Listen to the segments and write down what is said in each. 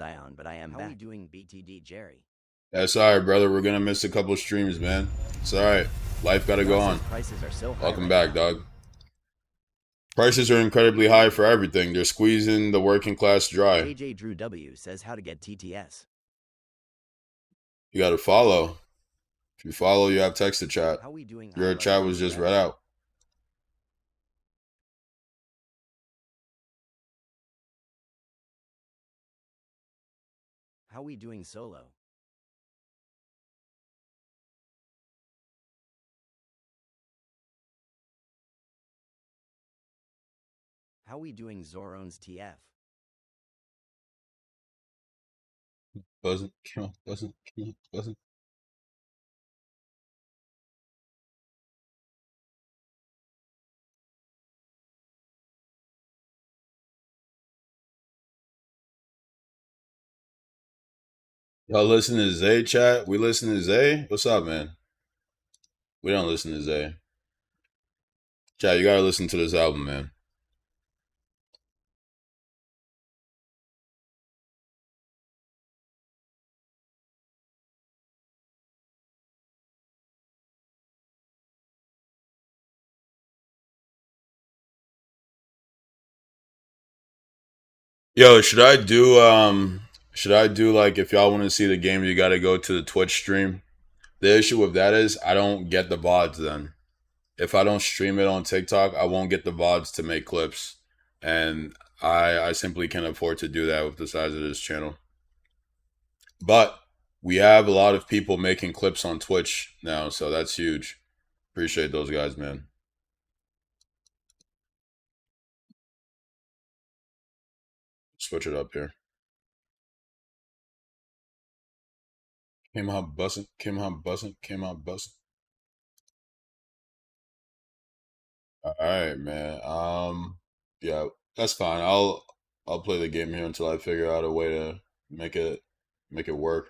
Zion, but I am back. How are you doing, BTD Jerry? That's all right, brother. We're gonna miss a couple streams, man. It's all right. Life gotta go on. Prices are so high. Welcome right back, now. dog. Prices are incredibly high for everything. They're squeezing the working class dry. AJ Drew W says how to get TTS. You gotta follow. If you follow, you have text to chat. How we doing? Your chat was just read out. How we doing solo? How we doing Zorone's TF? Buzzing. Y'all listen to Zay chat? We listen to Zay? What's up, man? We don't listen to Zay. Chat, you gotta listen to this album, man. Yo, should I do like if y'all want to see the game, you gotta go to the Twitch stream? The issue with that is I don't get the VODs then. If I don't stream it on TikTok, I won't get the VODs to make clips. And I simply can't afford to do that with the size of this channel. But we have a lot of people making clips on Twitch now, so that's huge. Appreciate those guys, man. Switch it up here. Came out busting, came out busting, came out busting. All right, man. Yeah, that's fine. I'll play the game here until I figure out a way to make it work.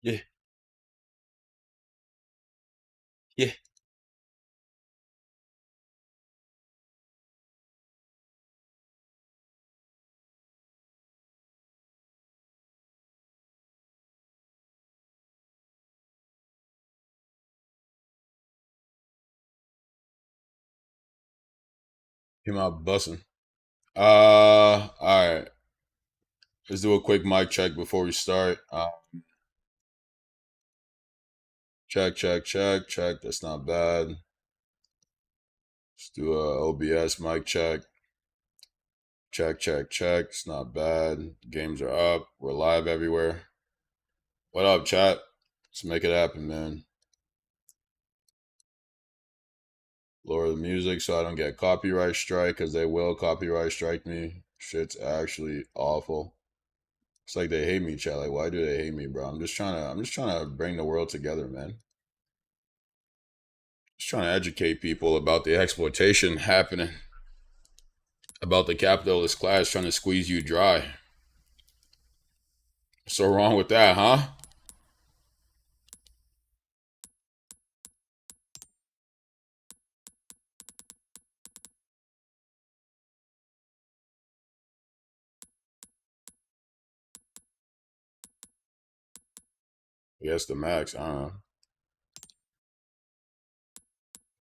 Yeah. Yeah. Came out busting. All right. Let's do a quick mic check before we start. Check, check, check, check. That's not bad. Let's do a OBS mic check. Check, check, check. It's not bad. Games are up. We're live everywhere. What up, chat? Let's make it happen, man. Lower the music so I don't get copyright strike, because they will copyright strike me. Shit's actually awful. It's like they hate me, chat. Like, why do they hate me, bro? I'm just trying to bring the world together, man. Just trying to educate people about the exploitation happening, about the capitalist class trying to squeeze you dry. What's so wrong with that, huh? I guess the max. I don't know.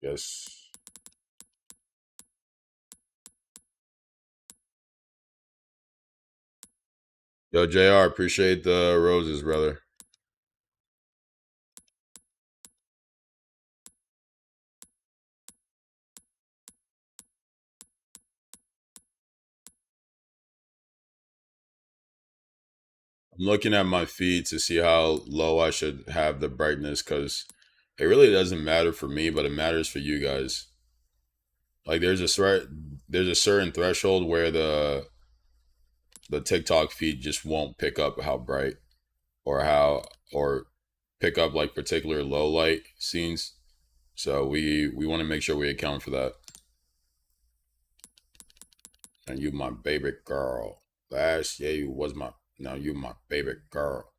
Guess. Yo, JR, appreciate the roses, brother. I'm looking at my feed to see how low I should have the brightness, because it really doesn't matter for me, but it matters for you guys. Like there's a certain threshold where the TikTok feed just won't pick up how bright or pick up like particular low light scenes. So we want to make sure we account for that. And you my baby girl. Last year you was my, now you my baby girl.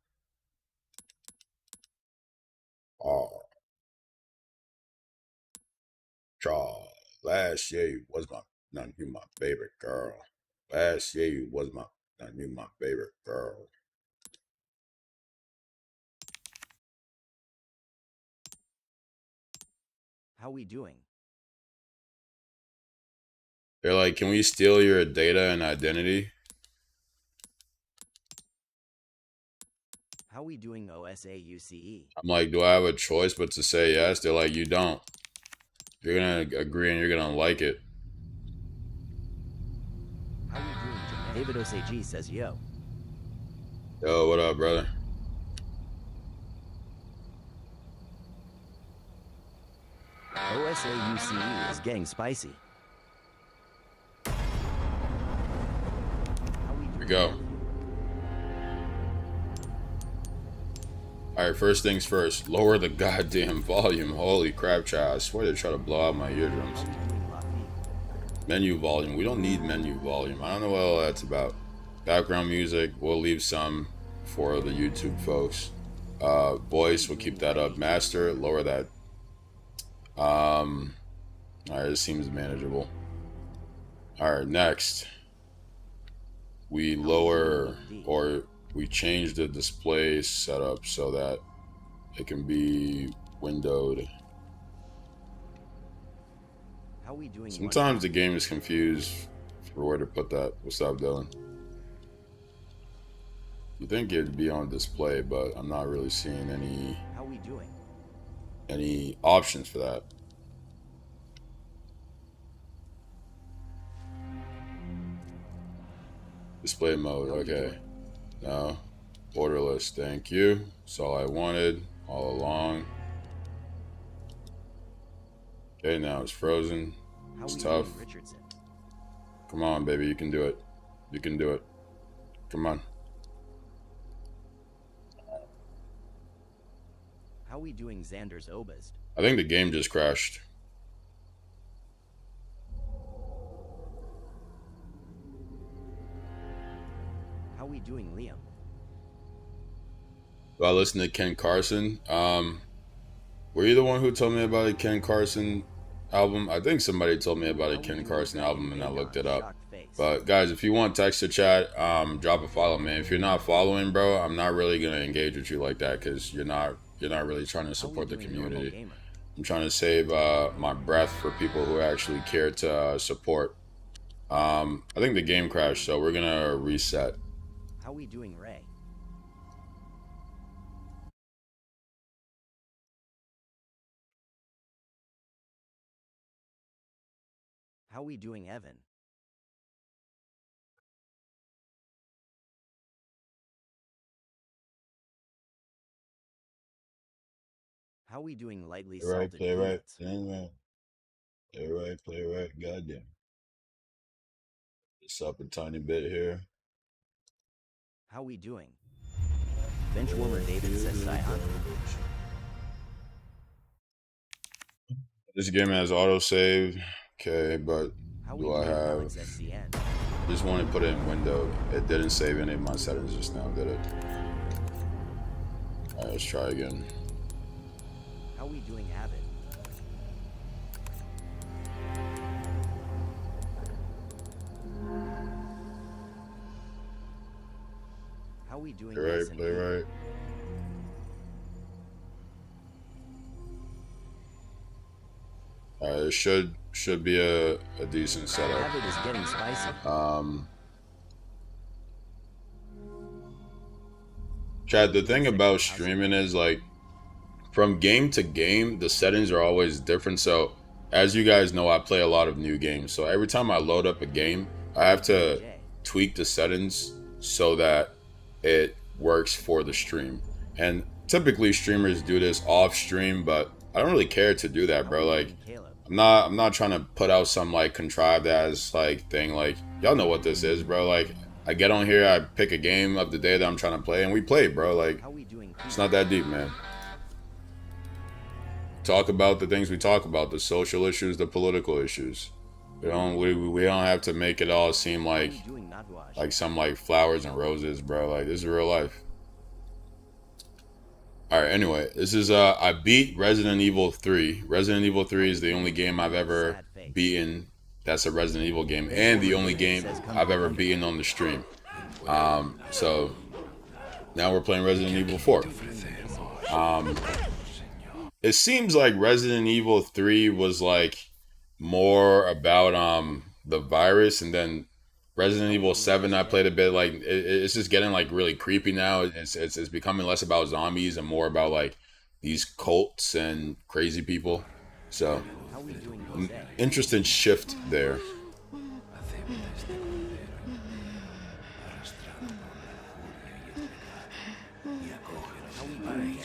Oh, Charles. Last year you was my, now you my baby girl. Last year you was my, now you my baby girl. How we doing? They're like, can we steal your data and identity? How we doing, OSAUCE? I'm like, do I have a choice but to say yes? They're like, you don't. You're gonna agree and you're gonna like it. How we doing, Janae? David Osag says yo. Yo, what up, brother? OSAUCE is getting spicy. How we Here we doing? go. Alright, first things first. Lower the goddamn volume. Holy crap, child. I swear they try to blow out my eardrums. How we doing, Lafi? Menu volume. We don't need menu volume. I don't know what all that's about. Background music. We'll leave some for the YouTube folks. Voice, we'll keep that up. Master, lower that. Alright, this seems manageable. Alright, next. We lower or we change the display setup so that it can be windowed. How we doing? Sometimes the game is confused for where to put that. What's up, Dylan? You think it'd be on display, but I'm not really seeing How we doing? any options for that. Display mode, okay. No. Borderless, thank you. That's all I wanted all along. Okay, now it's frozen. How It's we tough. doing, Richardson? Come on, baby, you can do it. You can do it. Come on. How we doing, Xander's Obist? I think the game just crashed. How we doing, Liam? Do I listen to Ken Carson? Were you the one who told me about a Ken Carson album? I think somebody told me about a Ken Carson album and I looked it up. But guys, if you want text to chat, drop a follow, man. If you're not following, bro, I'm not really gonna engage with you like that because you're not really trying to support the community. I'm trying to save my breath for people who actually care to support. I think the game crashed, so we're gonna reset. How we doing, Ray? How we doing, Evan? How we doing, lightly salted peanuts? Play right, goddamn. It's up a tiny bit here. How we doing? Benchwarmer David says Scion. This game has autosave. Okay, but How we do I doing, have... Alex SCN? Just want to put it in window. It didn't save any of my settings just now, did it? Alright, let's try again. How we doing, Avid? How we doing, Play right, S&P? play right. Alright, it should be a decent setup. Avid is getting spicy. Chad, the thing about streaming is like from game to game, the settings are always different. So as you guys know, I play a lot of new games. So every time I load up a game, I have to tweak the settings so that it works for the stream. And typically streamers do this off stream, but I don't really care to do that, bro. Like I'm not trying to put out some like contrived ass like thing. Like y'all know what this is, bro. Like I get on here, I pick a game of the day that I'm trying to play, and we play, bro. Like, it's not that deep, man. Talk about the things we talk about, the social issues, the political issues. We don't have to make it all seem like some like flowers and roses, bro. Like, this is real life. All right, anyway, this is I beat Resident Evil 3. Resident Evil 3 is the only game I've ever beaten that's a Resident Evil game, and the only game I've ever beaten on the stream. So now we're playing Resident Evil 4. It seems like Resident Evil 3 was like more about the virus, and then Resident Evil 7 I played a bit. Like it's just getting like really creepy now. It's becoming less about zombies and more about like these cults and crazy people. So interesting shift there.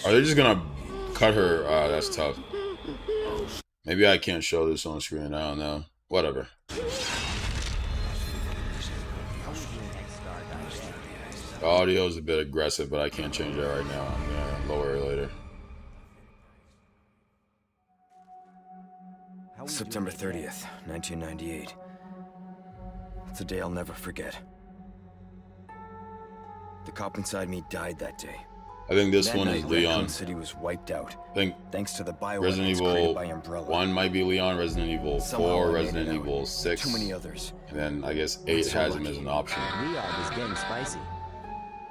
Are they just gonna cut her? That's tough. Maybe I can't show this on screen. I don't know. Whatever. The audio is a bit aggressive, but I can't change it right now. I'm gonna lower it later. September 30th, 1998. It's a day I'll never forget. The cop inside me died that day. I think this one is Leon. City was wiped out. I think thanks to the Resident Evil 1 might be Leon, Resident Evil 4, Resident Evil 6, too many others. And then I guess 8 has him as an option. Leon is getting spicy.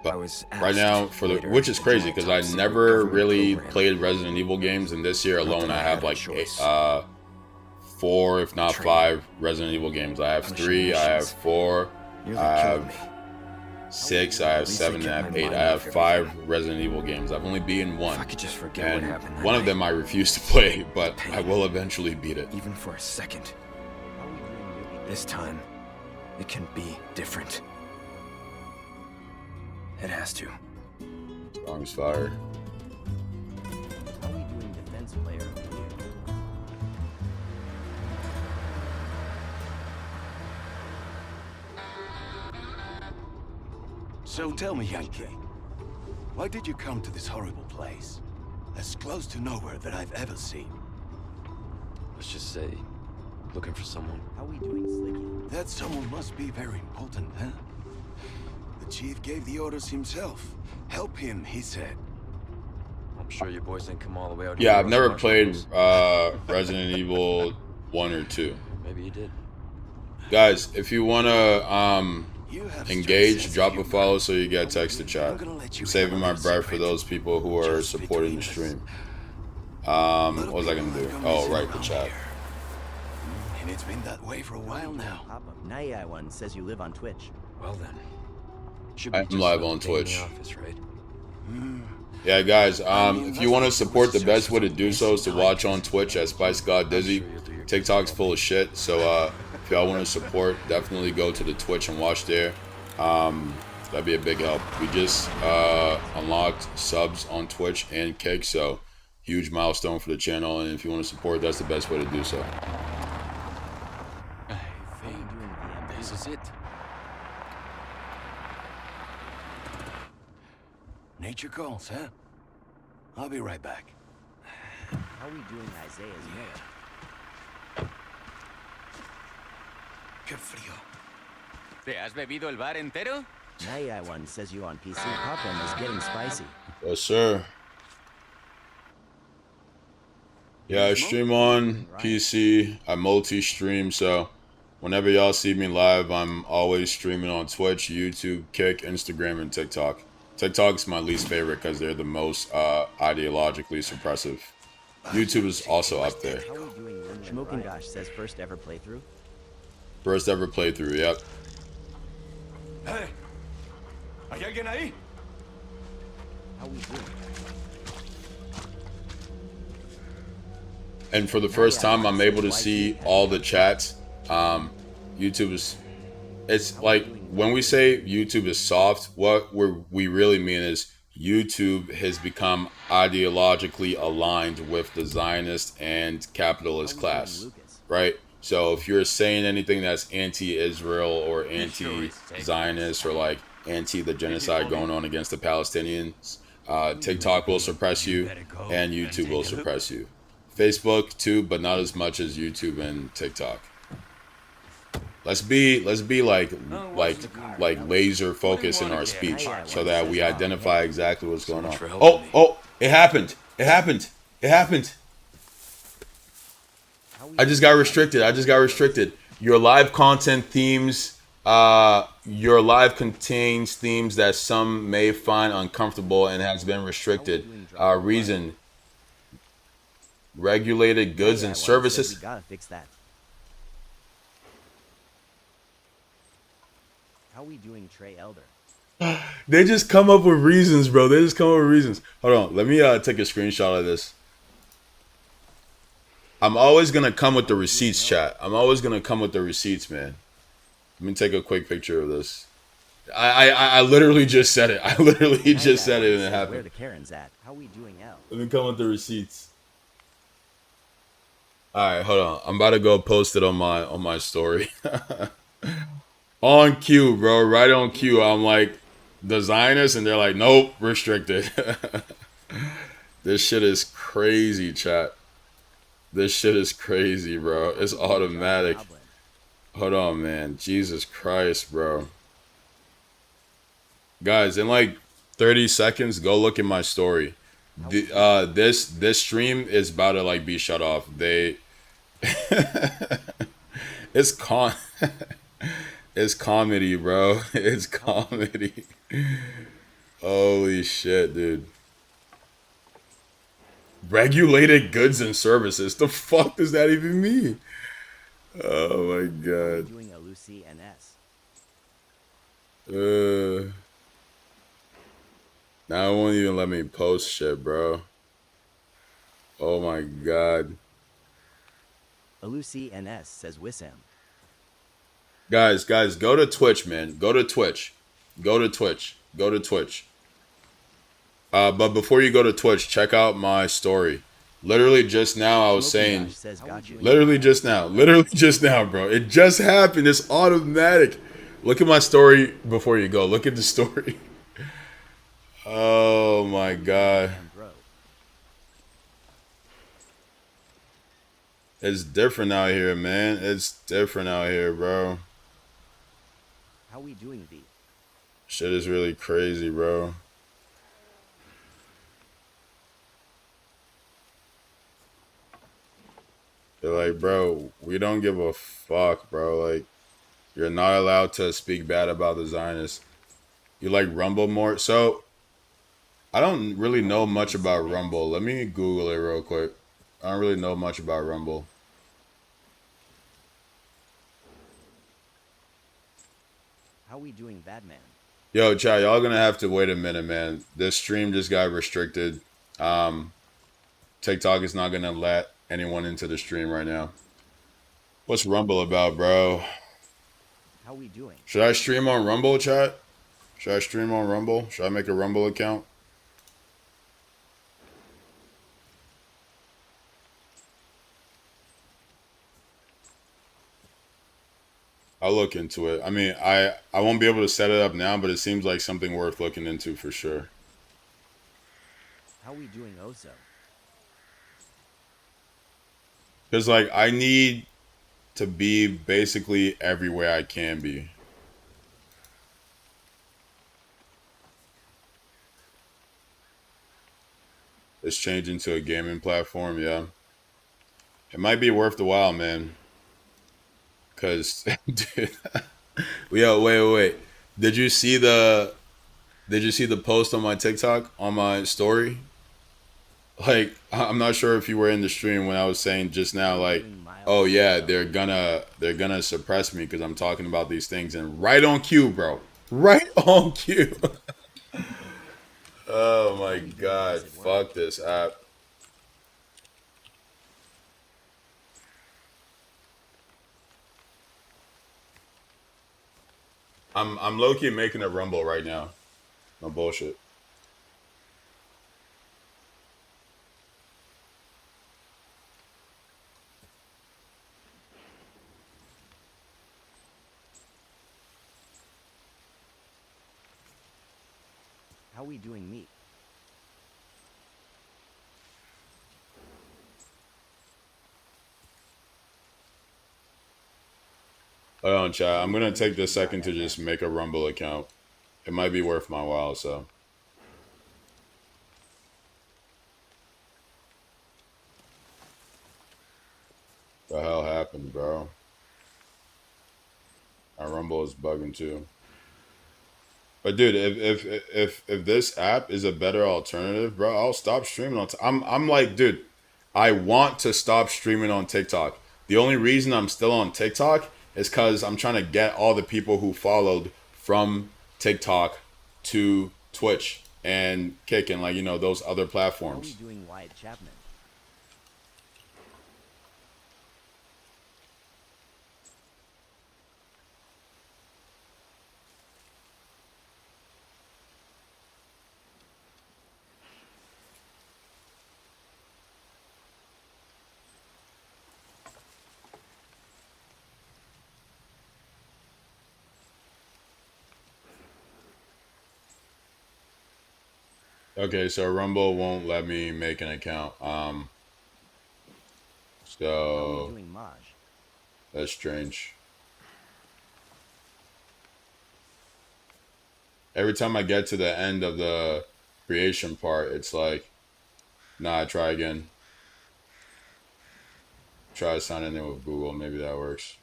But right now, which is crazy because I never really played Resident Evil games, and this year alone I have like 4, if not 5 Resident Evil games. I have 3, I have 4, I have 6, I have 7, and I have 8. I have 5 Resident Evil games. I've only beaten 1. I could just forget what happened that one of them I refuse to play, but I will eventually beat it. Even for a second. This time, it can be different. It has to. Song's fire. How are we doing defense player of the year? So tell me, Yankee, why did you come to this horrible place? As close to nowhere that I've ever seen. Let's just say, looking for someone. How are we doing, Slicky? That someone must be very important, huh? The chief gave the orders himself. Help him, he said. I'm sure your boys didn't come all the way out. Yeah, I've never played Resident Evil 1 or 2. Maybe you did. Guys, if you wanna engage, drop a follow so you get text to chat. I'm saving my breath for those people who are supporting the stream. What was I gonna do? Oh, right, the chat. And it's been that way for a while now. Papa, Naya one says you live on Twitch. Well then. I'm live on Twitch. Office, right? Yeah, guys, if you want to support, the best way to do so is to watch on Twitch at Spice God Dizzy. TikTok's full of shit, so if y'all want to support, definitely go to the Twitch and watch there. That'd be a big help. We just unlocked subs on Twitch and Kick, so huge milestone for the channel, and if you want to support, that's the best way to do so. I think this is it. Nature calls, huh? I'll be right back. How are we doing Isaiah's mayor? Qué frío. ¿Te has bebido el bar entero? Naya one says you on PC. Papa is getting spicy. Yes, sir. Yeah, I stream on PC. I multi-stream, so whenever y'all see me live, I'm always streaming on Twitch, YouTube, Kick, Instagram, and TikTok. TikTok's my least favorite because they're the most ideologically suppressive. YouTube is also up there. How are we doing? Smoking Gosh says first ever playthrough. First ever playthrough, yep. Hey! ¿Hay alguien ahí? How are we doing? And for the first time, I'm able to see all the chats. YouTube is, it's like, when we say YouTube is soft, what we really mean is YouTube has become ideologically aligned with the Zionist and capitalist class, right? So if you're saying anything that's anti-Israel or anti-Zionist or like anti the genocide going on against the Palestinians, TikTok will suppress you and YouTube will suppress you. Facebook too, but not as much as YouTube and TikTok. Let's be like laser focus in our speech so that we identify exactly what's going on. Oh, it happened. It happened. It happened. I just got restricted. Your live content themes, your live contains themes that some may find uncomfortable and has been restricted. Reason: regulated goods and services. We gotta fix that. How we doing, Trey Elder? They just come up with reasons, bro. They just come up with reasons. Hold on, let me take a screenshot of this. I'm always gonna come with the receipts, chat. I'm always gonna come with the receipts, man. Let me take a quick picture of this. I literally just said it. I literally just said it and it happened. Where the Karens at? How we doing, L? Let me come with the receipts. All right, hold on. I'm about to go post it on my story. On cue, bro. Right on cue. I'm like, the Zionists, and they're like, nope, restricted. This shit is crazy, chat. This shit is crazy, bro. It's automatic. Hold on, man. Jesus Christ, bro. Guys, in like 30 seconds, go look at my story. This stream is about to like be shut off. It's it's comedy, bro. It's comedy. Holy shit, dude. Regulated goods and services. The fuck does that even mean? Oh my god. Doing a Lucy and S. Now it won't even let me post shit, bro. Oh my god. A Lucy and S says Wissam. Guys, go to Twitch, man. Go to Twitch. But before you go to Twitch, check out my story. Literally just now, I was saying. Literally just now, bro. It just happened. It's automatic. Look at my story before you go. Look at the story. Oh my god. It's different out here, man. It's different out here, bro. How we doing, V? Shit is really crazy, bro. They're like, bro, we don't give a fuck, bro. Like, you're not allowed to speak bad about the Zionists. You like Rumble more? So, I don't really know much about Rumble. Let me Google it real quick. I don't really know much about Rumble. How we doing, Batman? Yo, chat, y'all gonna have to wait a minute, man. This stream just got restricted. TikTok is not gonna let anyone into the stream right now. What's Rumble about, bro? How we doing? Should I stream on Rumble, chat? Should I stream on Rumble? Should I make a Rumble account? I'll look into it. I mean, I won't be able to set it up now, but it seems like something worth looking into for sure. How we doing, Oso? Because, like, I need to be basically everywhere I can be. It's changing to a gaming platform, yeah. It might be worth the while, man. Because, dude, yo, wait. Did you see the post on my TikTok, on my story? Like, I'm not sure if you were in the stream when I was saying just now, like, oh yeah, they're gonna suppress me because I'm talking about these things, and right on cue, bro. Right on cue. Oh my god, fuck this app. I'm low-key making a Rumble right now. No bullshit. How we doing meat? Hold on, chat. I'm gonna take this second to just make a Rumble account. It might be worth my while, so. The hell happened, bro? My Rumble is bugging too. But dude, if this app is a better alternative, bro, I'll stop streaming on. I'm like, dude, I want to stop streaming on TikTok. The only reason I'm still on TikTok is because I'm trying to get all the people who followed from TikTok to Twitch and Kick and, like, you know, those other platforms. How we doing Wyatt Chapman? Okay, so Rumble won't let me make an account. How we So doing Maj? that's strange. Every time I get to the end of the creation part, it's like, nah, try again. Try signing in with Google. Maybe that works.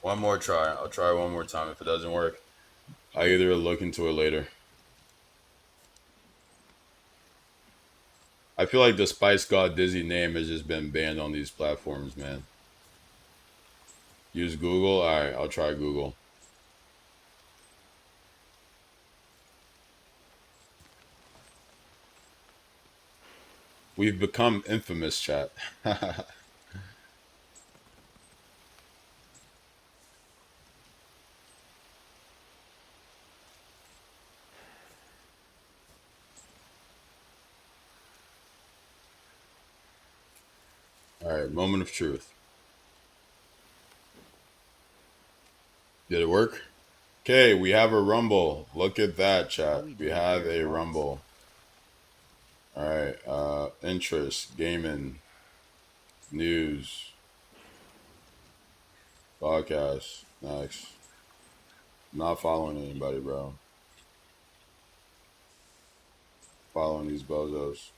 One more try. I'll try one more time. If it doesn't work, I either look into it later. I feel like the Spice God Dizzy name has just been banned on these platforms, man. Use Google? Alright, I'll try Google. We've become infamous, chat. Alright, moment of truth. Did it work? Okay, we have a Rumble. Look at that, chat. We have a Rumble. Alright, interest, gaming, news, podcast, next. Not following anybody, bro. Following these bozos.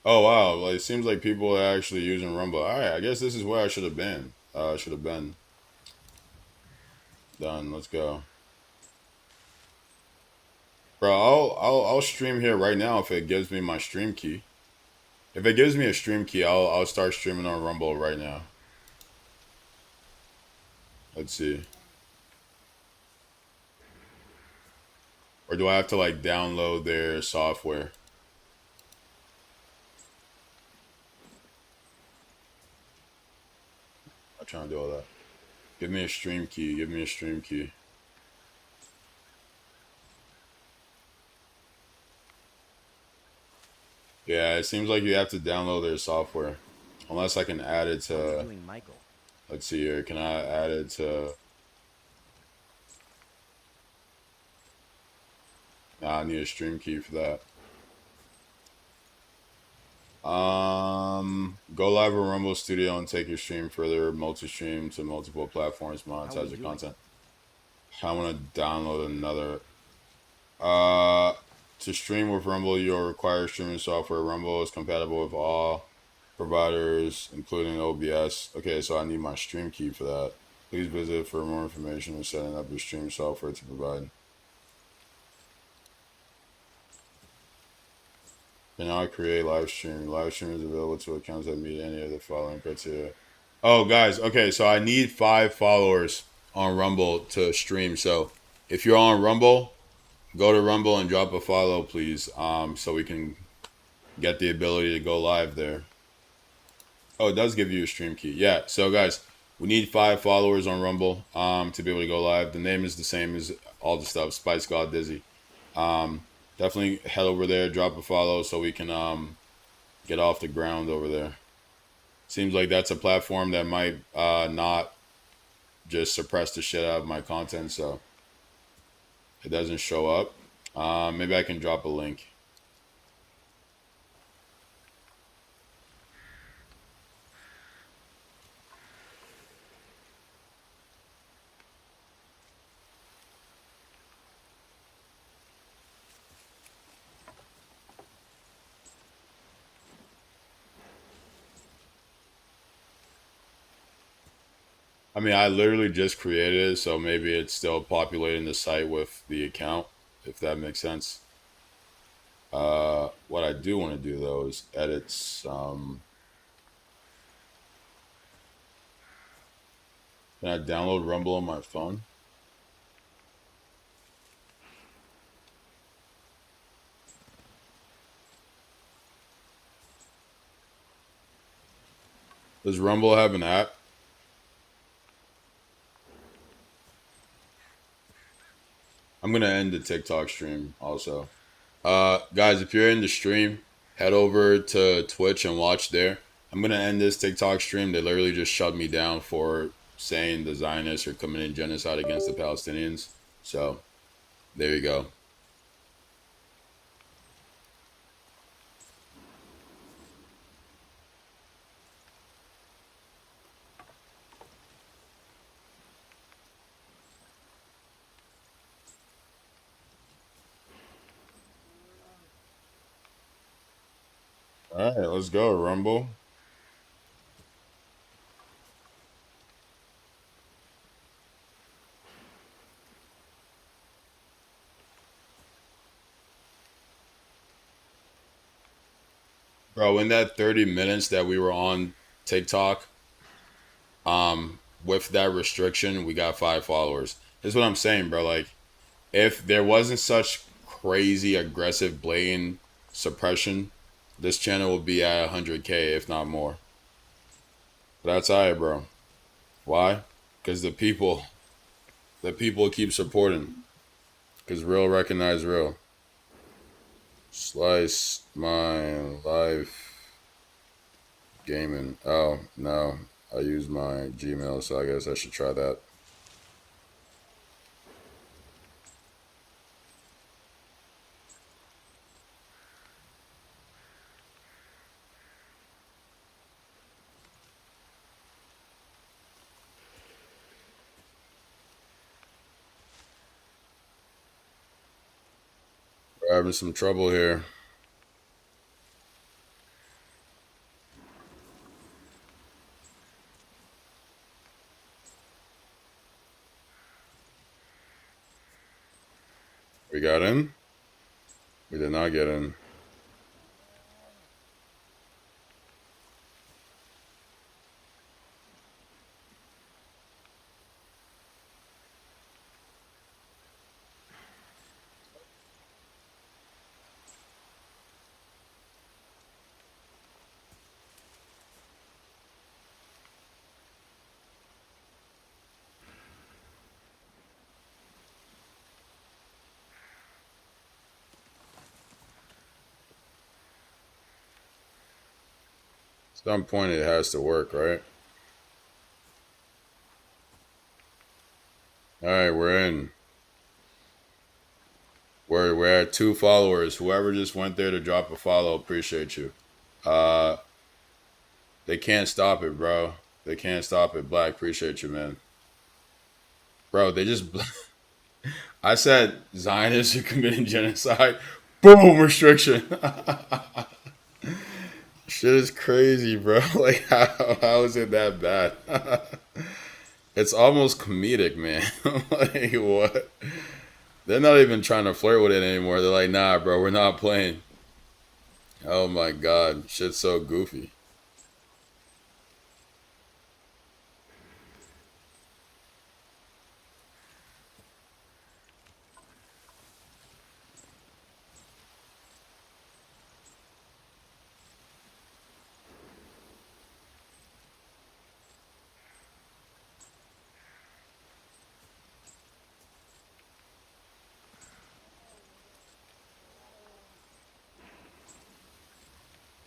Oh wow, like it seems like people are actually using Rumble. Alright, I guess this is where I should have been. Should have been. Done. Let's go. Bro, I'll stream here right now if it gives me my stream key. If it gives me a stream key, I'll start streaming on Rumble right now. Let's see. Or do I have to like download their software? I'm trying to do all that. Give me a stream key. Give me a stream key. Yeah, it seems like you have to download their software. Unless I can add it to... Let's see here. Can I add it to... Nah, I need a stream key for that. Go live on Rumble Studio and take your stream further. Multi-stream to multiple platforms. Monetize your content. I want to download another... To stream with Rumble, you'll require streaming software. Rumble is compatible with all providers, including OBS. Okay, so I need my stream key for that. Please visit for more information on setting up your stream software to provide. Can I create live stream? Live stream is available to accounts that meet any of the following criteria. Oh, guys, okay, so I need 5 followers on Rumble to stream. So if you're on Rumble, go to Rumble and drop a follow, please, so we can get the ability to go live there. Oh, it does give you a stream key. Yeah, so guys, we need 5 followers on Rumble to be able to go live. The name is the same as all the stuff, Spice God Dizzy. Definitely head over there, drop a follow so we can get off the ground over there. Seems like that's a platform that might not just suppress the shit out of my content, so it doesn't show up. Maybe I can drop a link. I mean, I literally just created it, so maybe it's still populating the site with the account, if that makes sense. What I do want to do though is edit some. Can I download Rumble on my phone? Does Rumble have an app? I'm gonna end the TikTok stream also. Guys, if you're in the stream, head over to Twitch and watch there. I'm gonna end this TikTok stream. They literally just shut me down for saying the Zionists are committing genocide against the Palestinians. So there you go. All right, let's go, Rumble. Bro, in that 30 minutes that we were on TikTok, with that restriction, we got 5 followers. That's what I'm saying, bro. Like, if there wasn't such crazy, aggressive, blatant suppression, this channel would be at 100K, if not more. But that's alright, bro. Why? Because the people keep supporting. Because real recognize real. Slice my life gaming. Oh, no. I use my Gmail, so I guess I should try that. We're having some trouble here. We got in? We did not get in. At some point it has to work, right? Alright, we're in. We're at 2 followers. Whoever just went there to drop a follow, appreciate you. They can't stop it, bro. They can't stop it. Black, appreciate you, man. Bro, they just... I said Zionists are committing genocide. Boom, restriction. Shit is crazy, bro. Like, how is it that bad? It's almost comedic, man. Like, what? They're not even trying to flirt with it anymore. They're like, nah, bro, we're not playing. Oh my god, shit's so goofy.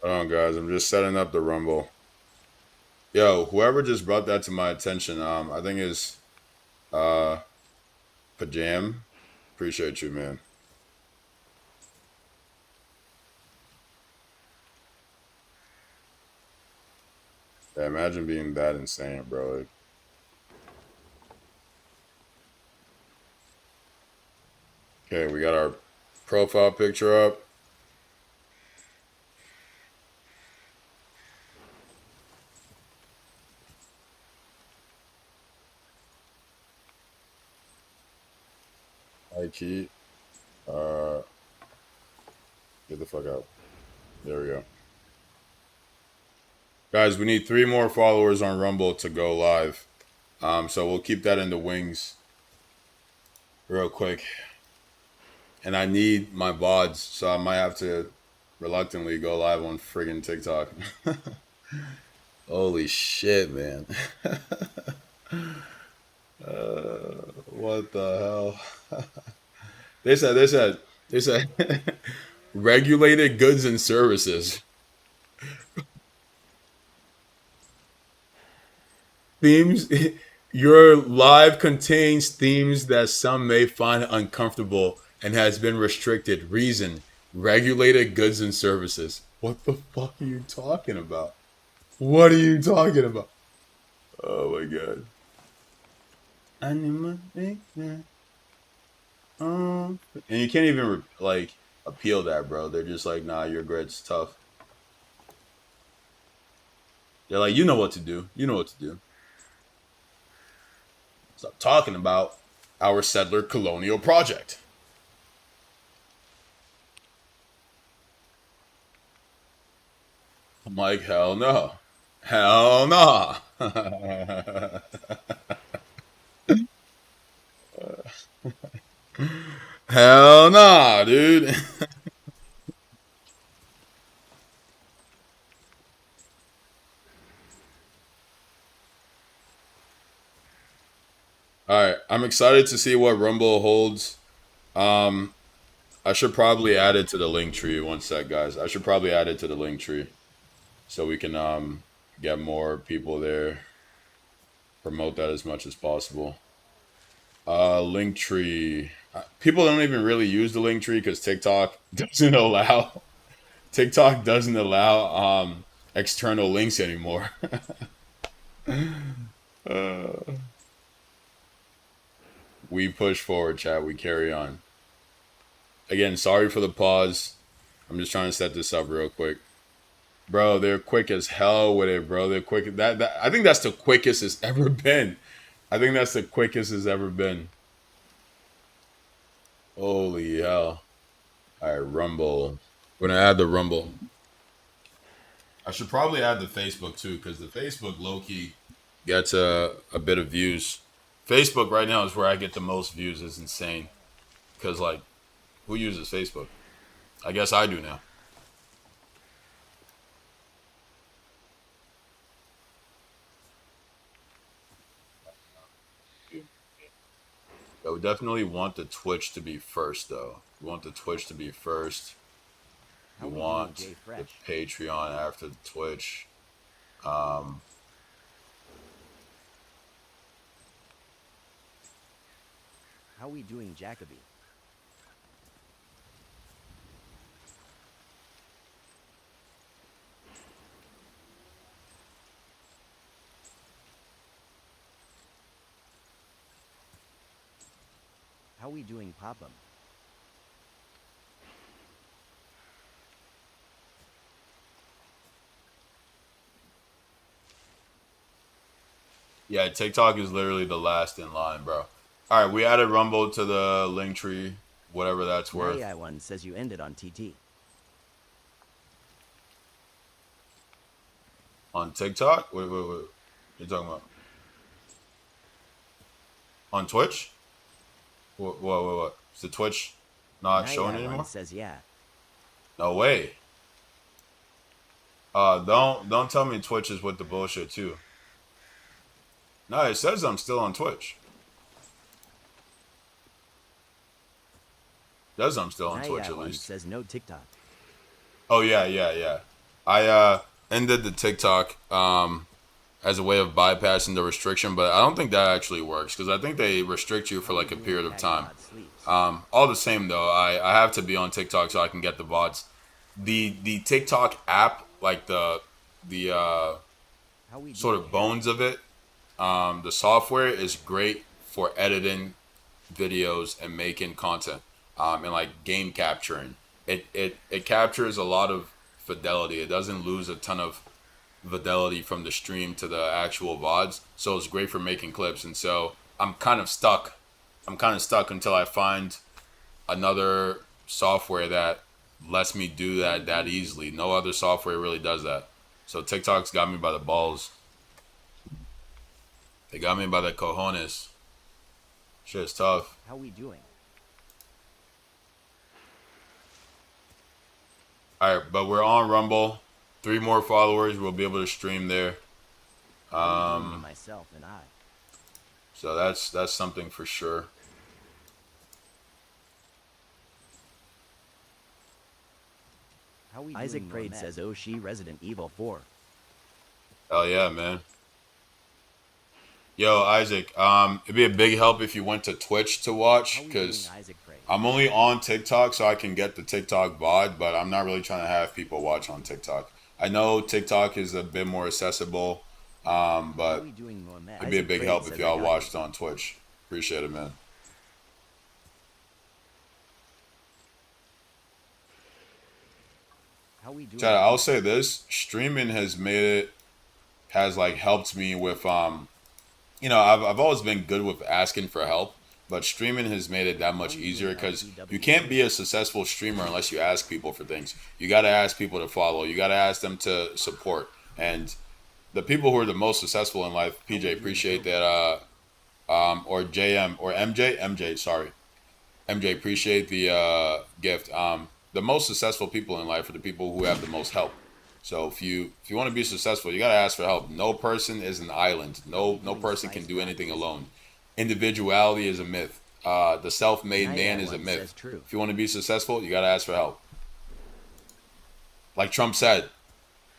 Hold on, guys. I'm just setting up the Rumble. Yo, whoever just brought that to my attention, I think it's Pajam. Appreciate you, man. Yeah, imagine being that insane, bro. Like, okay, we got our profile picture up. Hi, Key. Get the fuck out. There we go. Guys, we need 3 more followers on Rumble to go live. So we'll keep that in the wings real quick. And I need my VODs, so I might have to reluctantly go live on friggin' TikTok. Holy shit, man. What the hell? They said regulated goods and services. Themes, your live contains themes that some may find uncomfortable and has been restricted. Reason, regulated goods and services. What the fuck are you talking about? What are you talking about? Oh my god. And you can't even like appeal that, bro. They're just like, nah, your grid's tough. They're like, you know what to do. You know what to do. Stop talking about our settler colonial project. I'm like, hell no. Hell no. Hell nah, dude. Alright, I'm excited to see what Rumble holds. I should probably add it to the link tree. One sec, guys. I should probably add it to the link tree so we can get more people there. Promote that as much as possible. Link tree. People don't even really use the link tree because TikTok doesn't allow external links anymore. We push forward, chat. We carry on. Again, sorry for the pause. I'm just trying to set this up real quick. Bro, they're quick as hell with it, bro. They're quick. I think that's the quickest it's ever been. I think that's the quickest it's ever been. Holy hell. Alright, Rumble. We're gonna add the Rumble. I should probably add the Facebook too, because the Facebook low-key gets a bit of views. Facebook right now is where I get the most views. It's insane. Because, like, who uses Facebook? I guess I do now. Yeah, we definitely want the Twitch to be first, though. We want the Twitch to be first. We want the Patreon after the Twitch. How we doing, Jacoby? How we doing, Papa? Yeah, TikTok is literally the last in line, bro. All right, we added Rumble to the link tree, whatever that's worth. Yeah, one says you ended on TT. On TikTok? Wait. What are you talking about? On Twitch? What? Is the Twitch not showing anymore? One says yeah. No way. Don't tell me Twitch is with the bullshit too. No, it says I'm still on Twitch. It says I'm still on Twitch at least. Says no TikTok. Oh yeah. I ended the TikTok as a way of bypassing the restriction, but I don't think that actually works because I think they restrict you for like a period of time. All the same though, I have to be on TikTok so I can get the VODs. The TikTok app, like the sort of bones of it, the software is great for editing videos and making content, and like game capturing. It captures a lot of fidelity. It doesn't lose a ton of fidelity from the stream to the actual VODs. So it's great for making clips. And so I'm kind of stuck. Until I find another software that lets me do that easily. No other software really does that. So TikTok's got me by the balls. They got me by the cojones. Shit's tough. How we doing? Alright, but we're on Rumble. 3 more followers, we'll be able to stream there. Myself and I. So that's something for sure. How we Isaac Prade says Oshi Resident Evil 4. Hell yeah, man. Yo, Isaac, it'd be a big help if you went to Twitch to watch, because I'm only on TikTok so I can get the TikTok VOD, but I'm not really trying to have people watch on TikTok. I know TikTok is a bit more accessible, but it'd be a big help if y'all watched on Twitch. Appreciate it, man. Chad, I'll say this: streaming has like helped me with I've always been good with asking for help, but streaming has made it that much easier because you can't be a successful streamer unless you ask people for things. You got to ask people to follow. You got to ask them to support. And the people who are the most successful in life, PJ, appreciate that. Or JM or MJ, sorry. MJ, appreciate the gift. The most successful people in life are the people who have the most help. So if you want to be successful, you got to ask for help. No person is an island. No person can do anything alone. Individuality is a myth. The self-made man is a myth. If you want to be successful, you got to ask for help. Like Trump said,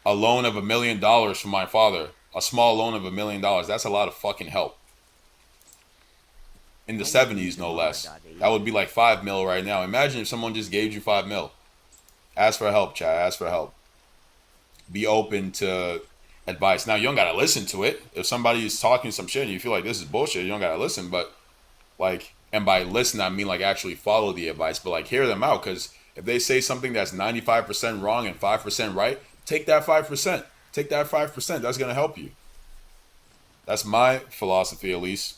a loan of $1 million from my father, a small loan of $1 million, that's a lot of fucking help. In the 70s, no less. That would be like 5 mil right now. Imagine if someone just gave you 5 mil. Ask for help, Chad. Ask for help. Be open to advice. Now, you don't got to listen to it. If somebody is talking some shit and you feel like this is bullshit, you don't got to listen. But, like, and by listen, I mean, like, actually follow the advice. But, like, hear them out. Because if they say something that's 95% wrong and 5% right, take that 5%. Take that 5%. That's going to help you. That's my philosophy, at least.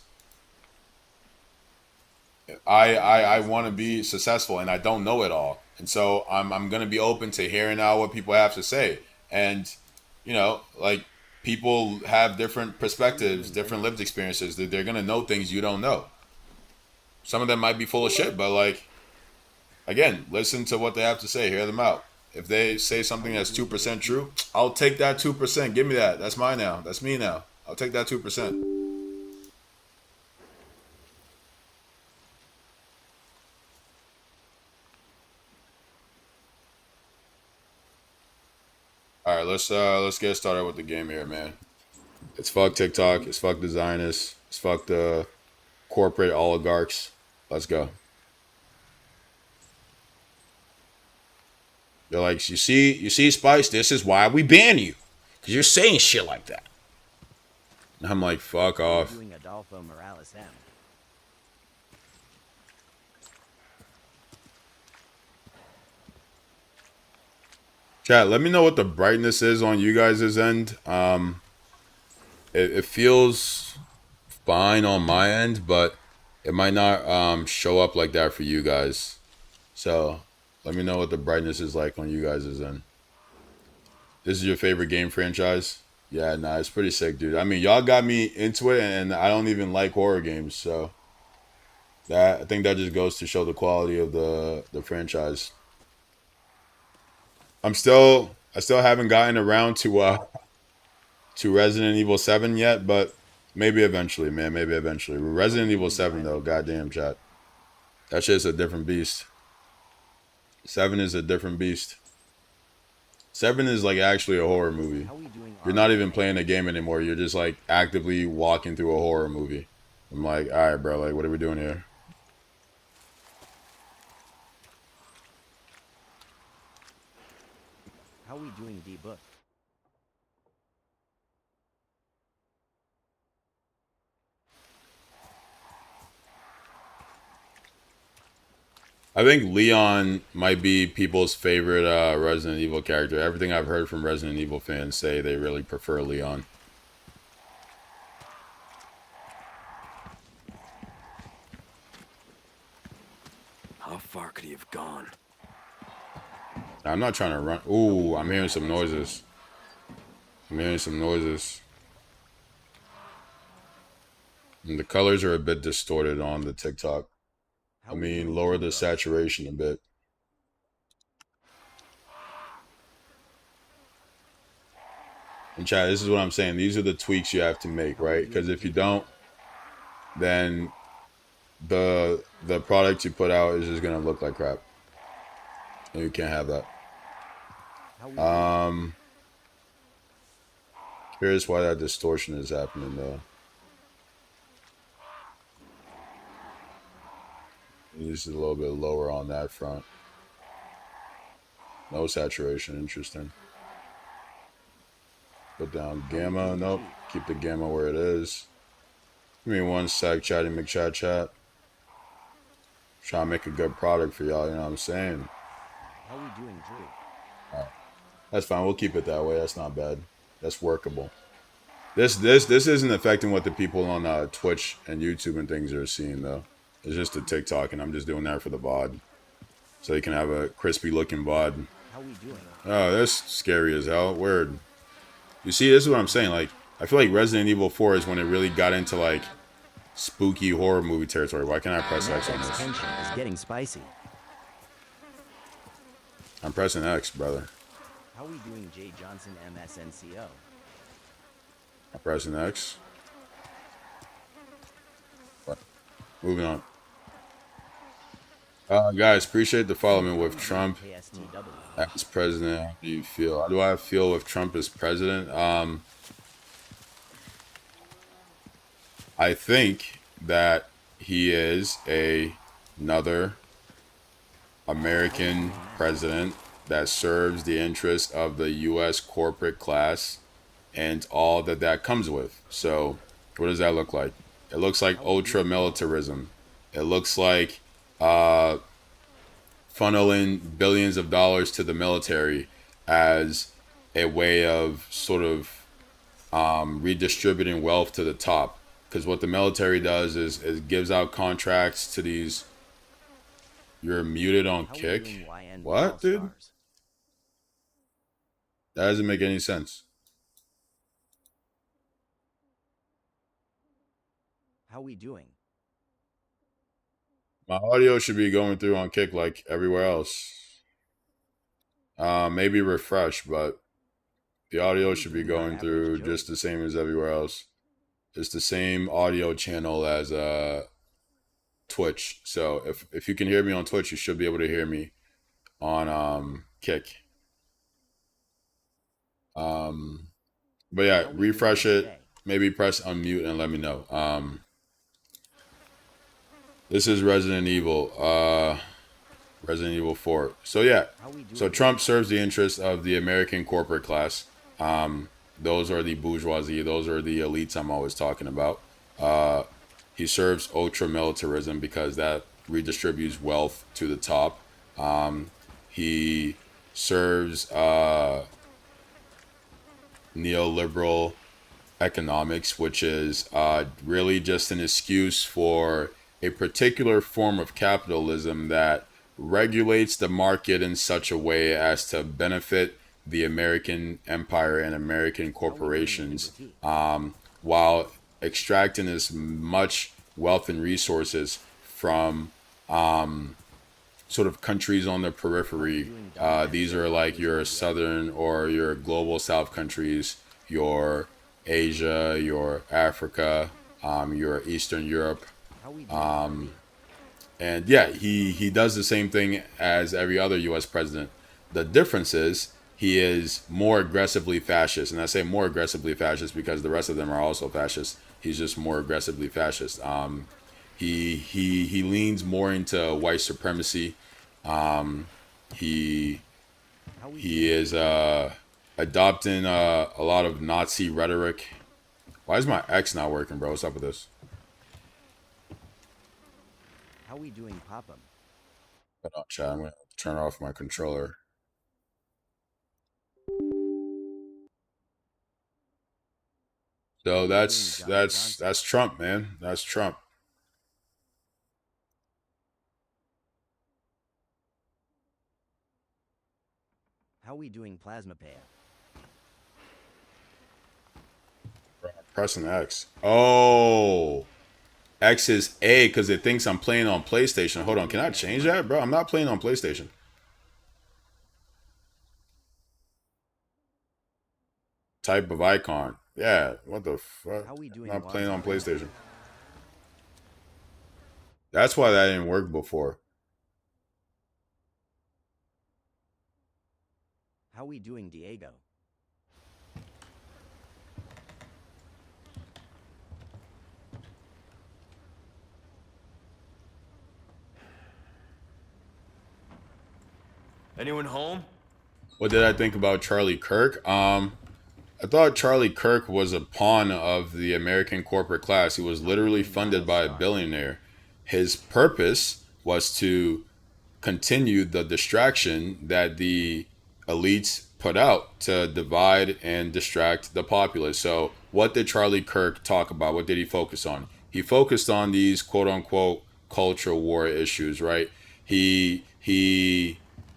I want to be successful, and I don't know it all. And so I'm going to be open to hearing out what people have to say. And, like, people have different perspectives, different lived experiences. They're going to know things you don't know. Some of them might be full of shit, but, like, again, listen to what they have to say. Hear them out. If they say something that's 2% true, I'll take that 2%. Give me that. That's mine now. That's me now. I'll take that 2%. All right, let's get started with the game here, man. It's fuck TikTok. It's fuck the Zionists. It's fuck the corporate oligarchs. Let's go. They're like, you see, Spice. This is why we ban you, because you're saying shit like that. And I'm like, fuck off. Doing Adolfo Morales M. Chat, let me know what the brightness is on you guys' end. It feels fine on my end, but it might not show up like that for you guys. So let me know what the brightness is like on you guys' end. This is your favorite game franchise? Yeah, nah, it's pretty sick, dude. I mean, y'all got me into it, and I don't even like horror games, so I think that just goes to show the quality of the franchise. I still haven't gotten around to Resident Evil 7 yet, but maybe eventually, man. Maybe eventually. Resident Evil 7 though, goddamn chat. That shit's a different beast. 7 is a different beast. Seven is like actually a horror movie. How we doing? You're not even playing a game anymore. You're just like actively walking through a horror movie. I'm like, all right, bro. Like, what are we doing here? How we doing, D-Book? I think Leon might be people's favorite Resident Evil character. Everything I've heard from Resident Evil fans say they really prefer Leon. How far could he have gone? I'm not trying to run. Ooh, I'm hearing some noises. I'm hearing some noises. And the colors are a bit distorted on the TikTok. I mean, lower the saturation a bit. And chat, this is what I'm saying. These are the tweaks you have to make, right? Because if you don't, then the product you put out is just gonna look like crap. And you can't have that. Curious why that distortion is happening though. This is a little bit lower on that front. No saturation, interesting. Put down gamma, nope. Keep the gamma where it is. Give me one sec, chatty McChat. Trying to make a good product for y'all, you know what I'm saying? How we doing, Drew? Alright. That's fine, we'll keep it that way. That's not bad. That's workable. This isn't affecting what the people on Twitch and YouTube and things are seeing though. It's just a TikTok, and I'm just doing that for the VOD. So you can have a crispy looking VOD. How we doing? Oh, that's scary as hell. Word. You see, this is what I'm saying. Like, I feel like Resident Evil 4 is when it really got into like spooky horror movie territory. Why can't I press X on this? Tension is getting spicy. I'm pressing X, brother. How we doing, J. Johnson, MSNCO? I'm pressing X. What? Moving on. Guys, appreciate the follow me with Trump as president. How do you feel? How do I feel with Trump as president? I think that he is another American president that serves the interests of the U.S. corporate class and all that comes with. So what does that look like? It looks like ultra militarism. It looks like funneling billions of dollars to the military as a way of sort of redistributing wealth to the top. Because what the military does is gives out contracts to these. You're muted on Kick? What, dude? That doesn't make any sense. How we doing? My audio should be going through on Kick like everywhere else. Maybe refresh, but the audio should be going through just the same as everywhere else. It's the same audio channel as Twitch. So if you can hear me on Twitch, you should be able to hear me on Kick. But yeah, refresh it. Maybe press unmute and let me know. This is Resident Evil 4. So yeah, so Trump serves the interests of the American corporate class. Those are the bourgeoisie. Those are the elites I'm always talking about. He serves ultra militarism because that redistributes wealth to the top. He serves neoliberal economics, which is really just an excuse for a particular form of capitalism that regulates the market in such a way as to benefit the American empire and American corporations, while extracting as much wealth and resources from sort of countries on the periphery. These are like your southern or your global south countries, your Asia, your Africa, your Eastern Europe. And yeah, he does the same thing as every other U.S. president. The difference is he is more aggressively fascist. And I say more aggressively fascist because the rest of them are also fascist. He's just more aggressively fascist. He leans more into white supremacy. He is adopting a lot of Nazi rhetoric. Why is my X not working, bro? What's up with this? How we doing, Papa? Hold on, chat. I'm gonna turn off my controller. So that's Trump, man. That's Trump. How we doing, Plasma Pair? Pressing X. Oh, X is A because it thinks I'm playing on PlayStation. Hold on, can I change that, bro? I'm not playing on PlayStation. Type of icon. Yeah, what the fuck? How we doing, I'm not playing on PlayStation. That's why that didn't work before. How we doing, Diego? Anyone home? What did I think about Charlie Kirk? I thought Charlie Kirk was a pawn of the American corporate class. He was literally funded by a billionaire. His purpose was to continue the distraction that the elites put out to divide and distract the populace. So what did Charlie Kirk talk about? What did he focus on? He focused on these quote unquote cultural war issues, right? He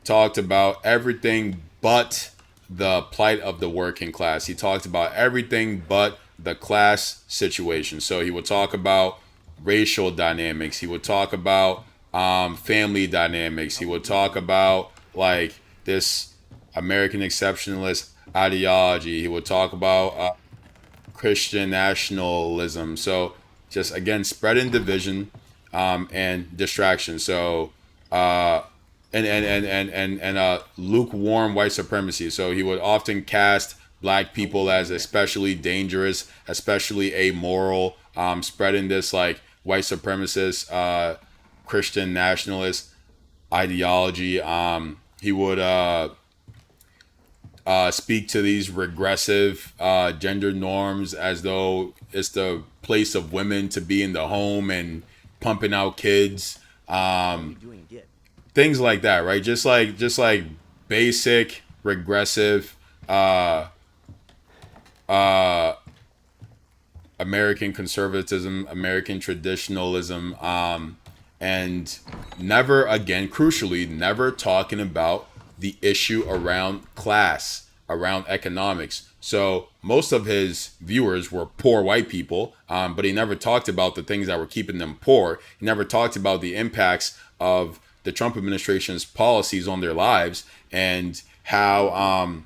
talked about everything but the plight of the working class. He talked about everything but the class situation. So he would talk about racial dynamics. He would talk about family dynamics. He would talk about like this American exceptionalist ideology. He would talk about Christian nationalism. So just again, spreading division and distraction. So and lukewarm white supremacy. So he would often cast black people as especially dangerous, especially amoral, spreading this like white supremacist, Christian nationalist ideology. He would speak to these regressive gender norms as though it's the place of women to be in the home and pumping out kids. Things like that, right? Just like basic regressive American conservatism, American traditionalism, and never again, crucially, never talking about the issue around class, around economics. So most of his viewers were poor white people, but he never talked about the things that were keeping them poor. He never talked about the impacts of the Trump administration's policies on their lives and how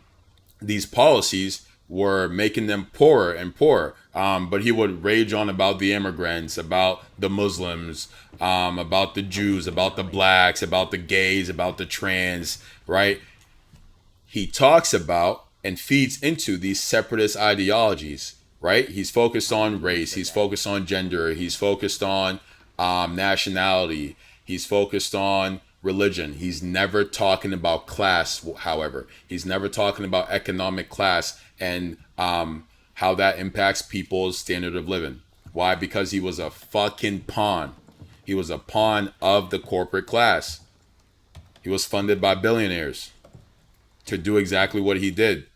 these policies were making them poorer and poorer. But he would rage on about the immigrants, about the Muslims, about the Jews, about the blacks, about the gays, about the trans, right? He talks about and feeds into these separatist ideologies, right? He's focused on race. He's focused on gender. He's focused on nationality. He's focused on religion. He's never talking about class, however. He's never talking about economic class and how that impacts people's standard of living. Why? Because he was a fucking pawn. He was a pawn of the corporate class. He was funded by billionaires to do exactly what he did.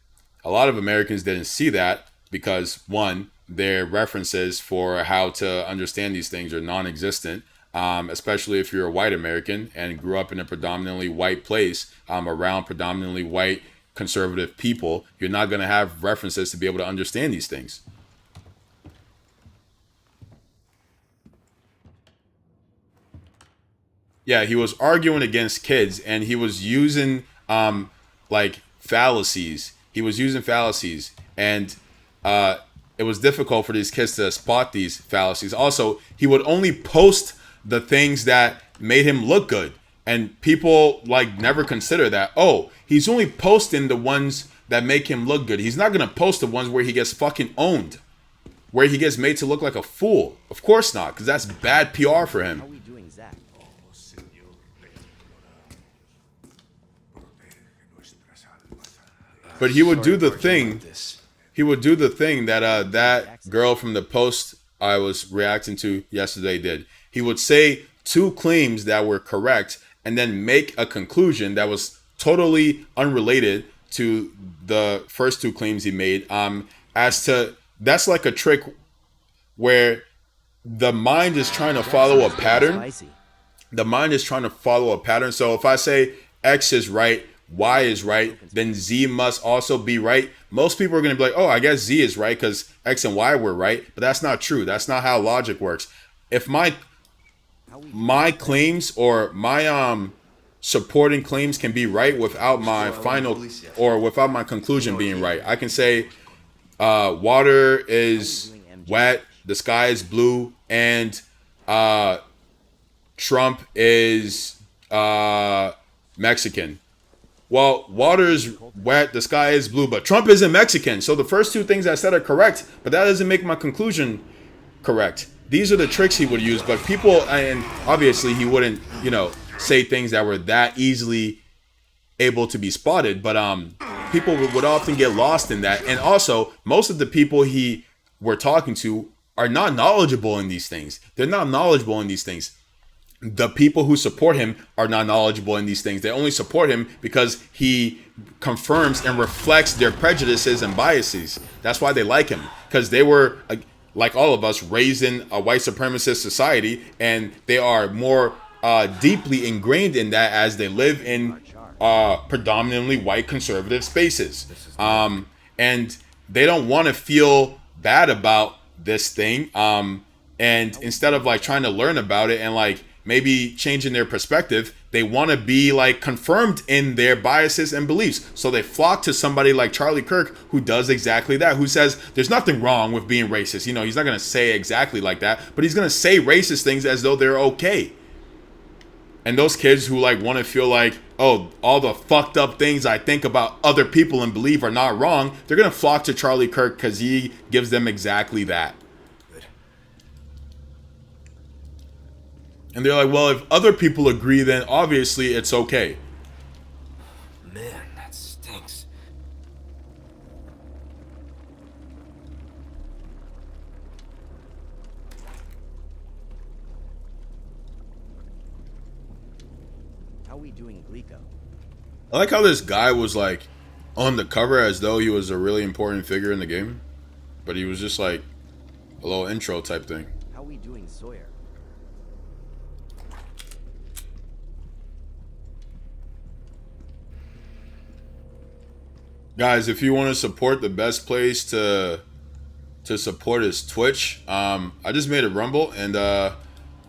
A lot of Americans didn't see that because, one, their references for how to understand these things are non-existent. Especially if you're a white American and grew up in a predominantly white place around predominantly white conservative people, you're not going to have references to be able to understand these things. Yeah, he was arguing against kids and he was using like fallacies. He was using fallacies and it was difficult for these kids to spot these fallacies. Also, he would only post the things that made him look good. And people like never consider that. Oh, he's only posting the ones that make him look good. He's not gonna post the ones where he gets fucking owned, where he gets made to look like a fool. Of course not, because that's bad PR for him. How we doing, Zach? But he would do the thing. He would do the thing that that girl from the post I was reacting to yesterday did. He would say two claims that were correct and then make a conclusion that was totally unrelated to the first two claims he made. As to that's like a trick where the mind is trying to follow a pattern. Spicy. The mind is trying to follow a pattern. So if I say X is right, Y is right, then Z must also be right. Most people are going to be like, oh, I guess Z is right because X and Y were right. But that's not true. That's not how logic works. If my claims or my supporting claims can be right without my final or without my conclusion being right. I can say water is wet, the sky is blue, and Trump is Mexican. Well, water is wet, the sky is blue, but Trump isn't Mexican. So the first two things I said are correct, but that doesn't make my conclusion correct. These are the tricks he would use, but people, and obviously he wouldn't, say things that were that easily able to be spotted, but people would often get lost in that. And also, most of the people he were talking to are not knowledgeable in these things. They're not knowledgeable in these things. The people who support him are not knowledgeable in these things. They only support him because he confirms and reflects their prejudices and biases. That's why they like him, because they were, like all of us, raised in a white supremacist society, and they are more deeply ingrained in that as they live in predominantly white conservative spaces. And they don't want to feel bad about this thing. And instead of like trying to learn about it and like maybe changing their perspective, they want to be like confirmed in their biases and beliefs. So they flock to somebody like Charlie Kirk, who does exactly that, who says there's nothing wrong with being racist. He's not going to say exactly like that, but he's going to say racist things as though they're okay. And those kids who like want to feel like, oh, all the fucked up things I think about other people and believe are not wrong, they're going to flock to Charlie Kirk because he gives them exactly that. And they're like, well, if other people agree, then obviously it's okay. Man, that stinks. How we doing, Glico? I like how this guy was like on the cover as though he was a really important figure in the game, but he was just like a little intro type thing. How we doing, Sawyer? Guys, if you want to support, the best place to support is Twitch. I just made a Rumble, and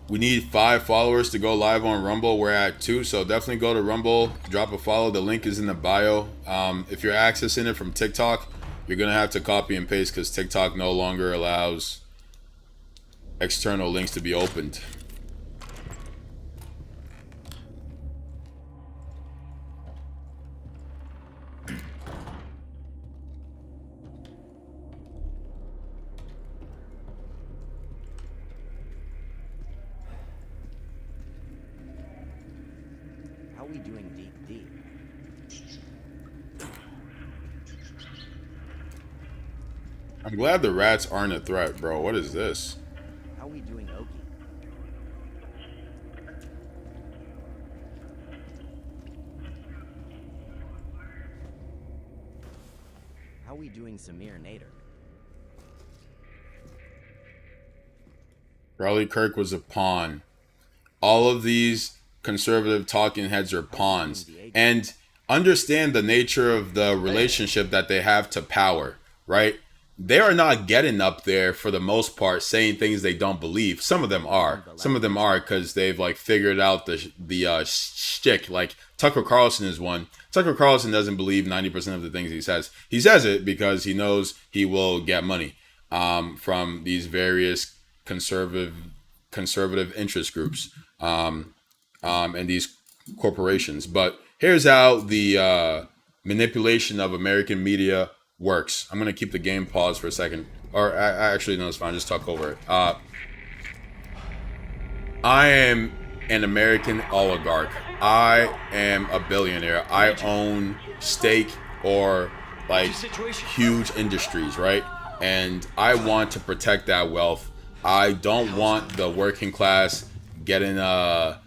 we need 5 followers to go live on Rumble. We're at 2, so definitely go to Rumble, drop a follow. The link is in the bio. If you're accessing it from TikTok, you're gonna have to copy and paste because TikTok no longer allows external links to be opened. How we doing, Deep D? I'm glad the rats aren't a threat, bro. What is this? How we doing, Oki? How we doing, Samir Nader? Charlie Kirk was a pawn. All of these conservative talking heads are pawns. And understand the nature of the relationship that they have to power, right? They are not getting up there for the most part saying things they don't believe. Some of them are. Some of them are because they've like figured out the shtick. Like Tucker Carlson is one. Tucker Carlson doesn't believe 90% of the things he says. He says it because he knows he will get money from these various conservative interest groups. And these corporations. But here's how the manipulation of American media works. I'm gonna keep the game paused for a second, or I actually no, it's fine. Just talk over it. I am an American oligarch. I am a billionaire. I own stake or like huge industries, right? And I want to protect that wealth. I don't want the working class getting up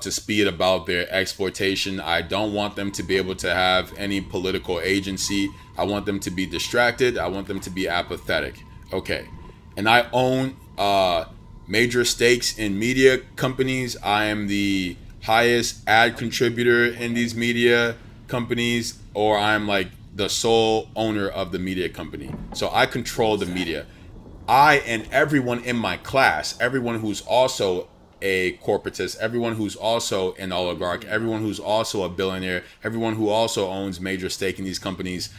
to speed about their exploitation. I don't want them to be able to have any political agency. I want them to be distracted. I want them to be apathetic. Okay. And I own major stakes in media companies. I am the highest ad contributor in these media companies, or I'm like the sole owner of the media company. So I control the media. I and everyone in my class, everyone who's also a corporatist, everyone who's also an oligarch, everyone who's also a billionaire, everyone who also owns major stake in these companies,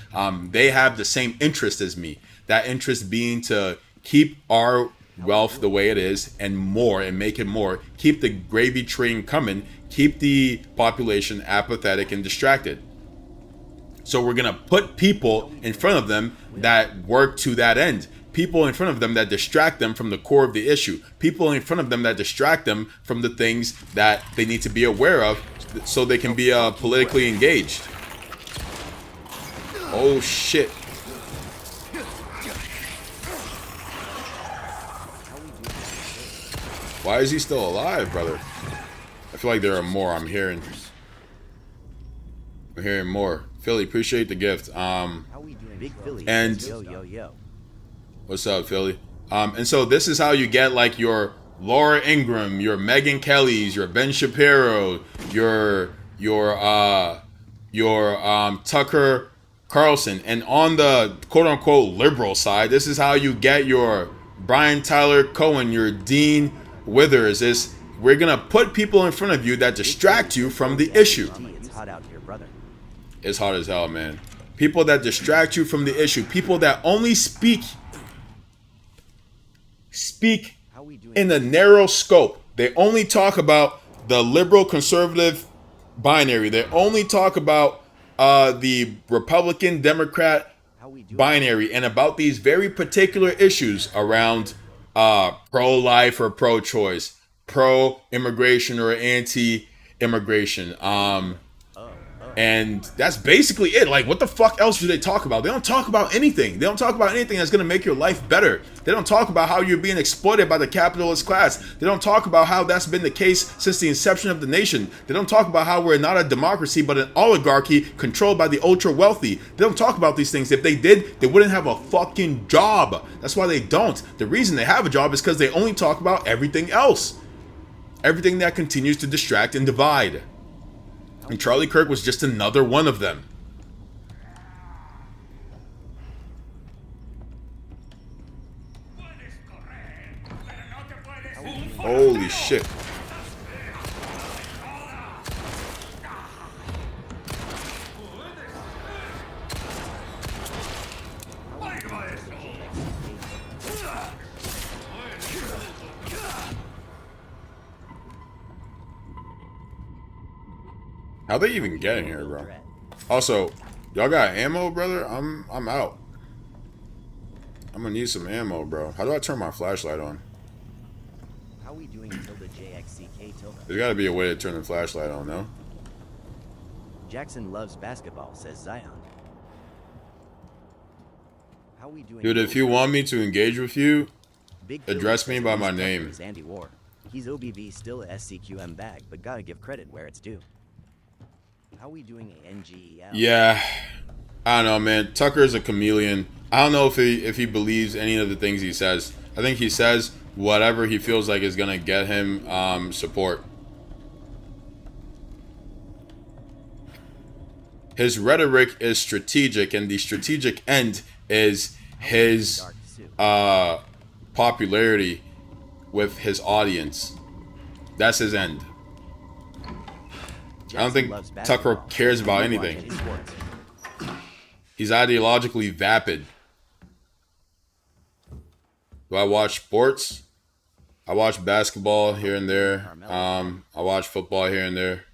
they have the same interest as me. That interest being to keep our wealth the way it is and more, and make it more. Keep the gravy train coming. Keep the population apathetic and distracted. So we're going to put people in front of them that work to that end. People in front of them that distract them from the core of the issue. People in front of them that distract them from the things that they need to be aware of so they can be politically engaged. Oh, shit. Why is he still alive, brother? I feel like there are more. I'm hearing more. Philly, appreciate the gift. Big Philly And says, yo. what's up, Philly? And so this is how you get like your Laura Ingraham, your Megyn Kelly's, your Ben Shapiro, your Tucker Carlson. And on the quote unquote liberal side, this is how you get your Brian Tyler Cohen, your Dean Withers. We're gonna put people in front of you that distract you from the issue. It's hot out here, brother. It's hot as hell, man. People that distract you from the issue. People that only speak in the narrow scope. They only talk about the liberal conservative binary. They only talk about the Republican Democrat binary, and about these very particular issues around pro-life or pro-choice, pro-immigration or anti-immigration. And that's basically it. Like, what the fuck else do they talk about? They don't talk about anything. They don't talk about anything that's going to make your life better. They don't talk about how you're being exploited by the capitalist class. They don't talk about how that's been the case since the inception of the nation. They don't talk about how we're not a democracy, but an oligarchy controlled by the ultra wealthy. They don't talk about these things. If they did, they wouldn't have a fucking job. That's why they don't. The reason they have a job is because they only talk about everything else. Everything that continues to distract and divide. And Charlie Kirk was just another one of them. Holy shit. How they even get in here, bro? Also, y'all got ammo, brother? I'm out. I'm gonna need some ammo, bro. How do I turn my flashlight on? How we doing Tilda JXCK Tilda? There's gotta be a way to turn the flashlight on, no? Jackson loves basketball, says Zion. How we doing? Dude, if you want me to engage with you, Big address me by my name. Andy War. He's OBV still a SCQM bag, but gotta give credit where it's due. How we doing NGEL? Yeah, I don't know, man. Tucker is a chameleon. I don't know if he believes any of the things he says. I think he says whatever he feels like is gonna get him support. His rhetoric is strategic, and the strategic end is his popularity with his audience. That's his end. I don't think Tucker cares about anything. He's ideologically vapid. Do I watch sports? I watch basketball here and there. I watch football here and there.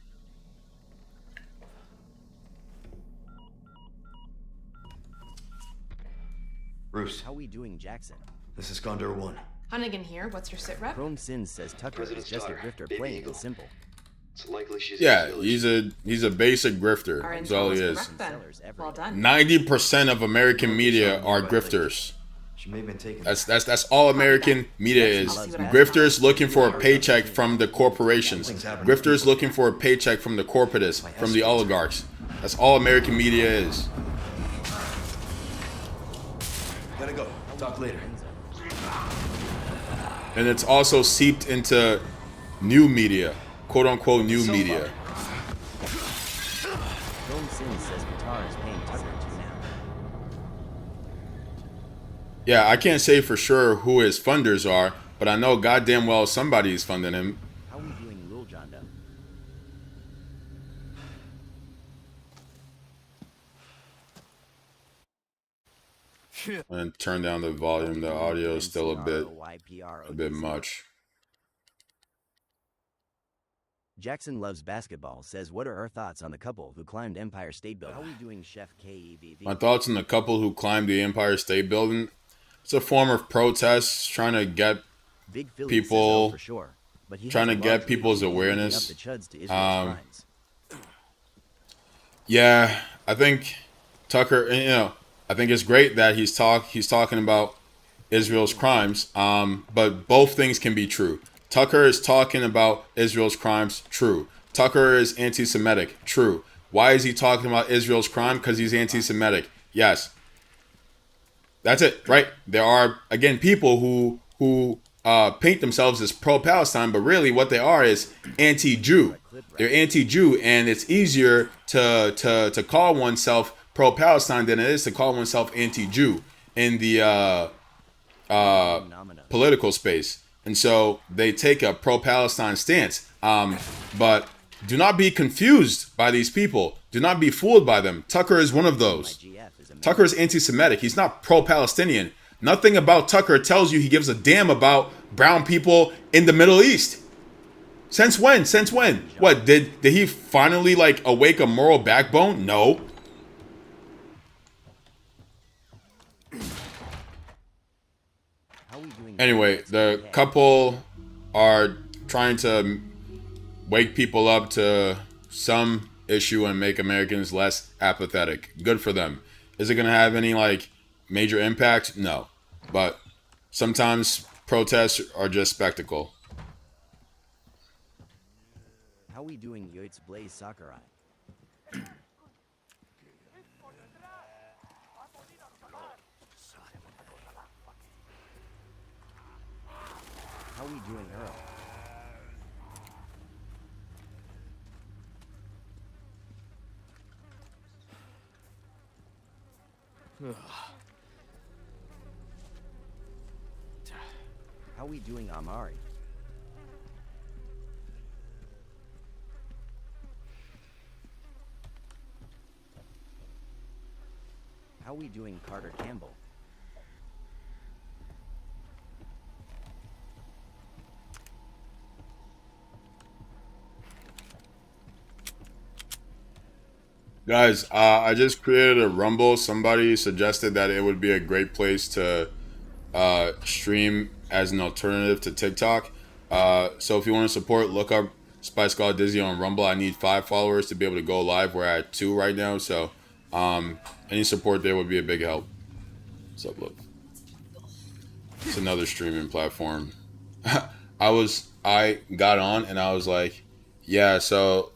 Bruce, How we doing, Jackson? this is Condor 1. Hunnigan here. What's your sit rep? Chrome Sin says Tucker President's is just a daughter, grifter Baby plain Eagle. and simple. It's likely she's Yeah, in the village. he's a basic grifter. Our That's all he intel is. correct then. Well done. 90% of American media are grifters. She may have been taken. That's all American media is. Grifters looking for a paycheck from the corporations. Grifters looking for a paycheck from the corporatists, from the oligarchs. That's all American media is. Gotta go. Talk later. And it's also seeped into new media, quote unquote new media. Chrome Sin says Qatar is paying Tucker to now. Yeah, I can't say for sure who his funders are, but I know goddamn well somebody's funding him. How we doing, Lil Jonda? And turn down the volume. The audio is still a bit much. Jackson loves basketball. Says, what are our thoughts on the couple who climbed Empire State Building? How we doing, Chef KEVV? My thoughts on the couple who climbed the Empire State Building. It's a form of protest, trying to get Big Philly people, says, for sure, but he trying to has get largely people's been leading awareness. up the chuds to Israel's crimes. Yeah, I think Tucker, you know, I think it's great that he's talking about Israel's crimes. But both things can be true. Tucker is talking about Israel's crimes, true. Tucker is anti-Semitic, true. Why is he talking about Israel's crime? Because he's anti-Semitic. Yes. That's it, right? There are, again, people who paint themselves as pro-Palestine, but really what they are is anti-Jew. They're anti-Jew, and it's easier to call oneself pro-Palestine than it is to call oneself anti-Jew in the political space. And so they take a pro-Palestine stance. But do not be confused by these people. Do not be fooled by them. Tucker is one of those. Tucker is anti-Semitic. He's not pro-Palestinian. Nothing about Tucker tells you he gives a damn about brown people in the Middle East. Since when? Since when? What, did he finally like awake a moral backbone? No. Anyway, the couple are trying to wake people up to some issue and make Americans less apathetic. Good for them. Is it going to have any like major impact? No. But sometimes protests are just spectacle. How we doing, Yoitz Blaze Sakurai? How we doing, Earl? How we doing, Amari? How we doing, Carter Campbell? Guys, I just created a Rumble. Somebody suggested that it would be a great place to stream as an alternative to TikTok. So if you want to support, look up Spice God Dizzy on Rumble. I need 5 followers to be able to go live. We're at 2 right now, so any support there would be a big help. What's up, look? It's another streaming platform. I got on and I was like, yeah, so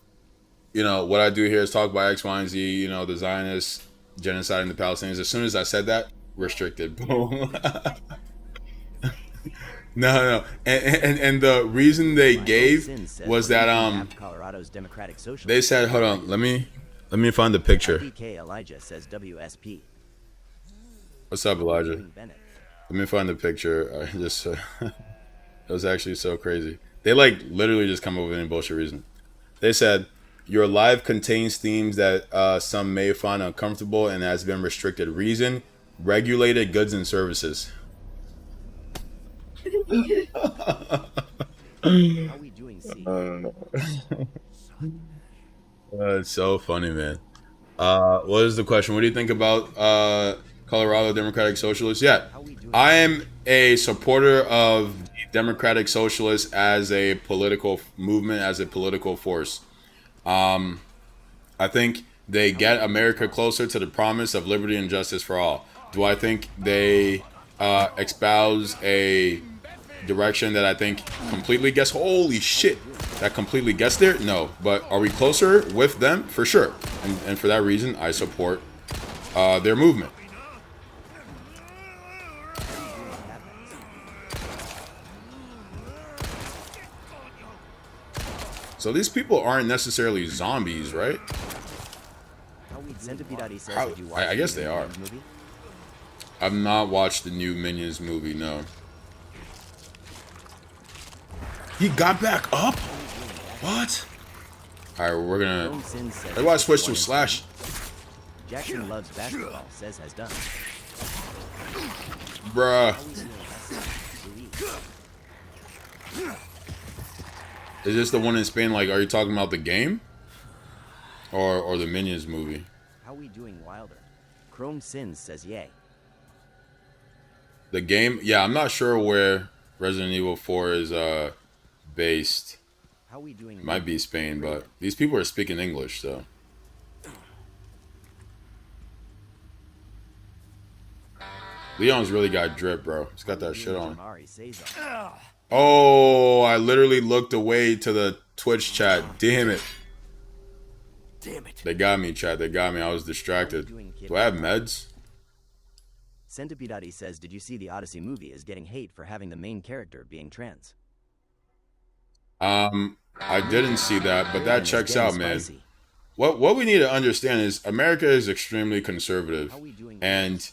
you know, what I do here is talk about X, Y, and Z, you know, the Zionists genociding the Palestinians. As soon as I said that, restricted. Boom. No. And the reason they gave was that they said, hold on, let me find the picture. Elijah says WSP. What's up, Elijah? Let me find the picture. It was actually so crazy. They like literally just come up with any bullshit reason. They said, your live contains themes that some may find uncomfortable and has been restricted. Reason, regulated goods and services. How we doing, C? It's so funny, man. What is the question? What do you think about Colorado Democratic Socialists. Yeah, I am a supporter of the Democratic Socialists as a political movement, as a political force. I think they get America closer to the promise of liberty and justice for all. Do I think they espouse a direction that I think completely gets, holy shit, that completely gets there? No. But are we closer with them? For sure. And for that reason, I support their movement. So these people aren't necessarily zombies, right? I guess they are. I've not watched the new Minions movie, no. He got back up? What? Alright, we're gonna... That's why I switched to Slash. Jackson loves basketball, says has done. Bruh. Is this the one in Spain? Like, are you talking about the game? Or the Minions movie? How we doing, Wilder? Chrome Sins says yay. The game? Yeah, I'm not sure where Resident Evil 4 is based. How we doing? Might be Spain, but these people are speaking English, so. Leon's really got drip, bro. He's got that shit on. Oh, I literally looked away to the Twitch chat. Damn it. Damn it. They got me, chat. They got me. I was distracted. Do I have meds? Centipede says, did you see the Odyssey movie is getting hate for having the main character being trans? I didn't see that, but that checks out, man. What we need to understand is America is extremely conservative, and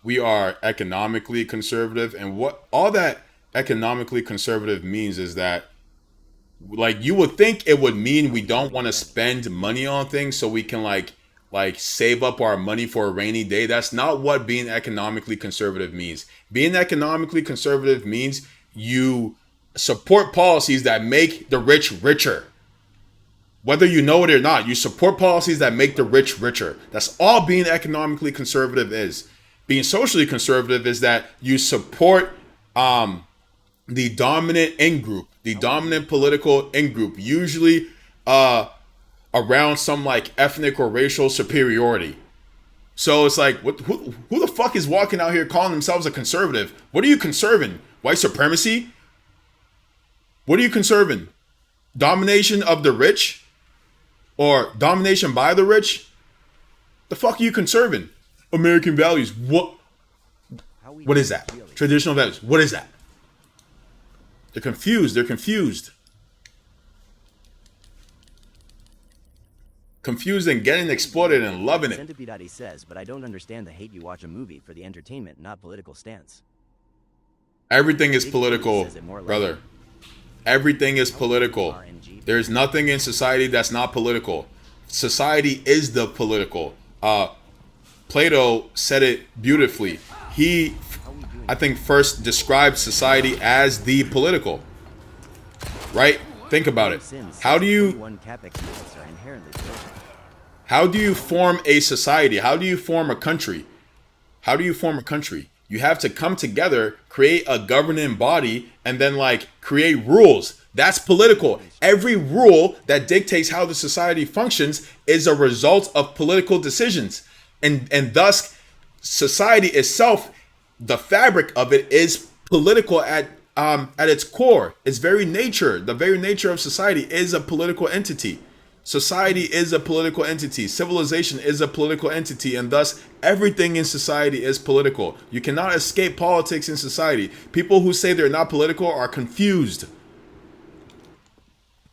we are economically conservative, and what all that economically conservative means is that, like, you would think it would mean we don't want to spend money on things so we can like save up our money for a rainy day. That's not what being economically conservative means. Being economically conservative means you support policies that make the rich richer. Whether you know it or not, you support policies that make the rich richer. That's all being economically conservative is. Being socially conservative is that you support the dominant in-group, the dominant political in-group, usually around some like ethnic or racial superiority. So it's like, who the fuck is walking out here calling themselves a conservative? What are you conserving? White supremacy? What are you conserving? Domination of the rich? Or domination by the rich? The fuck are you conserving? American values. What is that? Traditional values. What is that? They're confused. They're confused. Confused and getting exploited and loving it. Centipede says, but I don't understand the hate you watch a movie for the entertainment, not political stance. Everything is political, brother. Everything is political. There's nothing in society that's not political. Society is the political. Plato said it beautifully. He, I think, first described society as the political. Right? Think about it. How do you form a society? How do you form a country? How do you form a country? You have to come together, create a governing body, and then like create rules. That's political. Every rule that dictates how the society functions is a result of political decisions. And thus society itself, the fabric of it is political at its core. Its very nature, the very nature of society is a political entity. Society is a political entity. Civilization is a political entity, and thus everything in society is political. You cannot escape politics in society. People who say they're not political are confused.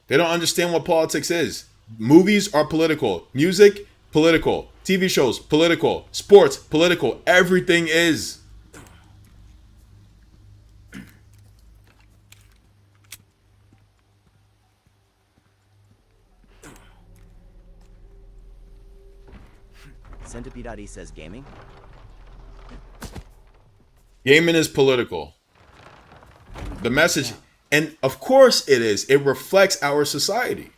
They don't understand what politics is. Movies are political. Music, political. TV shows, political. Sports, political. Everything is. Centipede says gaming. Gaming is political. The message, and of course it is. It reflects our society.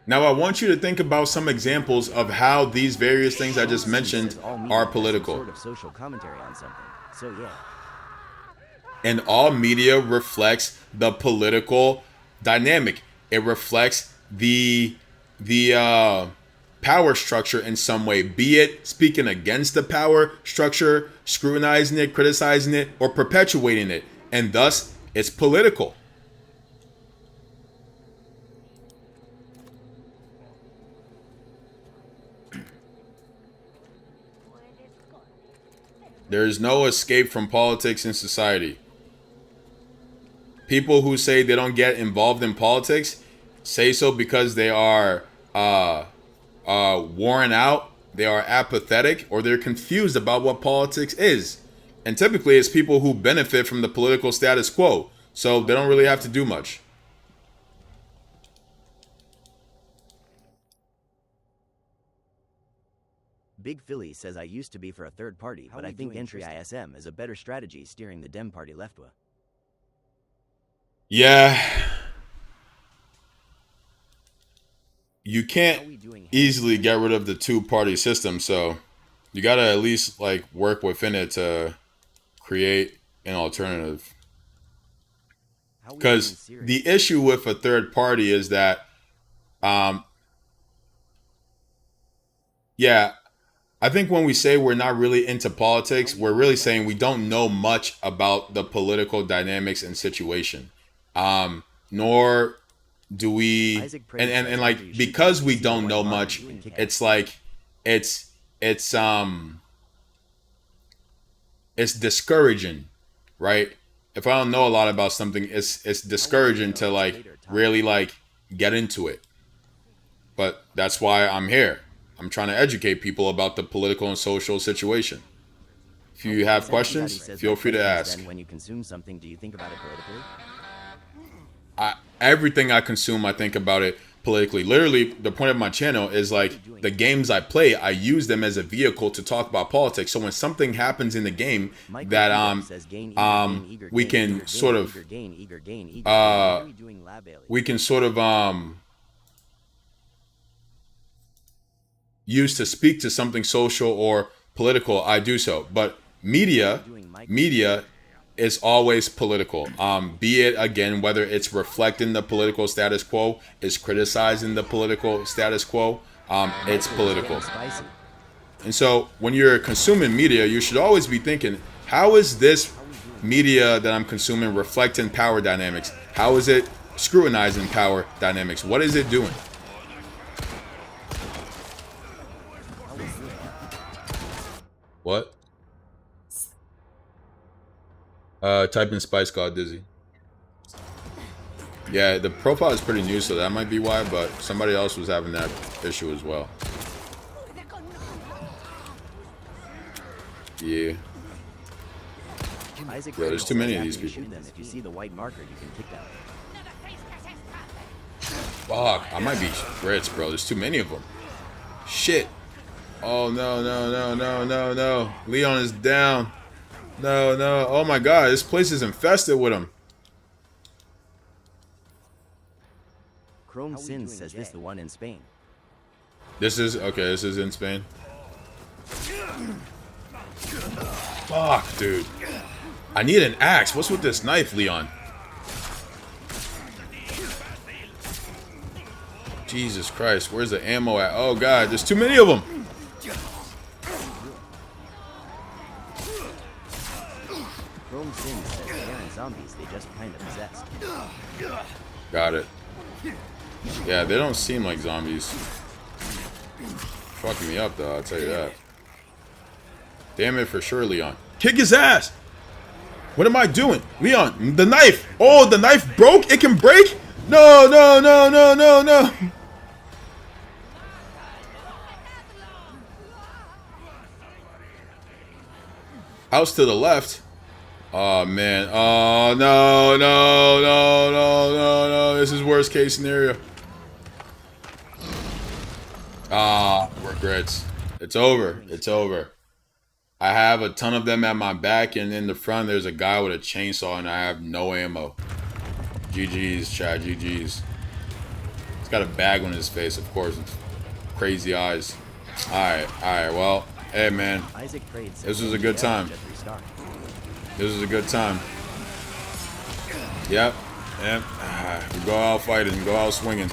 Now I want you to think about some examples of how these various things I just mentioned Says all media are has some political. Sort of social commentary on something. So yeah. And all media reflects the political dynamic. It reflects the power structure in some way, be it speaking against the power structure, scrutinizing it, criticizing it, or perpetuating it. And thus, it's political. There is no escape from politics in society. People who say they don't get involved in politics say so because they are worn out, they are apathetic, or they're confused about what politics is. And typically it's people who benefit from the political status quo, so they don't really have to do much. Big Philly says I used to be for a third party, but I think entry ISM is a better strategy steering the Dem party leftwa. Yeah. You can't easily get rid of the two-party system, so you gotta at least like work within it to create an alternative. Because the issue with a third party is that, yeah, I think when we say we're not really into politics, we're really saying we don't know much about the political dynamics and situation. Nor do we, and like, because we don't know much, it's like, it's discouraging, right? If I don't know a lot about something, it's discouraging to like really like get into it. But that's why I'm here. I'm trying to educate people about the political and social situation. If you have questions, feel free to ask. When you consume something, do you think about it politically? Everything I consume, I think about it politically. Literally, the point of my channel is like the games I play, I use them as a vehicle to talk about politics. So when something happens in the game that we can sort of use to speak to something social or political, I do so. But media is always political. Be it, again, whether it's reflecting the political status quo, is criticizing the political status quo, it's political. And so when you're consuming media, you should always be thinking, how is this media that I'm consuming reflecting power dynamics? How is it scrutinizing power dynamics? What is it doing? What? Type in Spice God Dizzy. Yeah, the profile is pretty new, so that might be why, but somebody else was having that issue as well. Yeah. Yeah, there's too many of these people. If you see the white marker, you can kick them. Fuck, I might be Brits, bro. There's too many of them. Shit. Oh, no, no, no, no, no, no. Leon is down. No, no. Oh my god, this place is infested with them. Chrome Sin says this the one in Spain. This is, okay, this is in Spain. Fuck, dude. I need an axe. What's with this knife, Leon? Jesus Christ, where's the ammo at? Oh god, there's too many of them. Chrome Sin says they aren't zombies, they just kind of possessed. Got it. Yeah, they don't seem like zombies. Fucking me up, though, I'll tell you that. Damn it for sure, Leon. Kick his ass! What am I doing? Leon, the knife! Oh, the knife broke? It can break? No, no, no, no, no, no! House to the left. Oh, man. Oh, no, no, no, no, no, no. This is worst case scenario. Ah, regrets. It's over. It's over. I have a ton of them at my back, and in the front, there's a guy with a chainsaw, and I have no ammo. GG's, Chad. GG's. He's got a bag on his face, of course. Crazy eyes. Alright, well, hey man. Isaac prayed This was a good time. This was a good time. Yep. We go out fighting, go out swinging.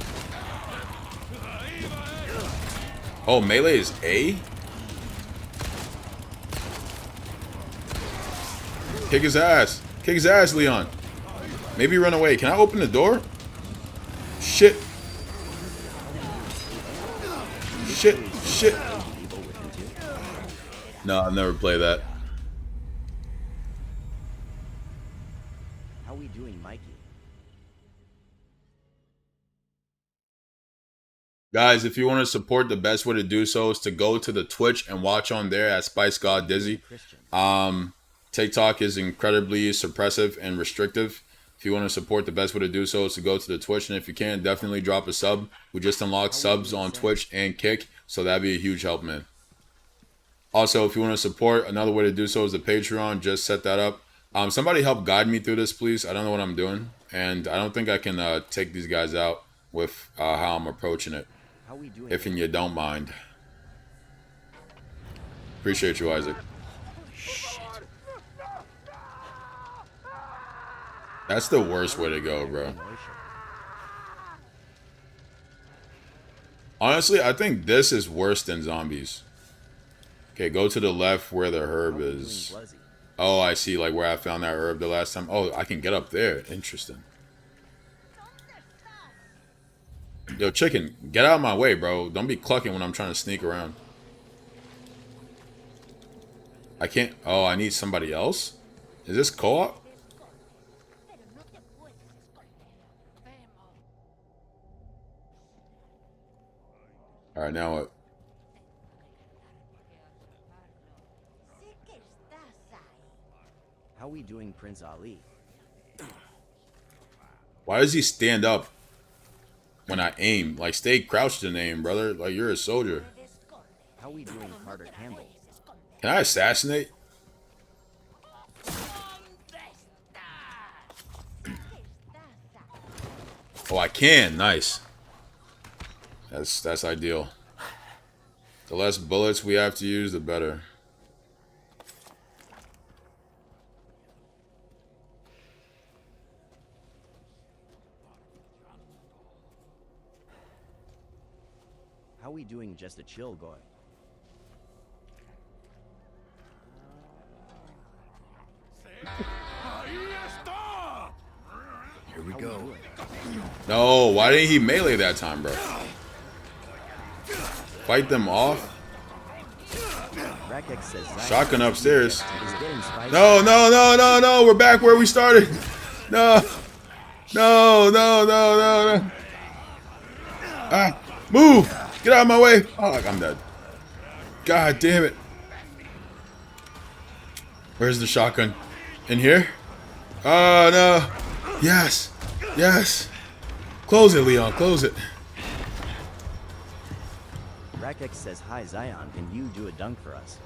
Oh, melee is A? Kick his ass. Kick his ass, Leon. Maybe run away. Can I open the door? Shit. Shit. No, I've never played that. How we doing, Mikey? Guys, if you want to support, the best way to do so is to go to the Twitch and watch on there at Spice God Dizzy. TikTok is incredibly suppressive and restrictive. If you want to support, the best way to do so is to go to the Twitch. And if you can, definitely drop a sub. We just unlocked subs on Twitch and Kick, so that'd be a huge help, man. Also, if you want to support, another way to do so is the Patreon. Just set that up. Somebody help guide me through this, please. I don't know what I'm doing. And I don't think I can take these guys out with how I'm approaching it. If you don't mind. Appreciate you, Isaac. That's the worst way to go, bro. Honestly, I think this is worse than zombies. Okay, go to the left where the herb is. Oh, I see, like where I found that herb the last time. Oh, I can get up there. Interesting. Yo, chicken, get out of my way, bro. Don't be clucking when I'm trying to sneak around. I can't. Oh, I need somebody else? Is this co-op? Alright, now what? How we doing, Prince Ali? Why does he stand up when I aim? Like, stay crouched and aim, brother. Like, you're a soldier. How we doing, Carter Campbell? Can I assassinate? Oh, I can. Nice. That's ideal. The less bullets we have to use, the better. How we doing, just a chill guy? Here we go. No, why didn't he melee that time, bro? Fight them off. Shotgun upstairs. No. We're back where we started. No. Ah, move. Get out of my way. Oh, I'm dead. God damn it. Where's the shotgun? In here? Oh, no. Yes. Close it, Leon. Close it. Rakex says, hi, Zion. Can you do a dunk for us?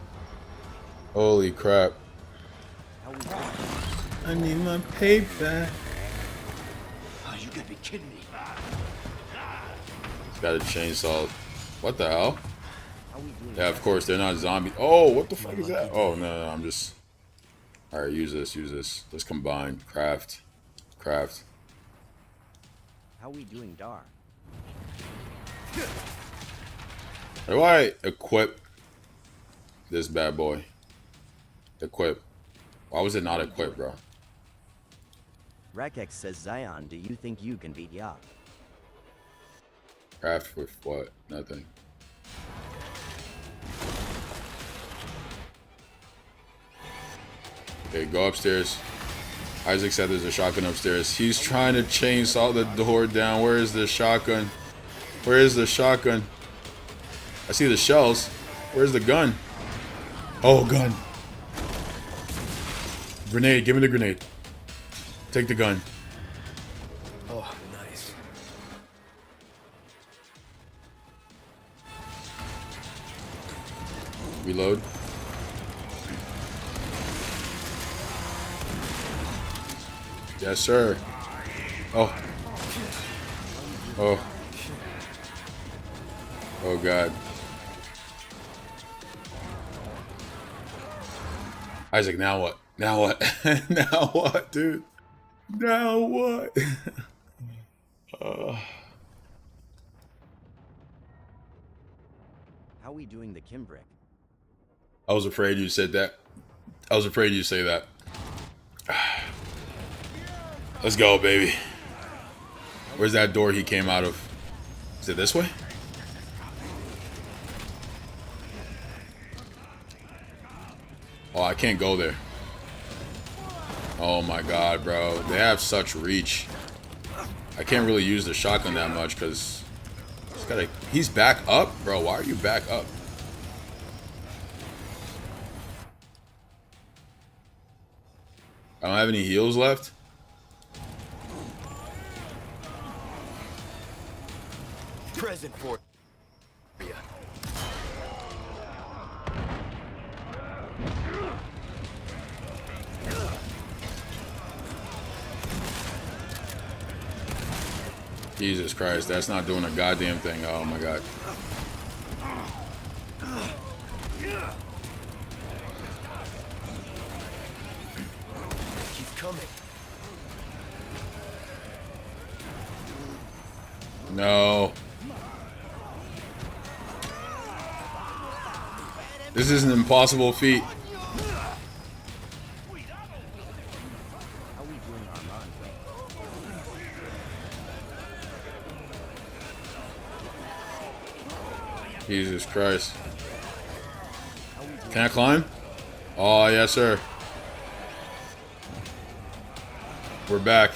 Holy crap. I need my payback. Oh, you gotta be kidding me. Got a chainsaw. What the hell? Yeah, of course, they're not zombies. Oh, what the fuck is that? Oh, no, I'm just... Alright, use this. Let's combine. Craft. How we doing, Dar? How do I equip this bad boy? Equip. Why was it not equipped, bro? Rakex says, Zion, do you think you can beat Yak? Craft with what? Nothing. Okay, go upstairs. Isaac said there's a shotgun upstairs. He's trying to chainsaw the door down. Where is the shotgun? I see the shells. Where's the gun? Oh, gun. Grenade. Give me the grenade. Take the gun. Oh, nice. Reload. Yes, sir. Oh. Oh god. Isaac, now what? Now what? Now what, dude? Now what? How we doing the Kimbrick? I was afraid you said that. I was afraid you'd say that. Let's go, baby. Where's that door he came out of? Is it this way? Oh, I can't go there. Oh my god, bro. They have such reach. I can't really use the shotgun that much because he's back up? Bro, why are you back up? I don't have any heals left. Present for you. Jesus Christ, that's not doing a goddamn thing. Oh my god. Keep coming. No. This is an impossible feat. How we doing Armand? Jesus Christ. Can I climb? Oh, yes, sir. We're back.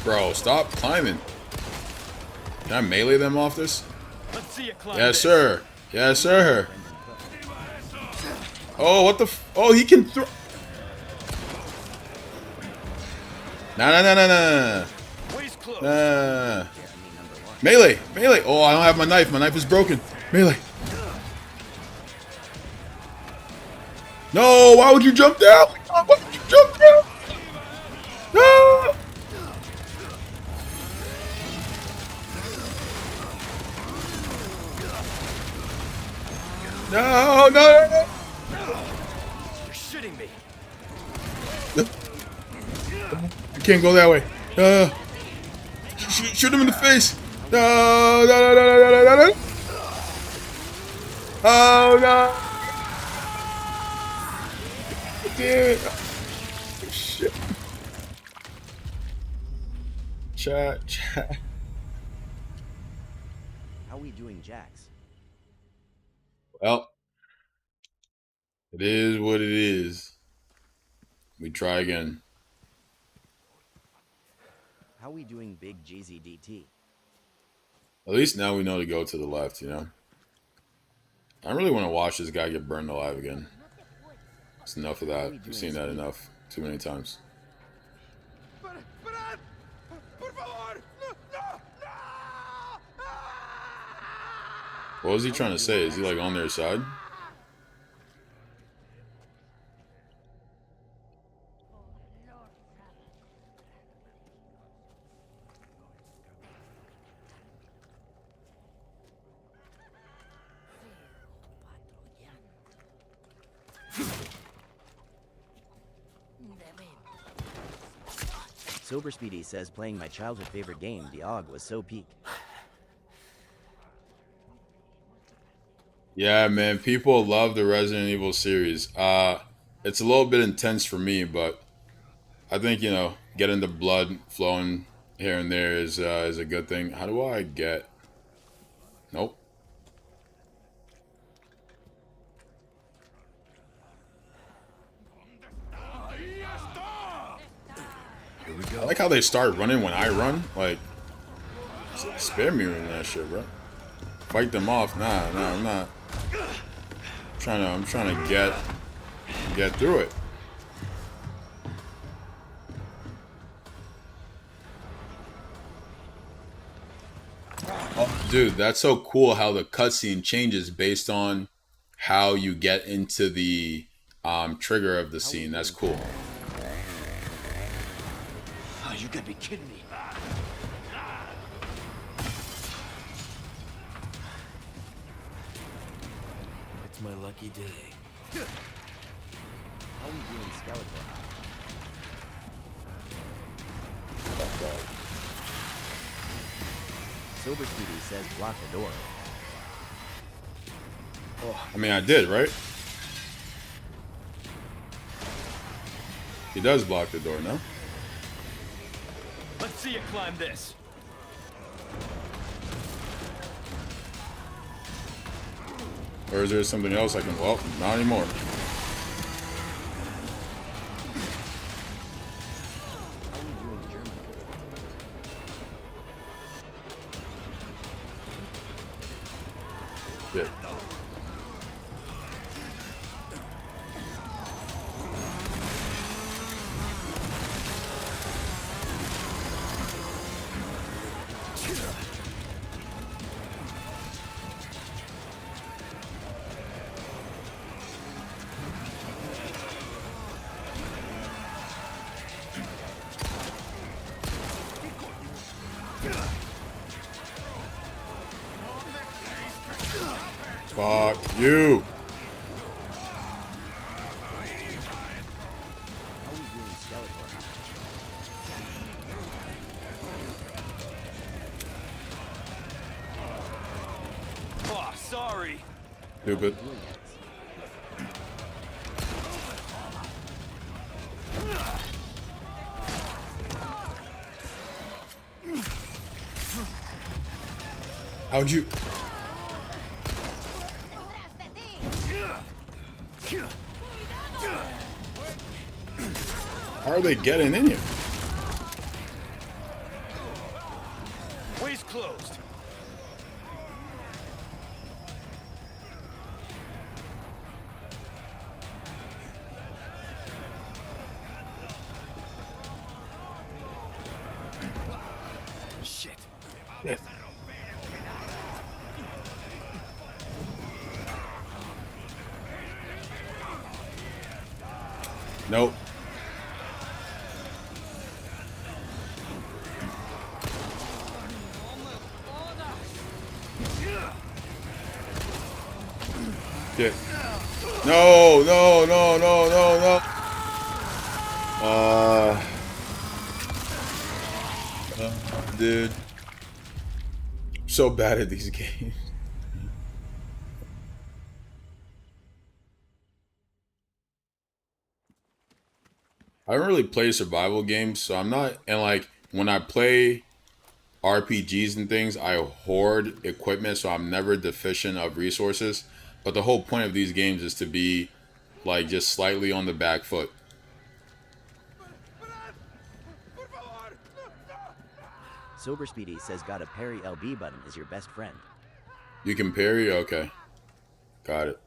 Bro, stop climbing. Can I melee them off this? Let's see you climb. Yes, sir. Yes, sir. Oh, what the oh, he can throw. No. Waist close. Melee. Melee. Oh, I don't have my knife. My knife is broken. Melee. No, why would you jump down? Why would you jump down? No. No. You're shitting me. I can't go that way. Shoot him in the face. No. Oh, no. Dude. Oh, shit. Chat. How we doing Jax? Well, it is what it is. We try again. How we doing Big GZDT? At least now we know to go to the left, you know? I really want to watch this guy get burned alive again. It's enough of that. We've seen that enough. Too many times. What was he trying to say? Is he like on their side? Sober Speedy says playing my childhood favorite game, the AUG, was so peak. Yeah, man. People love the Resident Evil series. It's a little bit intense for me, but I think, you know, getting the blood flowing here and there is a good thing. How do I get... Nope. Here we go. I like how they start running when I run. Like, spare me in that shit, bro. Fight them off. Nah, I'm not. I'm trying to get through it. Oh, dude, that's so cool how the cutscene changes based on how you get into the trigger of the scene. That's cool. Oh, you gotta be kidding me. It's my lucky day. How we doing Skeletor? Sober Speedy says block the door. I mean, I did, right? He does block the door, no? Let's see you climb this. Or is there something else I can... Well, not anymore. How we doing German? Yeah. Fuck you. How we doing Skeletor? Oh, sorry. Stupid. Doing it. How'd you... How are they getting in here? Way's closed. Shit. Yeah. Nope. Shit. No, no, no, no, no, no. Dude. I'm so bad at these games. I don't really play survival games, so I'm not, and like when I play RPGs and things, I hoard equipment, so I'm never deficient of resources. But the whole point of these games is to be like just slightly on the back foot. Sober Speedy says got a parry LB button is your best friend. You can parry? Okay. Got it.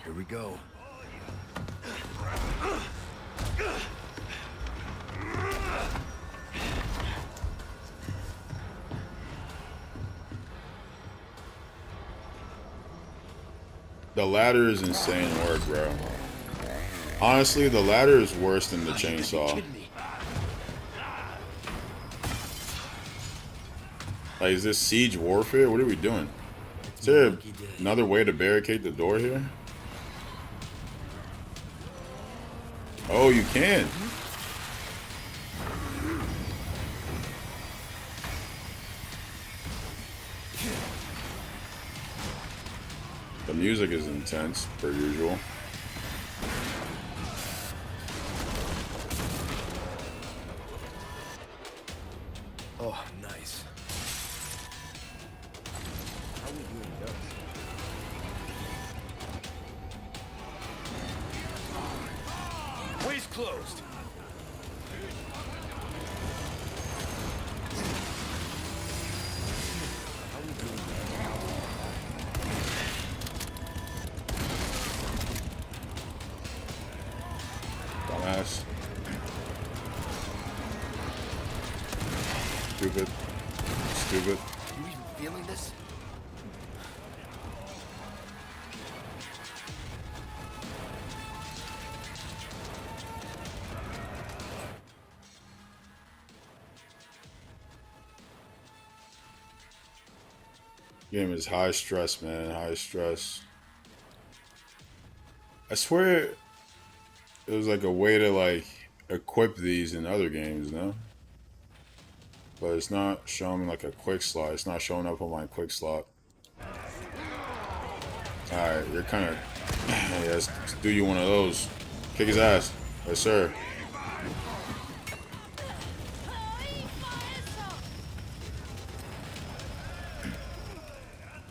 Here we go. The ladder is insane work, bro. Honestly, the ladder is worse than the chainsaw. Like, is this siege warfare? What are we doing? Is there another way to barricade the door here? Oh, you can. The music is intense, per usual. Oh, nice. How we doing Ghost? Way's closed. How we doing Dumbass. Stupid. Stupid. You even feeling this? Game is high stress, man. High stress. I swear it was like a way to like equip these in other games, no? But it's not showing me like a quick slot. It's not showing up on my quick slot. Alright, you're kind of... Yeah, let's do you one of those. Kick his ass. Yes, sir.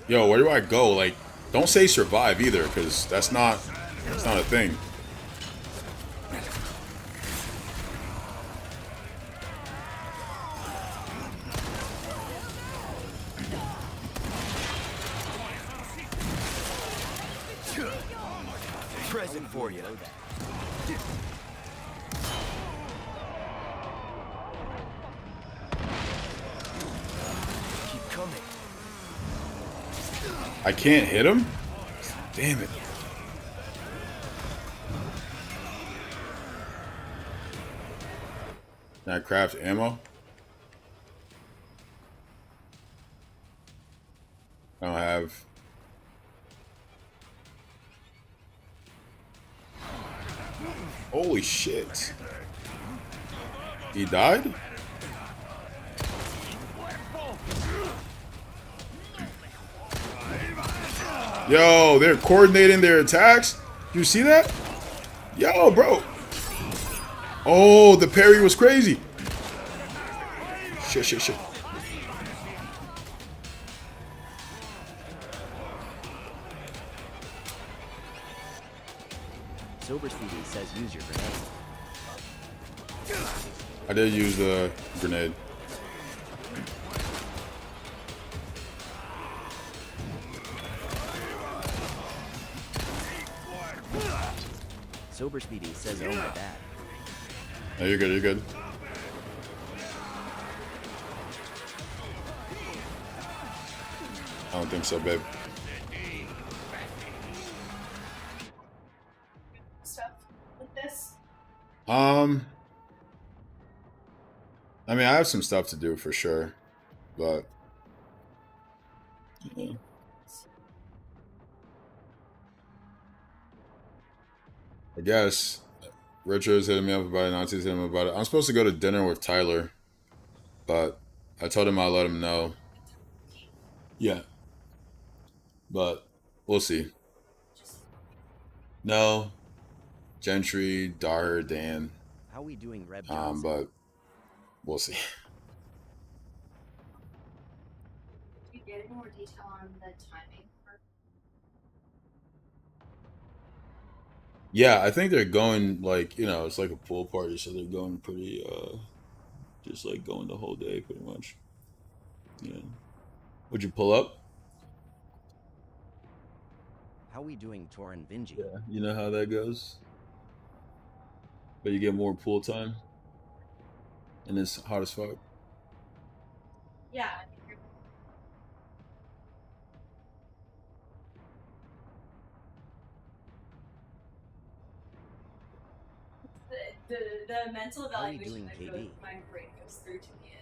Yo, where do I go? Like, don't say survive either, because that's not a thing. Present for you. Keep coming. I can't hit him? Damn it. Can I craft ammo? I don't have... Holy shit. He died? Yo, they're coordinating their attacks. You see that? Yo, bro. Oh, the parry was crazy. Shit, shit, shit. Sober Speedy says use your grenade. I did use the grenade. Sober Speedy says, oh my bad. No, you're good, you're good. I don't think so, babe. Stuff with this. I mean, I have some stuff to do for sure, but yeah. I guess Richard's hitting me up about it, Nazi's hitting me about it. I'm supposed to go to dinner with Tyler, but I told him I'll let him know. Yeah. But we'll see. No. Gentry, Dar, Dan. How we doing, Reb Johnson? But we'll see. Do you get any more detail on the timing? Yeah, I think they're going like, you know, it's like a pool party, so they're going pretty just like going the whole day pretty much. Yeah. Would you pull up? How we doing, Torin Vinji? Yeah, you know how that goes. But you get more pool time. And it's hot as fuck. Yeah. The mental How we evaluation doing, that KD? my brain goes through to me.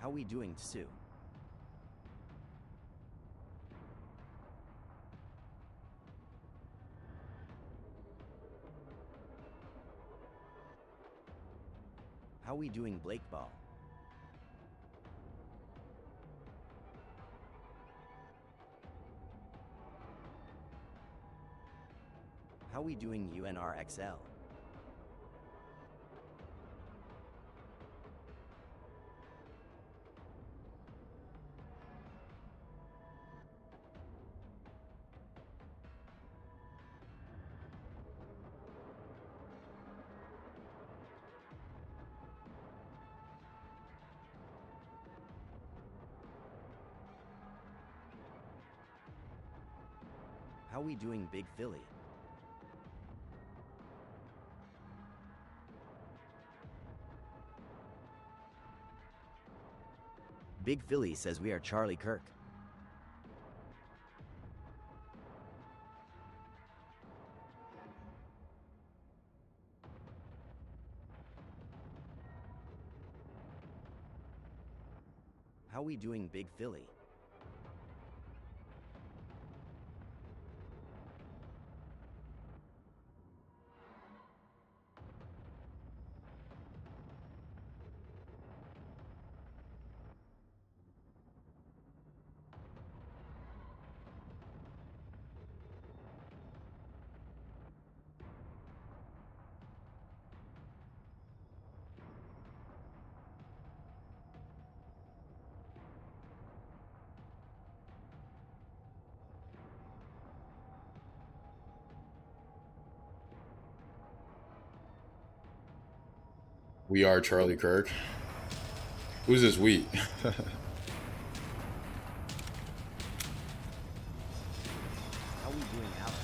How we doing, Sue? How we doing, Blake Ball? How we doing, UNRXL? How we doing, Big Philly? Big Philly says we are Charlie Kirk. How we doing, Big Philly? We are Charlie Kirk. Who's this we? How we doing, Alex?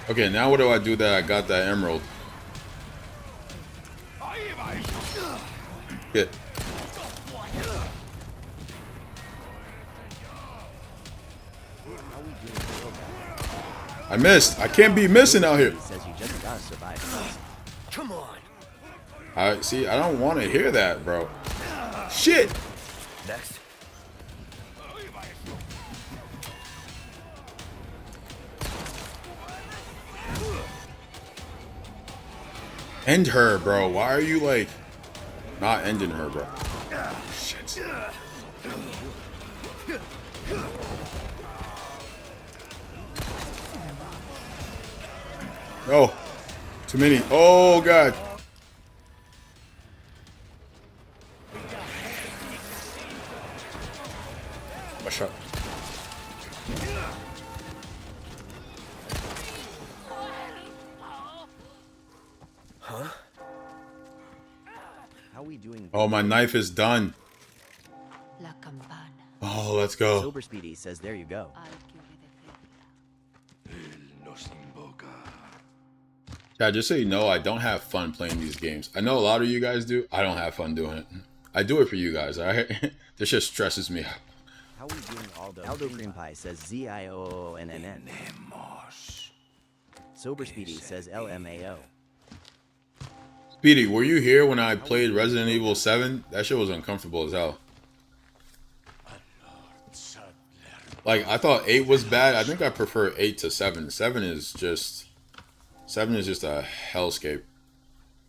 Okay, now what do I do that I got that emerald? Hit. I missed. I can't be missing out here. He says you just gotta survive. Come on. I see. I don't want to hear that, bro. Shit. Next. End her, bro. Why are you like not ending her, bro? Shit. Oh, too many. Oh god. My shot. Huh? How we doing? Oh, my knife is done. La campana. Oh, let's go. Sober Speedy says there you go. Al que obedecería. Los invoca. Yeah, just so you know, I don't have fun playing these games. I know a lot of you guys do. I don't have fun doing it. I do it for you guys, alright? This just stresses me out. How we doing, Aldo? Aldo Cream Pie says ZIOONNN. Sober Speedy says LMAO. Speedy, were you here when I played Resident Evil 7? That shit was uncomfortable as hell. Like, I thought 8 was bad. I think I prefer 8 to 7. 7 is just a hellscape.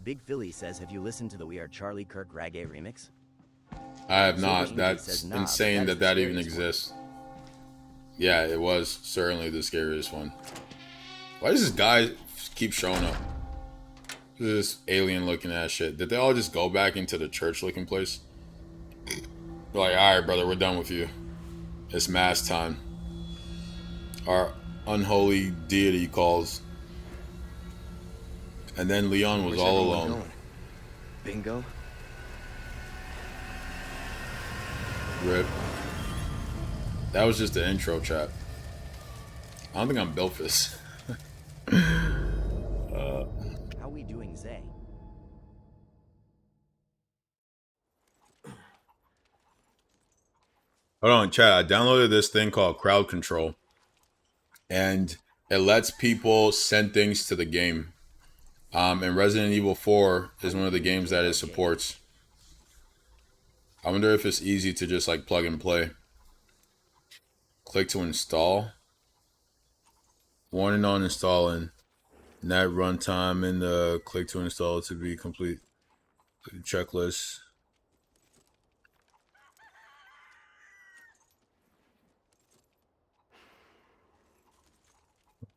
Big Philly says, have you listened to the We Are Charlie Kirk Reggae remix? I have Sober not. Speedy That's says, nah, insane but that the even scariest one. exists. Yeah, it was certainly the scariest one. Why does this guy keep showing up? This alien looking ass shit. Did they all just go back into the church looking place? They're like, alright, brother, we're done with you. It's mass time. Our unholy deity calls. And then Leon was Where's all everyone alone. going? Bingo? Rip. That was just the intro, chat. I don't think I'm built for this. How we doing, Zay? Hold on, chat. I downloaded this thing called Crowd Control. And it lets people send things to the game. And Resident Evil 4 is one of the games that it supports. I wonder if it's easy to just like plug and play. Click to install. Warning on installing. Net runtime and the click to install to be complete. Checklist.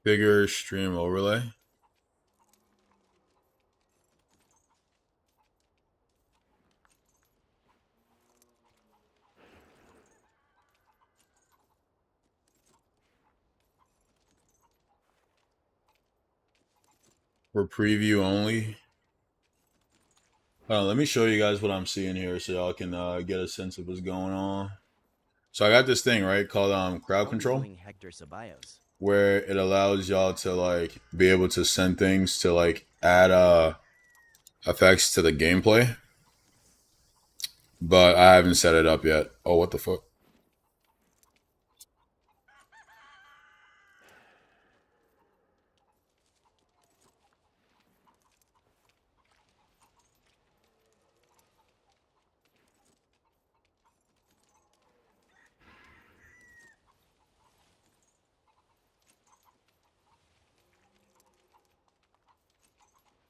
Bigger stream overlay. For preview only. Let me show you guys what I'm seeing here so y'all can get a sense of what's going on. So I got this thing, right, called crowd control, Hector Ceballos? where it allows y'all to like be able to send things to like add effects to the gameplay. But I haven't set it up yet. Oh, what the fuck?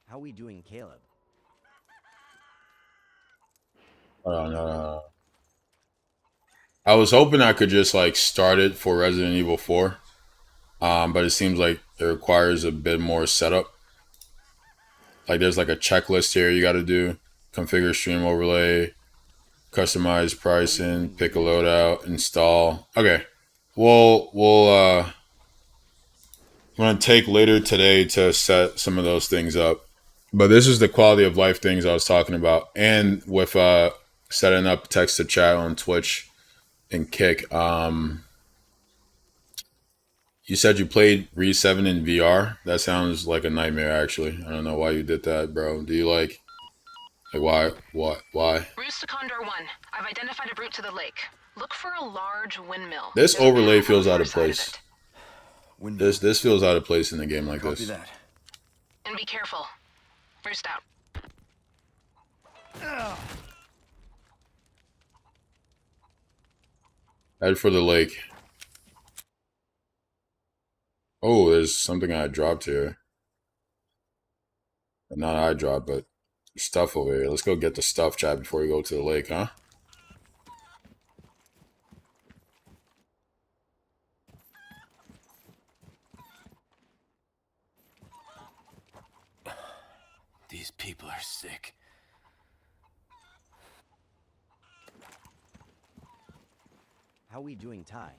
How we doing, Caleb? No. I was hoping I could just like start it for Resident Evil 4. But it seems like it requires a bit more setup. Like there's like a checklist here you got to do. Configure stream overlay, customize pricing, pick a loadout, install. Okay. We'll I'm gonna take later today to set some of those things up. But this is the quality of life things I was talking about. And with setting up text to chat on Twitch and Kick. You said you played Re 7 in VR? That sounds like a nightmare actually. I don't know why you did that, bro. Do you like why? Routes to Condor 1. I've identified a route to the lake. Look for a large windmill. This There's a overlay panel feels on out the of other side place. it. This feels out of place in a game like this. Copy that. And be careful. Roost out. Head for the lake. Oh, there's something I dropped here. Not I dropped, but stuff over here. Let's go get the stuff, chat, before we go to the lake, huh? These people are sick. How we doing, Ty?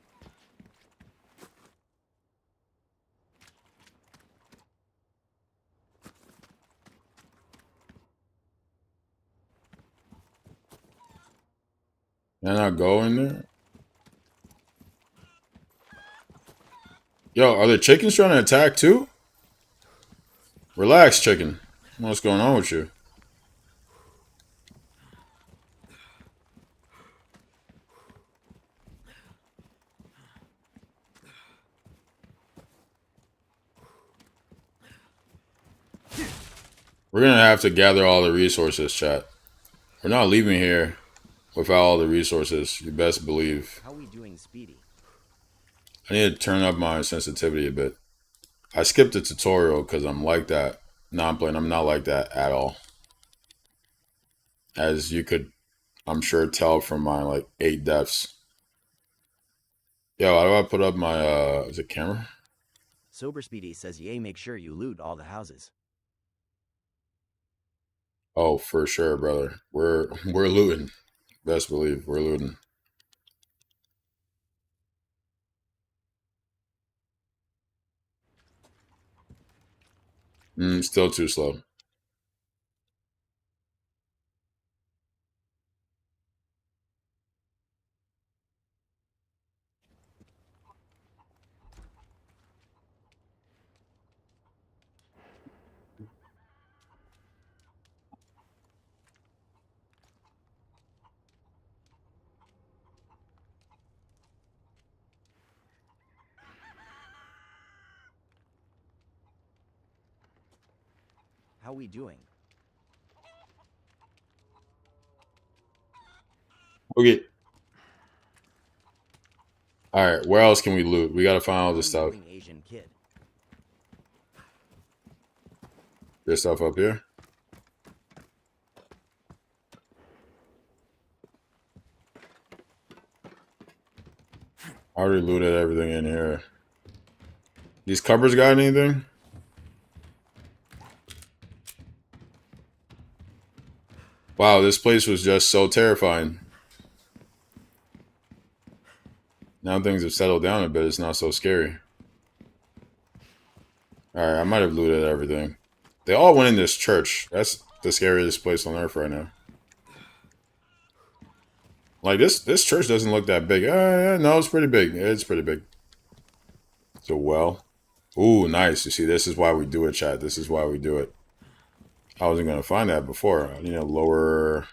Can I not go in there? Yo, are the chickens trying to attack too? Relax, chicken. What's going on with you? We're gonna have to gather all the resources, chat. We're not leaving here without all the resources. You best believe. How we doing, Speedy? I need to turn up my sensitivity a bit. I skipped the tutorial because I'm like that. No, I'm playing. I'm not like that at all. As you could, I'm sure, tell from my like 8 deaths. Yo, how do I put up my is it camera? Sober Speedy says, "Yay, make sure you loot all the houses." Oh, for sure, brother. We're looting. Best believe we're looting. Still too slow. How we doing? Okay. All right. Where else can we loot? We gotta find all this stuff. Asian kid. There's stuff up here. I already looted everything in here. These cupboards got anything? Wow, this place was just so terrifying. Now things have settled down a bit. It's not so scary. Alright, I might have looted everything. They all went in this church. That's the scariest place on earth right now. Like, this church doesn't look that big. No, it's pretty big. It's pretty big. It's a well. Ooh, nice. You see, this is why we do it, chat. This is why we do it. I wasn't going to find that before. I need to lower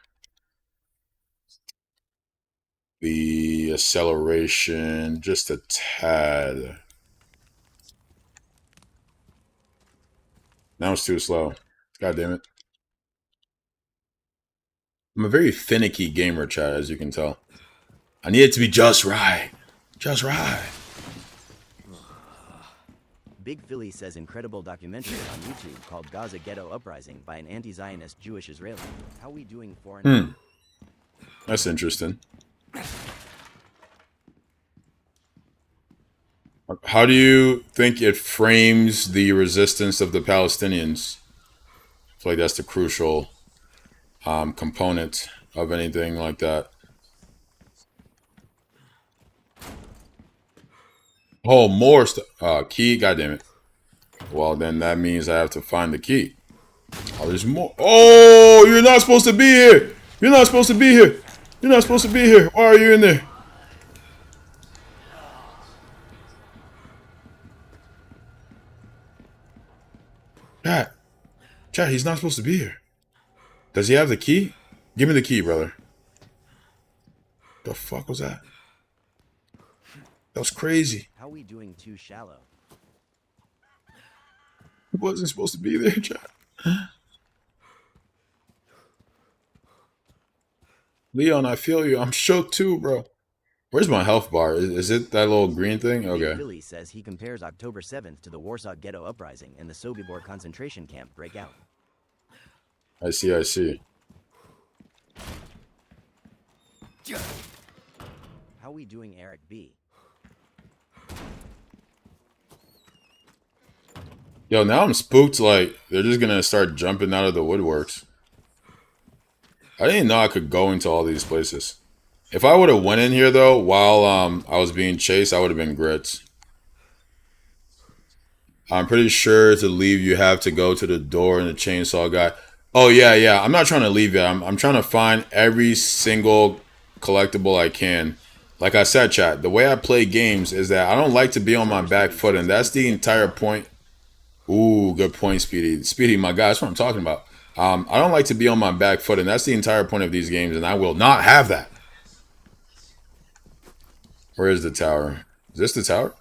the acceleration just a tad. Now it's too slow. God damn it. I'm a very finicky gamer, chat, as you can tell. I need it to be just right. Just right. Big Philly says incredible documentary on YouTube called Gaza Ghetto Uprising by an anti-Zionist Jewish Israeli. How we doing foreign? That's interesting. How do you think it frames the resistance of the Palestinians? I feel like that's the crucial component of anything like that. Oh, more stuff. Key, goddammit. Well, then that means I have to find the key. Oh, there's more. Oh, you're not supposed to be here. You're not supposed to be here. You're not supposed to be here. Why are you in there? Chat, he's not supposed to be here. Does he have the key? Give me the key, brother. The fuck was that? That was crazy. How we doing too shallow? He wasn't supposed to be there, chat. Leon, I feel you. I'm shook too, bro. Where's my health bar? Is it that little green thing? Okay. Billy says he compares October 7th to the Warsaw Ghetto Uprising and the Sobibor concentration camp breakout. I see, I see. How we doing, Eric B? Yo, now I'm spooked like they're just gonna start jumping out of the woodworks. I didn't know I could go into all these places. If I would have went in here though while I was being chased, I would have been grits. I'm pretty sure to leave you have to go to the door and the chainsaw guy. Oh yeah. I'm not trying to leave yet. I'm trying to find every single collectible I can. Like I said, chat, the way I play games is that I don't like to be on my back foot, and that's the entire point. Ooh, good point, Speedy. Speedy, my guy, that's what I'm talking about. I don't like to be on my back foot, and that's the entire point of these games, and I will not have that. Where is the tower? Is this the tower?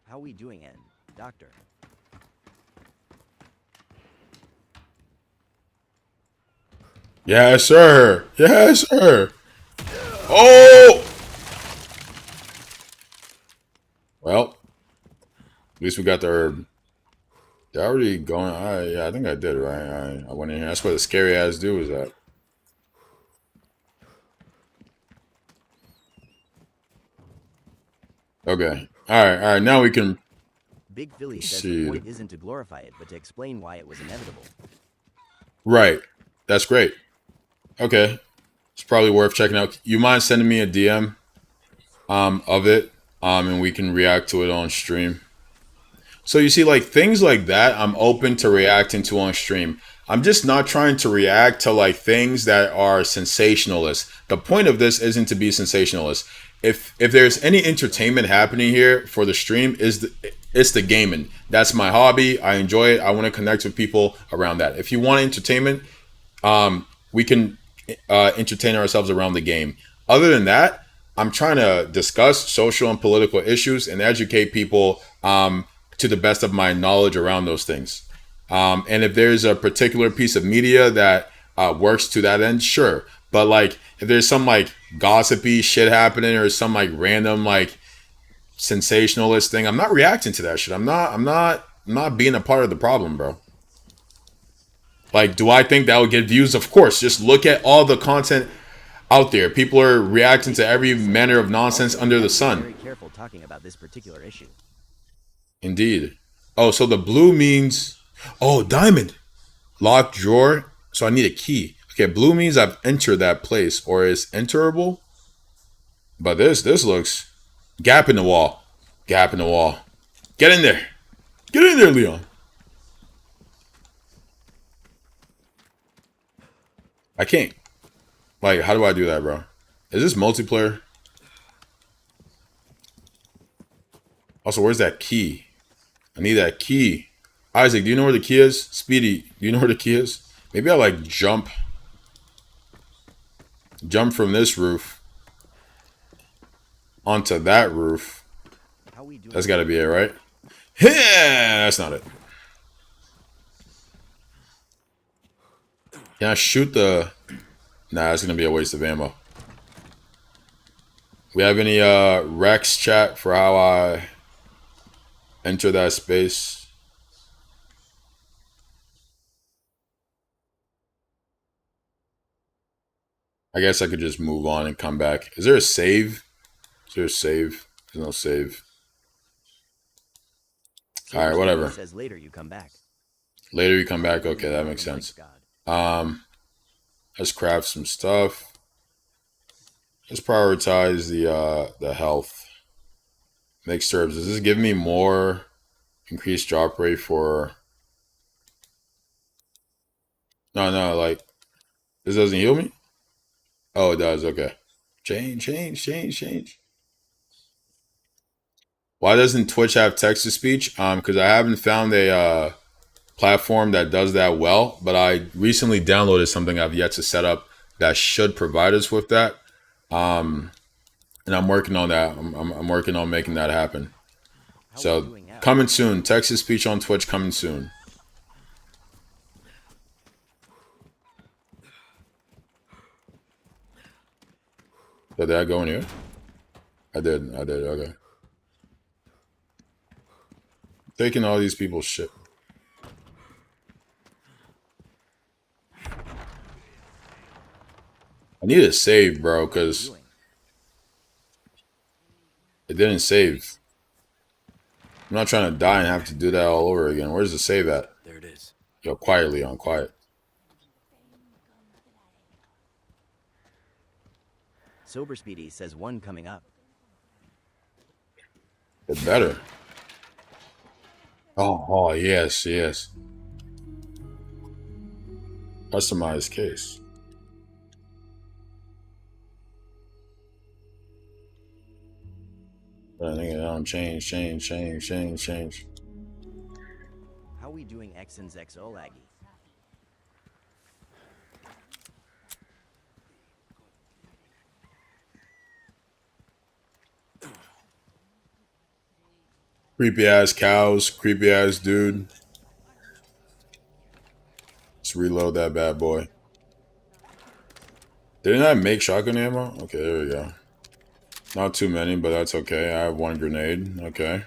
How we doing, N? Doctor. Yes, sir. Yes, sir. Oh! Well, at least we got the herb. They're already going. Yeah, I think I did, right? I went in here. That's where the scary ass dude was at. Okay. All right. Now we can. Big Philly says the point isn't to glorify it, but to explain why it was inevitable. Right. That's great. Okay. It's probably worth checking out. You mind sending me a DM of it? And we can react to it on stream. So you see, like, things like that, I'm open to reacting to on stream. I'm just not trying to react to, like, things that are sensationalist. The point of this isn't to be sensationalist. If there's any entertainment happening here for the stream, it's the gaming. That's my hobby. I enjoy it. I want to connect with people around that. If you want entertainment, we can entertain ourselves around the game. Other than that, I'm trying to discuss social and political issues and educate people to the best of my knowledge around those things. And if there's a particular piece of media that works to that end, sure. But like, if there's some like gossipy shit happening or some like random like sensationalist thing, I'm not reacting to that shit. I'm not being a part of the problem, bro. Like, do I think that will get views? Of course. Just look at all the content out there. People are reacting to every manner of nonsense under the sun. Very careful talking about this particular issue. Indeed. Oh, so the blue means, oh, diamond. Locked drawer. So I need a key. Okay, blue means I've entered that place or is enterable. But this looks, gap in the wall. Gap in the wall. Get in there. Get in there, Leon. I can't. Like, how do I do that, bro? Is this multiplayer? Also, where's that key? I need that key. Isaac, do you know where the key is? Speedy, do you know where the key is? Maybe I like jump from this roof onto that roof. That's got to be it, right? Yeah, that's not it. Can I shoot the... Nah, it's going to be a waste of ammo. We have any Rex chat for how I enter that space? I guess I could just move on and come back. Is there a save? Is there a save? There's no save. All right, whatever. Says later you come back. Later you come back. Okay, that makes sense. Let's craft some stuff. Let's prioritize the health. Mixed herbs. Does this give me more increased drop rate for... No, like, this doesn't heal me? Oh, it does, okay. Change. Why doesn't Twitch have text-to-speech? Because I haven't found a platform that does that well, but I recently downloaded something I've yet to set up that should provide us with that. And I'm working on that. I'm working on making that happen. So coming soon. Text-to-speech on Twitch coming soon. Did I go in here? I did, okay. Taking all these people's shit. I need to save, bro, because it didn't save. I'm not trying to die and have to do that all over again. Where's the save at? There it is. Yo, quiet, Leon, quiet. Sober Speedy says one coming up. It better. Oh, yes. Customized case. I think it don't change. How we doing X and XO laggy? Creepy ass cows, creepy ass dude. Let's reload that bad boy. Didn't I make shotgun ammo? Okay, there we go. Not too many, but that's okay. I have one grenade. Okay.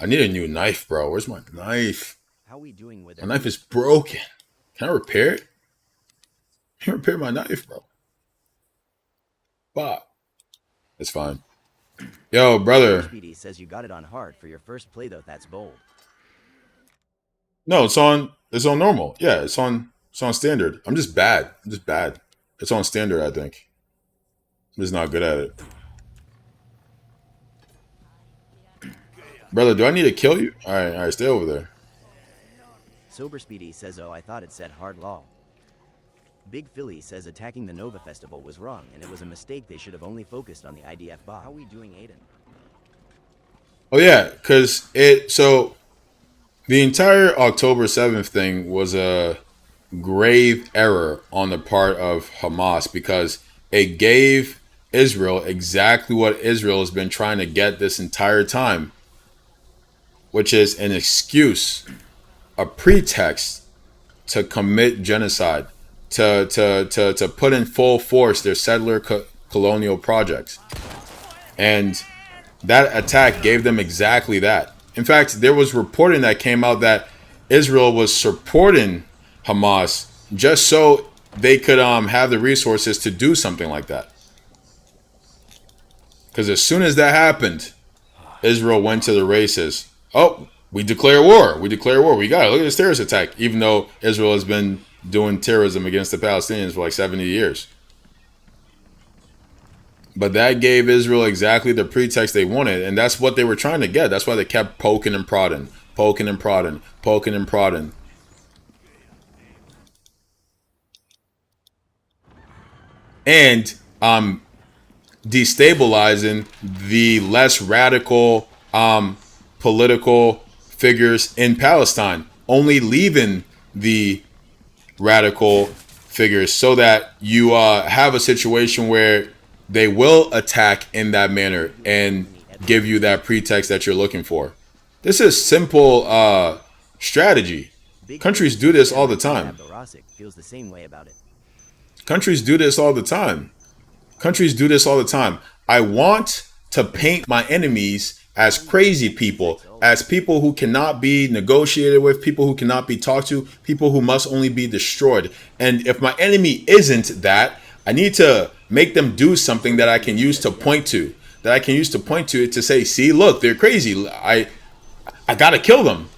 I need a new knife, bro. Where's my knife? How we doing with My knife is broken. Can I repair it? I can repair my knife, bro. But it's fine. Yo, brother. Speedy says you got it on hard for your first play though. That's bold. No, it's on normal. Yeah, it's on standard. I'm just bad. It's on standard, I think. I'm just not good at it. Brother, do I need to kill you? All right, stay over there. Sober Speedy says, oh, I thought it said hard law. Big Philly says attacking the Nova Festival was wrong, and it was a mistake. They should have only focused on the IDF bot. How we doing, Aiden? Oh, yeah, because so the entire October 7th thing was a grave error on the part of Hamas because it gave Israel exactly what Israel has been trying to get this entire time, which is an excuse, a pretext to commit genocide, to put in full force their settler colonial projects. And that attack gave them exactly that. In fact, there was reporting that came out that Israel was supporting Hamas just so they could have the resources to do something like that. Because as soon as that happened, Israel went to the races. Oh, we declare war. We declare war. We got it. Look at this terrorist attack. Even though Israel has been doing terrorism against the Palestinians for like 70 years. But that gave Israel exactly the pretext they wanted. And that's what they were trying to get. That's why they kept poking and prodding. Poking and prodding. Poking and prodding. And destabilizing the less radical political figures in Palestine, only leaving the radical figures so that you have a situation where they will attack in that manner and give you that pretext that you're looking for. This is simple strategy. Countries do this all the time. Feels the same way about it. Countries do this all the time. Countries do this all the time. I want to paint my enemies as crazy people, as people who cannot be negotiated with, people who cannot be talked to, people who must only be destroyed. And if my enemy isn't that, I need to make them do something that I can use to point to, to say, see, look, they're crazy. I gotta kill them.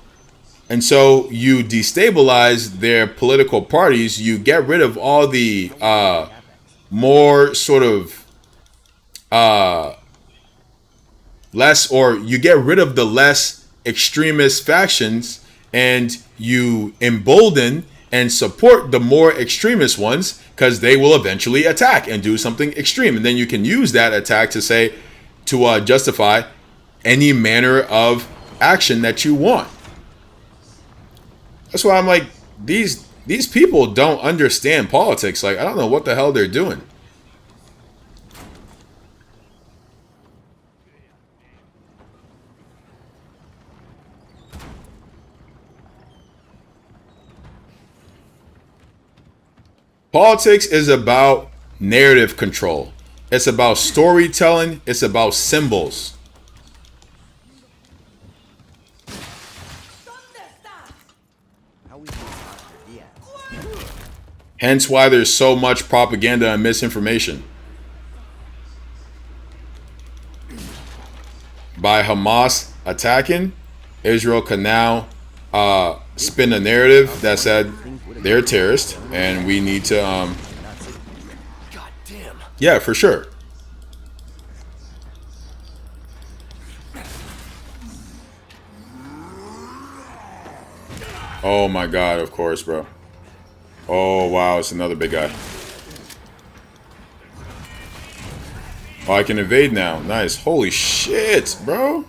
And so you destabilize their political parties. You get rid of all the more sort of less, or you get rid of the less extremist factions, and you embolden and support the more extremist ones, because they will eventually attack and do something extreme. And then you can use that attack to say, to justify any manner of action that you want. That's why I'm like, these people don't understand politics. Like, I don't know what the hell they're doing. Politics is about narrative control. It's about storytelling. It's about symbols. Hence why there's so much propaganda and misinformation. By Hamas attacking, Israel can now spin a narrative that said they're terrorists and we need to yeah, for sure. Oh my god, of course, bro. Oh wow, it's another big guy. Oh, I can evade now. Nice. Holy shit, bro.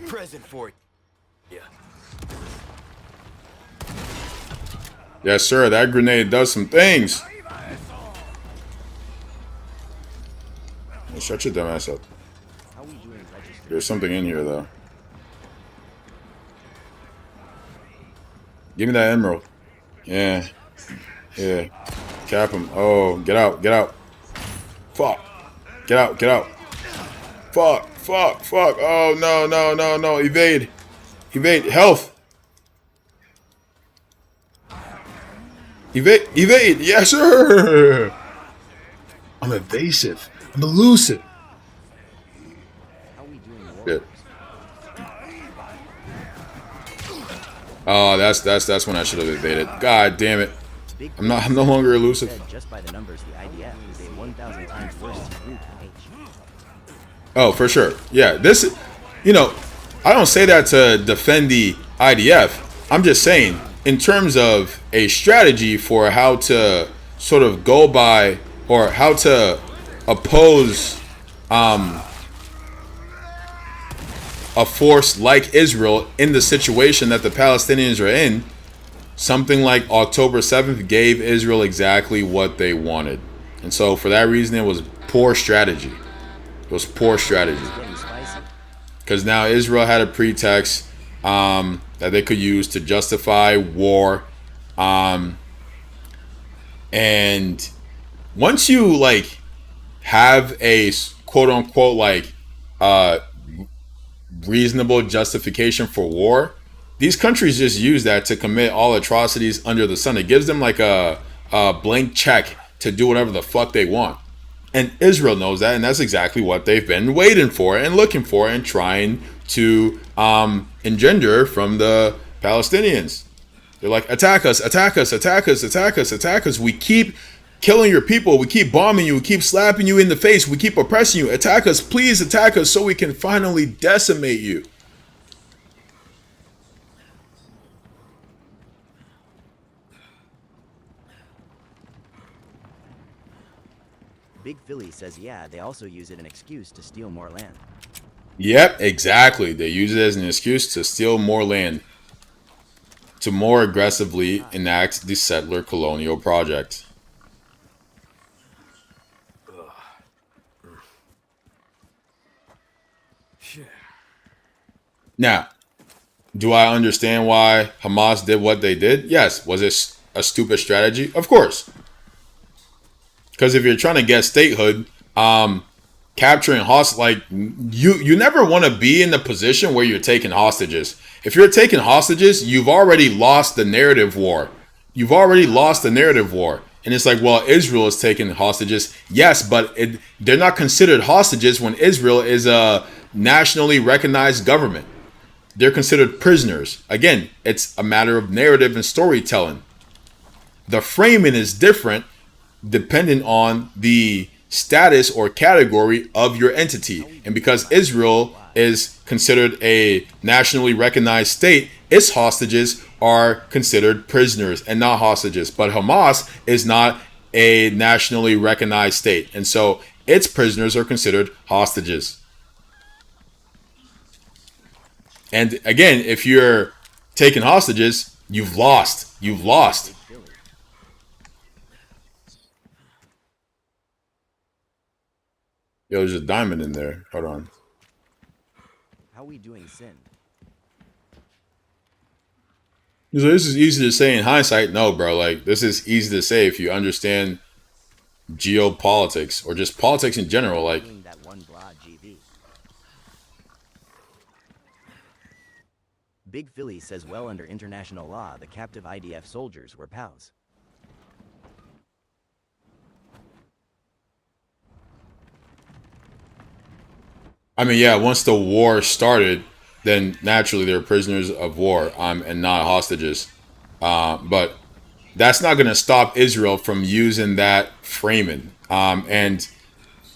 Present for you. Yes, sir. That grenade does some things. Hey, shut your dumb ass up. There's something in here, though. Give me that emerald. Yeah. Yeah. Cap him. Oh, get out. Get out. Fuck. Get out. Get out. Fuck. Fuck. Fuck. Oh, no, no, no, no. Evade. Evade. Health. Evade. Evade. Yes, sir. I'm evasive. I'm elusive. Shit. Oh, that's when I should have evaded. God damn it. I'm no longer elusive. Just by the numbers, the IDF is a 1,000 times worse group than H. Oh, for sure. Yeah, this, you know, I don't say that to defend the IDF. I'm just saying, in terms of a strategy for how to sort of go by, or how to oppose a force like Israel in the situation that the Palestinians are in, something like October 7th gave Israel exactly what they wanted. And so for that reason, it was poor strategy. It was poor strategy. It's getting spicy. Because now Israel had a pretext that they could use to justify war. And once you like have a quote unquote like reasonable justification for war, these countries just use that to commit all atrocities under the sun. It gives them like a blank check to do whatever the fuck they want. And Israel knows that, and that's exactly what they've been waiting for and looking for and trying to engender from the Palestinians. They're like, attack us, attack us, attack us, attack us, attack us. We keep killing your people. We keep bombing you. We keep slapping you in the face. We keep oppressing you. Attack us. Please attack us so we can finally decimate you. Big Philly says, yeah, they also use it as an excuse to steal more land. Yep, exactly. They use it as an excuse to steal more land, to more aggressively enact the settler colonial project. Now, do I understand why Hamas did what they did? Yes. Was it a stupid strategy? Of course. Because if you're trying to get statehood, capturing hostages, like you never want to be in the position where you're taking hostages. If you're taking hostages, you've already lost the narrative war. You've already lost the narrative war. And it's like, well, Israel is taking hostages. Yes, but they're not considered hostages when Israel is a nationally recognized government. They're considered prisoners. Again, it's a matter of narrative and storytelling. The framing is different dependent on the status or category of your entity. And because Israel is considered a nationally recognized state, its hostages are considered prisoners and not hostages. But Hamas is not a nationally recognized state, and so its prisoners are considered hostages. And again, if you're taking hostages, you've lost. You've lost. Yo, there's a diamond in there. Hold on. How we doing, Sin? So this is easy to say in hindsight. No, bro. Like, this is easy to say if you understand geopolitics or just politics in general. Like, That one blog GV. Big Philly says, well, under international law, the captive IDF soldiers were POWs. I mean, yeah, once the war started, then naturally they're prisoners of war and not hostages. But that's not going to stop Israel from using that framing. And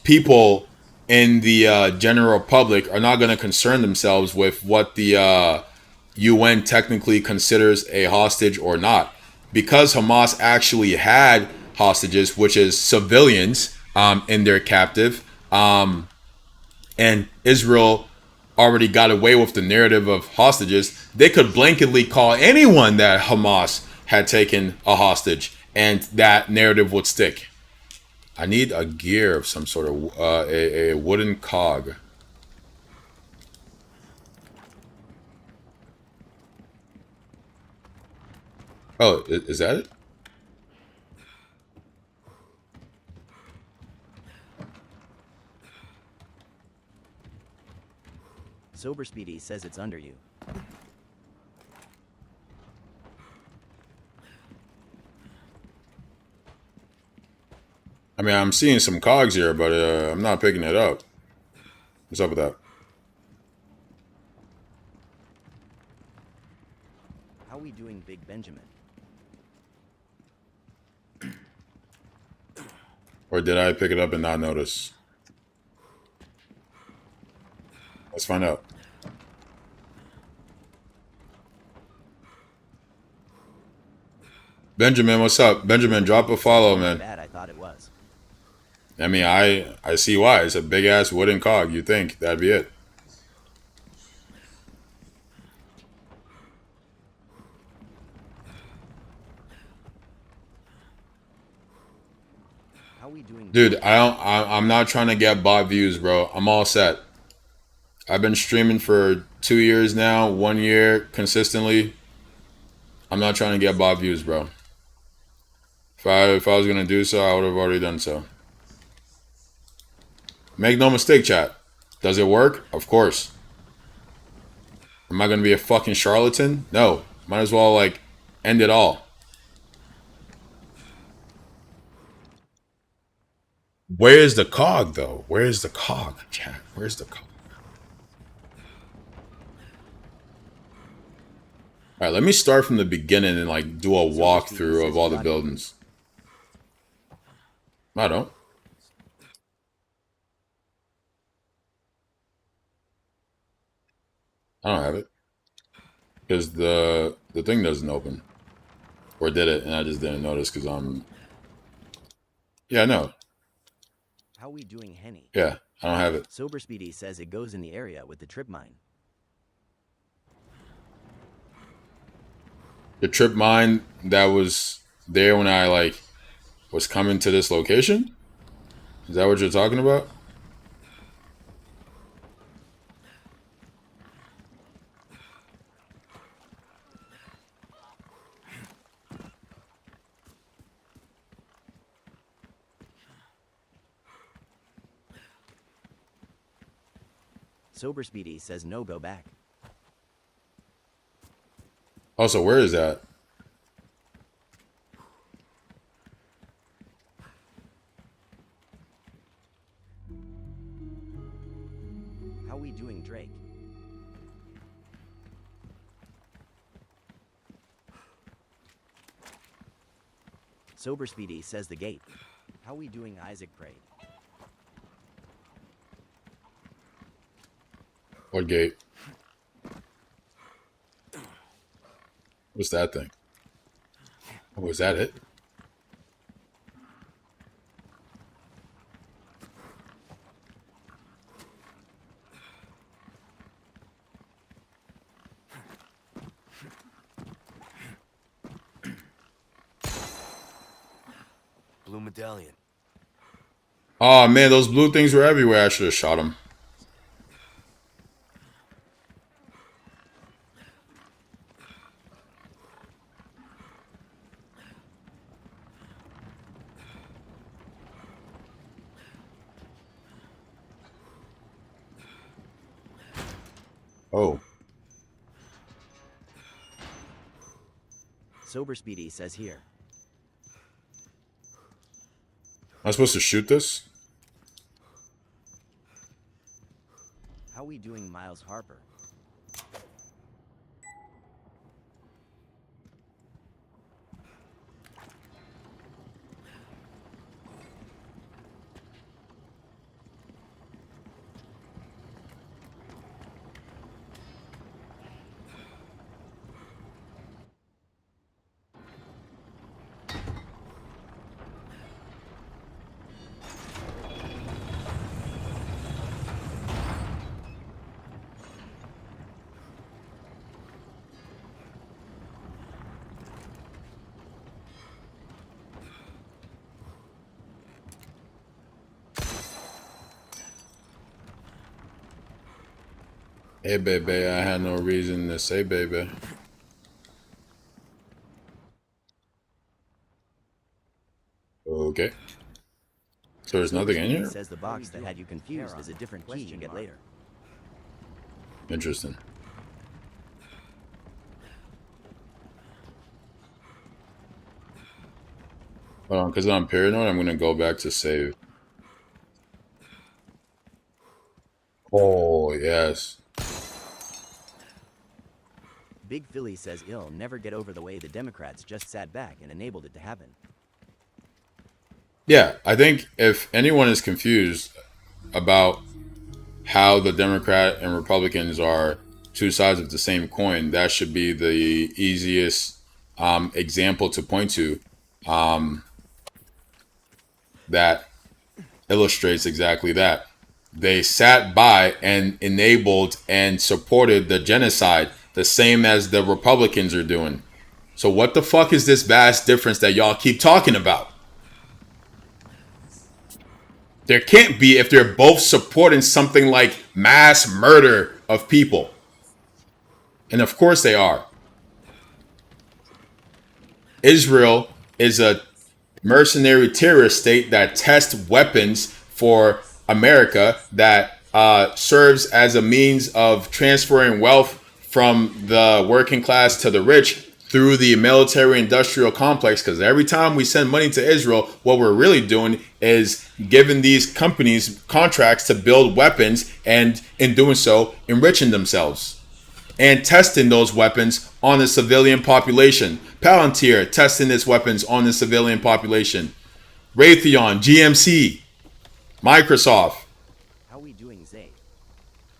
people in the general public are not going to concern themselves with what the UN technically considers a hostage or not. Because Hamas actually had hostages, which is civilians in their captive, and Israel already got away with the narrative of hostages, they could blanketly call anyone that Hamas had taken a hostage, and that narrative would stick. I need a gear of some sort of a wooden cog. Oh, is that it? Sober Speedy says it's under you. I mean, I'm seeing some cogs here, but I'm not picking it up. What's up with that? How we doing, Big Benjamin? Or did I pick it up and not notice? Let's find out. Benjamin, what's up? Benjamin, drop a follow, man. Bad I thought it was. I mean, I see why. It's a big ass wooden cog. You think that'd be it? How we doing? Dude, I'm not trying to get bot views, bro. I'm all set. I've been streaming for 2 years now, 1 year consistently. I'm not trying to get bot views, bro. If I was gonna do so, I would have already done so. Make no mistake, chat. Does it work? Of course. Am I gonna be a fucking charlatan? No. Might as well like end it all. Where's the cog though? Where's the cog, chat? Where's the cog? Alright, let me start from the beginning and like do a walkthrough of all the buildings. I don't. I don't have it. Because the thing doesn't open. Or did it, and I just didn't notice because I'm... Yeah, no. How we doing, Henny? Yeah, I don't have it. Sober Speedy says it goes in the area with the trip mine. The trip mine that was there when I like was coming to this location? Is that what you're talking about? Sober Speedy says no, go back. Also, where is that? How we doing, Drake? Sober Speedy says the gate. How we doing, Isaac prayed? What gate? What's that thing? Oh, is that it? Blue medallion. Oh man, those blue things were everywhere. I should have shot them. Oh. Sober Speedy says here. Am I supposed to shoot this? How we doing, Miles Harper? Hey, baby, I had no reason to say baby. Okay. So there's nothing in here? Says the box that had you confused is a different key you get later. Interesting. Hold on, because I'm paranoid, I'm going to go back to save. Oh, yes. Big Philly says he'll never get over the way the Democrats just sat back and enabled it to happen. Yeah, I think if anyone is confused about how the Democrat and Republicans are two sides of the same coin, that should be the easiest example to point to that illustrates exactly that. They sat by and enabled and supported the genocide, the same as the Republicans are doing. So what the fuck is this vast difference that y'all keep talking about? There can't be if they're both supporting something like mass murder of people. And of course they are. Israel is a mercenary terrorist state that tests weapons for America, that serves as a means of transferring wealth from the working class to the rich through the military industrial complex. Because every time we send money to Israel, what we're really doing is giving these companies contracts to build weapons, and in doing so, enriching themselves and testing those weapons on the civilian population. Palantir testing its weapons on the civilian population. Raytheon, GMC, Microsoft. How we doing, Zay?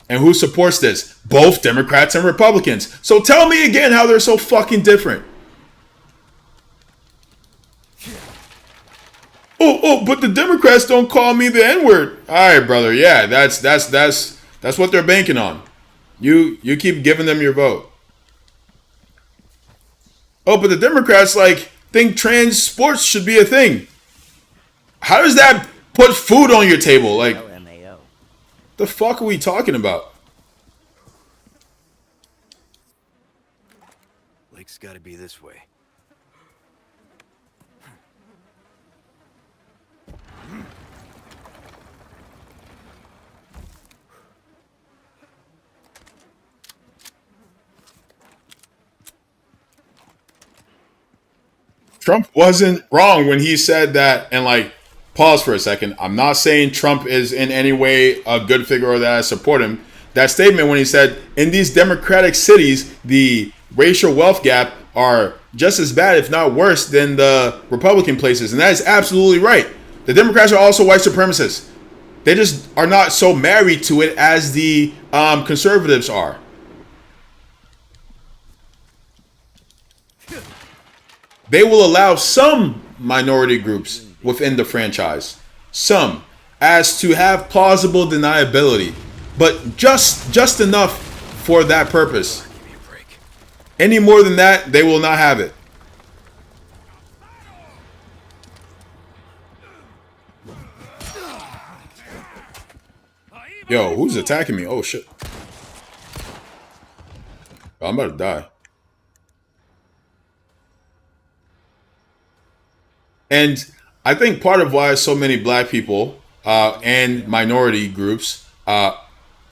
And who supports this? Both Democrats and Republicans. So tell me again how they're so fucking different. Oh, but the Democrats don't call me the N-word. All right, brother. Yeah, that's what they're banking on. You keep giving them your vote. Oh, but the Democrats think trans sports should be a thing. How does that put food on your table? LMAO. The fuck are we talking about? Lake's gotta be this way. Trump wasn't wrong when he said that, and pause for a second. I'm not saying Trump is in any way a good figure or that I support him. That statement when he said, in these democratic cities, the racial wealth gap are just as bad, if not worse, than the Republican places. And that is absolutely right. The Democrats are also white supremacists. They just are not so married to it as the conservatives are. They will allow some minority groups within the franchise, some, as to have plausible deniability, but just enough for that purpose. Any more than that, they will not have it. Yo, who's attacking me? Oh shit. Oh, I'm about to die. And I think part of why so many black people and minority groups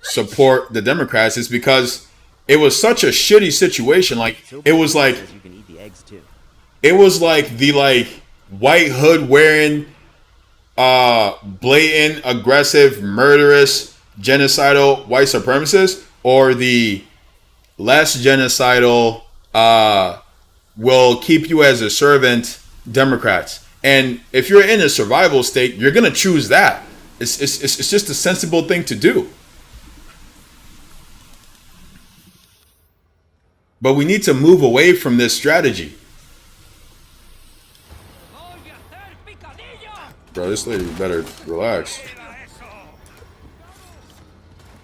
support the Democrats is because it was such a shitty situation. It was like the white hood wearing blatant, aggressive, murderous, genocidal white supremacists, or the less genocidal will keep you as a servant Democrats. And if you're in a survival state, you're gonna choose that. It's just a sensible thing to do. But we need to move away from this strategy. Bro, this lady better relax.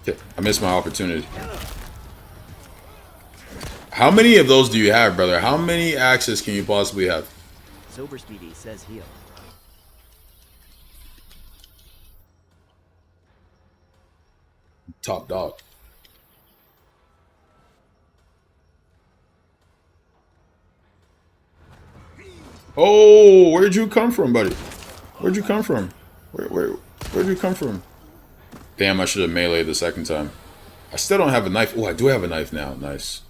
Okay, I missed my opportunity. How many of those do you have, brother? How many axes can you possibly have? Sober Speedy says heal. Top dog. Oh, where'd you come from, buddy? Where'd you come from? Where'd you come from? Damn, I should have meleeed the second time. I still don't have a knife. Oh, I do have a knife now. Nice.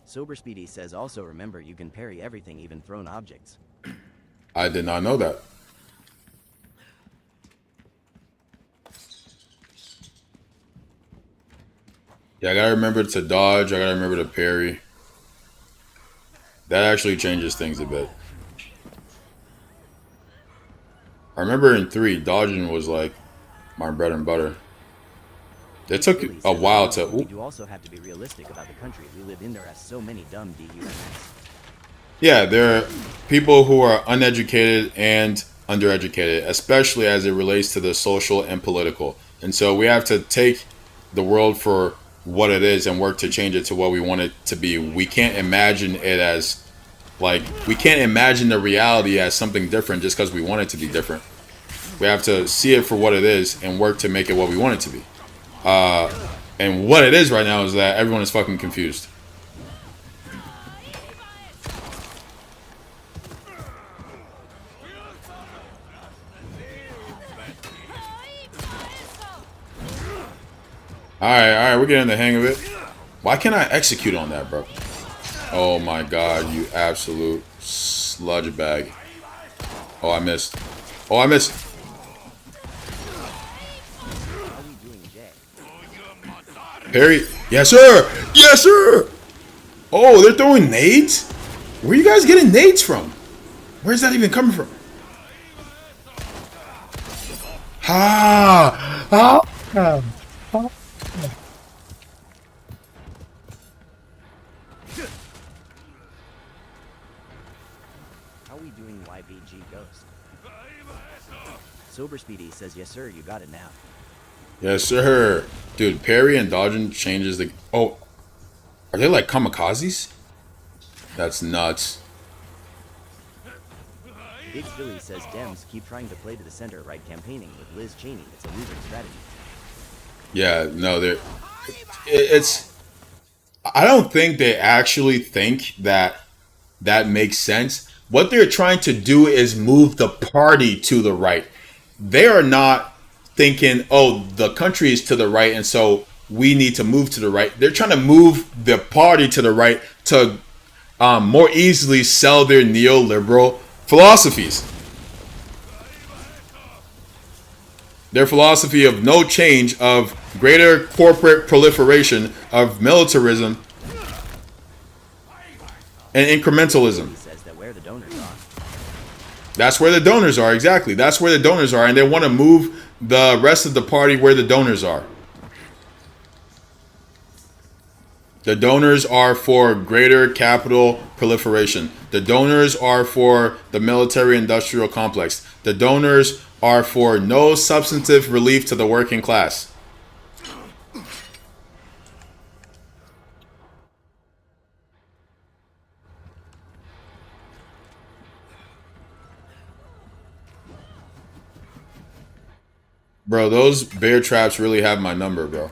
Sober Speedy says also remember you can parry everything, even thrown objects. I did not know that. Yeah, I gotta remember to dodge. I gotta remember to parry. That actually changes things a bit. I remember in 3, dodging was like my bread and butter. It took a while to... We do also have to be realistic about the country we live in. There are so many dumb DUMs. Yeah, there are people who are uneducated and undereducated, especially as it relates to the social and political. And so we have to take the world for what it is and work to change it to what we want it to be. We can't imagine it as Like, we can't imagine the reality as something different just because we want it to be different. We have to see it for what it is and work to make it what we want it to be. And what it is right now is that everyone is fucking confused. Alright, we're getting the hang of it. Why can't I execute on that, bro? Oh my god, you absolute sludge bag. Oh, I missed. Oh, I missed. Parry. Yes, sir. Yes, sir. Oh, they're throwing nades? Where are you guys getting nades from? Where's that even coming from? Ha! How we doing, YBG Ghost? Sober Speedy says, yes sir, you got it now. Yes, sir. Dude, parry and dodging changes the... Oh. Are they like kamikazes? That's nuts. Big Philly says, Dems keep trying to play to the center right campaigning with Liz Cheney. It's a losing strategy. Yeah, no, they're... It's... I don't think they actually think that that makes sense. What they're trying to do is move the party to the right. They are not thinking, oh, the country is to the right, and so we need to move to the right. They're trying to move the party to the right to more easily sell their neoliberal philosophies. Their philosophy of no change, of greater corporate proliferation, of militarism, and incrementalism. Says that where the donors are. That's where the donors are, exactly. That's where the donors are, and they want to move the rest of the party where the donors are. The donors are for greater capital proliferation. The donors are for the military-industrial complex. The donors are for no substantive relief to the working class. Bro, those bear traps really have my number, bro.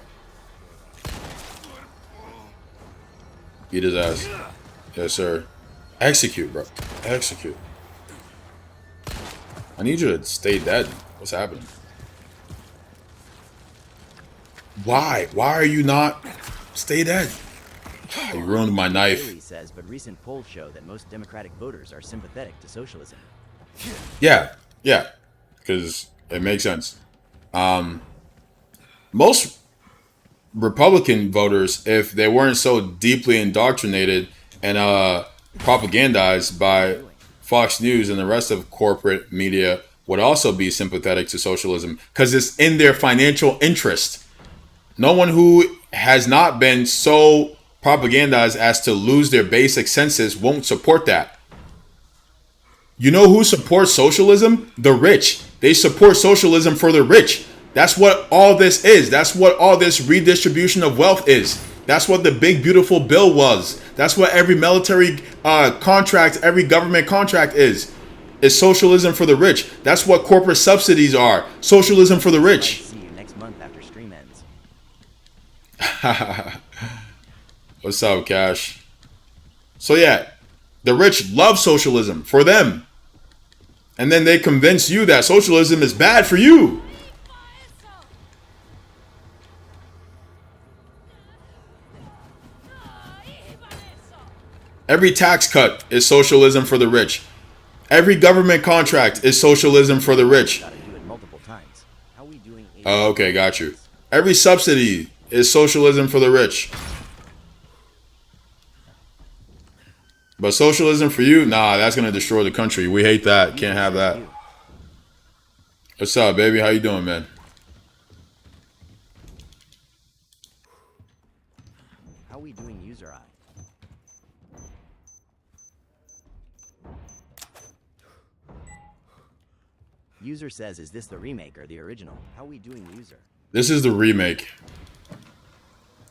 Beat his ass. Yes, sir. Execute, bro. Execute. I need you to stay dead. What's happening? Why? Why are you not? Stay dead. You ruined my knife. Philly says, but recent polls show that most Democratic voters are sympathetic to socialism. Yeah, yeah. Because it makes sense. Most Republican voters, if they weren't so deeply indoctrinated and propagandized by Fox News and the rest of corporate media, would also be sympathetic to socialism because it's in their financial interest. No one who has not been so propagandized as to lose their basic senses won't support that. You know who supports socialism? The rich. They support socialism for the rich. That's what all this is. That's what all this redistribution of wealth is. That's what the big beautiful bill was. That's what every military contract, every government contract is socialism for the rich. That's what corporate subsidies are. Socialism for the rich. See you next month after stream ends. What's up, Cash? So yeah, the rich love socialism for them. And then they convince you that socialism is bad for you. Every tax cut is socialism for the rich. Every government contract is socialism for the rich. Gotta do it multiple times. How we doing? Oh, okay, got you. Every subsidy is socialism for the rich. But socialism for you? Nah, that's gonna destroy the country. We hate that. Can't have that. What's up, baby? How you doing, man? How we doing, user eye? User says, is this the remake or the original? How we doing, user? This is the remake.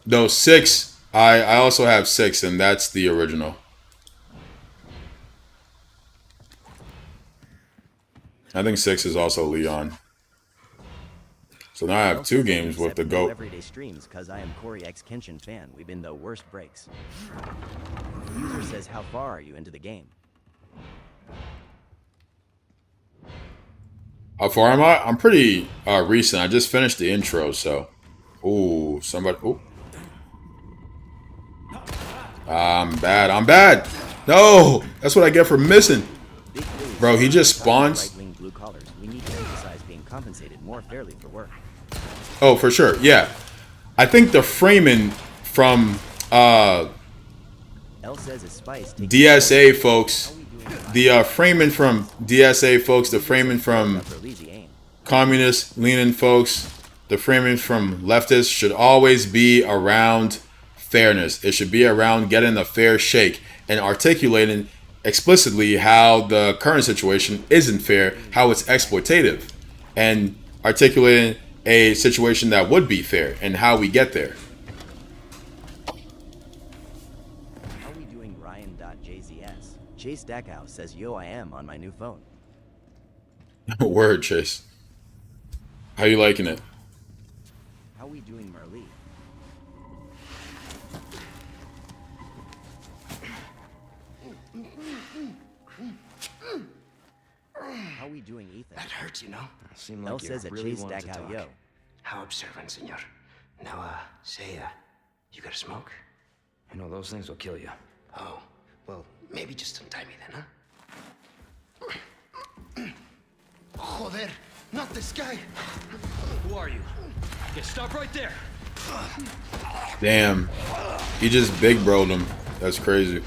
No, 6. I also have 6, and that's the original. I think 6 is also Leon. So now I have 2 games with the GOAT. Everyday streams cause I am Corey X Kenshin fan. We've been the worst breaks. User says, how far are you into the game? How far am I? I'm pretty recent. I just finished the intro, so. Ooh, somebody. Ooh. I'm bad. I'm bad. No, that's what I get for missing. Bro, he just spawns. Right-wing blue collars. We need to emphasize being compensated more fairly for work. Oh, for sure. Yeah. I think the framing from L says a spice DSA folks, the framing from DSA folks, the framing from communist leaning folks, the framing from leftists should always be around fairness. It should be around getting a fair shake and articulating explicitly how the current situation isn't fair, how it's exploitative, and articulating a situation that would be fair and how we get there. How we doing, Ryan.jzs? Chase Stackhouse says, yo, I am on my new phone. Word, Chase. How you liking it? How we doing, Merlee? How we doing, Ethan? That hurts, you know. Seemed L like you says that really Chase wanted to Stackhouse, talk. yo. How observant, senor. Now, say, you got a smoke? You know, those things will kill you. Oh, well, maybe just untie me then, huh? Joder, not this guy. Who are you? Yeah, stop right there. Damn. He just big bro'd him. That's crazy.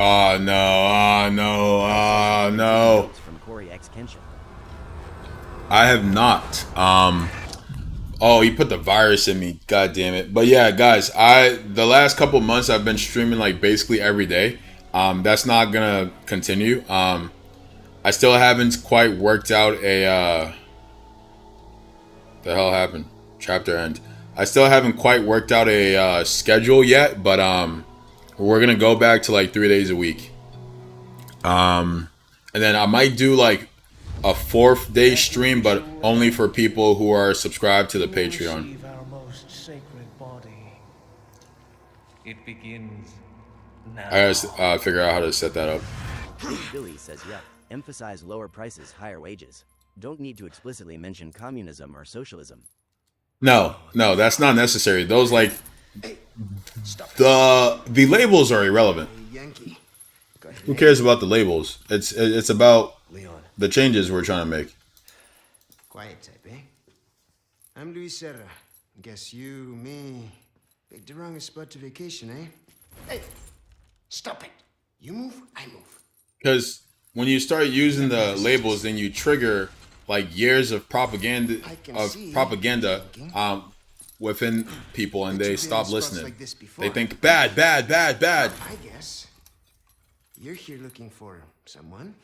Oh no, oh no, oh no. From Corey X Kenshin. I have not. Oh, he put the virus in me. God damn it. But yeah, guys, the last couple months I've been streaming like basically every day. That's not gonna continue. I still haven't quite worked out a the hell happened? Chapter end. I still haven't quite worked out a schedule yet, but we're gonna go back to like 3 days a week. And then I might do like a 4th day stream, but only for people who are subscribed to the Patreon. Our most sacred body. It begins now. I gotta figure out how to set that up. Billy says, yep. Emphasize lower prices, higher wages. Don't need to explicitly mention communism or socialism. No, that's not necessary. Those like the labels are irrelevant. Yankee. Who cares about the labels? It's about Leon. the changes we're trying to make. Quiet type, eh? I'm Luis Serra. Guess you, me, picked the wrongest spot to vacation, eh? Hey, stop it. You move, I move. Because when you start using the labels, then you trigger like years of propaganda within people, and they stop listening. They think bad. I guess you're here looking for someone.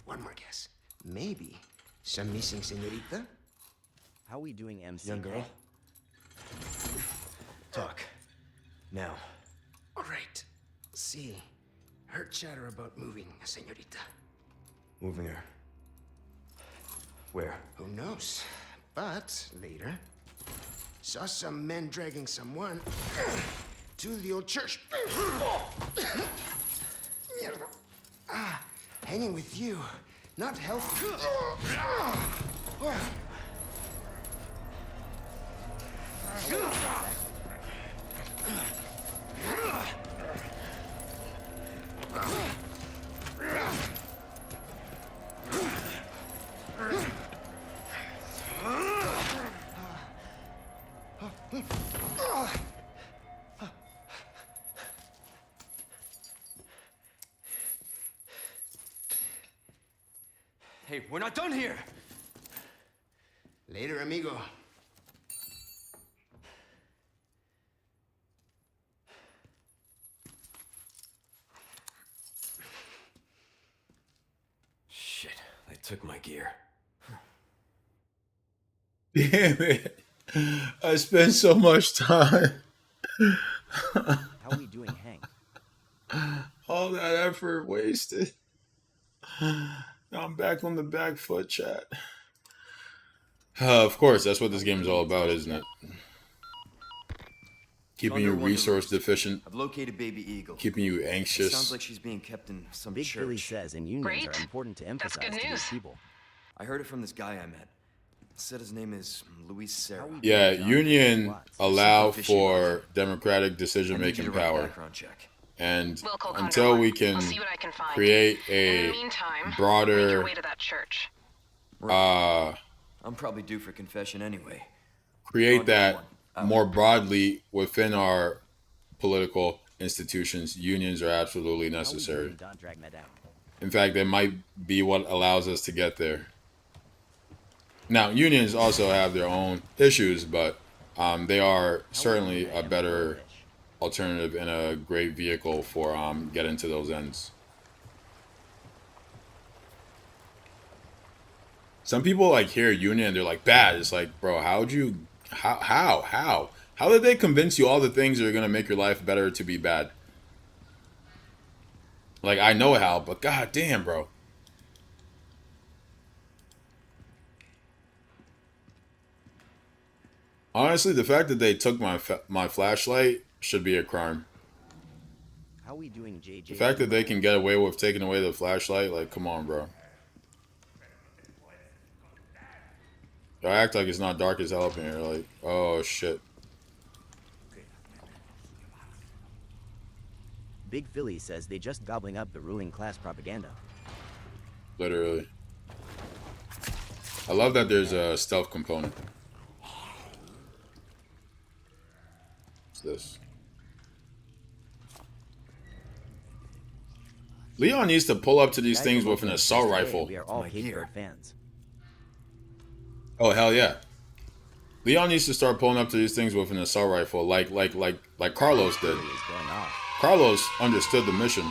One more guess. Maybe some missing señorita? How we doing, MC? Young girl? Talk. Now. Great. See, heard chatter about moving a señorita. Moving her. Where? Who knows? But later, saw some men dragging someone to the old church. Hanging with you, not healthy. Hey, we're not done here! Later, amigo. Shit, they took my gear. Damn it. I spent so much time. How we doing, Hank? All that effort wasted. Now I'm back on the back foot, chat. Of course, that's what this game is all about, isn't it? Keeping you resource deficient. I've located Baby Eagle. Keeping you anxious. It sounds like she's being kept in some Big church. Philly says, and unions are important to emphasize to these people. I heard it from this guy I met. Said his name is Luis Serra. Yeah, union allow for democratic decision-making power. And until we can create a broader, I'm probably due for confession anyway. Create that more broadly within our political institutions, unions are absolutely necessary. In fact, they might be what allows us to get there. Now, unions also have their own issues, but they are certainly a better alternative and a great vehicle for getting to those ends. Some people like hear union, they're like, bad. It's like, bro, how did they convince you all the things that are gonna make your life better to be bad? Like, I know how, but god damn, bro. Honestly, the fact that they took my flashlight should be a crime. How we doing, JJ? The fact that they can get away with taking away the flashlight, like, come on, bro. Y'all act like it's not dark as hell up in here. Like, oh shit. Big Philly says they just gobbling up the ruling class propaganda. Literally. I love that there's a stealth component. What's this? Leon needs to pull up to these things with an assault rifle. We are all Hatebird fans. Oh hell yeah. Leon needs to start pulling up to these things with an assault rifle, like Carlos did. Carlos understood the mission.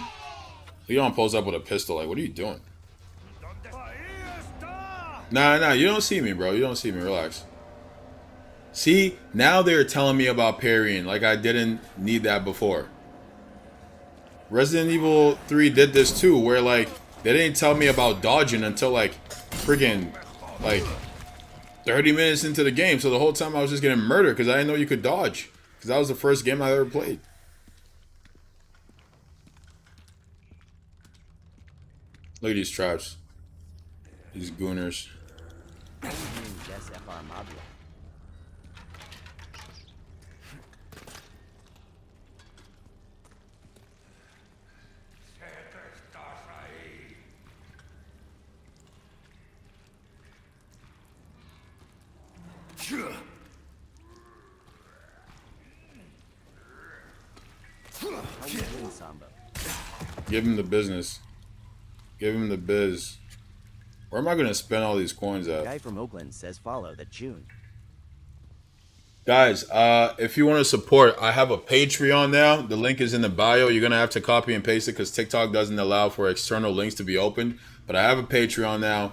Leon pulls up with a pistol, like, what are you doing? Nah, you don't see me, bro. You don't see me. Relax. See, now they're telling me about parrying, like I didn't need that before. Resident Evil 3 did this too, where like they didn't tell me about dodging until like friggin' like 30 minutes into the game. So the whole time I was just getting murdered because I didn't know you could dodge. Because that was the first game I ever played. Look at these traps. These gooners. Give him the business. Give him the biz. Where am I going to spend all these coins at? Guy from Oakland says follow the tune. Guys, if you want to support, I have a Patreon now. The link is in the bio. You're going to have to copy and paste it because TikTok doesn't allow for external links to be opened. But I have a Patreon now.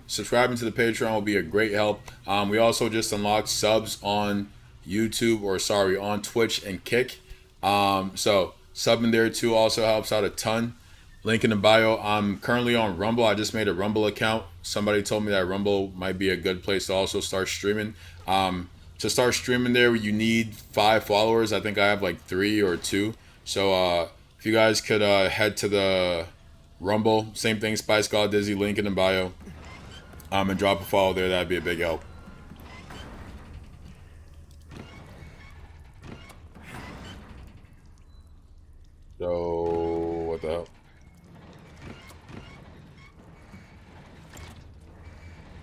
Subscribing to the Patreon will be a great help. We also just unlocked subs on YouTube, on Twitch and Kick. So subbing there too also helps out a ton. Link in the bio. I'm currently on Rumble. I just made a Rumble account. Somebody told me that Rumble might be a good place to also start streaming. To start streaming there, you need 5 followers. I think I have like 3 or 2. So if you guys could head to the Rumble, same thing, Spice God Dizzy, link in the bio, and drop a follow there, that'd be a big help. So what the hell?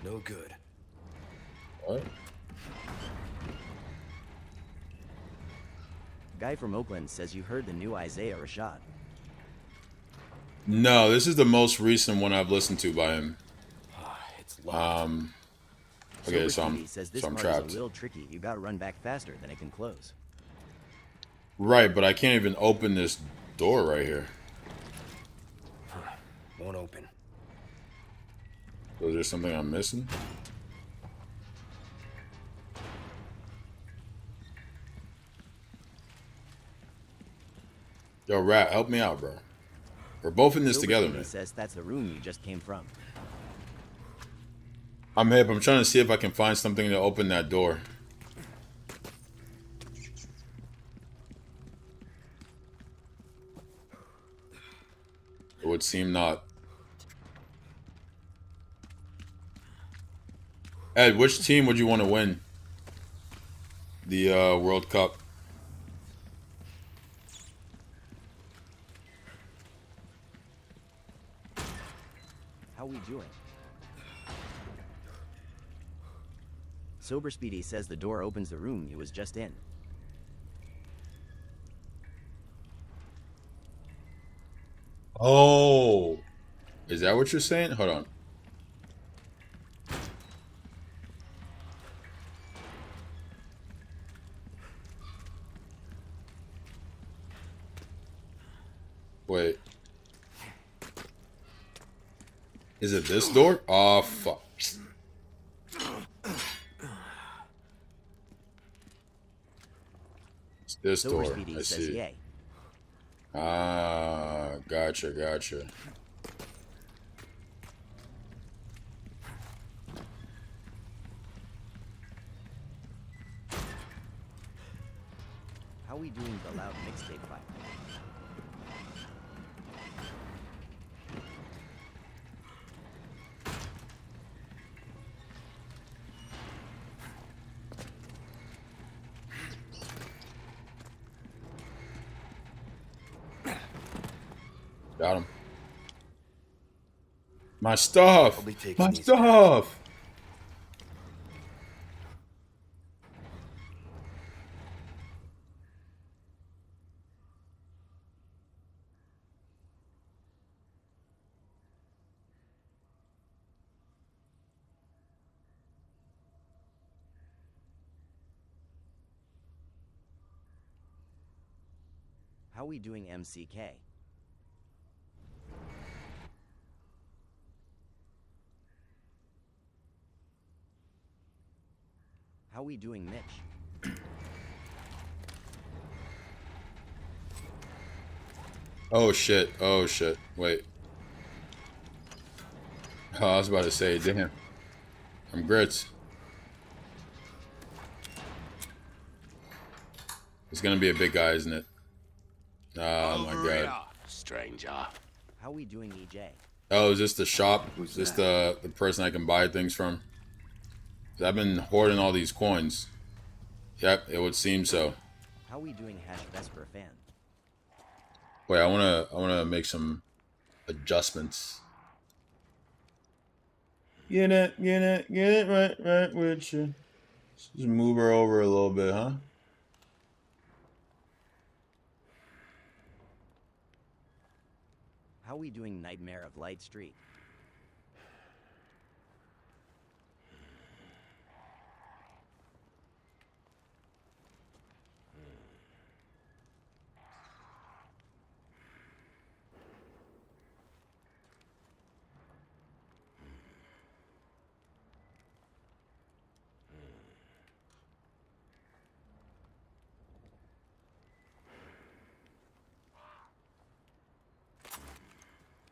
No good. What? Guy from Oakland says you heard the new Isaiah Rashad. No, this is the most recent one I've listened to by him. It's locked. Okay, so I'm trapped. Is a little tricky. You gotta run back faster than it can close. Right, but I can't even open this door right here. Won't open. So is there something I'm missing? Yo, Rat, help me out, bro. We're both in this Sober together, Speedy man. says that's the room you just came from. I'm hip. I'm trying to see if I can find something to open that door. It would seem not. Ed, which team would you want to win the World Cup? How we doing? Sober Speedy says the door opens the room you was just in. Oh, is that what you're saying? Hold on. Wait. Is it this door? Oh, fuck. It's this Sober door. Speedy I says see. yay. Ah, gotcha, gotcha. How we doing the loud mixtape file? Got him. My stuff! My stuff! How we doing MCK? How we doing Mitch? Oh shit, oh shit. Wait. Oh, I was about to say, damn. I'm grits. It's gonna be a big guy, isn't it? Oh my god. Stranger. How we doing EJ? Oh, is this the shop? Is this the person I can buy things from? I've been hoarding all these coins. Yep, it would seem so. How we doing Hash Vesper fan? Wait, I wanna make some adjustments. Get it, right with you. Just move her over a little bit, huh? How we doing Nightmare of Light Street?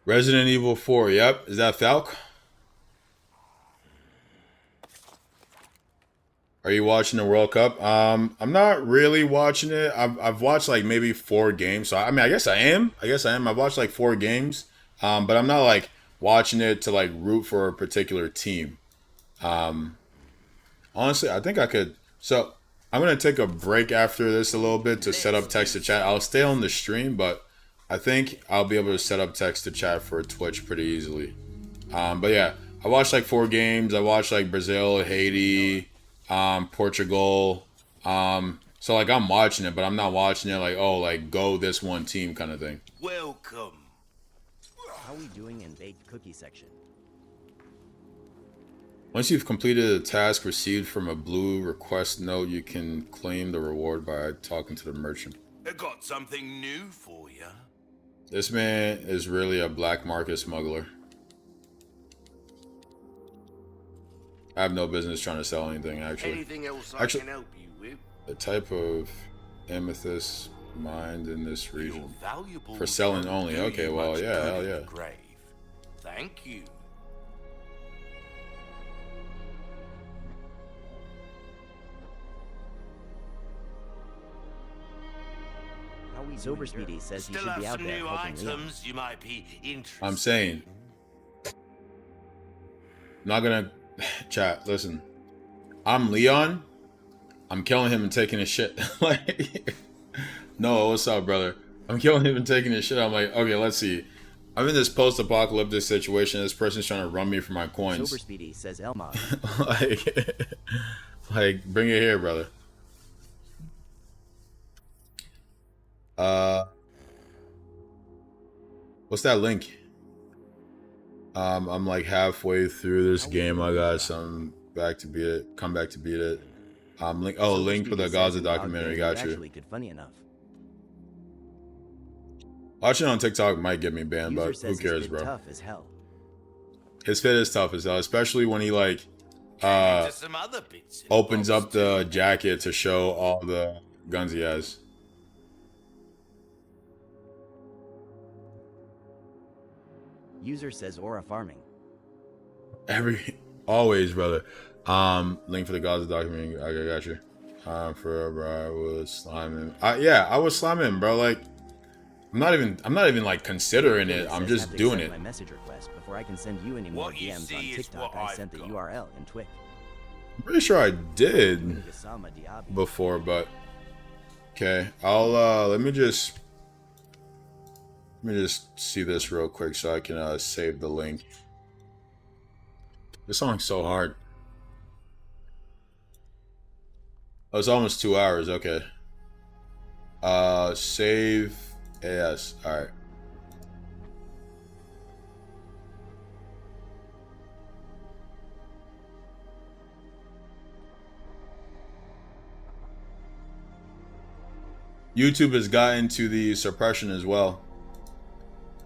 Resident Evil 4, yep. Is that Falk? Are you watching the World Cup? I'm not really watching it. I've watched like maybe 4 games. So I mean, I guess I am. I've watched like 4 games. But I'm not like watching it to like root for a particular team. Honestly, I think I could. So I'm gonna take a break after this a little bit to set up text to chat. I'll stay on the stream, but I think I'll be able to set up text to chat for Twitch pretty easily. But yeah, I watched like 4 games. I watched like Brazil, Haiti, Portugal. So like I'm watching it, but I'm not watching it like, oh, like go this one team kind of thing. Welcome. How we doing in baked cookie section? Once you've completed a task received from a blue request note, you can claim the reward by talking to the merchant. I got something new for you. This man is really a black market smuggler. I have no business trying to sell anything, actually. Anything else I can help you with? The type of amethyst mined in this region. Valuable For selling only. Okay, well, yeah, hell yeah. Grave. Thank you. Sober Speedy says he should be out there helping Leon. You might be interested. I'm saying, not gonna chat. Listen, I'm Leon. I'm killing him and taking his shit. Like, no, what's up, brother? I'm killing him and taking his shit. I'm like, okay, let's see. I'm in this post-apocalyptic situation. This person's trying to run me for my coins. Sober Speedy says Elmod. like, bring it here, brother. What's that link? I'm like halfway through this game. I got some back to beat it. Come back to beat it. Link. Oh, link for the Gaza documentary. Got you. Actually, funny enough. Watching on TikTok might get me banned, but who cares, bro? Tough as hell. His fit is tough as hell, especially when he like opens up the jacket to show all the guns he has. User says Aura farming. Always, brother. Link for the Gaza documentary. I got you. Forever I was slamming. Yeah, I was slamming, bro. Like, I'm not even like considering it. I'm just doing it. My message request before I can send you any more DMs on TikTok. I sent the URL in Twitch. I'm pretty sure I did before, but okay. I'll let me just see this real quick so I can save the link. This song's so hard. Oh, it's almost 2 hours. Okay. Save AS. All right. YouTube has gotten to the suppression as well.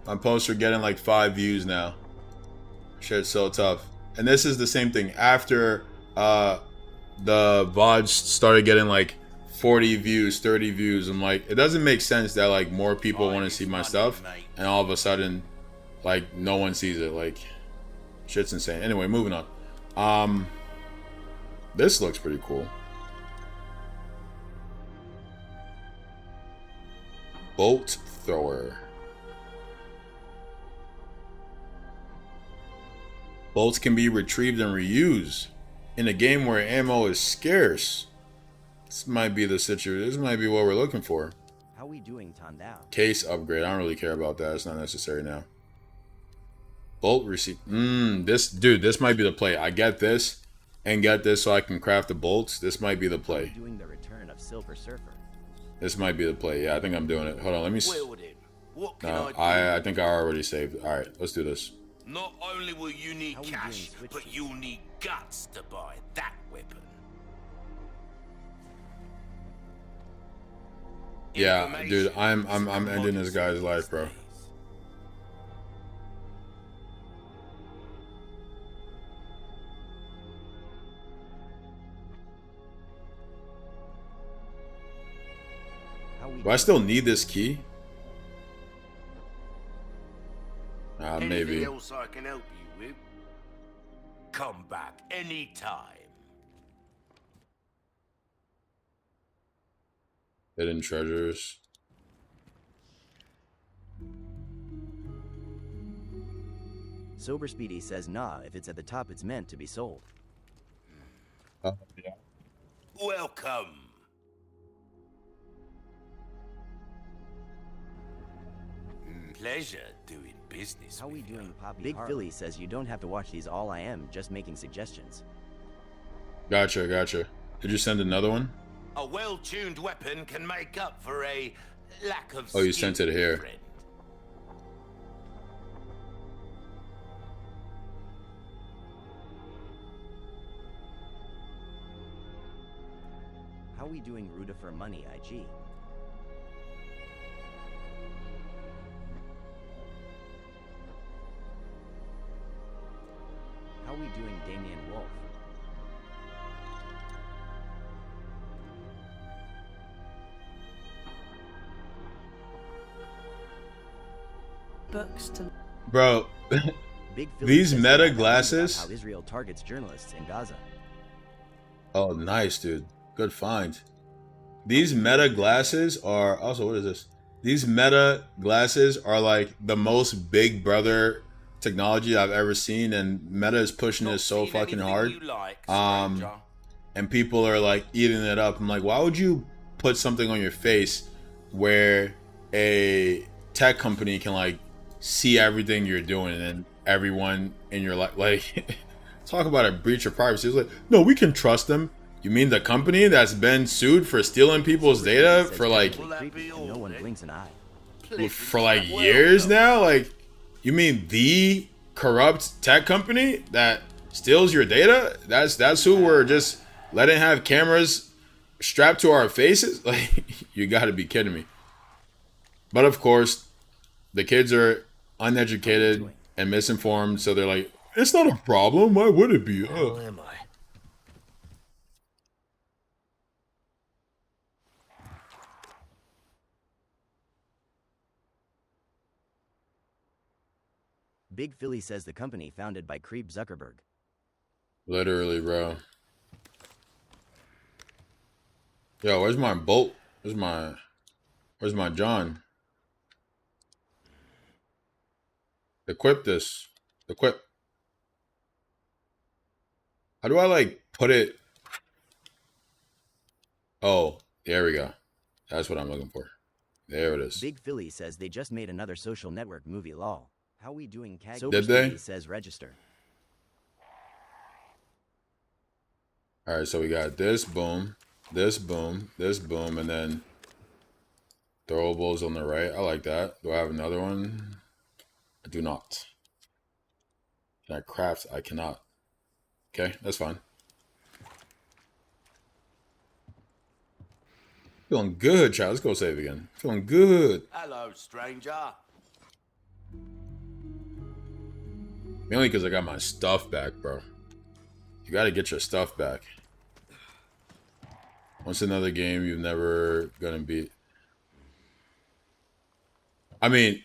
My posts are getting like 5 views now. Shit's so tough. And this is the same thing. After the VODs started getting like 40 views, 30 views, I'm like, it doesn't make sense that like more people want to see my stuff and all of a sudden like no one sees it. Like, shit's insane. Anyway, moving on. This looks pretty cool. Bolt thrower. Bolts can be retrieved and reused in a game where ammo is scarce. This might be the situation. This might be what we're looking for. How we doing, Tandao? Case upgrade. I don't really care about that. It's not necessary now. Bolt receipt. This might be the play. I get this and get this so I can craft the bolts. This might be the play. Doing the return of Silver Surfer. This might be the play. Yeah, I think I'm doing it. Hold on, let me. No, I think I already saved. All right, let's do this. Not only will you need cash, but you'll need guts to buy that weapon. Yeah, dude, I'm ending this guy's life, bro. Do I still need this key? Maybe. Anything else I can help you with? Come back anytime. Hidden treasures. Sober Speedy says nah, if it's at the top it's meant to be sold. Yeah. Welcome. Pleasure doing business. How we doing, Poppy? Big Philly says you don't have to watch these all. I am just making suggestions. Gotcha. Did you send another one? A well-tuned weapon can make up for a lack of. Oh, you sent it here. Friend. How we doing, Ruda for money, IG? How we doing, Damien Wolf? books to... Big Bro, Philly these says meta they have glasses. how Israel targets journalists in Gaza. Oh, nice, dude. Good find. These meta glasses are also, what is this? These meta glasses are like the most Big Brother technology I've ever seen, and Meta is pushing this so fucking hard. And people are like eating it up. I'm like, why would you put something on your face where a tech company can like see everything you're doing and everyone in your life? Like, talk about a breach of privacy. It's like, no, we can trust them. You mean the company that's been sued for stealing people's data for like no one blinks an eye. for like years now? Like, you mean the corrupt tech company that steals your data? That's who we're just letting have cameras strapped to our faces? Like, you got to be kidding me. But of course, the kids are uneducated and misinformed, so they're like, it's not a problem. Why would it be? Where am I? Big Philly says the company founded by Creep Zuckerberg. Literally, bro. Yo, where's my bolt? Where's my John? Equip this. Equip. How do I like put it? Oh, there we go. That's what I'm looking for. There it is. Big Philly says they just made another social network movie, lol. How we doing, Cag? Did they? Speedy says register. All right, so we got this boom, this boom, this boom, and then throwables on the right. I like that. Do I have another one? I do not. Can I craft? I cannot. Okay, that's fine. Feeling good, child. Let's go save again. Feeling good. Hello, stranger. Mainly because I got my stuff back, bro. You got to get your stuff back. What's another game you've never gonna beat? I mean,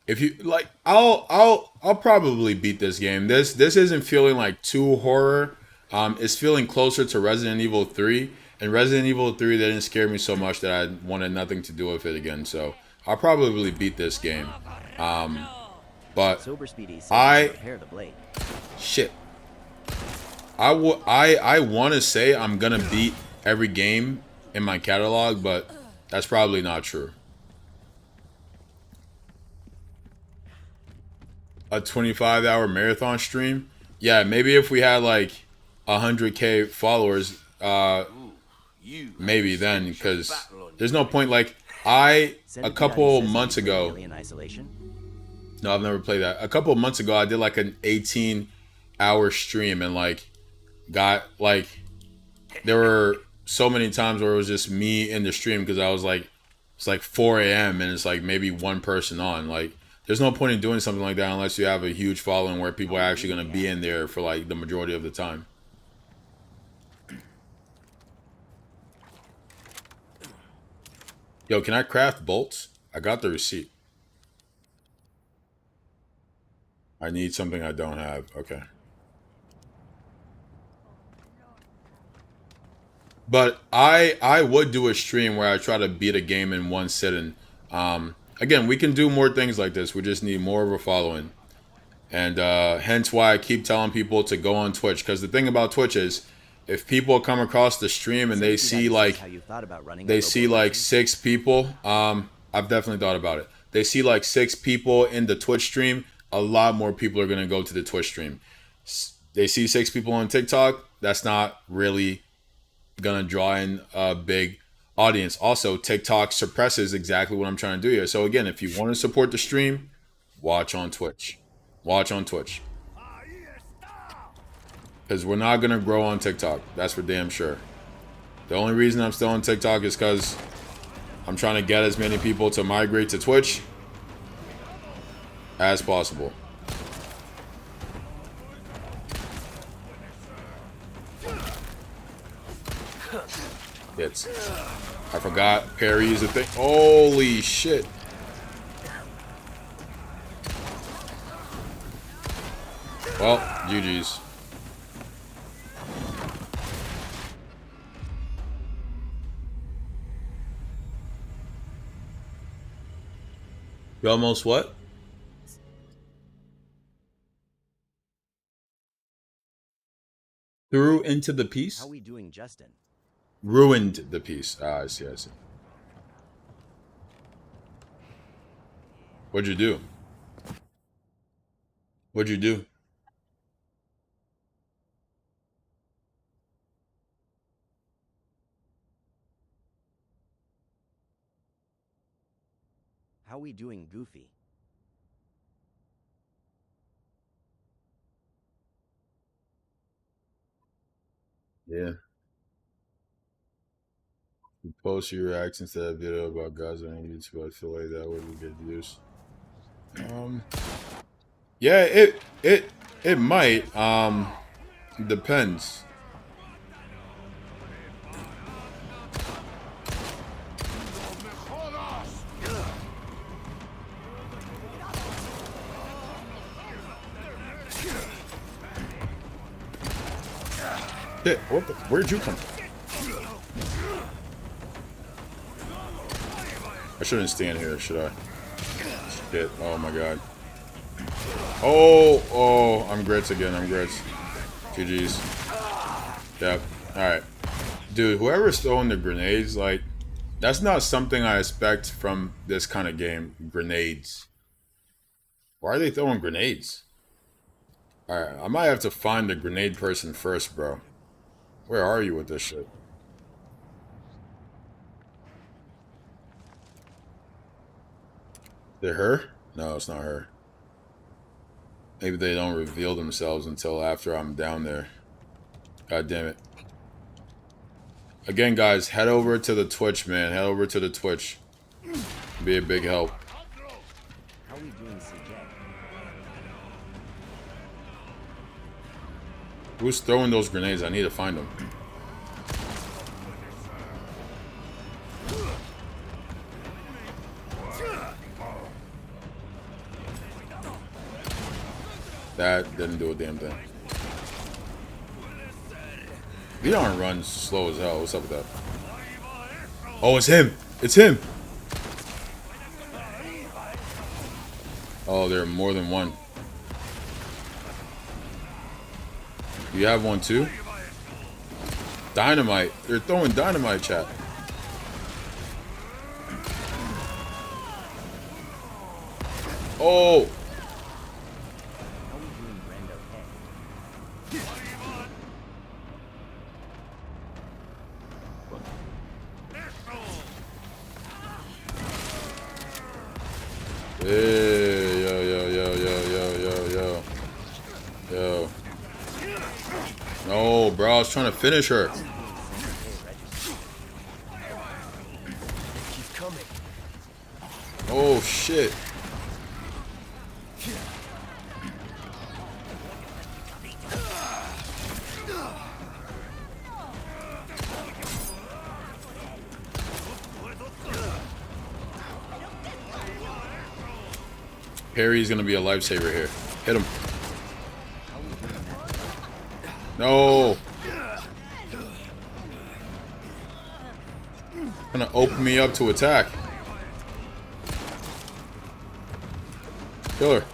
if you like, I'll probably beat this game. This isn't feeling like too horror. It's feeling closer to Resident Evil 3. And Resident Evil 3 didn't scare me so much that I wanted nothing to do with it again. So I'll probably beat this game. But Sober Speedy says repair the blade. Shit. I want to say I'm gonna beat every game in my catalog, but that's probably not true. A 25-hour marathon stream? Yeah, maybe if we had like 100K followers, maybe then, because there's no point. Like, a couple months ago. No, I've never played that. A couple of months ago, I did like an 18-hour stream and like got like, there were so many times where it was just me in the stream because I was like, it's like 4 a.m. and it's like maybe one person on. Like, there's no point in doing something like that unless you have a huge following where people are actually going to be in there for like the majority of the time. Yo, can I craft bolts? I got the receipt. I need something I don't have. Okay. But I would do a stream where I try to beat a game in one sitting. Again, we can do more things like this. We just need more of a following. And hence why I keep telling people to go on Twitch. Because the thing about Twitch is, if people come across the stream and they see like, like 6 people, I've definitely thought about it. They see like 6 people in the Twitch stream, a lot more people are going to go to the Twitch stream. They see 6 people on TikTok, that's not really going to draw in a big audience. Also, TikTok suppresses exactly what I'm trying to do here. So again, if you want to support the stream, watch on Twitch. Watch on Twitch. Because we're not going to grow on TikTok. That's for damn sure. The only reason I'm still on TikTok is because I'm trying to get as many people to migrate to Twitch as possible. Hits. I forgot parry is a thing. Holy shit. Well, GG's. You almost what? Threw into the piece? How we doing, Justin? Ruined the piece. Ah, I see, I see. What'd you do? What'd you do? How we doing, Goofy? Yeah. You post your reactions to that video about Gaza on YouTube. I feel like that would get views. Yeah, it might. Depends. Shit, what the, where'd you come from? I shouldn't stand here, should I? Shit, oh my god. Oh, I'm grits again, I'm grits. GG's. Yep, alright. Dude, whoever's throwing the grenades, like, that's not something I expect from this kind of game. Grenades. Why are they throwing grenades? Alright, I might have to find the grenade person first, bro. Where are you with this shit? Is it her? No, it's not her. Maybe they don't reveal themselves until after I'm down there. God damn it. Again, guys, head over to the Twitch, man. Head over to the Twitch. Be a big help. How we doing, CJ? Who's throwing those grenades? I need to find them. That didn't do a damn thing. Leon runs slow as hell. What's up with that? Oh, it's him! It's him! Oh, there are more than one. You have one too? Dynamite. They're throwing dynamite, chat. Oh! How we doing, Brando Hey, yo. No, bro, I was trying to finish her. Oh, shit. Parry's gonna be a lifesaver here. Hit him. No. Gonna open me up to attack. Kill her.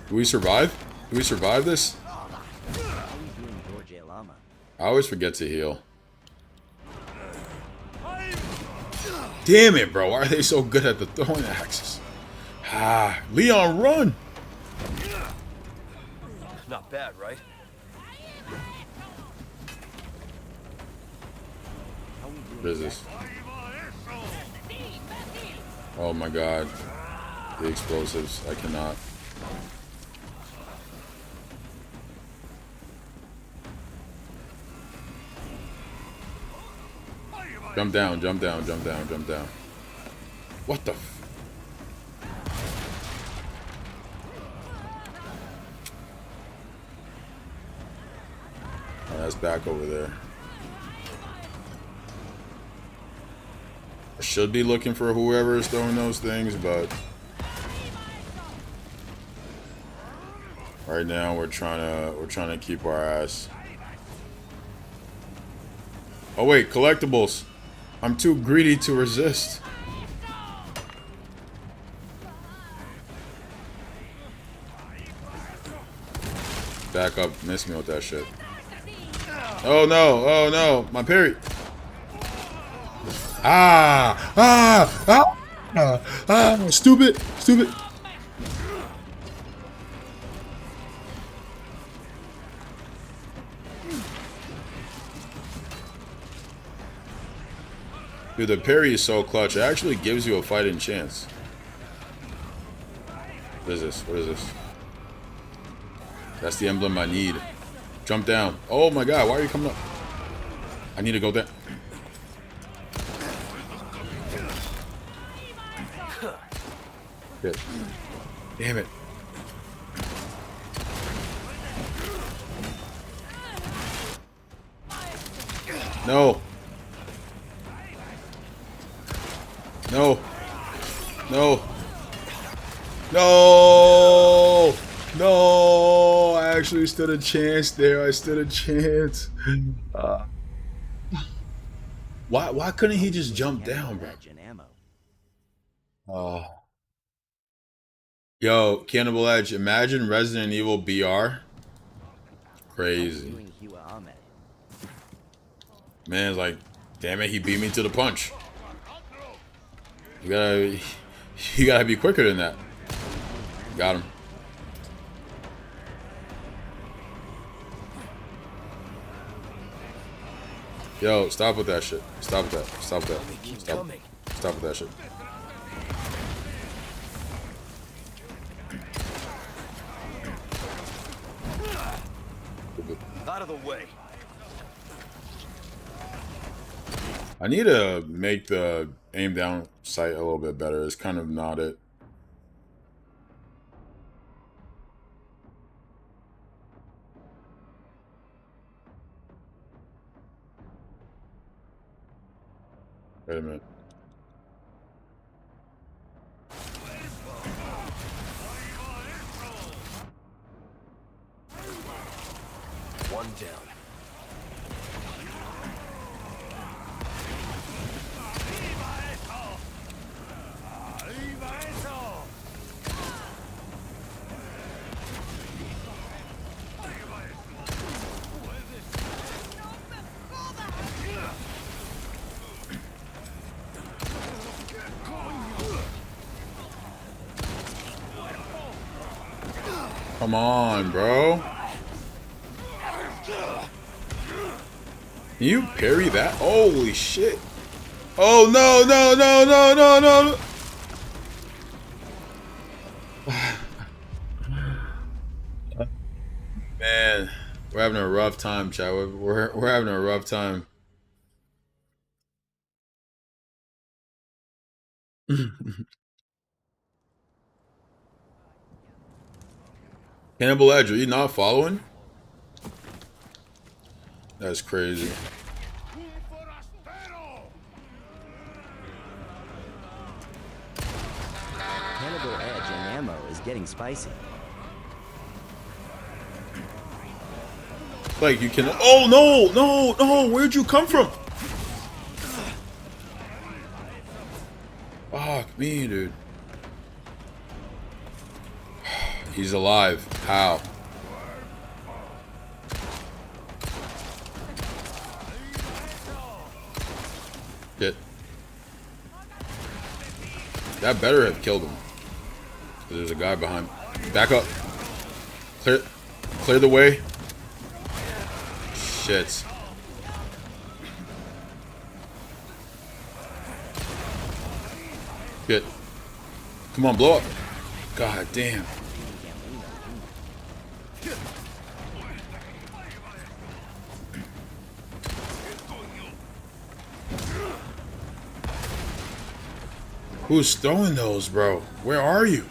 Do we survive? Do we survive this? I always forget to heal. Damn it, bro. Why are they so good at the throwing axes? Ah, Leon, run! Not bad, right? What is this? Oh my god. The explosives. I cannot. Jump down, jump down, jump down, jump down. What the f... Oh, that's back over there. I should be looking for whoever is throwing those things, but... Right now we're trying to keep our ass. Oh wait, collectibles. I'm too greedy to resist. Back up, miss me with that shit. Oh no, oh no, my parry. Stupid, stupid. Dude, the parry is so clutch. It actually gives you a fighting chance. What is this? What is this? That's the emblem I need. Jump down. Oh my god, why are you coming up? I need to go down. Shit. Damn it. No. No. No. No. No. I actually stood a chance there. I stood a chance. Why couldn't he just jump down, bro? Yo, Cannibal Edge, imagine Resident Evil BR. Crazy. Man, it's like, damn it, he beat me to the punch. You gotta be quicker than that. Got him. Yo, stop with that shit. Stop with that. Stop with that. Stop with that shit. Out of the way. I need to make the aim down sight a little bit better. It's kind of not it. Wait a minute. One down. Come on, bro. Can you parry that? Holy shit. Oh, no, no, no, no, no, no. Man, we're having a rough time, chat. We're having a rough time. Cannibal Edge, are you not following? That's crazy. Cannibal Edge and ammo is getting spicy. Like you can. Oh no, no, no! Where'd you come from? Fuck me, dude. He's alive. How? Shit. That better have killed him. There's a guy behind. Back up. Clear the way. Shit. Shit. Come on, blow up. God damn. Who's throwing those, bro? Where are you?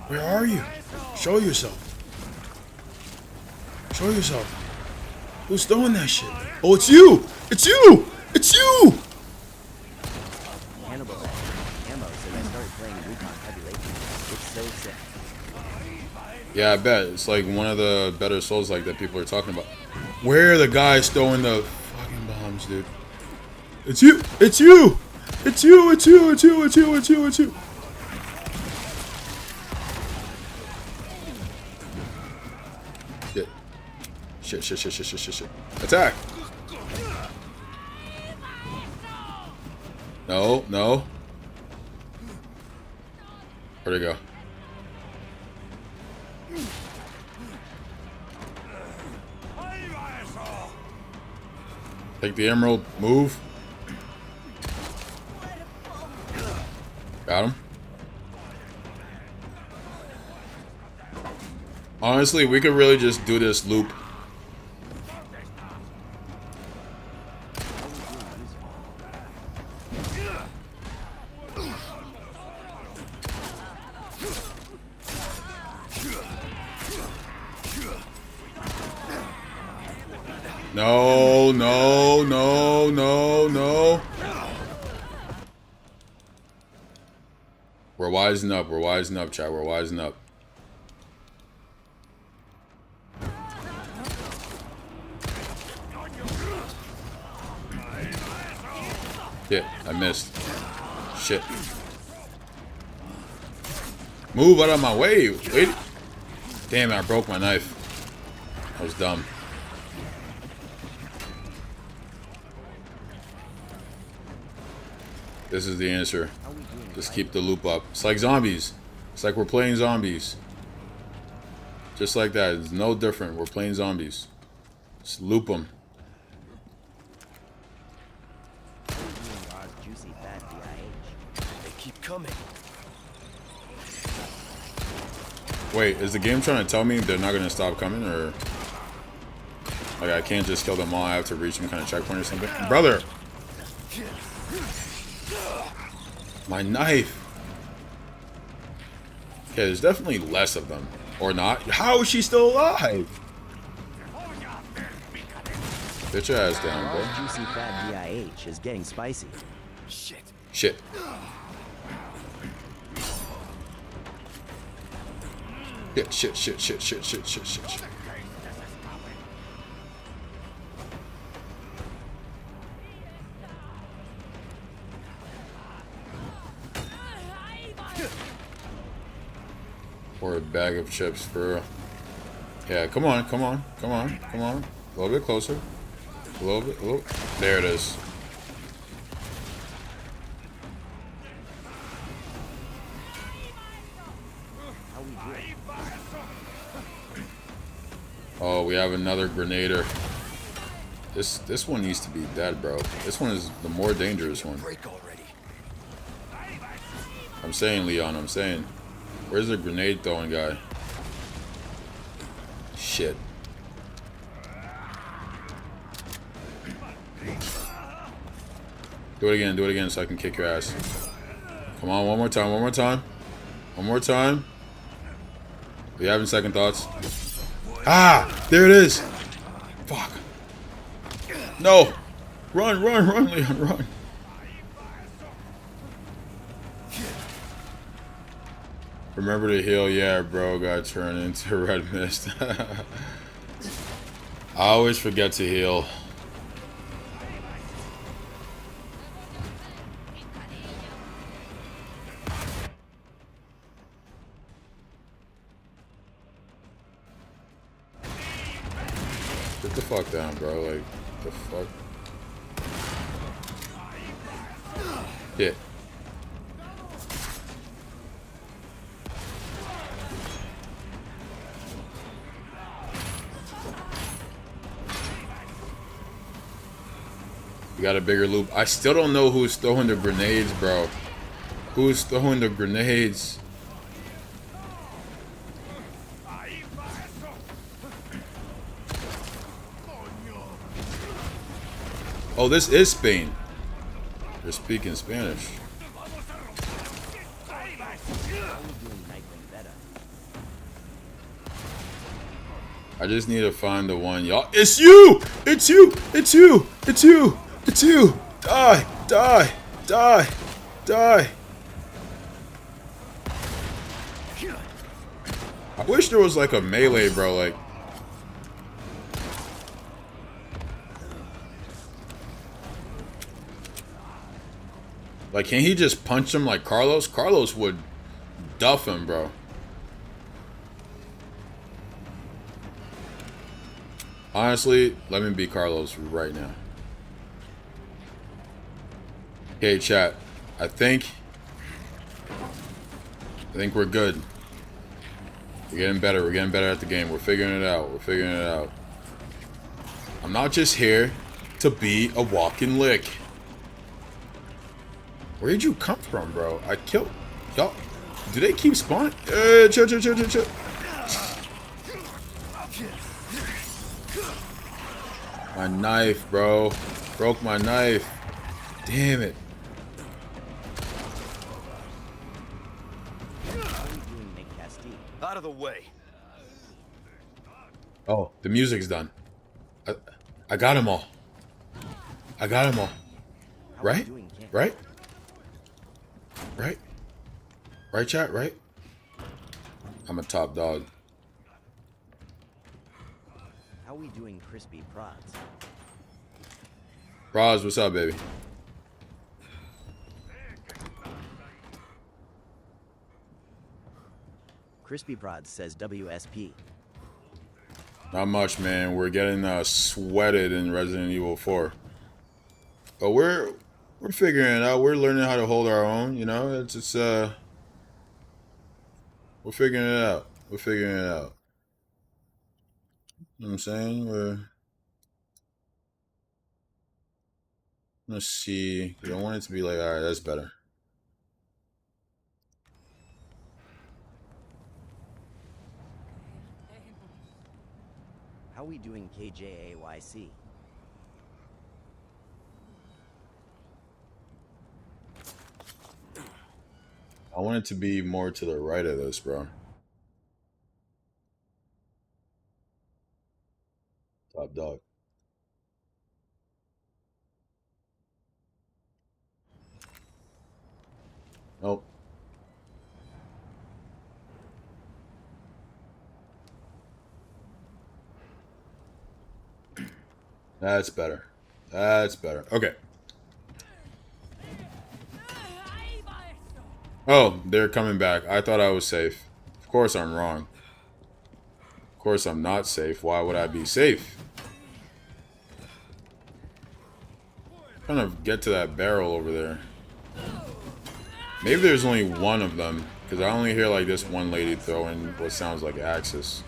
Where are you? Show yourself. Show yourself. Who's throwing that shit? Oh, it's you! It's you! It's you! Cannibal Edge. Ammo since I started playing Wukong heavy lately. It's so sick. Yeah, I bet. It's like one of the better Souls like that people are talking about. Where are the guys throwing the fucking bombs, dude? It's you! It's you! It's you! It's you! It's you! It's you! It's you! It's you! Shit. Shit. Attack! No. Where'd it go? Take the emerald. Move. Got him. Honestly, we could really just do this loop. No. We're wising up, chat. We're wising up. Shit, I missed. Shit. Move out of my way. Wait. Damn it, I broke my knife. I was dumb. This is the answer. Just keep the loop up. It's like zombies. It's like we're playing zombies. Just like that. It's no different. We're playing zombies. Just loop them. They keep coming. Wait, is the game trying to tell me they're not going to stop coming, or like I can't just kill them all? I have to reach some kind of checkpoint or something? Brother! My knife! Okay, there's definitely less of them. Or not. How is she still alive? Get your ass down, bro. Juicy fat BIH is getting spicy. Shit. Shit. Or a bag of chips for... Yeah, come on. A little bit closer. A little bit. There it is. Oh, we have another grenader. This one needs to be dead, bro. This one is the more dangerous one. I'm saying, Leon, I'm saying. Where's the grenade throwing guy? Shit. Do it again so I can kick your ass. Come on, one more time. We having second thoughts? Ah! There it is! Fuck. No! Run, Leon, run. Remember to heal, yeah, bro. Got turned into red mist. I always forget to heal. Get the fuck down, bro. Like, the fuck? Yeah. We got a bigger loop. I still don't know who's throwing the grenades, bro. Who's throwing the grenades? Oh, this is Spain. They're speaking Spanish. I just need to find the one, y'all. It's you! It's you! Die! I I wish there was like a melee, bro. Like, can he just punch him like Carlos? Carlos would duff him, bro. Honestly, let me be Carlos right now. Okay, chat. I think we're good. We're getting better. We're getting better at the game. We're figuring it out. We're figuring it out. I'm not just here to be a walking lick. Where did you come from, bro? I killed y'all. Do they keep spawning? Chill. My knife, bro. Broke my knife. Damn it. Out of the way. Oh, the music's done. I got them all. I got them all. Right? Right? Right? Right, chat? Right? I'm a top dog. How we doing, crispy prods? Roz, what's up, baby? Crispy prods says WSP. Not much, man. We're getting sweated in Resident Evil 4. But we're figuring it out. We're learning how to hold our own, you know? It's we're figuring it out. We're figuring it out. You know what I'm saying? Let's see. I want it to be like, alright, that's better. How we doing, KJAYC? I want it to be more to the right of this, bro. Top dog. Nope. That's better. That's better. Okay. Oh, they're coming back. I thought I was safe. Of course I'm wrong. Of course I'm not safe. Why would I be safe? I'm trying to get to that barrel over there. Maybe there's only one of them, because I only hear like this one lady throwing what sounds like axes.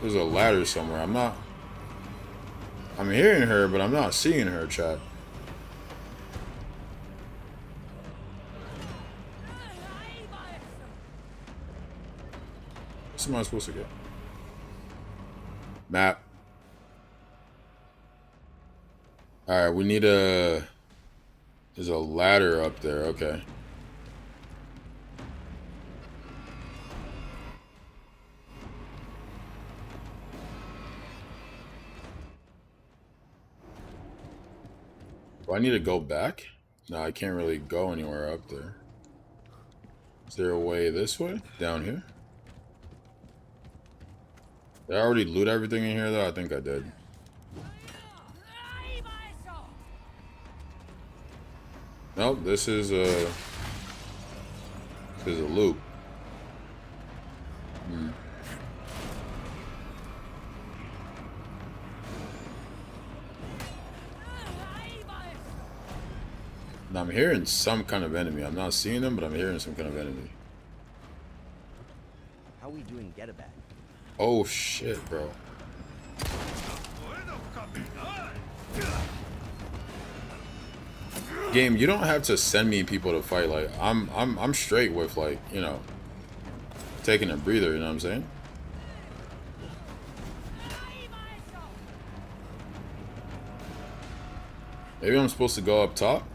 There's a ladder somewhere. I'm hearing her, but I'm not seeing her, chat. What am I supposed to get? Map. Alright, we need a... There's a ladder up there, okay. Do I need to go back? No, I can't really go anywhere up there. Is there a way this way? Down here? Did I already loot everything in here though? I think I did. Nope, this is a loop. Now I'm hearing some kind of enemy. I'm not seeing them, but I'm hearing some kind of enemy. How we doing, get it back? Oh shit, bro. Game, you don't have to send me people to fight. Like I'm straight with, like, you know, taking a breather, you know what I'm saying? Maybe I'm supposed to go up top?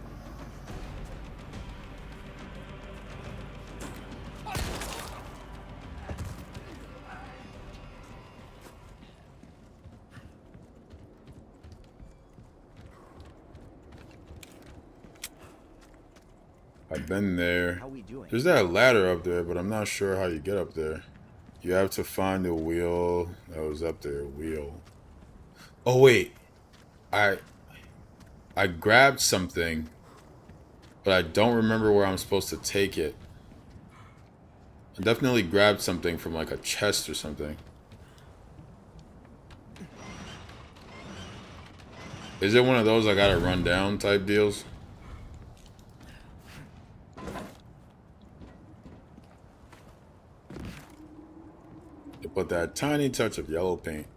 I've been there. How we doing? There's that ladder up there, but I'm not sure how you get up there. You have to find the wheel that was up there. Wheel. Oh wait, I grabbed something, but I don't remember where I'm supposed to take it. I definitely grabbed something from like a chest or something. Is it one of those I gotta run down type deals? But that tiny touch of yellow paint.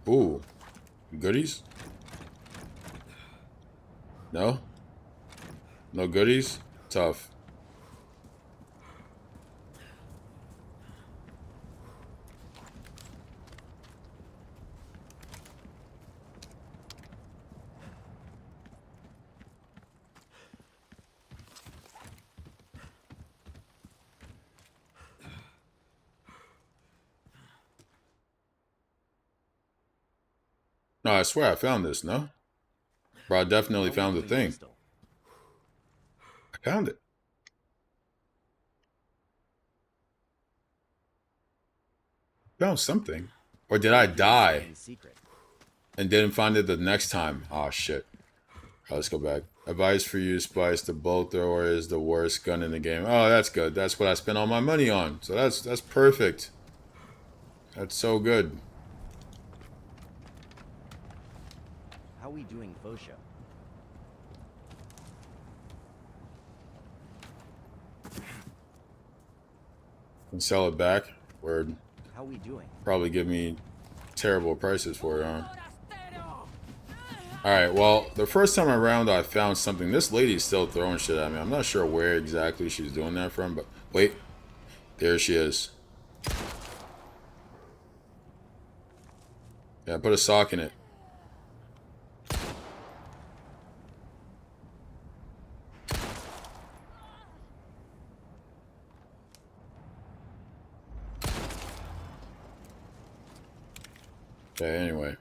Ooh. Goodies? No? No goodies? Tough. No, I swear I found this, no? Bro, I definitely found the thing. I found it. Found something. Or did I die and didn't find it the next time? Oh, shit. Right, let's go back. Advice for you, Spice. The bolt thrower is the worst gun in the game. Oh, that's good. That's what I spent all my money on. So that's perfect. That's so good. How we doing, Fosho? And sell it back. Word. How we doing? Probably give me terrible prices for it, huh? Alright, well, the first time around I found something. This lady's still throwing shit at me. I'm not sure where exactly she's doing that from, but wait. There she is. Yeah, put a sock in it. Okay, anyway.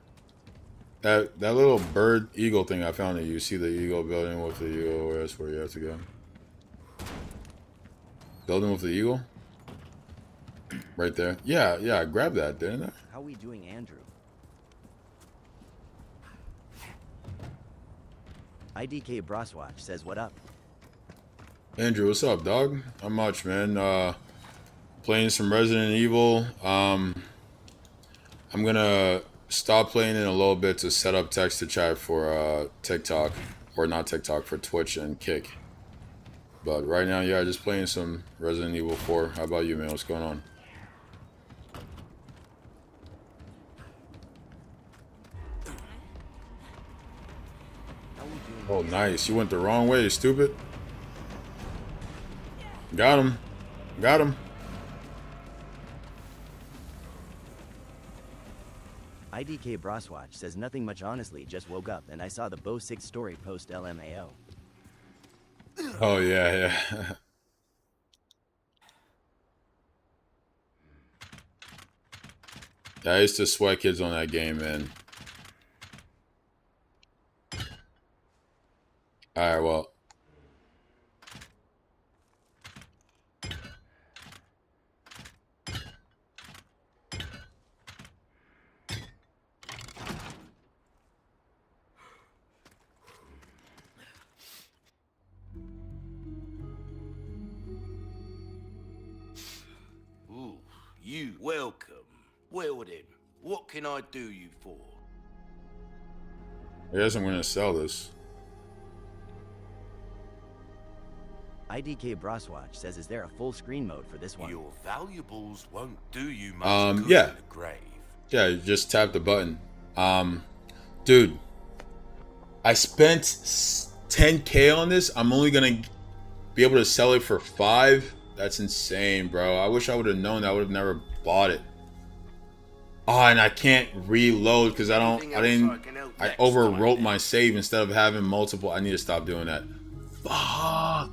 That little bird eagle thing I found, that you see the eagle building with the eagle, that's where you have to go. Building with the eagle? Right there. Yeah, I grabbed that, didn't I? How we doing, Andrew? IDK Broswatch says what up? Andrew, what's up, dog? Not much, man. Playing some Resident Evil. I'm gonna stop playing in a little bit to set up text to chat for TikTok, or not TikTok, for Twitch and Kick. But right now, yeah, just playing some Resident Evil 4. How about you, man? What's going on? Oh, nice. You went the wrong way, stupid. Got him. Got him. IDK Broswatch says nothing much, honestly, just woke up and I saw the Bo 6 story post LMAO. Oh, yeah. Yeah, I used to sweat kids on that game, man. Alright, well. Ooh, you welcome. Well then, what can I do you for? I guess I'm gonna sell this. IDK Broswatch says, is there a full screen mode for this one? Your valuables won't do you much good Yeah. in the grave. Yeah, you just tap the button. Dude, I spent 10K on this. I'm only gonna be able to sell it for 5. That's insane, bro. I wish I would have known that. I would have never bought it. Oh, and I can't reload because I overwrote my save instead of having multiple. I need to stop doing that. Fuck.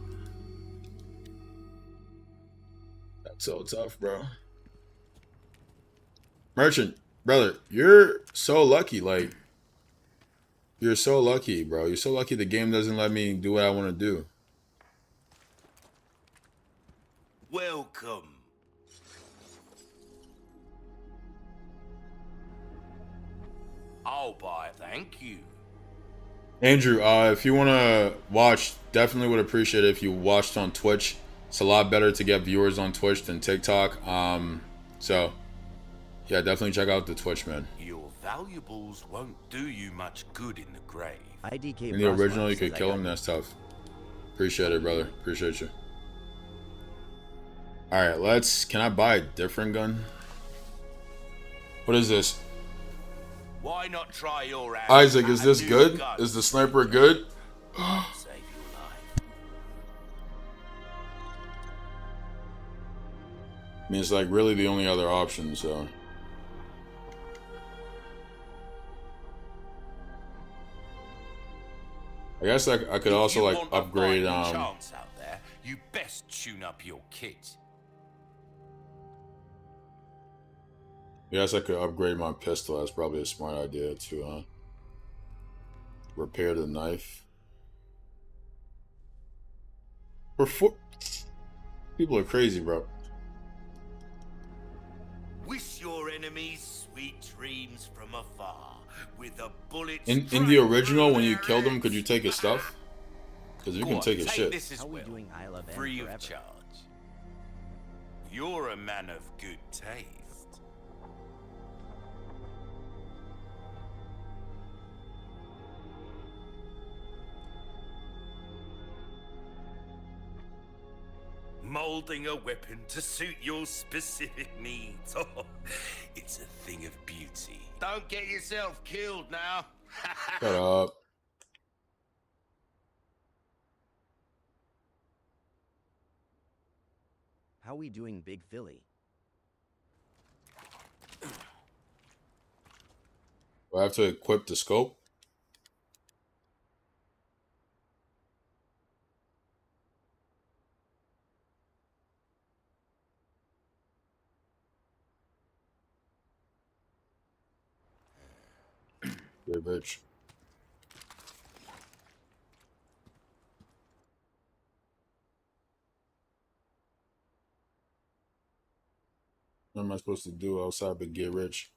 That's so tough, bro. Merchant, brother, you're so lucky. Like, you're so lucky, bro. You're so lucky the game doesn't let me do what I want to do. Welcome. I'll buy it, thank you. Andrew, if you want to watch, definitely would appreciate it if you watched on Twitch. It's a lot better to get viewers on Twitch than TikTok. So, yeah, definitely check out the Twitch, man. Your valuables won't do you much good in the grave. IDK In the original, you says could I kill got him. you. That's tough. Appreciate it, brother. Appreciate you. All right, let's. Can I buy a different gun? What is this? Why not try your hand Isaac, is at a this new good? gun? Is the sniper good? Save your life. I mean, it's like really the only other option, so. I guess I could also like upgrade. Chance out there, you best tune up your kit. I guess I could upgrade my pistol. That's probably a smart idea to repair the knife. People are crazy, bro. Wish your enemies sweet dreams from afar, with a bullet. In the original, when you killed him, could you take his stuff? Because you can take his shit. This as well, free of charge. You're a man of good taste. Molding a weapon to suit your specific needs. Oh, it's a thing of beauty. Don't get yourself killed now. Shut up. How we doing, Big Philly? Do I have to equip the scope? Yeah, bitch. What am I supposed to do outside but get rich?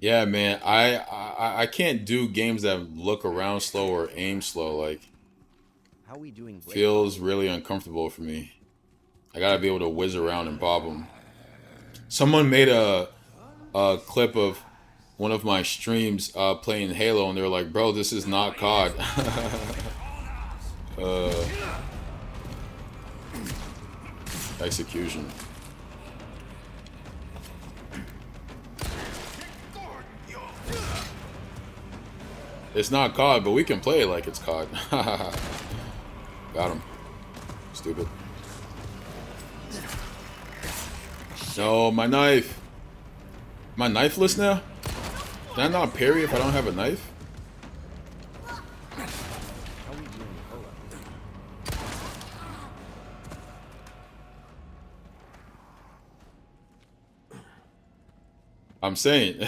Yeah, man. I can't do games that look around slow or aim slow. Like, How we doing, Blake? feels really uncomfortable for me. I gotta be able to whiz around and pop them. Someone made a clip of one of my streams playing Halo, and they were like, "Bro, this is not COD." Execution. It's not COD, but we can play it like it's COD. Got him. Stupid. No, my knife. Am I knifeless now? Can I not parry if I don't have a knife? How we doing, Cola? I'm saying.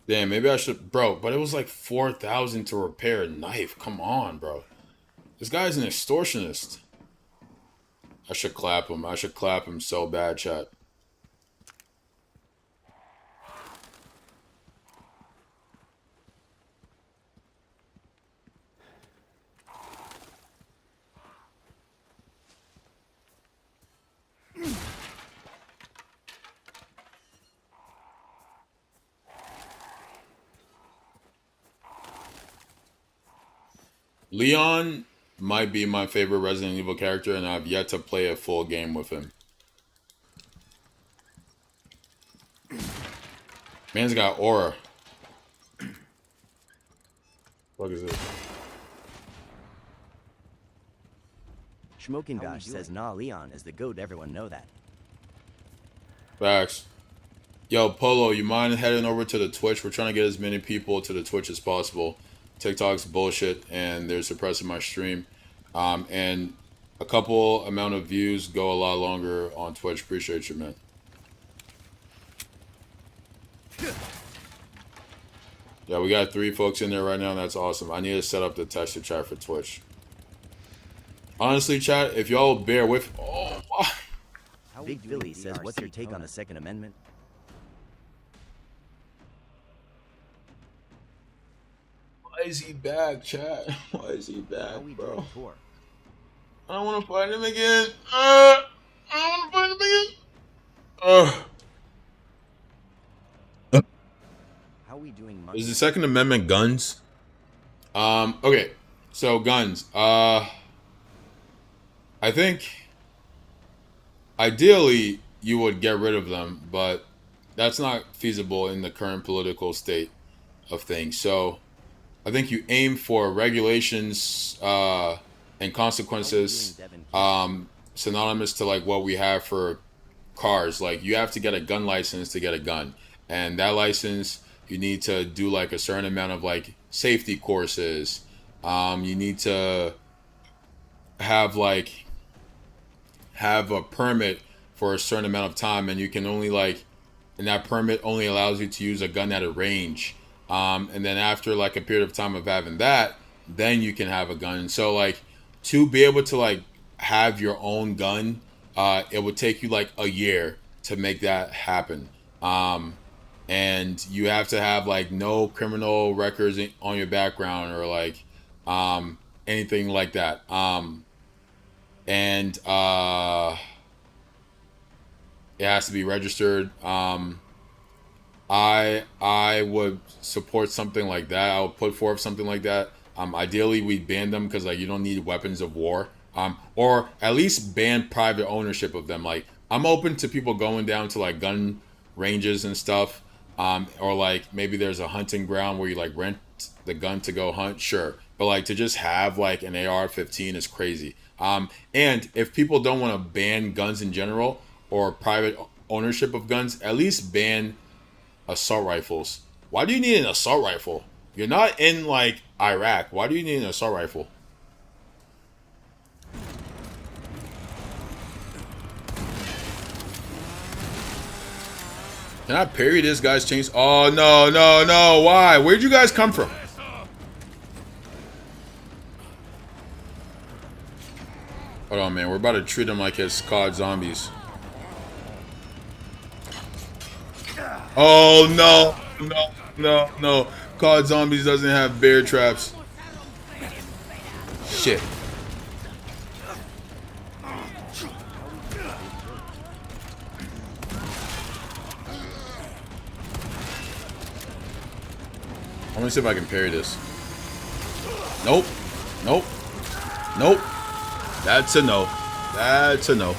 Damn, maybe I should, bro. But it was like 4,000 to repair a knife. Come on, bro. This guy's an extortionist. I should clap him. I should clap him so bad, chat. Leon might be my favorite Resident Evil character, and I've yet to play a full game with him. Man's got aura. What is this? Schmoking Gosh says, nah, Leon is the GOAT, everyone know that. Facts. Yo, Polo, you mind heading over to the Twitch? We're trying to get as many people to the Twitch as possible. TikTok's bullshit, and they're suppressing my stream. And a couple amount of views go a lot longer on Twitch. Appreciate you, man. Yeah, we got 3 folks in there right now. That's awesome. I need to set up the texture chat for Twitch. Honestly, chat, if y'all bear with... Oh, Big Philly says, what's your take on the Second Amendment? Why is he back, chat? Why is he back, bro? Tour? I don't want to fight him again. I don't want to fight him again. How we doing? Is the Second Amendment guns? Okay, so guns. I think ideally you would get rid of them, but that's not feasible in the current political state of things. So I think you aim for regulations and consequences synonymous to like what we have for cars. Like you have to get a gun license to get a gun, and that license you need to do like a certain amount of like safety courses. You need to have a permit for a certain amount of time, and you can only and that permit only allows you to use a gun at a range. And then after like a period of time of having that, then you can have a gun. So like to be able to like have your own gun, it would take you like a year to make that happen. And you have to have like no criminal records on your background or like anything like that. And it has to be registered. I would support something like that. I would put forth something like that. Ideally, we ban them because like you don't need weapons of war. Or at least ban private ownership of them. Like I'm open to people going down to like gun ranges and stuff. Or like maybe there's a hunting ground where you like rent the gun to go hunt. Sure, but like to just have like an AR-15 is crazy. And if people don't want to ban guns in general or private ownership of guns, at least ban assault rifles. Why do you need an assault rifle? You're not in like Iraq. Why do you need an assault rifle? Can I parry this guy's chains? Oh no, no, no. Why? Where'd you guys come from? Hold on, man. We're about to treat him like his COD zombies. Oh no, no, no, no. COD Zombies doesn't have bear traps. Shit. I'm gonna see if I can parry this. Nope. Nope. Nope. That's a no. That's a no.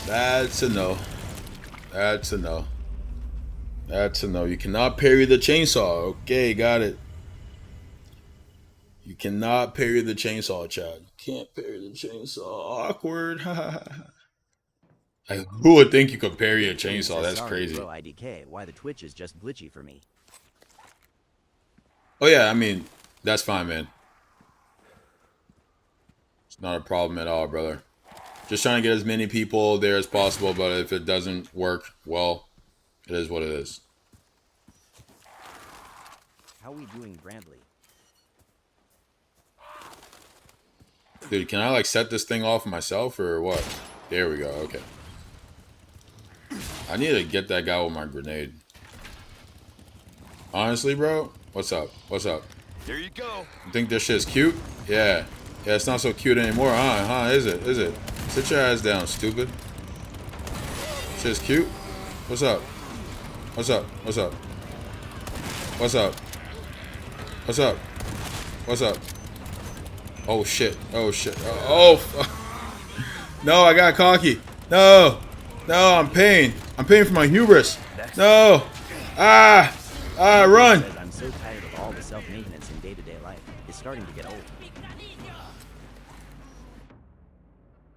That's a no. That's a no. That's a no. You cannot parry the chainsaw. Okay, got it. You cannot parry the chainsaw, chat. You can't parry the chainsaw. Awkward. Like, who would think you could parry a chainsaw? That's crazy. Bro, IDK, why the Twitch is just glitchy for me. Oh yeah, I mean, that's fine, man. It's not a problem at all, brother. Just trying to get as many people there as possible, but if it doesn't work, well, it is what it is. How we doing, Brandley? Dude, can I like set this thing off myself or what? There we go, okay. I need to get that guy with my grenade. Honestly, bro, what's up? What's up? There you go. You think this shit's cute? Yeah. Yeah, it's not so cute anymore, huh? Is it? Is it? Sit your ass down, stupid. Shit's cute? What's up? What's up? What's up? What's up? What's up? What's up? Oh shit. Oh shit. Oh. No, I got cocky. No. No, I'm paying. I'm paying for my hubris. No. Ah. Ah, run. I'm so tired of all the self-maintenance in day-to-day life. It's starting to get old.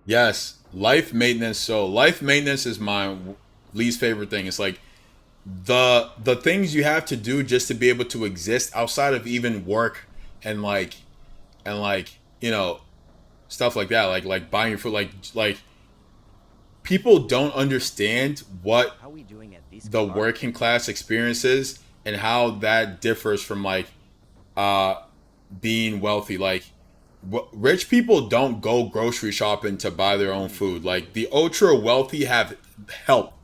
Yes. life maintenance. So life maintenance is my least favorite thing. It's like the things you have to do just to be able to exist outside of even work and like you know, stuff like that, like buying your food, like people don't understand what How we doing at these the cars? working class experience is and how that differs from like being wealthy. Like rich people don't go grocery shopping to buy their own food. Like the ultra wealthy have help.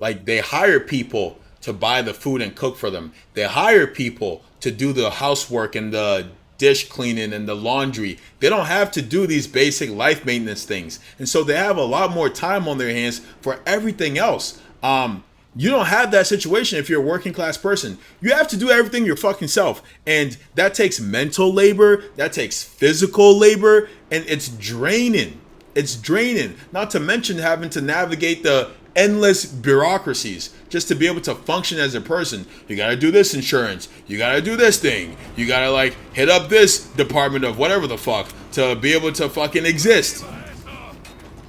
Like they hire people to buy the food and cook for them. They hire people to do the housework and the dish cleaning and the laundry. They don't have to do these basic life maintenance things. And so they have a lot more time on their hands for everything else. You don't have that situation if you're a working class person. You have to do everything your fucking self. And that takes mental labor, that takes physical labor, and it's draining. It's draining. Not to mention having to navigate the endless bureaucracies just to be able to function as a person. You gotta do this insurance. You gotta do this thing. You gotta like hit up this department of whatever the fuck to be able to fucking exist.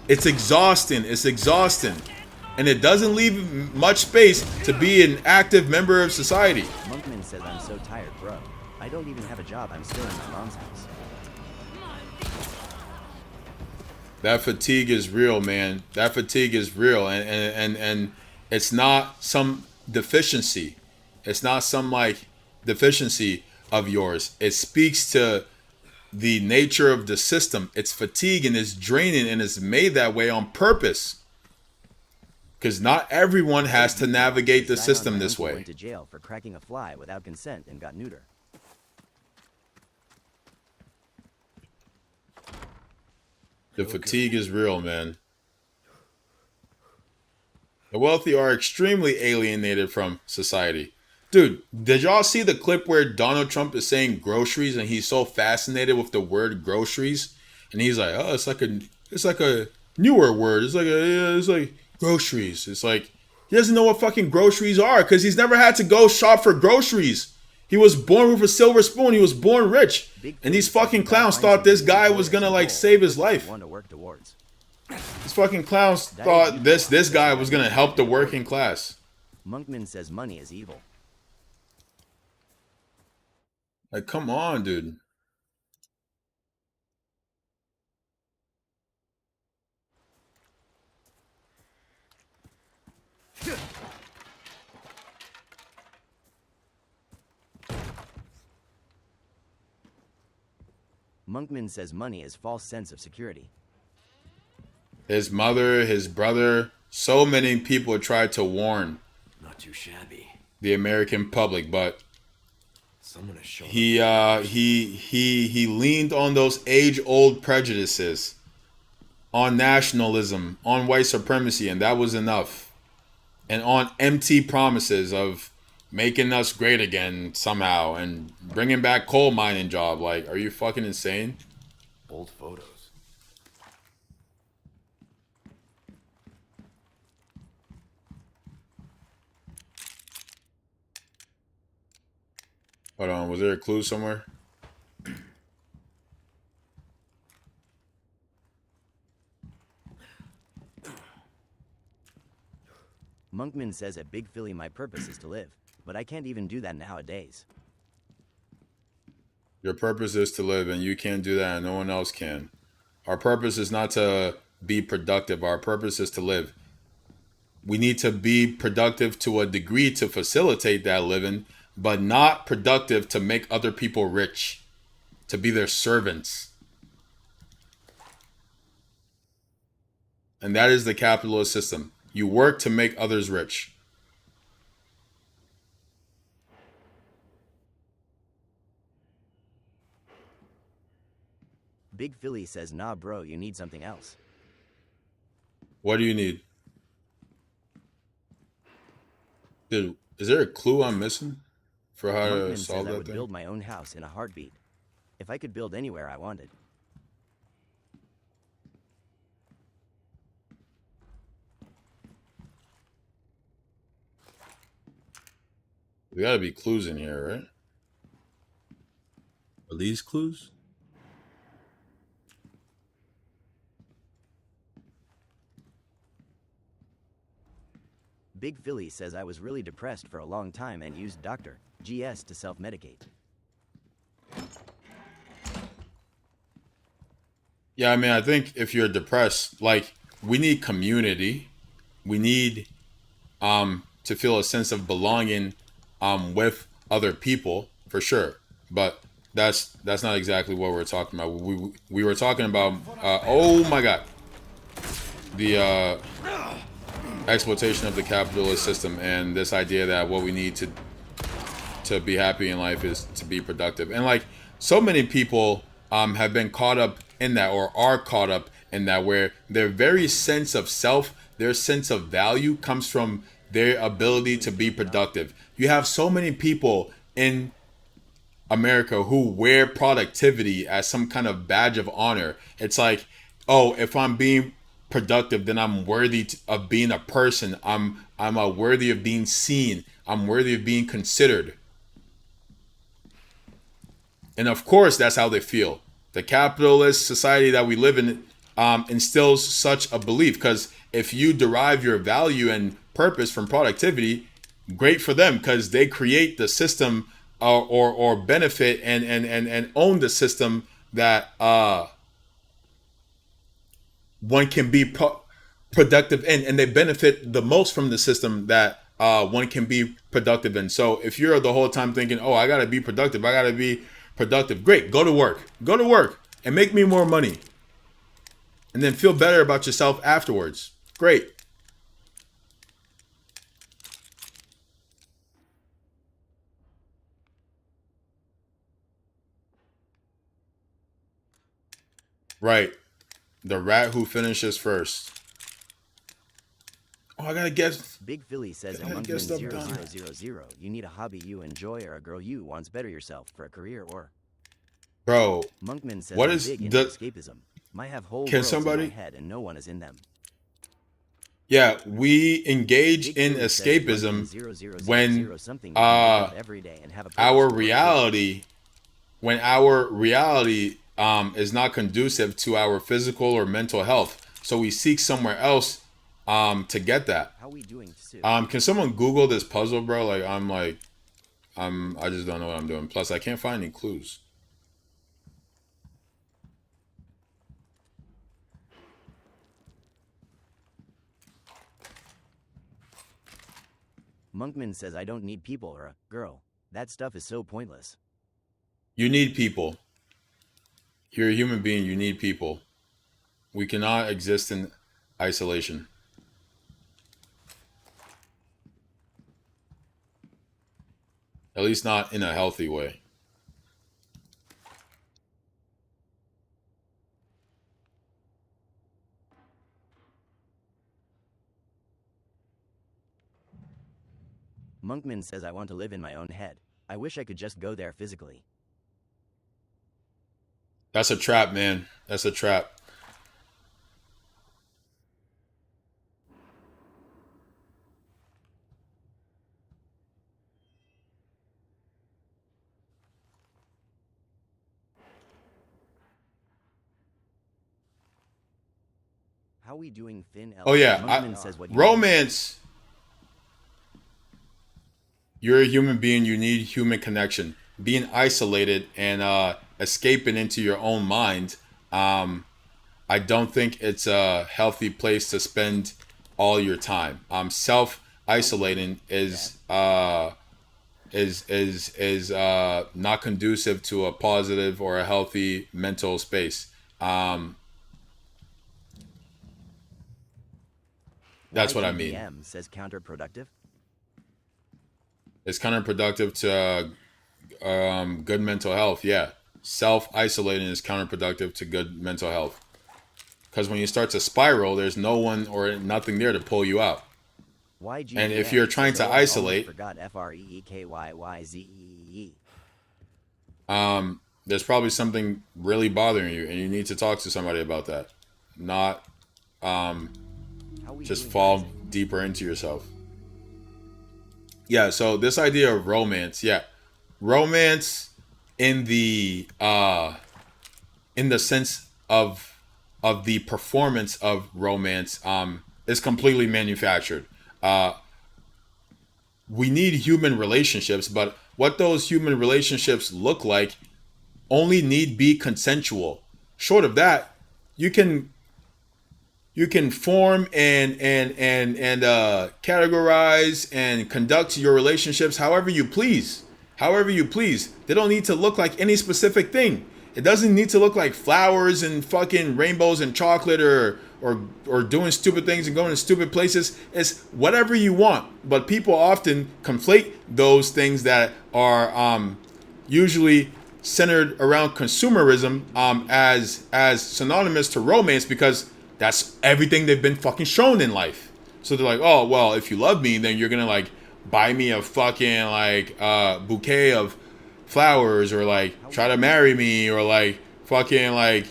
It's exhausting. It's exhausting. And it doesn't leave much space to be an active member of society. Monkman says I'm so tired, bro. I don't even have a job. I'm still in my mom's house. That fatigue is real, man. That fatigue is real, and it's not some deficiency. It's not some like deficiency of yours. It speaks to the nature of the system. It's fatigue and it's draining and it's made that way on purpose. Because not everyone has to navigate the system this way. Went to jail for cracking a fly without consent and got neuter. The fatigue is real, man. The wealthy are extremely alienated from society. Dude, did y'all see the clip where Donald Trump is saying groceries and he's so fascinated with the word groceries? And he's like, oh, it's like a newer word. It's like groceries. It's like he doesn't know what fucking groceries are because he's never had to go shop for groceries. He was born with a silver spoon. He was born rich. And these fucking clowns thought this guy was gonna like save his life. These fucking clowns thought this guy was gonna help the working class. Monkman says money is evil. Like, come on, dude. Monkman says money is false sense of security. His mother, his brother, so many people tried to warn Not too shabby. the American public, but Someone has shown he leaned on those age-old prejudices, on nationalism, on white supremacy, and that was enough. And on empty promises of making us great again somehow and bringing back coal mining job. Like, are you fucking insane? old photos. Hold on, was there a clue somewhere? Monkman says at Big Philly my purpose is to live, but I can't even do that nowadays. Your purpose is to live, and you can't do that, and no one else can. Our purpose is not to be productive. Our purpose is to live. We need to be productive to a degree to facilitate that living, but not productive to make other people rich, to be their servants. And that is the capitalist system. You work to make others rich. Big Philly says, nah, bro, you need something else. What do you need? Dude, is there a clue I'm missing for how Monkman to says solve I that would thing? build my own house in a heartbeat. If I could build anywhere I wanted. There gotta be clues in here, right? Are these clues? Big Philly says I was really depressed for a long time and used Dr. GS to self-medicate. Yeah, I mean, I think if you're depressed, like, we need community. We need to feel a sense of belonging with other people, for sure. But that's not exactly what we're talking about. We were talking about oh my god, the exploitation of the capitalist system, and this idea that what we need to be happy in life is to be productive. And like, so many people have been caught up in that, or are caught up in that, where their very sense of self, their sense of value comes from their ability to be productive. You have so many people in America who wear productivity as some kind of badge of honor. It's like, oh, if I'm being productive, then I'm worthy of being a person. I'm worthy of being seen. I'm worthy of being considered. And of course, that's how they feel. The capitalist society that we live in instills such a belief, because if you derive your value and purpose from productivity, great for them, because they create the system or benefit and own the system that one can be productive in, and they benefit the most from the system that one can be productive in. So if you're the whole time thinking, oh, I gotta be productive, great, go to work and make me more money, and then feel better about yourself afterwards. Great. Right. The rat who finishes first. Oh, I gotta guess. Big Philly says in Monkman 0000, you need a hobby you enjoy or a girl you wants better yourself for a career or... Bro, Monkman says what I'm is big the into escapism. I have whole can worlds somebody in my head and no one is in them. Yeah, we engage Big in Philly says escapism Monkman 0000 when something you can think of every day and have a purpose our to work reality is not conducive to our physical or mental health. So we seek somewhere else to get that. How we doing, Sue? Can someone Google this puzzle, bro? Like, I just don't know what I'm doing. Plus, I can't find any clues. Monkman says I don't need people or a girl. That stuff is so pointless. You need people. You're a human being. You need people. We cannot exist in isolation. At least not in a healthy way. Monkman says I want to live in my own head. I wish I could just go there physically. That's a trap, man. That's a trap. How we doing, Finn? Oh yeah, Monkman says what romance. You're a human being. You need human connection. Being isolated and escaping into your own mind, I don't think it's a healthy place to spend all your time. Self-isolating is not conducive to a positive or a healthy mental space. That's what I mean. YGBM says counterproductive. It's counterproductive to good mental health. Yeah, self-isolating is counterproductive to good mental health. Because when you start to spiral, there's no one or nothing there to pull you out. YGBM And if you're trying to isolate, forgot FREEKYYZEE. There's probably something really bothering you, and you need to talk to somebody about that. Not just fall deeper into yourself. Yeah, so this idea of romance, romance in the sense of the performance of romance is completely manufactured. we need human relationships, but what those human relationships look like only need be consensual. Short of that, you can form and categorize and conduct your relationships however you please. However you please. They don't need to look like any specific thing. It doesn't need to look like flowers and fucking rainbows and chocolate or doing stupid things and going to stupid places. It's whatever you want. But people often conflate those things that are usually centered around consumerism as synonymous to romance, because that's everything they've been fucking shown in life. So they're like, oh, well, if you love me, then you're gonna like buy me a fucking like bouquet of flowers, or like try to marry me, or like fucking like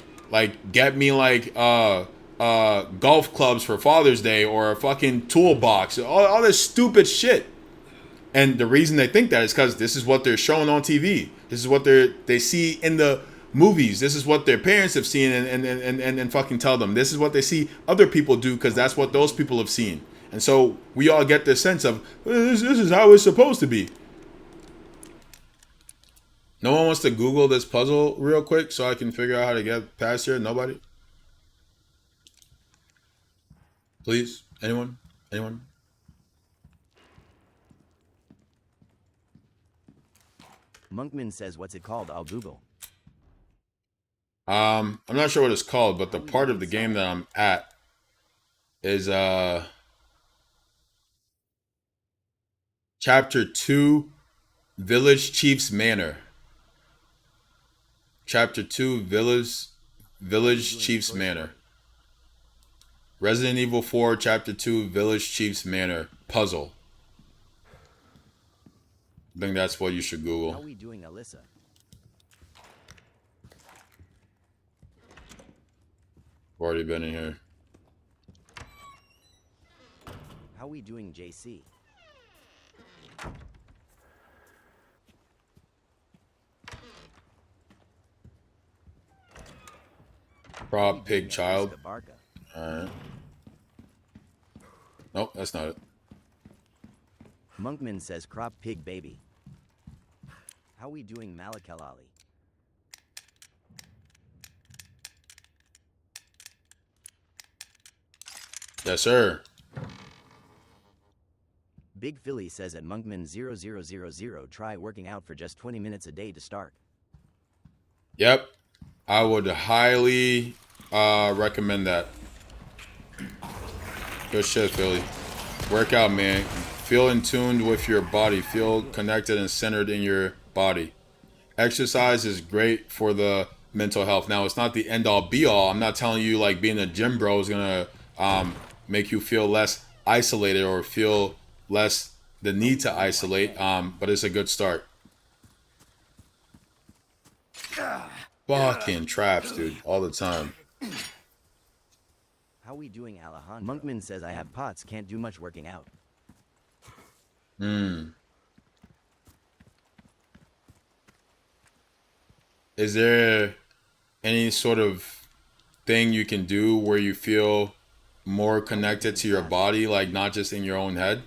get me like golf clubs for Father's Day, or a fucking toolbox, all this stupid shit. And the reason they think that is because this is what they're showing on TV. This is what they see in the movies. This is what their parents have seen and fucking tell them. This is what they see other people do because that's what those people have seen. And so we all get this sense of, this is how it's supposed to be. No one wants to Google this puzzle real quick so I can figure out how to get past here? Nobody? Please? Anyone? Anyone? Monkman says, what's it called? I'll Google. I'm not sure what it's called, but the part of the game that I'm at is Chapter 2, Village Chief's Manor. Chapter 2, Village Chief's Manor. Resident Evil 4, Chapter 2, Village Chief's Manor. Puzzle. I think that's what you should Google. How are we doing, Alyssa? I've already been in here. How are we doing, JC? Prop pig child. Alright. Nope, that's not it. Monkman says crop pig baby. How we doing, Malakel Ali? Yes, sir. Big Philly says at Monkman 0000 try working out for just 20 minutes a day to start. Yep. I would highly recommend that. Good shit, Philly. Work out, man. Feel in tune with your body. Feel connected and centered in your body. Exercise is great for the mental health. Now, it's not the end-all be-all. I'm not telling you like being a gym bro is going to make you feel less isolated or feel less the need to isolate, but it's a good start. Fucking traps, dude, all the time. How we doing, Alejandro? Monkman says I have POTS, can't do much working out. Is there any sort of thing you can do where you feel more connected to your body, like not just in your own head?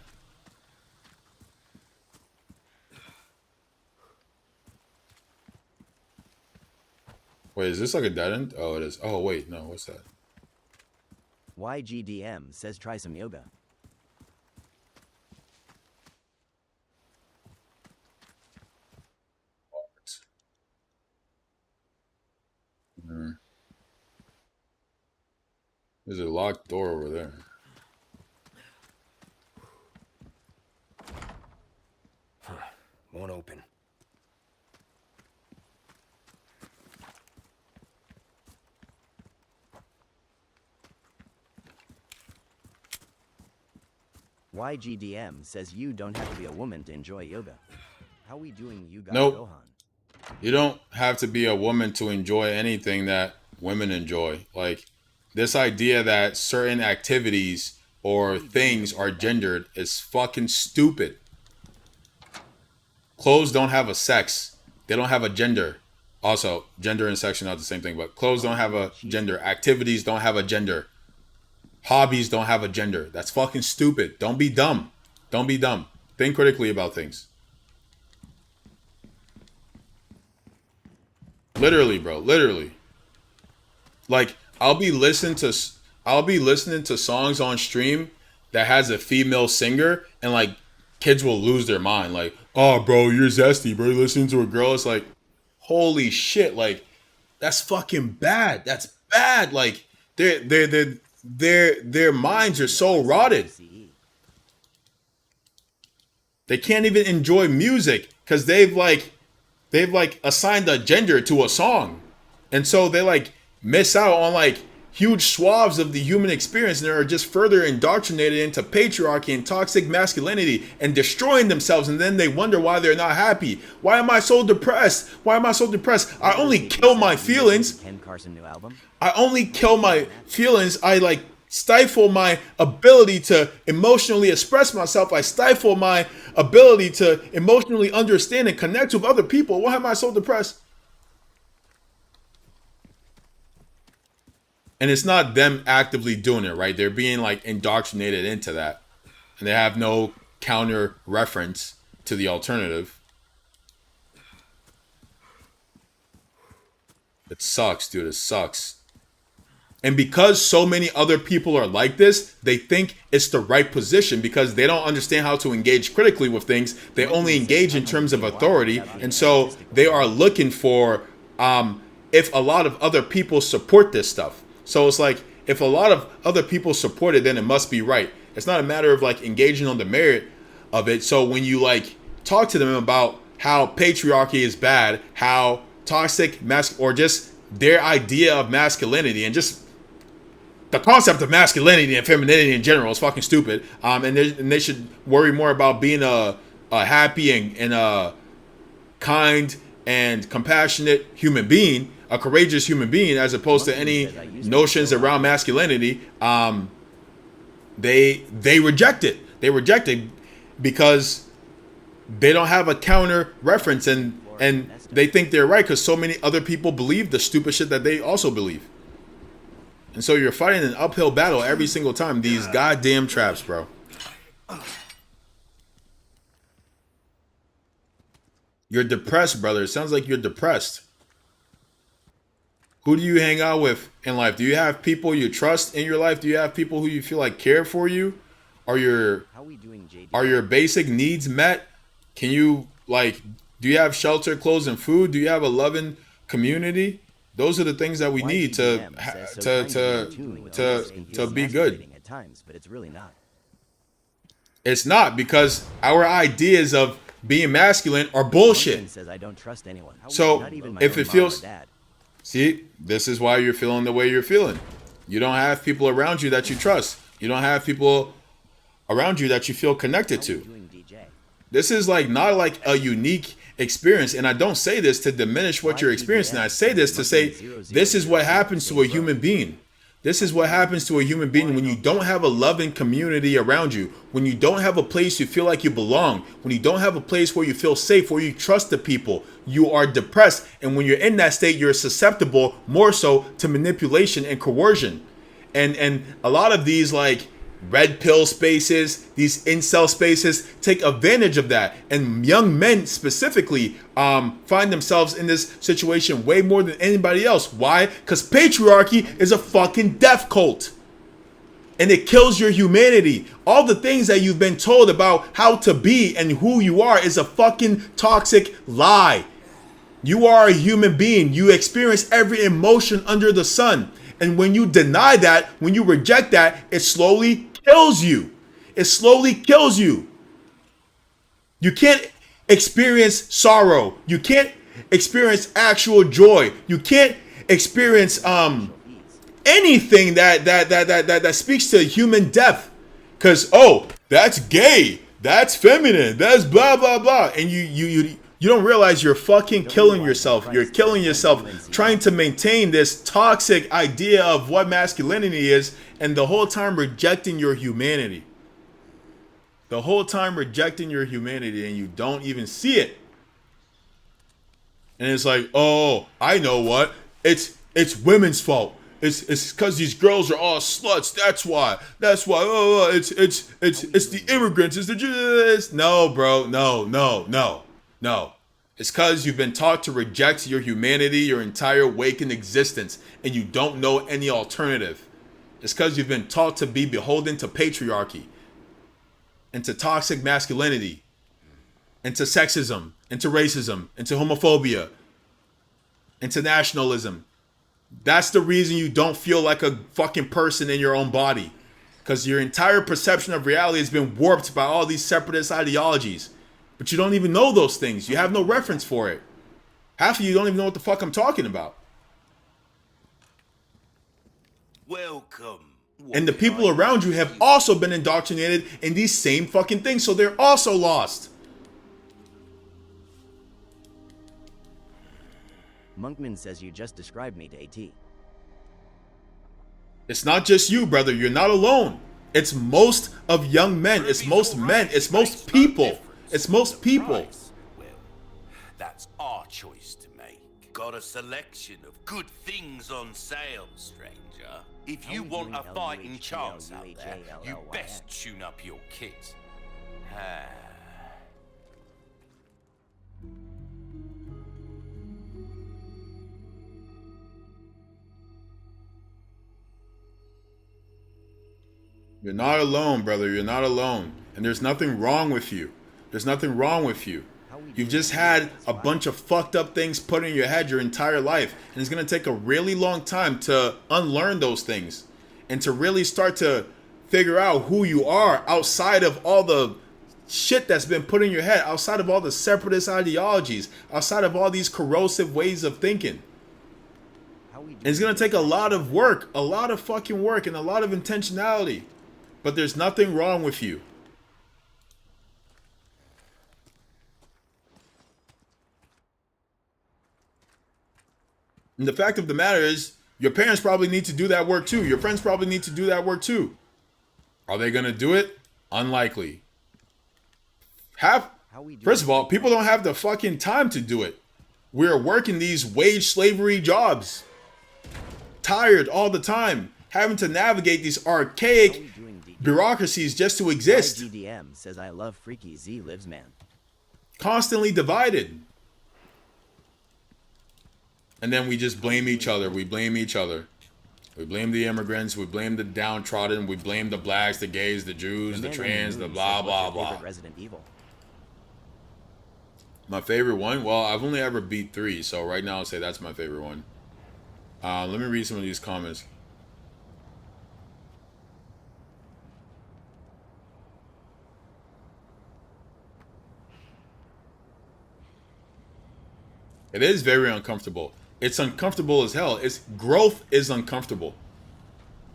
Wait, is this like a dead end? Oh, it is. Oh, wait, no, what's that? YGDM says try some yoga. There's a locked door over there. Won't open. YGDM says you don't have to be a woman to enjoy yoga. How we doing, you guys? Nope. Gohan? You don't have to be a woman to enjoy anything that women enjoy. Like, this idea that certain activities or things are gendered is fucking stupid. Clothes don't have a sex. They don't have a gender. Also, gender and sex are not the same thing, but clothes don't have a gender. Activities don't have a gender. Hobbies don't have a gender. That's fucking stupid. Don't be dumb. Don't be dumb. Think critically about things. Literally, bro. Literally. Like, I'll be listening to songs on stream that has a female singer, and like kids will lose their mind. Like, oh, bro, you're zesty, bro. Listening to a girl, it's like, holy shit, like that's fucking bad. That's bad. Like their minds are so rotted. They can't even enjoy music because they've assigned a gender to a song, and so they like miss out on like huge swaths of the human experience, and are just further indoctrinated into patriarchy and toxic masculinity and destroying themselves. And then they wonder why they're not happy. Why am I so depressed? Why am I so depressed? I only kill my feelings. Ken Carson new album. I only kill my feelings. I like stifle my ability to emotionally express myself. I stifle my ability to emotionally understand and connect with other people. Why am I so depressed? And it's not them actively doing it, right? They're being like indoctrinated into that. And they have no counter reference to the alternative. It sucks, dude. It sucks. And because so many other people are like this, they think it's the right position because they don't understand how to engage critically with things. They only engage in terms of authority. And so they are looking for if a lot of other people support this stuff. So it's like, if a lot of other people support it, then it must be right. It's not a matter of like engaging on the merit of it. So when you like talk to them about how patriarchy is bad, how toxic or just their idea of masculinity and just the concept of masculinity and femininity in general is fucking stupid. And they should worry more about being a happy and a kind and compassionate human being, a courageous human being, as opposed to any notions around masculinity. They reject it. They reject it because they don't have a counter reference, and they think they're right because so many other people believe the stupid shit that they also believe. And so you're fighting an uphill battle every single time. These goddamn traps, bro. You're depressed, brother. It sounds like you're depressed. Who do you hang out with in life? Do you have people you trust in your life? Do you have people who you feel like care for you? Are your basic needs met? Can you do you have shelter, clothes, and food? Do you have a loving community? Those are the things that we need to be good. At times, but it's really not. It's not, because our ideas of being masculine are bullshit. Says I don't trust anyone. So if it feels, see, this is why you're feeling the way you're feeling. You don't have people around you that you trust. You don't have people around you that you feel connected to. This is not like a unique experience, and I don't say this to diminish what you're experiencing. I say this to say this is what happens to a human being. This is what happens to a human being when you don't have a loving community around you, when you don't have a place you feel like you belong, when you don't have a place where you feel safe, where you trust the people. You are depressed, and when you're in that state, you're susceptible more so to manipulation and coercion. And a lot of these red pill spaces, these incel spaces, take advantage of that. And young men specifically find themselves in this situation way more than anybody else. Why? Because patriarchy is a fucking death cult. And it kills your humanity. All the things that you've been told about how to be and who you are is a fucking toxic lie. You are a human being. You experience every emotion under the sun. And when you deny that, when you reject that, it slowly kills you. It slowly kills you. You can't experience sorrow. You can't experience actual joy. You can't experience anything that speaks to human depth. Because, oh, that's gay. That's feminine. That's blah, blah, blah. And you don't realize you're fucking killing yourself. You're killing yourself trying to maintain this toxic idea of what masculinity is, and the whole time rejecting your humanity. The whole time rejecting your humanity, and you don't even see it. And it's like, oh, I know what. It's women's fault. it's because these girls are all sluts. That's why. Oh, it's the immigrants. It's the no, bro. No. It's because you've been taught to reject your humanity your entire waking existence, and you don't know any alternative. It's because you've been taught to be beholden to patriarchy, and to toxic masculinity, and to sexism, and to racism, and to homophobia, and to nationalism. That's the reason you don't feel like a fucking person in your own body. Because your entire perception of reality has been warped by all these separatist ideologies. But you don't even know those things. You have no reference for it. Half of you don't even know what the fuck I'm talking about. Welcome. And the people around you have also been indoctrinated in these same fucking things. So they're also lost. Monkman says you just described me to AT. It's not just you, brother. You're not alone. It's most of young men. It's most men. It's most people. It's most people. Well, that's our choice to make. Got a selection of good things on sale, stranger. If you want a fighting chance out there, you best tune up your kit. You're not alone, brother. You're not alone. And there's nothing wrong with you. There's nothing wrong with you. You've just had a bunch of fucked up things put in your head your entire life. And it's going to take a really long time to unlearn those things. And to really start to figure out who you are outside of all the shit that's been put in your head. Outside of all the separatist ideologies. Outside of all these corrosive ways of thinking. And it's going to take a lot of work. A lot of fucking work and a lot of intentionality. But there's nothing wrong with you. And the fact of the matter is, your parents probably need to do that work too. Your friends probably need to do that work too. Are they going to do it? Unlikely. First of all, people don't have the fucking time to do it. We're working these wage slavery jobs. Tired all the time. Having to navigate these archaic bureaucracies just to exist. GDM says I love freaky Z lives man. Constantly divided. And then we just blame each other. We blame each other. We blame the immigrants. We blame the downtrodden. We blame the blacks, the gays, the Jews, the trans, the blah, blah, blah. Resident Evil. My favorite one? Well, I've only ever beat 3. So right now I'll say that's my favorite one. Let me read some of these comments. It is very uncomfortable. It's uncomfortable as hell. Growth is uncomfortable.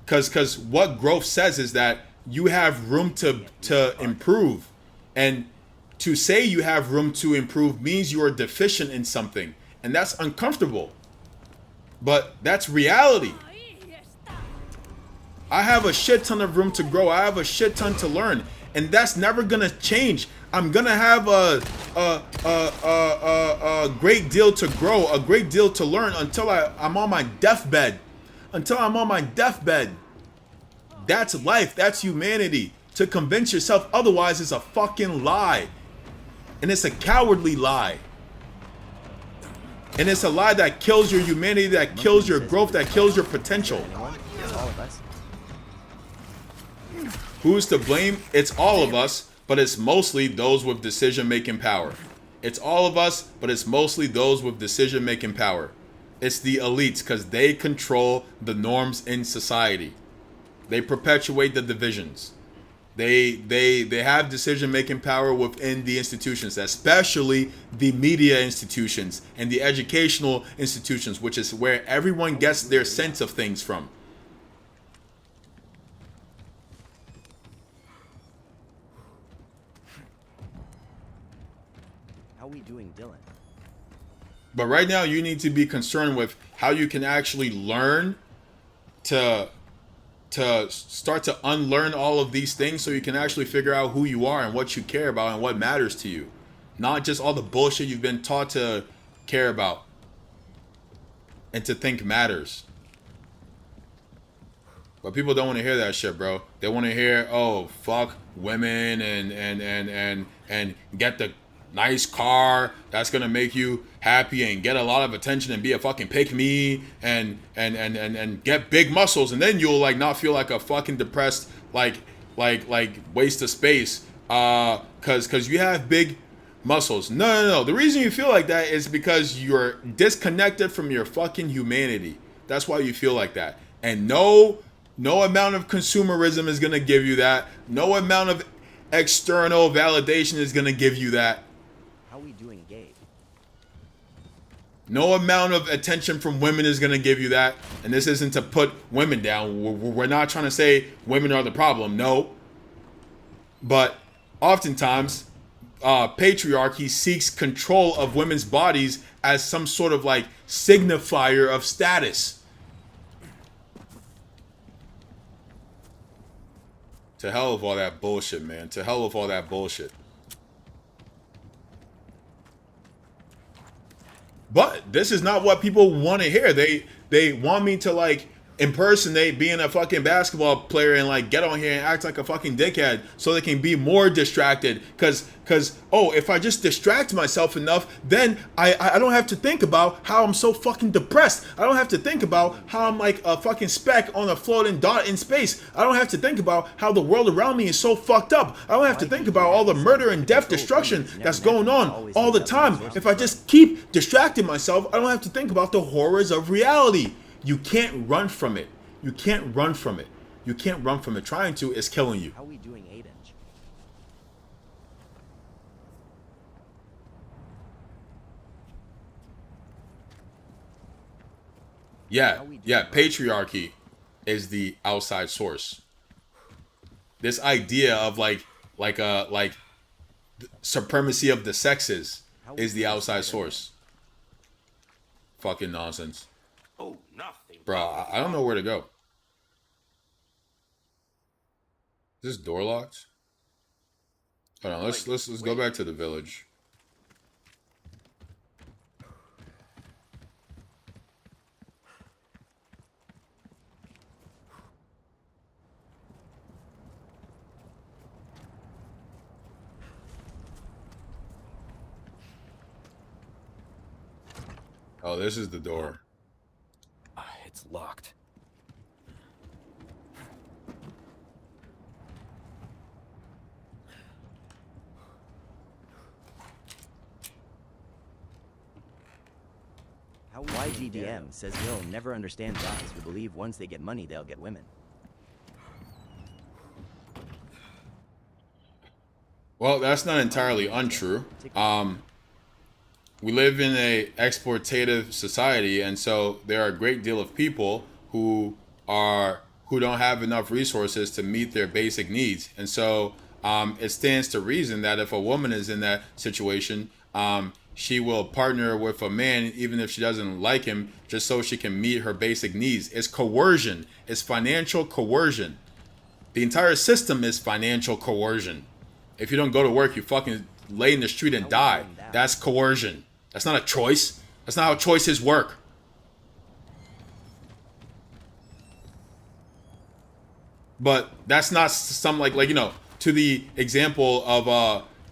Cause what growth says is that you have room to improve. And to say you have room to improve means you are deficient in something. And that's uncomfortable. But that's reality. I have a shit ton of room to grow. I have a shit ton to learn. And that's never gonna change. I'm gonna have a great deal to grow, a great deal to learn until I'm on my deathbed. Until I'm on my deathbed. That's life. That's humanity. To convince yourself otherwise is a fucking lie. And it's a cowardly lie. And it's a lie that kills your humanity, that kills your growth, that kills your potential. Who's to blame? It's all of us, but it's mostly those with decision-making power. It's all of us, but it's mostly those with decision-making power. It's the elites, because they control the norms in society. They perpetuate the divisions. They have decision-making power within the institutions, especially the media institutions and the educational institutions, which is where everyone gets their sense of things from. How are we doing, Dylan? But right now, you need to be concerned with how you can actually learn to start to unlearn all of these things so you can actually figure out who you are and what you care about and what matters to you. Not just all the bullshit you've been taught to care about and to think matters. But people don't want to hear that shit, bro. They want to hear, oh, fuck women and get the nice car that's gonna make you happy and get a lot of attention and be a fucking pick me and get big muscles, and then you'll like not feel like a fucking depressed like waste of space cause you have big muscles. No. The reason you feel like that is because you're disconnected from your fucking humanity. That's why you feel like that. And no amount of consumerism is gonna give you that. No amount of external validation is gonna give you that. How we doing, Gabe? No amount of attention from women is gonna give you that. And this isn't to put women down. We're not trying to say women are the problem. No. But oftentimes, patriarchy seeks control of women's bodies as some sort of like signifier of status. To hell with all that bullshit, man. To hell with all that bullshit. But this is not what people want to hear. They want me to like impersonate being a fucking basketball player and like get on here and act like a fucking dickhead so they can be more distracted. Cause oh, if I just distract myself enough, then I don't have to think about how I'm so fucking depressed. I don't have to think about how I'm like a fucking speck on a floating dot in space. I don't have to think about how the world around me is so fucked up. I don't have to think about all the murder and death destruction that's going on all the time. If I just keep distracting myself, I don't have to think about the horrors of reality. You can't run from it. You can't run from it. You can't run from it. Trying to is killing you. How we doing, 8-inch? Yeah, patriarchy is the outside source. This idea of like supremacy of the sexes is the outside source. Fucking nonsense. Oh, nothing. Bro, I don't know where to go. Is this door locked? Hold on, let's go back to the village. Oh, this is the door. It's locked. YGDM says he'll never understand guys who believe once they get money they'll get women. Well, that's not entirely untrue. We live in a exportative society, and so there are a great deal of people who don't have enough resources to meet their basic needs. And so it stands to reason that if a woman is in that situation, she will partner with a man even if she doesn't like him, just so she can meet her basic needs. It's coercion. It's financial coercion. The entire system is financial coercion. If you don't go to work, you fucking lay in the street and die. That's coercion. That's not a choice. That's not how choices work. But that's not some like you know, to the example of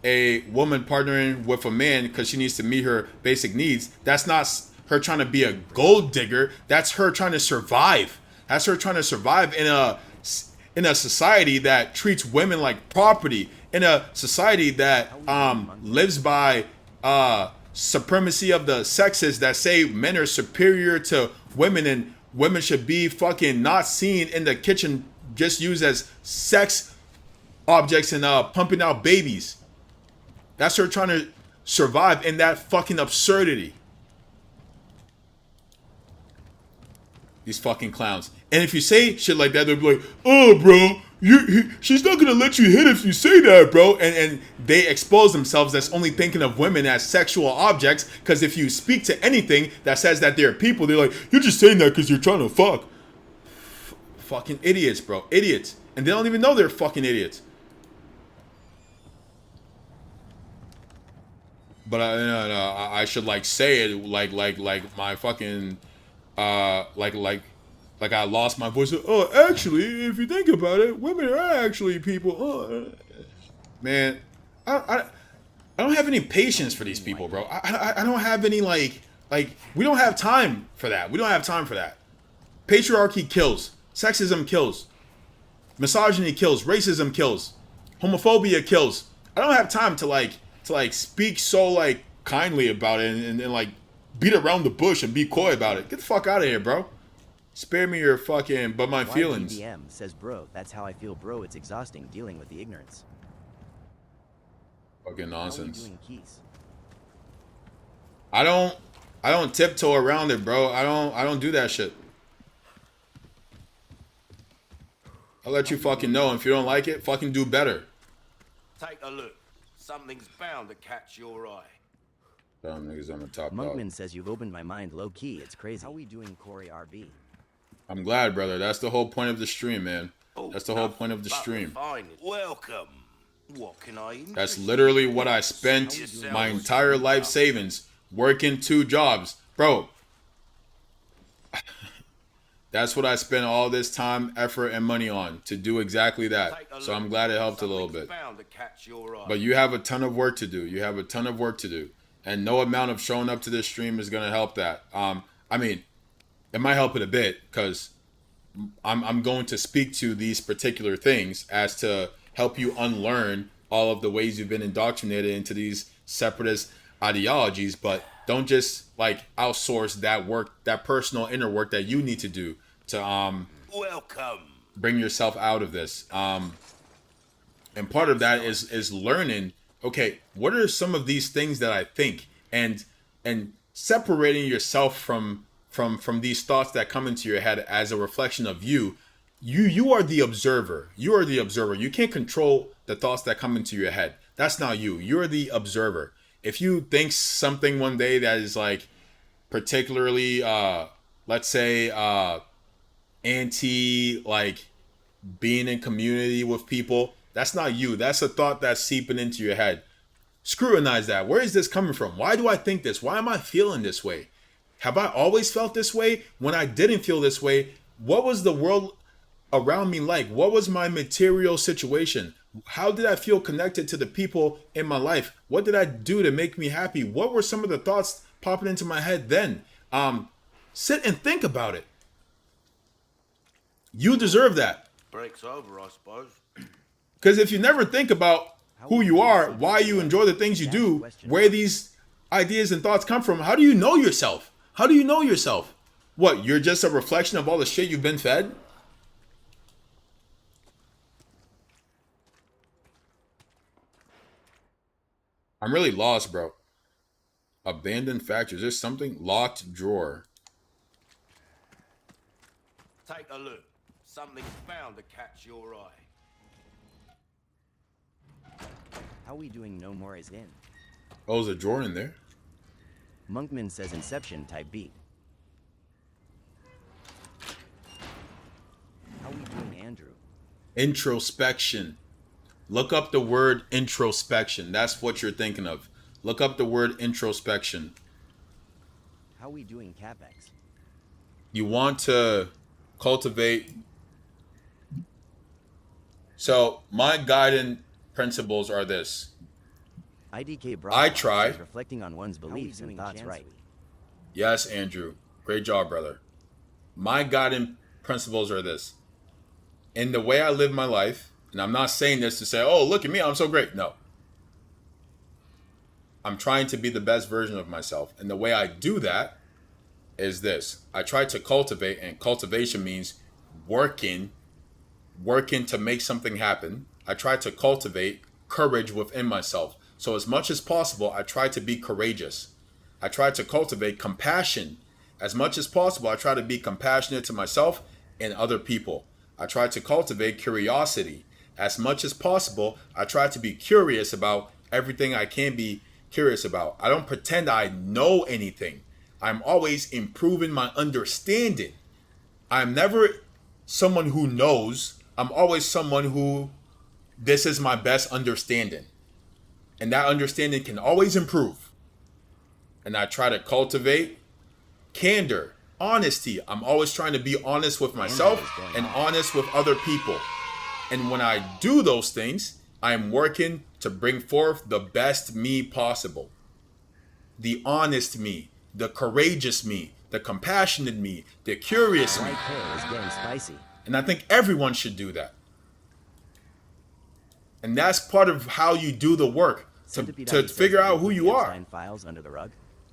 a woman partnering with a man because she needs to meet her basic needs. That's not her trying to be a gold digger. That's her trying to survive. That's her trying to survive in a society that treats women like property, in a society that lives by supremacy of the sexes, that say men are superior to women and women should be fucking not seen in the kitchen, just used as sex objects and pumping out babies. That's her trying to survive in that fucking absurdity. These fucking clowns. And if you say shit like that, they'll be like, oh, bro, she's not going to let you hit if you say that, bro. And they expose themselves as only thinking of women as sexual objects. Because if you speak to anything that says that they're people, they're like, you're just saying that because you're trying to fuck. Fucking idiots, bro. Idiots. And they don't even know they're fucking idiots. But I should like say it like my fucking like like I lost my voice. Oh, actually, if you think about it, women are actually people. Oh, man, I don't have any patience for these people, bro. I don't have any like we don't have time for that. We don't have time for that. Patriarchy kills. Sexism kills. Misogyny kills. Racism kills. Homophobia kills. I don't have time to speak so like kindly about it and like beat around the bush and be coy about it. Get the fuck out of here, bro. Spare me your fucking but my feelings. YBBM says, bro, that's how I feel, bro. It's exhausting dealing with the ignorance. Fucking nonsense. How are you doing, Keys? I don't tiptoe around it, bro. I don't do that shit. I'll let you fucking know. If you don't like it, fucking do better. Take a look. Something's bound to catch your eye. Dumb niggas on the top Monkman dog. says you've opened my mind low key. It's crazy. How we doing, Corey RB? I'm glad, brother. That's the whole point of the stream, man. That's the whole point of the stream. Welcome. What can I interest That's literally what I spent my entire life savings working 2 jobs. Bro, that's what I spent all this time, effort, and money on to do exactly that. So I'm glad it helped a little bit. But you have a ton of work to do. You have a ton of work to do. And no amount of showing up to this stream is going to help that. I mean, it might help it a bit because I'm going to speak to these particular things as to help you unlearn all of the ways you've been indoctrinated into these separatist ideologies, but don't just like outsource that work, that personal inner work that you need to do to welcome bring yourself out of this. And part of that is learning, okay, what are some of these things that I think, and separating yourself from these thoughts that come into your head as a reflection of you. You are the observer. You are the observer. You can't control the thoughts that come into your head. That's not you. You're the observer. If you think something one day that is like particularly, let's say, anti like being in community with people, that's not you. That's a thought that's seeping into your head. Scrutinize that. Where is this coming from? Why do I think this? Why am I feeling this way? Have I always felt this way? When I didn't feel this way, what was the world around me like? What was my material situation? How did I feel connected to the people in my life? What did I do to make me happy? What were some of the thoughts popping into my head then? Sit and think about it. You deserve that. Breaks over, I suppose. Because if you never think about who you are, why you enjoy the things you do, where these ideas and thoughts come from, how do you know yourself? How do you know yourself? What, you're just a reflection of all the shit you've been fed? I'm really lost, bro. Abandoned factories. There's something. Locked drawer. Take a look. Something's bound to catch your eye. How we doing? No more is in. Oh, there's a drawer in there? Monkman says Inception type beat. How we doing, Andrew? Introspection. Look up the word introspection. That's what you're thinking of. Look up the word introspection. How we doing, CapEx? You want to cultivate. So my guiding principles are this. IDK I try. Reflecting on one's beliefs and thoughts, right? Yes, Andrew. Great job, brother. My guiding principles are this. In the way I live my life, and I'm not saying this to say, oh, look at me, I'm so great. No. I'm trying to be the best version of myself. And the way I do that is this. I try to cultivate, and cultivation means working to make something happen. I try to cultivate courage within myself. So as much as possible, I try to be courageous. I try to cultivate compassion. As much as possible, I try to be compassionate to myself and other people. I try to cultivate curiosity. As much as possible, I try to be curious about everything I can be curious about. I don't pretend I know anything. I'm always improving my understanding. I'm never someone who knows. I'm always someone who, this is my best understanding. And that understanding can always improve. And I try to cultivate candor. honesty. I'm always trying to be honest with myself and honest with other people. And when I do those things, I'm working to bring forth the best me possible. The honest me, the courageous me, the compassionate me, the curious me. Is getting spicy. And I think everyone should do that. And that's part of how you do the work, to figure out who you are. Files under the rug.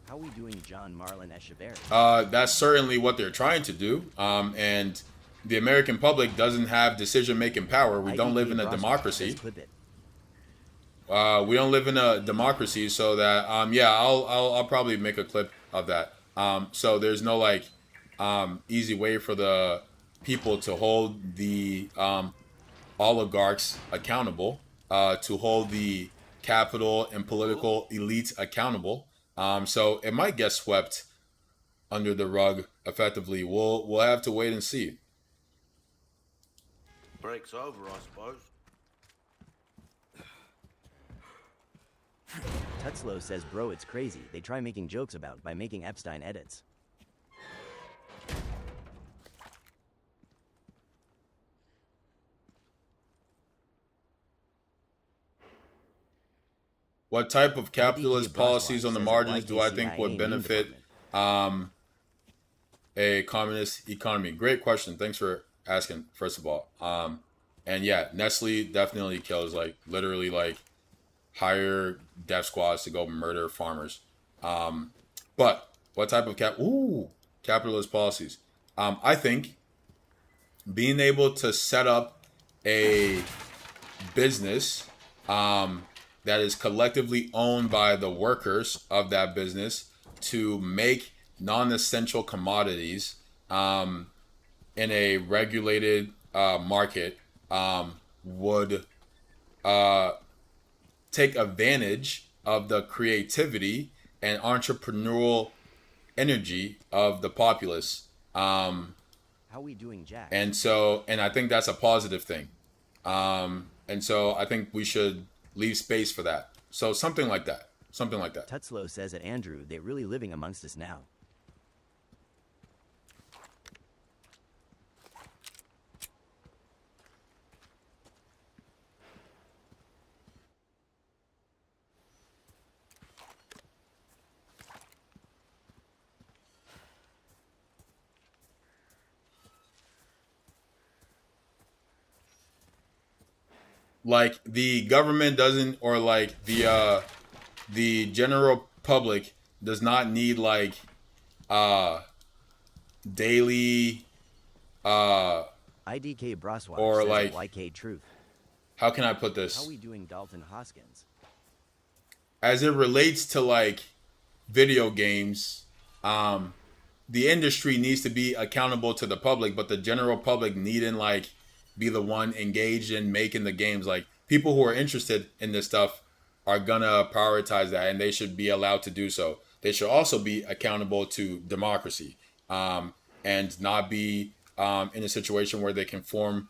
How are we doing, John Marlon Echeverri? That's certainly what they're trying to do. And the American public doesn't have decision-making power. We don't live in a democracy. We don't live in a democracy, so that I'll probably make a clip of that. So there's no like easy way for the people to hold the oligarchs accountable, to hold the capital and political elites accountable. So it might get swept under the rug effectively. We'll have to wait and see. Break's over, I suppose. Tutslow says, bro, it's crazy. They try making jokes about by making Epstein edits. What type of capitalist policies on the margins do I think would benefit a communist economy? Great question. Thanks for asking, first of all. And yeah, Nestle definitely kills, like, literally, like, hire death squads to go murder farmers. But what type of capitalist policies? I think being able to set up a business that is collectively owned by the workers of that business to make non-essential commodities in a regulated market would take advantage of the creativity and entrepreneurial energy of the populace. How are we doing, Jack? And I think that's a positive thing. And so I think we should leave space for that. So something like that. Tutslow says at Andrew, they're really living amongst us now. Like the government doesn't, or like the general public does not need like daily IDK Braswar or says like YK Truth. How can I put this? How are we doing, Dalton Hoskins? As it relates to like video games, the industry needs to be accountable to the public, but the general public needn't like be the one engaged in making the games. Like, people who are interested in this stuff are gonna prioritize that, and they should be allowed to do so. They should also be accountable to democracy, and not be in a situation where they can form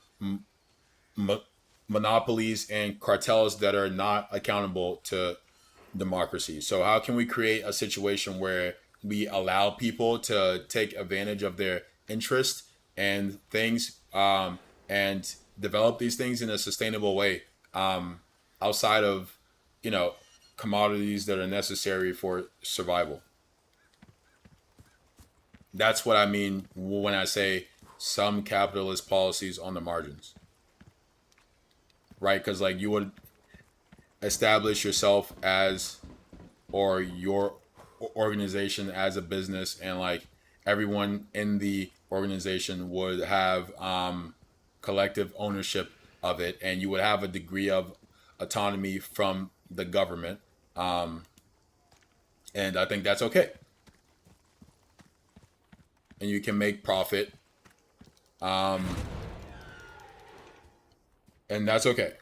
monopolies and cartels that are not accountable to democracy. So how can we create a situation where we allow people to take advantage of their interest and things, and develop these things in a sustainable way, outside of, commodities that are necessary for survival? That's what I mean when I say some capitalist policies on the margins, right? Because like you would establish yourself as, or your organization as a business, and like everyone in the organization would have collective ownership of it, and you would have a degree of autonomy from the government, and I think that's okay, and you can make profit, and that's okay.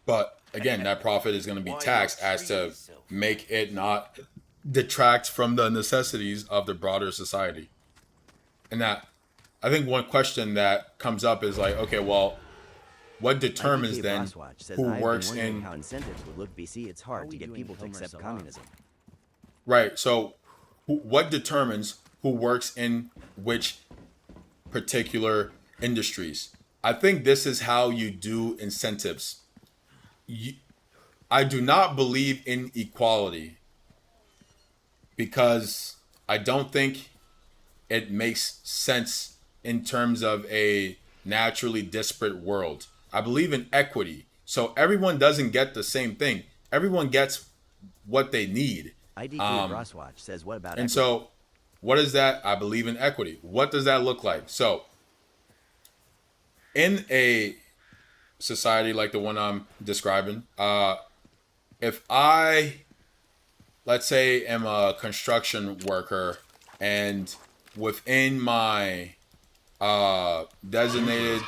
But again, that profit is going to be taxed as to make it not detract from the necessities of the broader society. And that, I think one question that comes up is like, okay, well, what determines then who works in? How incentives would look BC? It's hard to get people to accept communism. Right. So, what determines who works in which particular industries? I think this is how you do incentives. I do not believe in equality because I don't think it makes sense in terms of a naturally disparate world. I believe in equity. So everyone doesn't get the same thing. Everyone gets what they need. IDK Broswatch says, what about And equity? so what is that? I believe in equity. What does that look like? So in a society like the one I'm describing, if I, let's say, am a construction worker and within my designated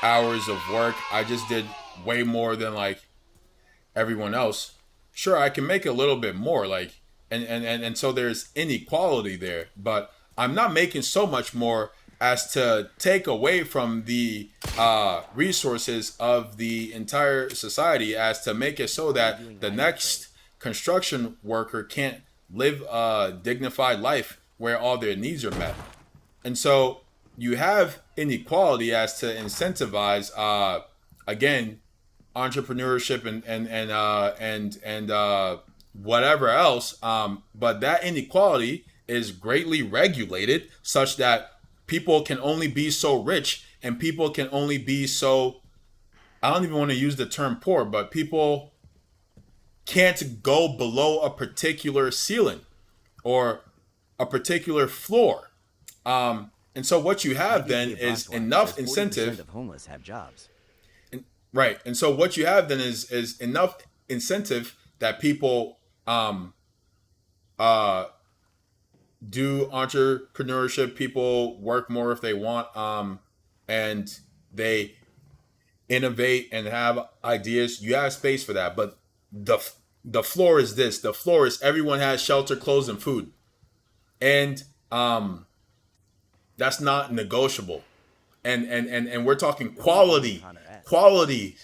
hours of work, I just did way more than like everyone else. Sure, I can make a little bit more, like, and so there's inequality there, but I'm not making so much more as to take away from the resources of the entire society, as to make it so that the next construction worker can't live a dignified life where all their needs are met. And so you have inequality as to incentivize again, entrepreneurship and whatever else, but that inequality is greatly regulated such that people can only be so rich and people can only be so, I don't even want to use the term poor, but people can't go below a particular ceiling or a particular floor. And so what you have then is enough incentive. Of homeless have jobs. Right. And so what you have then is enough incentive that people do entrepreneurship, people work more if they want, and they innovate and have ideas. You have space for that. But the floor is this. The floor is everyone has shelter, clothes, and food. And that's not negotiable. And we're talking quality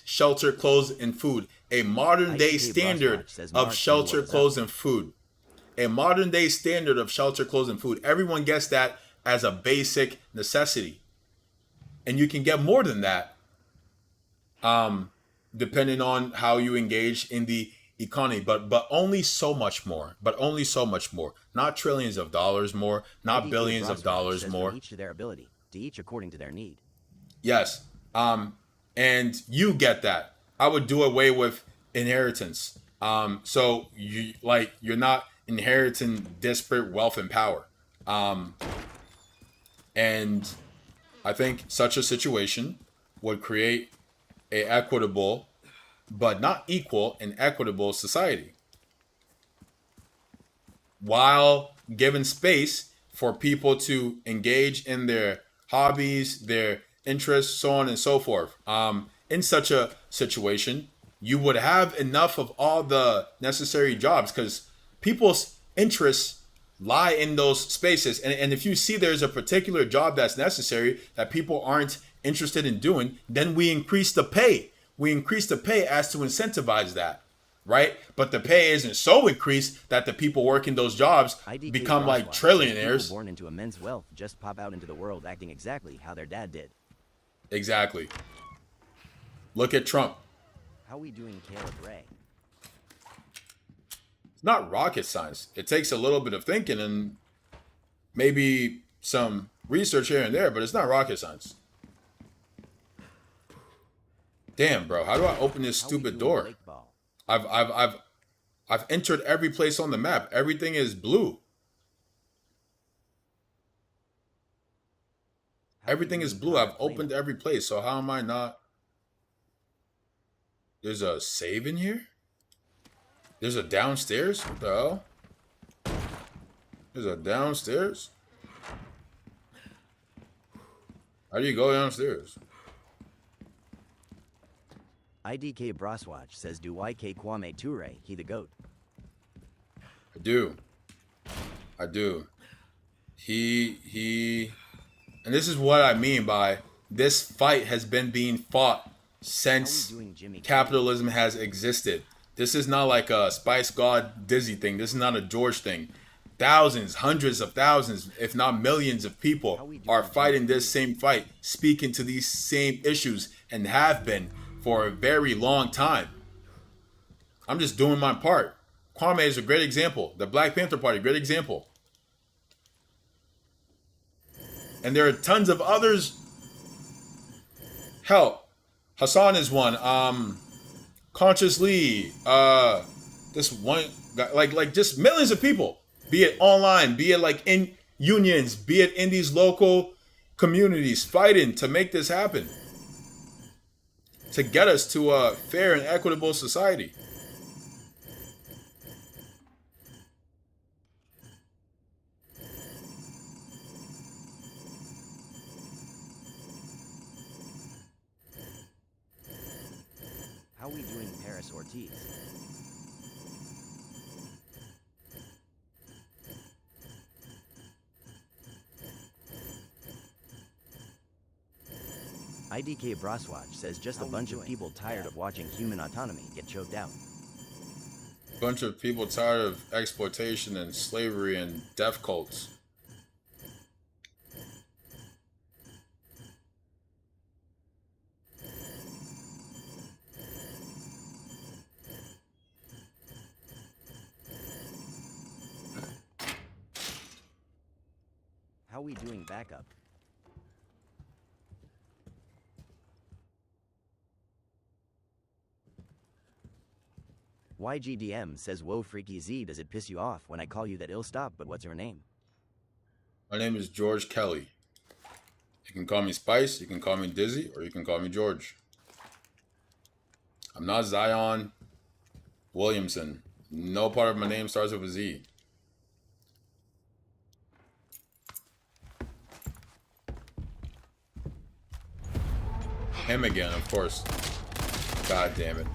shelter, clothes, and food. A modern day standard of shelter, clothes, and food. A modern day standard of shelter, clothes, and food. Everyone gets that as a basic necessity. And you can get more than that, depending on how you engage in the economy, but only so much more. But only so much more. Not trillions of dollars more, not billions of dollars more. Each to their ability, to each according to their need. Yes. And you get that. I would do away with inheritance. So you're not inheriting disparate wealth and power. And I think such a situation would create a equitable, but not equal, and equitable society, while giving space for people to engage in their hobbies, their interests, so on and so forth. In such a situation, you would have enough of all the necessary jobs because people's interests lie in those spaces. And if you see there's a particular job that's necessary that people aren't interested in doing, then we increase the pay. We increase the pay as to incentivize that, right? But the pay isn't so increased that the people working those jobs become like trillionaires. People born into immense wealth just pop out into the world acting exactly how their dad did. Exactly. Look at Trump. How we doing, Caleb Ray? It's not rocket science. It takes a little bit of thinking and maybe some research here and there, but it's not rocket science. Damn, bro, how do I open this stupid door? I've entered every place on the map. Everything is blue. Everything is blue. I've opened every place. So how am I not? There's a save in here? There's a downstairs? What the hell? There's a downstairs? How do you go downstairs? IDK Broswatch says, do YK Kwame Ture, he the GOAT? I do. He, and this is what I mean by this fight has been being fought since capitalism has existed. This is not like a Spice God Dizzy thing. This is not a George thing. Thousands, hundreds of thousands, if not millions of people are fighting this same fight, speaking to these same issues, and have been for a very long time. I'm just doing my part. Kwame is a great example. The Black Panther Party, great example. And there are tons of others. Hell, Hassan is one. Conscious Lee. This one guy, like just millions of people. Be it online, be it like in unions, be it in these local communities fighting to make this happen. To get us to a fair and equitable society. How we doing, Paris Ortiz? IDK Braswatch says just a bunch of people tired of watching human autonomy get choked out. Bunch of people tired of exploitation and slavery and death cults. How we doing, backup? YGDM says, whoa, Freaky Z, does it piss you off when I call you that ill stop, but what's your name? My name is George Kelly. You can call me Spice, you can call me Dizzy, or you can call me George. I'm not Zion Williamson. No part of my name starts with a Z. Him again, of course. God damn it.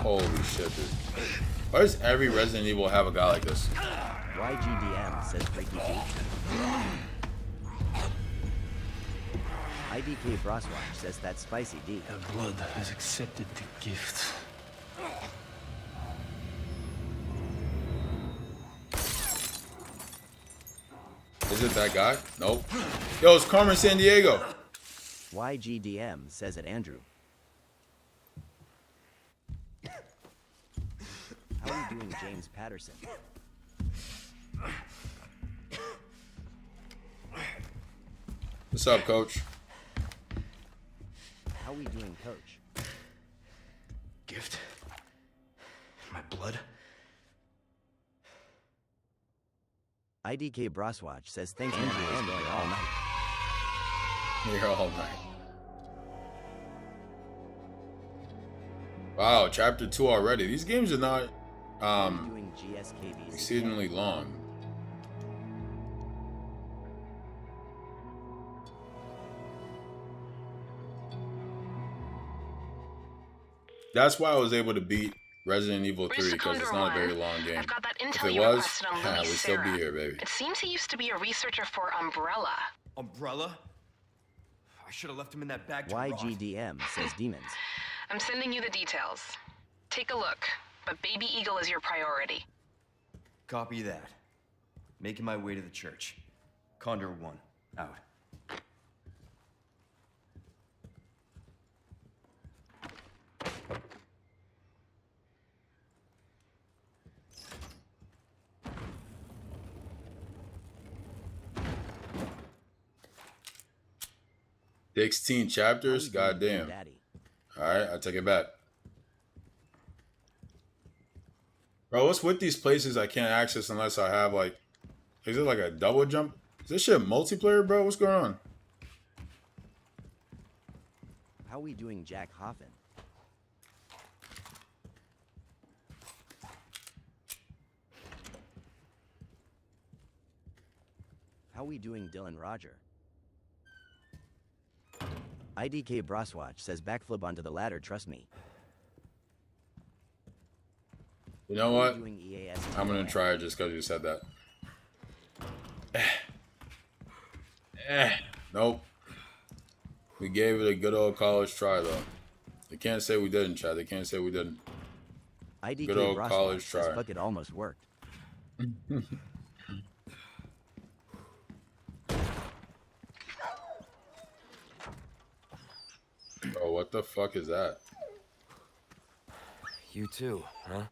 Holy shit, dude. Why does every Resident Evil have a guy like this? YGDM says Freaky Z. IDK Braswatch says that's Spicy D. Their blood has accepted the gift. Is it that guy? Nope. Yo, it's Carmen Sandiego. YGDM says it Andrew. How are you doing, James Patterson? What's up, Coach? How we doing, Coach? Gift? My blood? IDK Braswatch says thanks Andrew is going all night. Here all night. Wow, chapter 2 already. These games are not exceedingly long. That's why I was able to beat Resident Evil 3, because it's not a very long game. I've got that If intel it you was, requested on we'd Louis still be Sarah. here, baby. It seems he used to be a researcher for Umbrella. Umbrella? I should have left him in that bag to rot. YGDM says demons. I'm sending you the details. Take a look, but Baby Eagle is your priority. Copy that. Making my way to the church. Condor 1, out. Sixteen chapters? Goddamn. Alright, I take it back. Bro, what's with these places I can't access unless I have, like... Is it like a double jump? Is this shit multiplayer, bro? What's going on? How we doing, Jack Hoffin? How we doing, Dylan Roger? IDK Braswatch says backflip onto the ladder, trust me. You know what? I'm gonna try it just because you said that. Nope. We gave it a good old college try, though. They can't say we didn't, Chad. They can't say we didn't. IDK Good old Broswatch college says try. fuck it almost worked. Oh, what the fuck is that? You too, huh?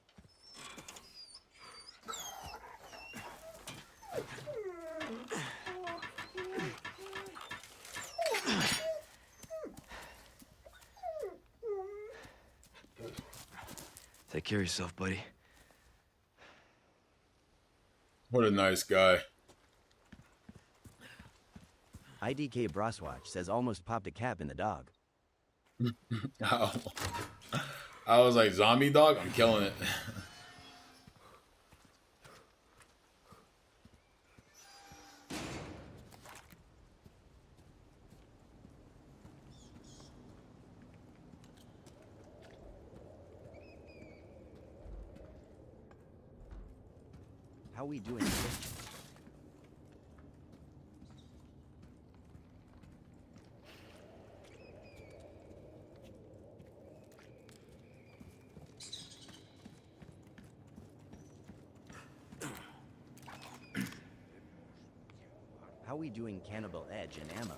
Take care of yourself, buddy. What a nice guy. IDK Broswatch says almost popped a cap in the dog. I was like, zombie dog? I'm killing it. How we doing, Christian? How we doing, Cannibal Edge and Ammo?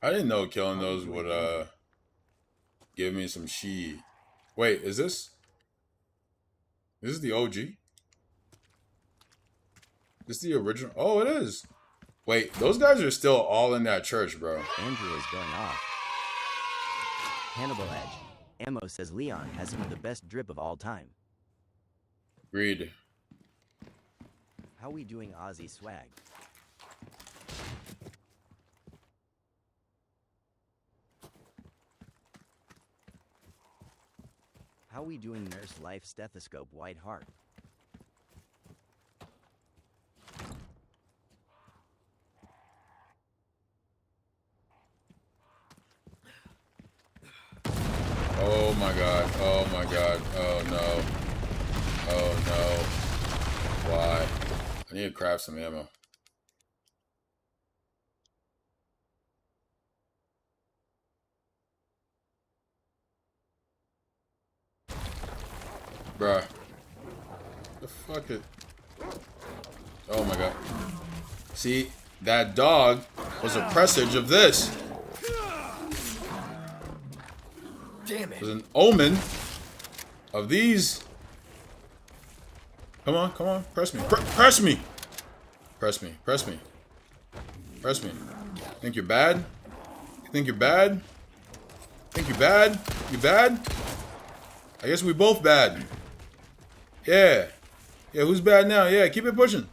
I didn't know killing those would give me some she. Wait, is this? This is the OG? This is the original? Oh, it is. Wait, those guys are still all in that church, bro. Andrew is going off. Cannibal Edge. Ammo says Leon has some of the best drip of all time. Agreed. How we doing, Aussie swag? How we doing, Nurse Life Stethoscope White Heart? Oh my god. Oh my god. Oh no. Oh no. Why? I need to craft some ammo. Bruh. The fuck it. Oh my god. See, that dog was a presage of this. Damn it. It was an omen of these. Come on, come on. Press me. Press me. Press me. Press me. Press me. Think you're bad? You think you're bad? Think you're bad? You bad? I guess we both bad. Yeah. Yeah, who's bad now? Yeah, keep it pushing.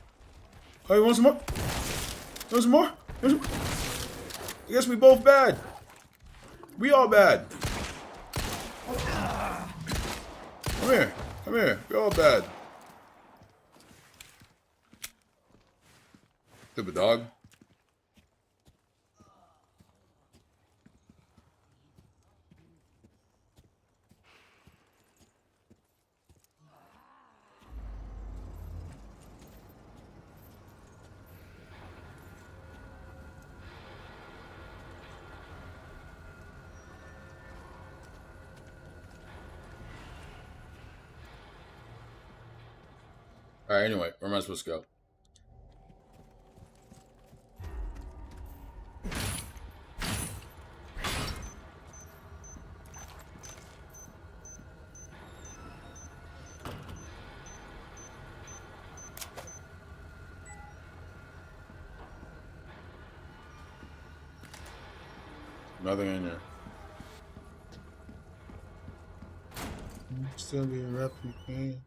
Oh, you want some more? You want some more? You want some more? I guess we both bad. We all bad. Come here. Come here. We all bad. Stupid dog. Alright, anyway, where am I supposed to go? Nothing in here. Still be a replicant.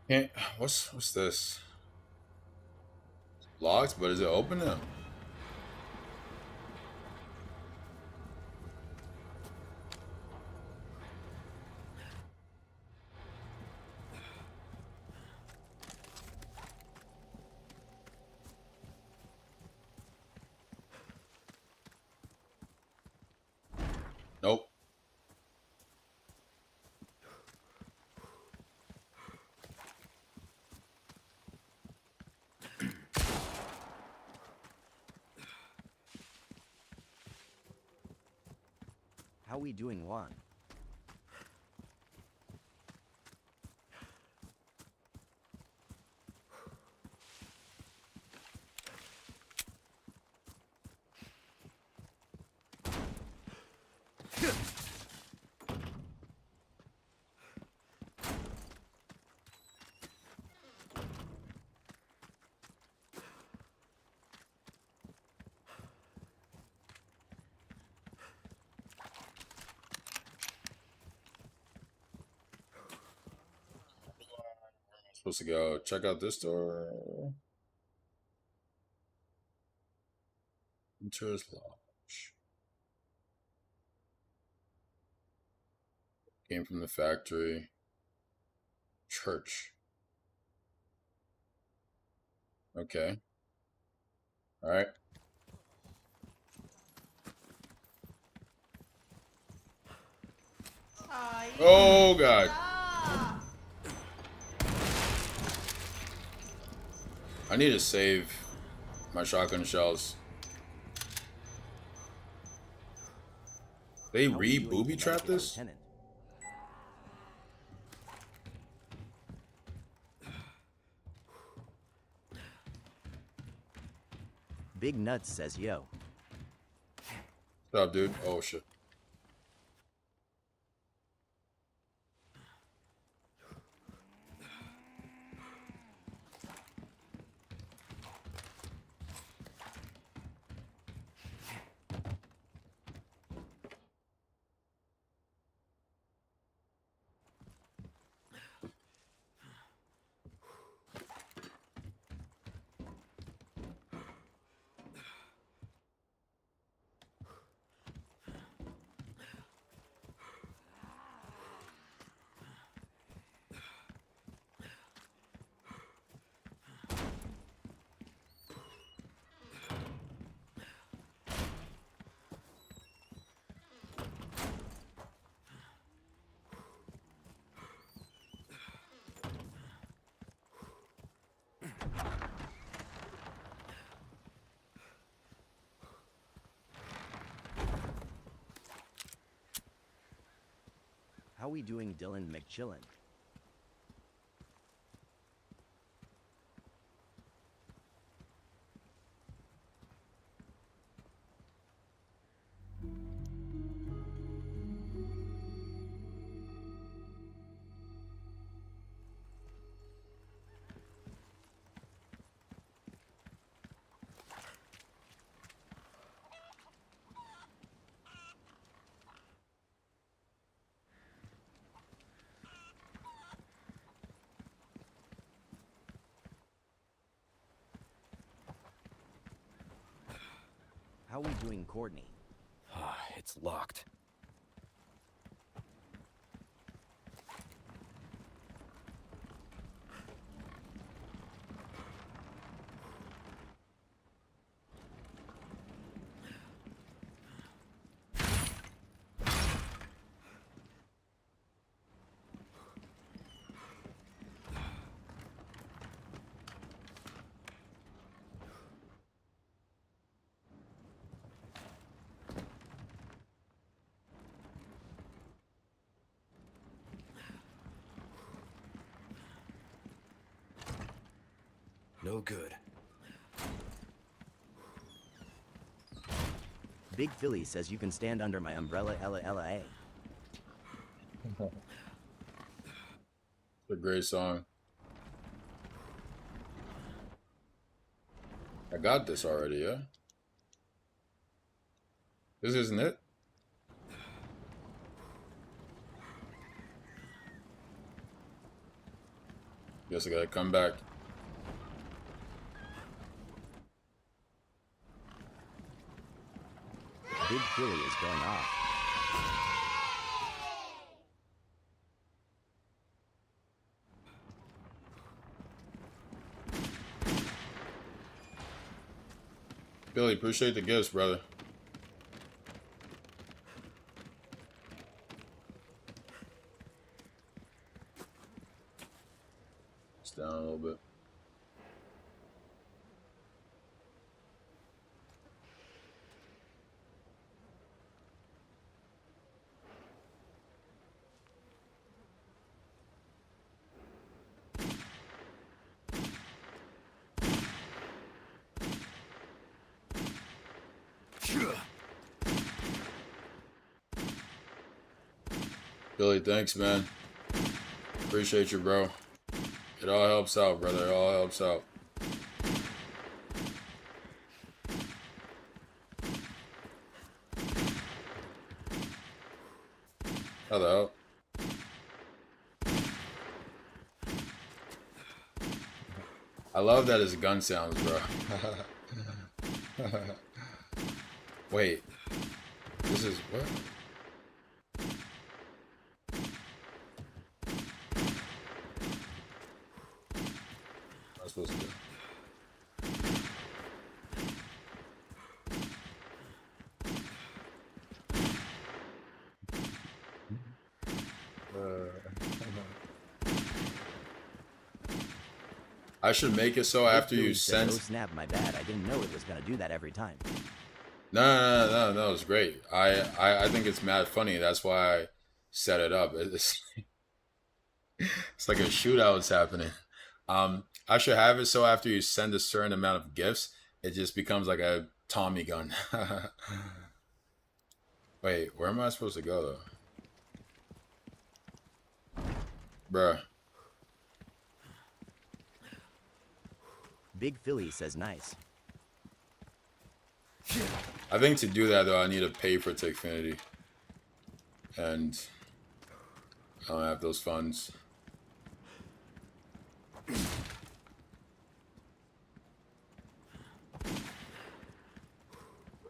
Can't. What's this? Locked, but is it open now? How we doing, Juan? Supposed to go check out this door. Winter's Lodge. Came from the factory. Church. Okay. All right. Oh God. I need to save my shotgun shells. They re-booby trap this? Lieutenant? Big Nuts says yo. What's up, dude? Oh shit. How we doing, Dylan McChillin? How we doing, Courtney? It's locked. No good. Big Philly says you can stand under my umbrella, Ella. It's a great song. I got this already, yeah? This isn't it? Guess I gotta come back. Big Philly is going off. Billy, appreciate the gifts, brother. It's down a little bit. Billy, thanks, man. Appreciate you, bro. It all helps out, brother. It all helps out. How the hell? I love that his gun sounds, bro. Wait. This is what? What am I supposed to do? I should make it so after you send. Oh snap! My bad. I didn't know it was gonna do that every time. No, it's great. I think it's mad funny. That's why I set it up. It's like a shootout's happening. I should have it so after you send a certain amount of gifts, it just becomes like a Tommy gun. Wait, where am I supposed to go though? Bruh. Big Philly says nice. I think to do that though, I need to pay for Tickfinity. And I don't have those funds.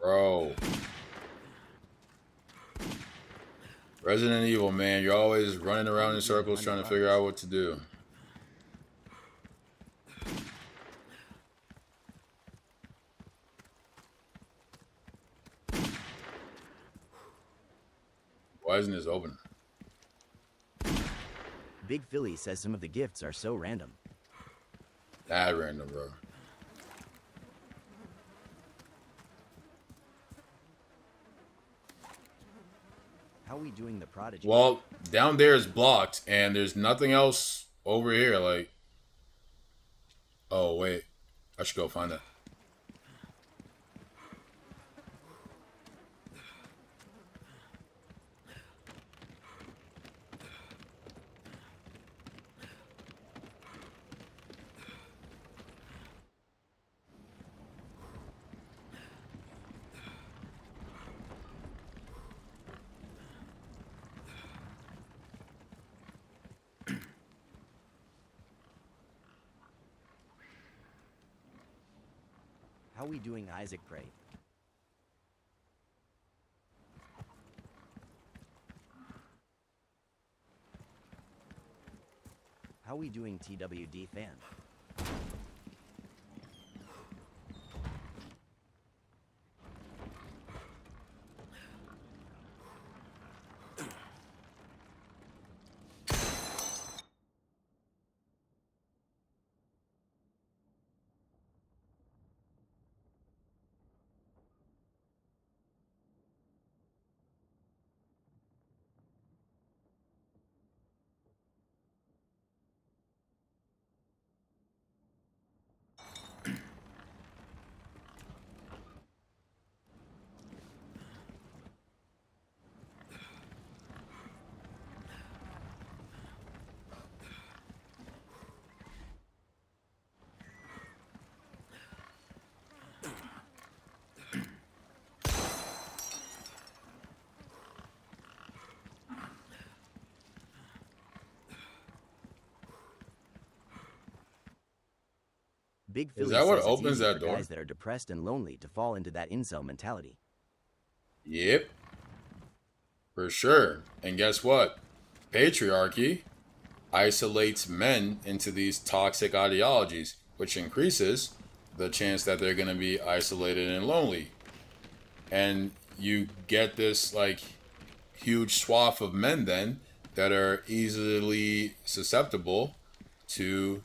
Bro. Resident Evil, man. You're always running around in circles trying to figure out what to do. Why isn't this open? Big Philly says some of the gifts are so random. That random, bro. How are we doing the Prodigy? Well, down there is blocked, and there's nothing else over here. Like, oh wait, I should go find that. How are we doing Isaac Gray? How are we doing TWD fan? Big Philly Is that what says opens it's easy that for door? guys that are depressed and lonely to fall into that incel mentality. Yep. For sure. And guess what? Patriarchy isolates men into these toxic ideologies, which increases the chance that they're going to be isolated and lonely. And you get this like huge swath of men then that are easily susceptible to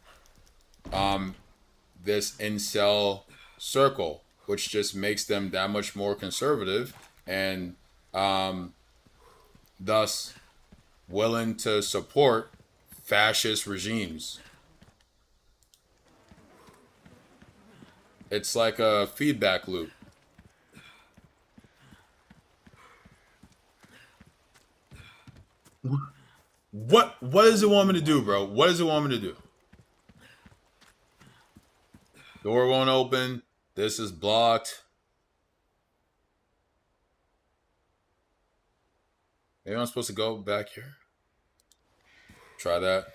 this incel circle, which just makes them that much more conservative and thus willing to support fascist regimes. It's like a feedback loop. What does it want me to do, bro? What does it want me to do? Door won't open. This is blocked. Maybe I'm supposed to go back here. Try that.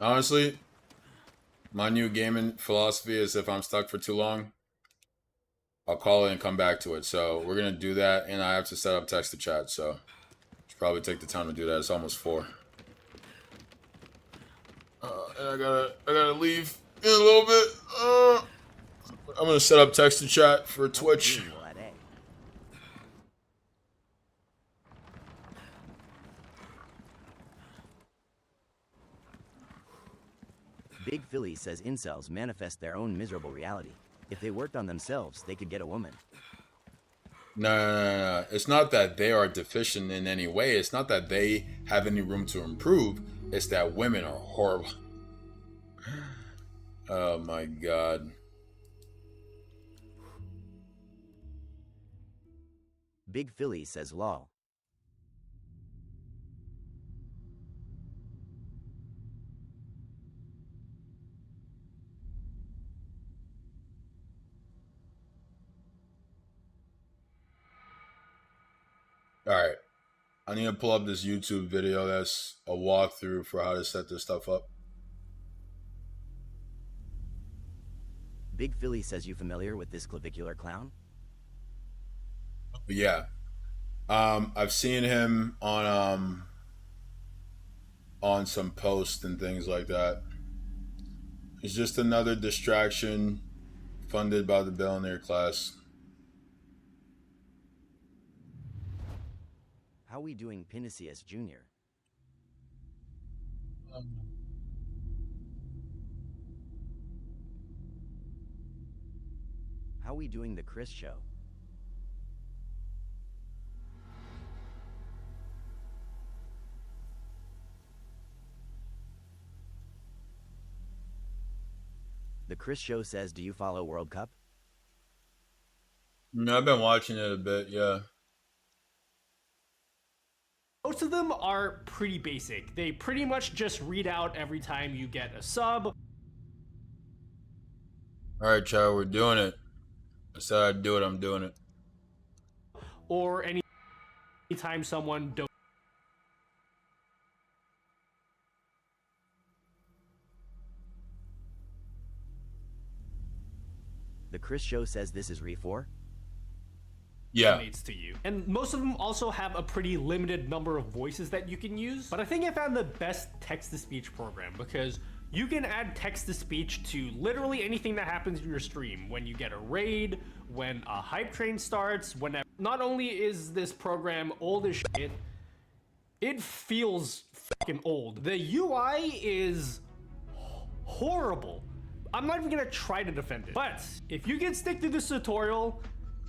Honestly, my new gaming philosophy is if I'm stuck for too long, I'll call it and come back to it. So we're going to do that, and I have to set up text to chat, so should probably take the time to do that. It's almost 4. And I gotta leave in a little bit. I'm going to set up text to chat for Twitch. Big Philly says incels manifest their own miserable reality. If they worked on themselves, they could get a woman. No. It's not that they are deficient in any way. It's not that they have any room to improve. It's that women are horrible. Oh my God. Big Philly says lol. Alright. I need to pull up this YouTube video that's a walkthrough for how to set this stuff up. Big Philly says, you familiar with this clavicular clown? Yeah. I've seen him on some posts and things like that. It's just another distraction funded by the billionaire class. How we doing, Pinicius Jr.? How we doing, the Chris Show? The Chris Show says, do you follow World Cup? No, I've been watching it a bit, yeah. Most of them are pretty basic. They pretty much just read out every time you get a sub. Alright, child, we're doing it. I said I'd do it, I'm doing it. Or anytime someone donates. The Chris Show says this is Re4? Yeah. To you. And most of them also have a pretty limited number of voices that you can use. But I think I found the best text-to-speech program because you can add text-to-speech to literally anything that happens in your stream. When you get a raid, when a hype train starts, whenever. Not only is this program old as shit, it feels fucking old. The UI is horrible. I'm not even gonna try to defend it. But if you can stick to this tutorial,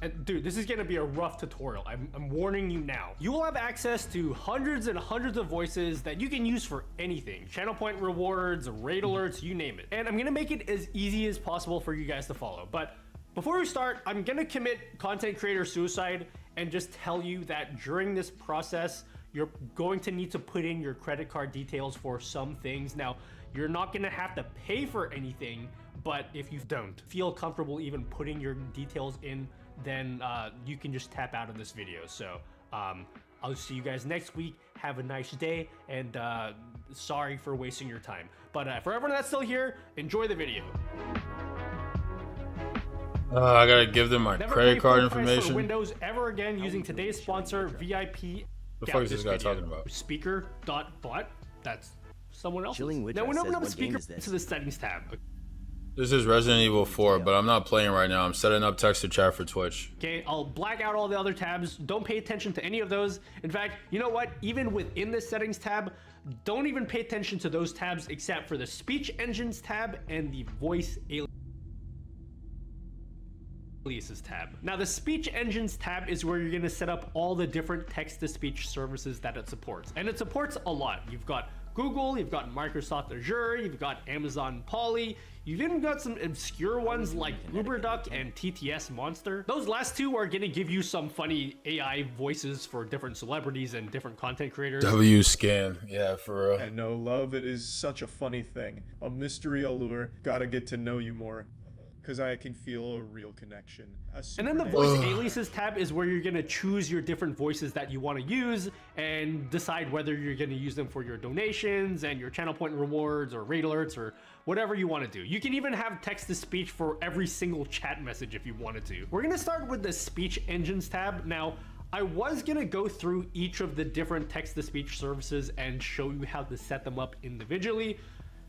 and dude, this is gonna be a rough tutorial. I'm warning you now. You will have access to hundreds and hundreds of voices that you can use for anything. Channel point rewards, raid alerts, you name it. And I'm gonna make it as easy as possible for you guys to follow. But before we start, I'm gonna commit content creator suicide and just tell you that during this process, you're going to need to put in your credit card details for some things. Now, you're not gonna have to pay for anything, but if you don't feel comfortable even putting your details in, then you can just tap out of this video. So I'll see you guys next week. Have a nice day, and sorry for wasting your time. But for everyone that's still here, enjoy the video. I gotta give them my credit card information. For Windows ever again using today's sponsor, VIP. The fuck is this guy talking about? Speaker.bot. That's someone else. Chilling Witcher now we open says, up what game speaker is this? to the settings tab. This is Resident Evil 4, but I'm not playing right now. I'm setting up text to chat for Twitch. Okay, I'll black out all the other tabs. Don't pay attention to any of those. In fact, you know what? Even within this settings tab, don't even pay attention to those tabs except for the speech engines tab and the voice aliases tab. Now, the speech engines tab is where you're going to set up all the different text-to-speech services that it supports. And it supports a lot. You've got Google, you've got Microsoft Azure, you've got Amazon Poly, you've even got some obscure ones like UberDuck and TTS Monster. Those last two are gonna give you some funny AI voices for different celebrities and different content creators. WScan, yeah, for real. And no, love, it is such a funny thing. A mystery allure, gotta get to know you more. Because I can feel a real connection. And then the voice aliases tab is where you're gonna choose your different voices that you want to use and decide whether you're gonna use them for your donations and your channel point rewards or raid alerts or whatever you want to do. You can even have text to speech for every single chat message if you wanted to. We're gonna start with the speech engines tab. Now, I was gonna go through each of the different text to speech services and show you how to set them up individually,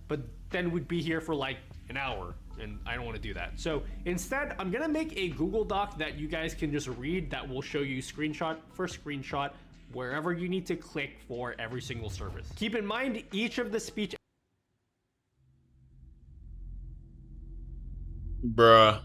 but then we'd be here for like an hour, and I don't want to do that. So instead, I'm gonna make a Google Doc that you guys can just read that will show you screenshot for screenshot wherever you need to click for every single service. Keep in mind, each of the speech... Bruh.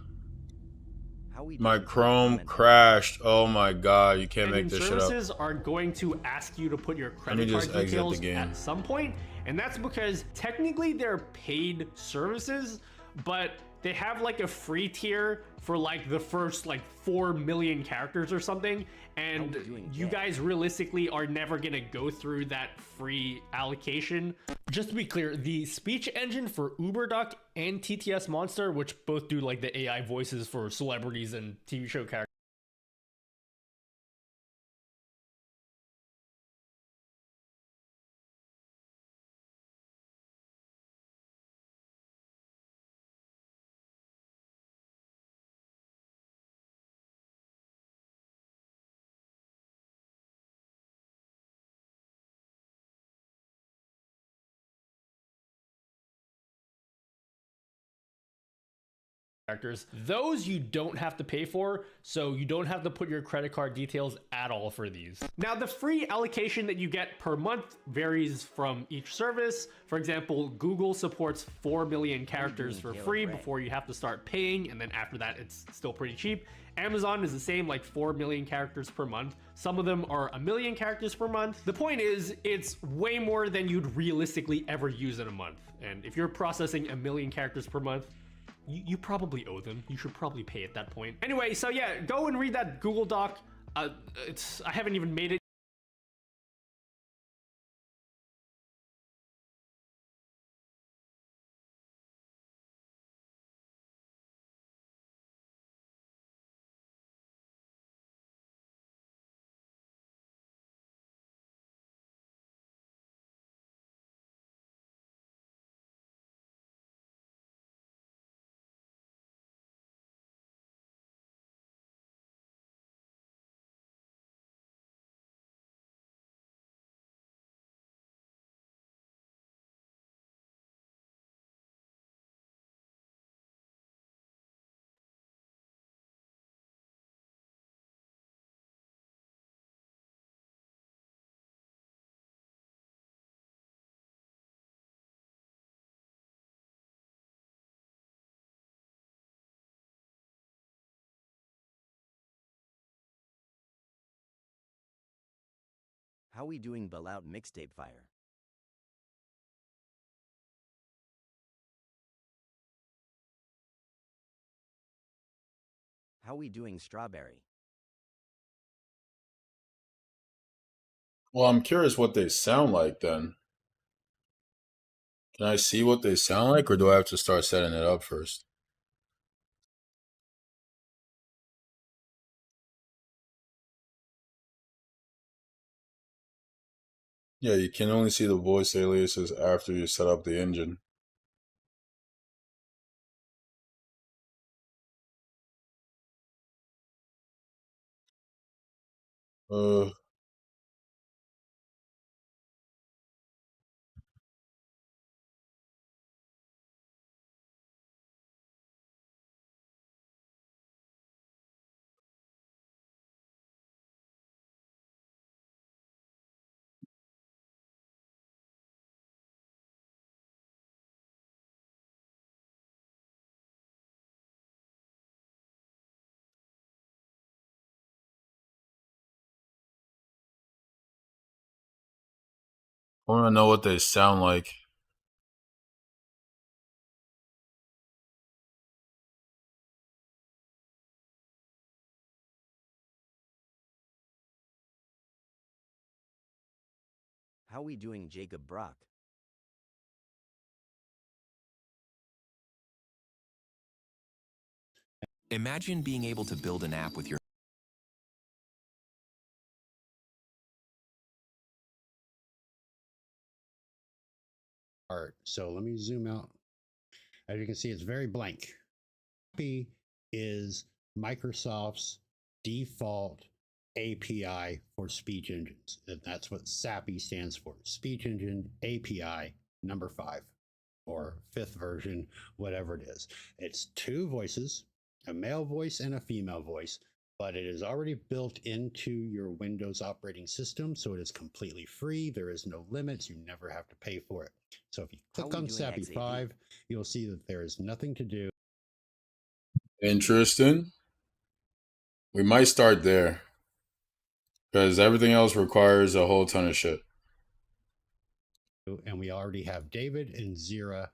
My Chrome crashed. Oh my god, you can't make this shit up. Services are going to ask you to put your credit card details at some point, and that's because technically they're paid services, but they have like a free tier for like the first like 4 million characters or something, and you guys realistically are never gonna go through that free allocation. Just to be clear, the speech engine for UberDuck and TTS Monster, which both do like the AI voices for celebrities and TV show characters, those you don't have to pay for, so you don't have to put your credit card details at all for these. Now, the free allocation that you get per month varies from each service. For example, Google supports 4 million characters for free before you have to start paying, and then after that it's still pretty cheap. Amazon is the same, like 4 million characters per month. Some of them are 1 million characters per month. The point is, it's way more than you'd realistically ever use in a month. And if you're processing 1 million characters per month, you probably owe them. You should probably pay at that point. Anyway, so yeah, go and read that Google Doc. I haven't even made it. How we doing Bailout Mixtape Fire? How we doing Strawberry? Well, I'm curious what they sound like then. Can I see what they sound like, or do I have to start setting it up first? Yeah, you can only see the voice aliases after you set up the engine. Uh, want to know what they sound like. How we doing, Jacob Brock? Imagine being able to build an app with your art. So let me zoom out. As you can see, it's very blank. P is Microsoft's default API for speech engines. And that's what SAPI stands for. Speech Engine API number 5 or 5th version, whatever it is. It's 2 voices, a male voice and a female voice, but it is already built into your Windows operating system, so it is completely free. There is no limits. You never have to pay for it. So if you click on SAPI 5, you'll see that there is nothing to do. Interesting. We might start there because everything else requires a whole ton of shit. And we already have David and Zira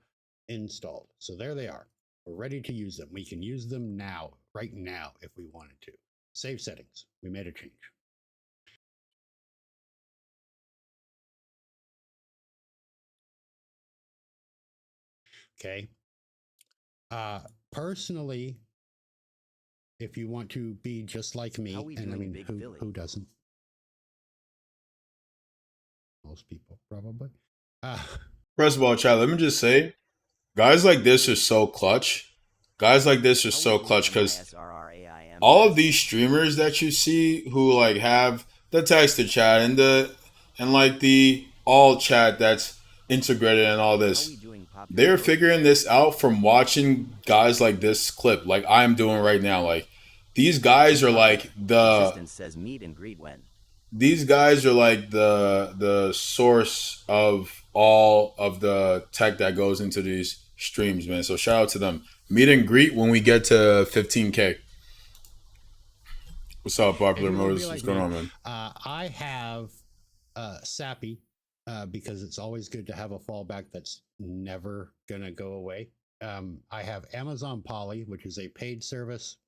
installed. So there they are. We're ready to use them. We can use them now, right now, if we wanted to. Save settings. We made a change. Okay. Personally, if you want to be just like me, and I mean, who doesn't? Most people, probably. First of all, Chad, let me just say, guys like this are so clutch. Guys like this are so clutch because all of these streamers that you see who like have the text to chat and like the all chat that's integrated and all this, they're figuring this out from watching guys like this clip, like I'm doing right now. Like these guys are like these guys are like the source of all of the tech that goes into these streams, man. So shout out to them. Meet and greet when we get to 15K. What's up, Popular Motors? What's going on, man? I have SAPI because it's always good to have a fallback that's never going to go away. I have Amazon Polly, which is a paid service,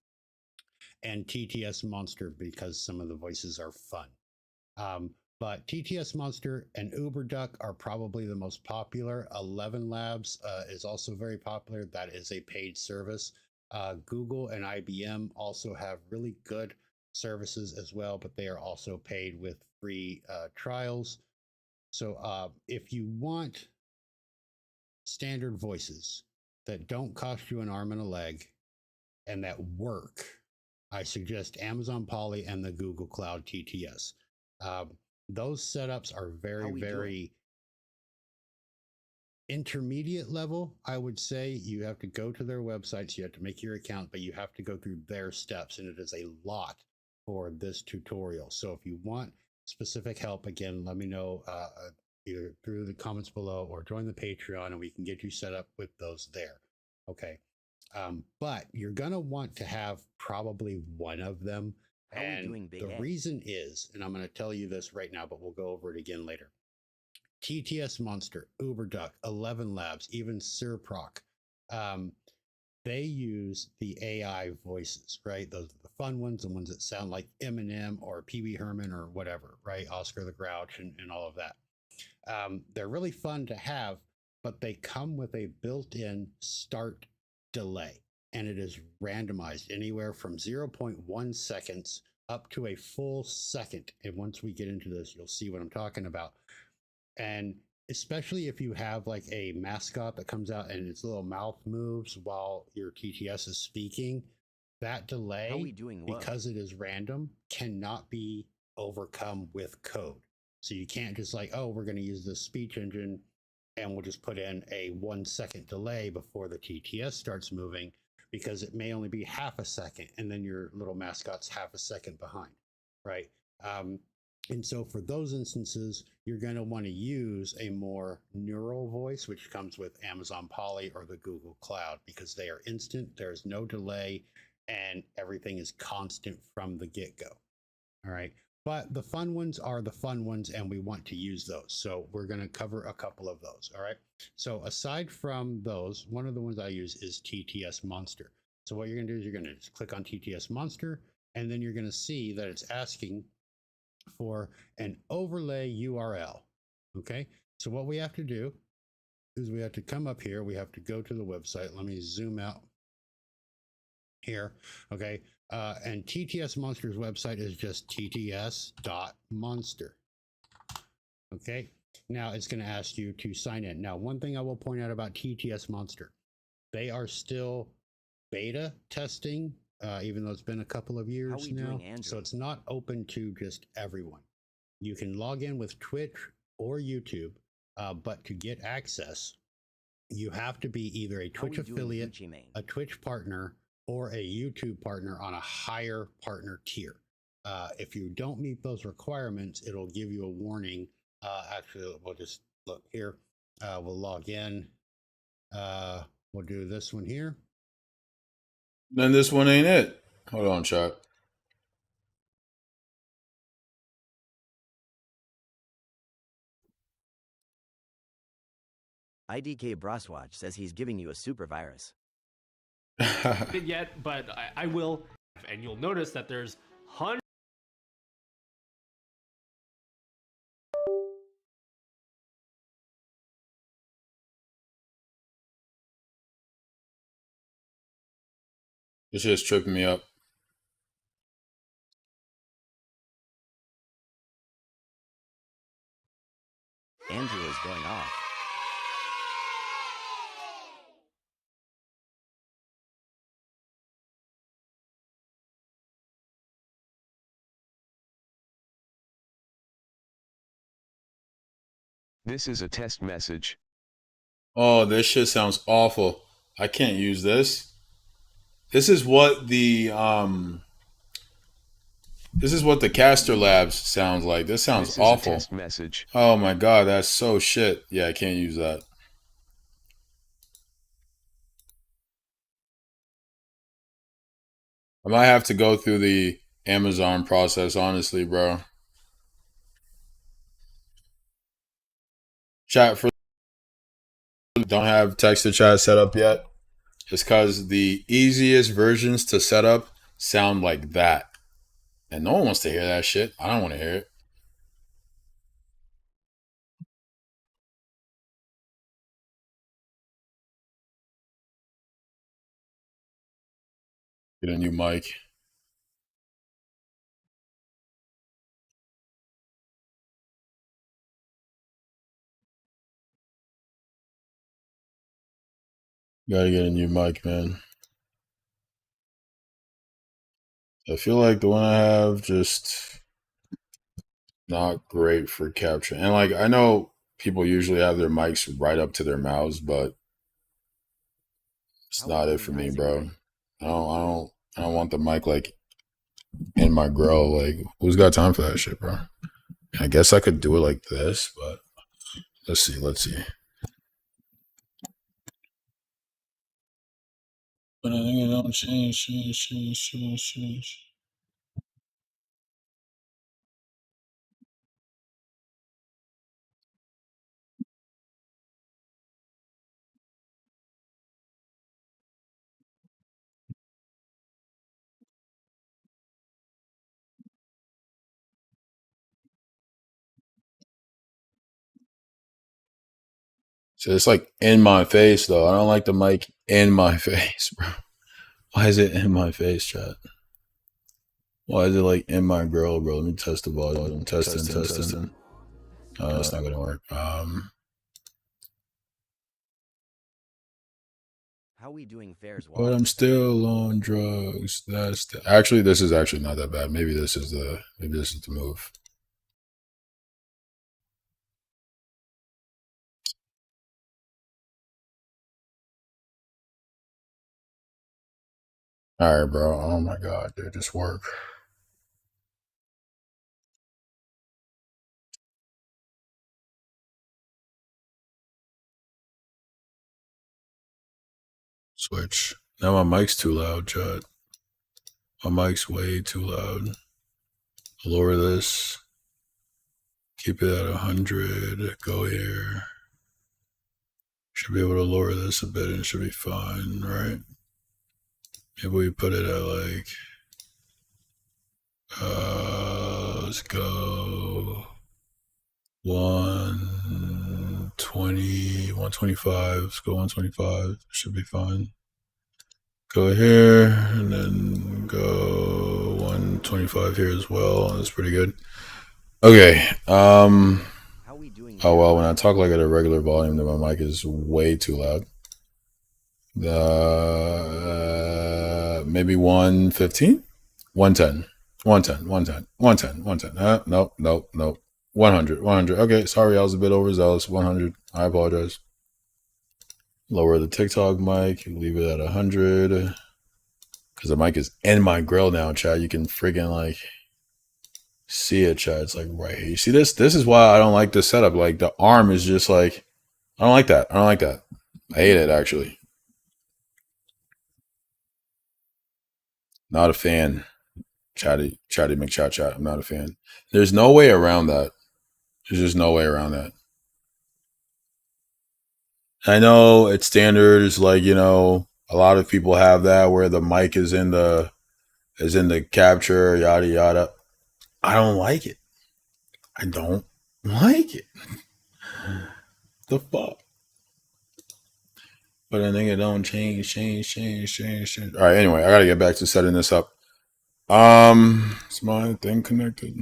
and TTS Monster because some of the voices are fun. But TTS Monster and UberDuck are probably the most popular. 11 Labs is also very popular. That is a paid service. Google and IBM also have really good services as well, but they are also paid with free trials. So if you want standard voices that don't cost you an arm and a leg and that work, I suggest Amazon Polly and the Google Cloud TTS. Those setups are very intermediate level. I would say you have to go to their websites, you have to make your account, but you have to go through their steps, and it is a lot for this tutorial. So if you want specific help, again, let me know either through the comments below or join the Patreon, and we can get you set up with those there. Okay. But you're going to want to have probably one of them. And the reason is, and I'm going to tell you this right now, but we'll go over it again later. TTS Monster, UberDuck, 11 Labs, even Surproc, they use the AI voices, right? Those are the fun ones, the ones that sound like Eminem or Pee Wee Herman or whatever, right? Oscar the Grouch and all of that. They're really fun to have, but they come with a built-in start delay. And it is randomized anywhere from 0.1 seconds up to a full second. And once we get into this, you'll see what I'm talking about. And especially if you have like a mascot that comes out and its little mouth moves while your TTS is speaking, that delay, because it is random, cannot be overcome with code. So you can't just like, oh, we're going to use this speech engine and we'll just put in a 1 second delay before the TTS starts moving, because it may only be half a second and then your little mascot's half a second behind, right? And so for those instances, you're going to want to use a more neural voice, which comes with Amazon Polly or the Google Cloud, because they are instant, there's no delay, and everything is constant from the get-go. All right. But the fun ones are the fun ones, and we want to use those. So we're going to cover a couple of those. All right. So aside from those, one of the ones I use is TTS Monster. So what you're going to do is you're going to just click on TTS Monster, and then you're going to see that it's asking for an overlay URL. Okay. So what we have to do is we have to come up here. We have to go to the website. Let me zoom out here. Okay. And TTS Monster's website is just tts.monster. Okay. Now it's going to ask you to sign in. Now, one thing I will point out about TTS Monster, they are still beta testing, even though it's been a couple of years now. So it's not open to just everyone. You can log in with Twitch or YouTube, but to get access, you have to be either a Twitch affiliate, a Twitch partner, or a YouTube partner on a higher partner tier. If you don't meet those requirements, it'll give you a warning. Actually, we'll just look here. We'll log in. We'll do this one here. Then this one ain't it. Hold on, chat. IDK Broswatch says he's giving you a super virus. Did yet, but I will, and you'll notice that there's hundreds. This just tripping me up. Andrew is going off. This is a test message. Oh, this shit sounds awful. I can't use this. This is what the Caster Labs sounds like. This sounds awful. A test message. Oh my god, that's so shit. Yeah, I can't use that. I might have to go through the Amazon process, honestly, bro. Chat, for don't have text to chat set up yet. It's because the easiest versions to set up sound like that. And no one wants to hear that shit. I don't want to hear it. Get a new mic. Gotta get a new mic, man. I feel like the one I have just not great for capture. And like I know people usually have their mics right up to their mouths, but it's not it for me, bro. I don't want the mic like in my grill. Like, who's got time for that shit, bro? I guess I could do it like this, but let's see. But I think it don't change. So it's like in my face, though. I don't like the mic in my face, bro. Why is it in my face, chat? Why is it like in my grill, bro? Let me test the volume. Testing. Oh, that's not gonna work. How we doing fares? But I'm still on drugs. Actually, this is actually not that bad. Maybe this is the move. All right, bro. Oh my god, dude, just work. Switch. Now my mic's too loud, chat. My mic's way too loud. Lower this. Keep it at 100. Go here. Should be able to lower this a bit and it should be fine, right? Maybe we put it at like, let's go 120, 125. Let's go 125. Should be fine. Go here and then go 125 here as well. That's pretty good. Okay. Oh well, when I talk like at a regular volume, then my mic is way too loud. Maybe 115, 110, 110, 110, 110, 110. Nope, nope, nope. 100, 100. Okay, sorry, I was a bit overzealous. 100. I apologize. Lower the TikTok mic. Leave it at 100. Because the mic is in my grill now, Chad. You can friggin' like see it, Chad. It's like right here. You see this? This is why I don't like this setup. Like the arm is just like, I don't like that. I don't like that. I hate it, actually. Not a fan. Chatty McChat. I'm not a fan. There's no way around that. There's just no way around that. I know it's standard. It's like, you know, a lot of people have that where the mic is in the capture, yada yada. I don't like it. I don't like it. The fuck? But I think it don't change. All right, anyway, I gotta get back to setting this up. Is my thing connected?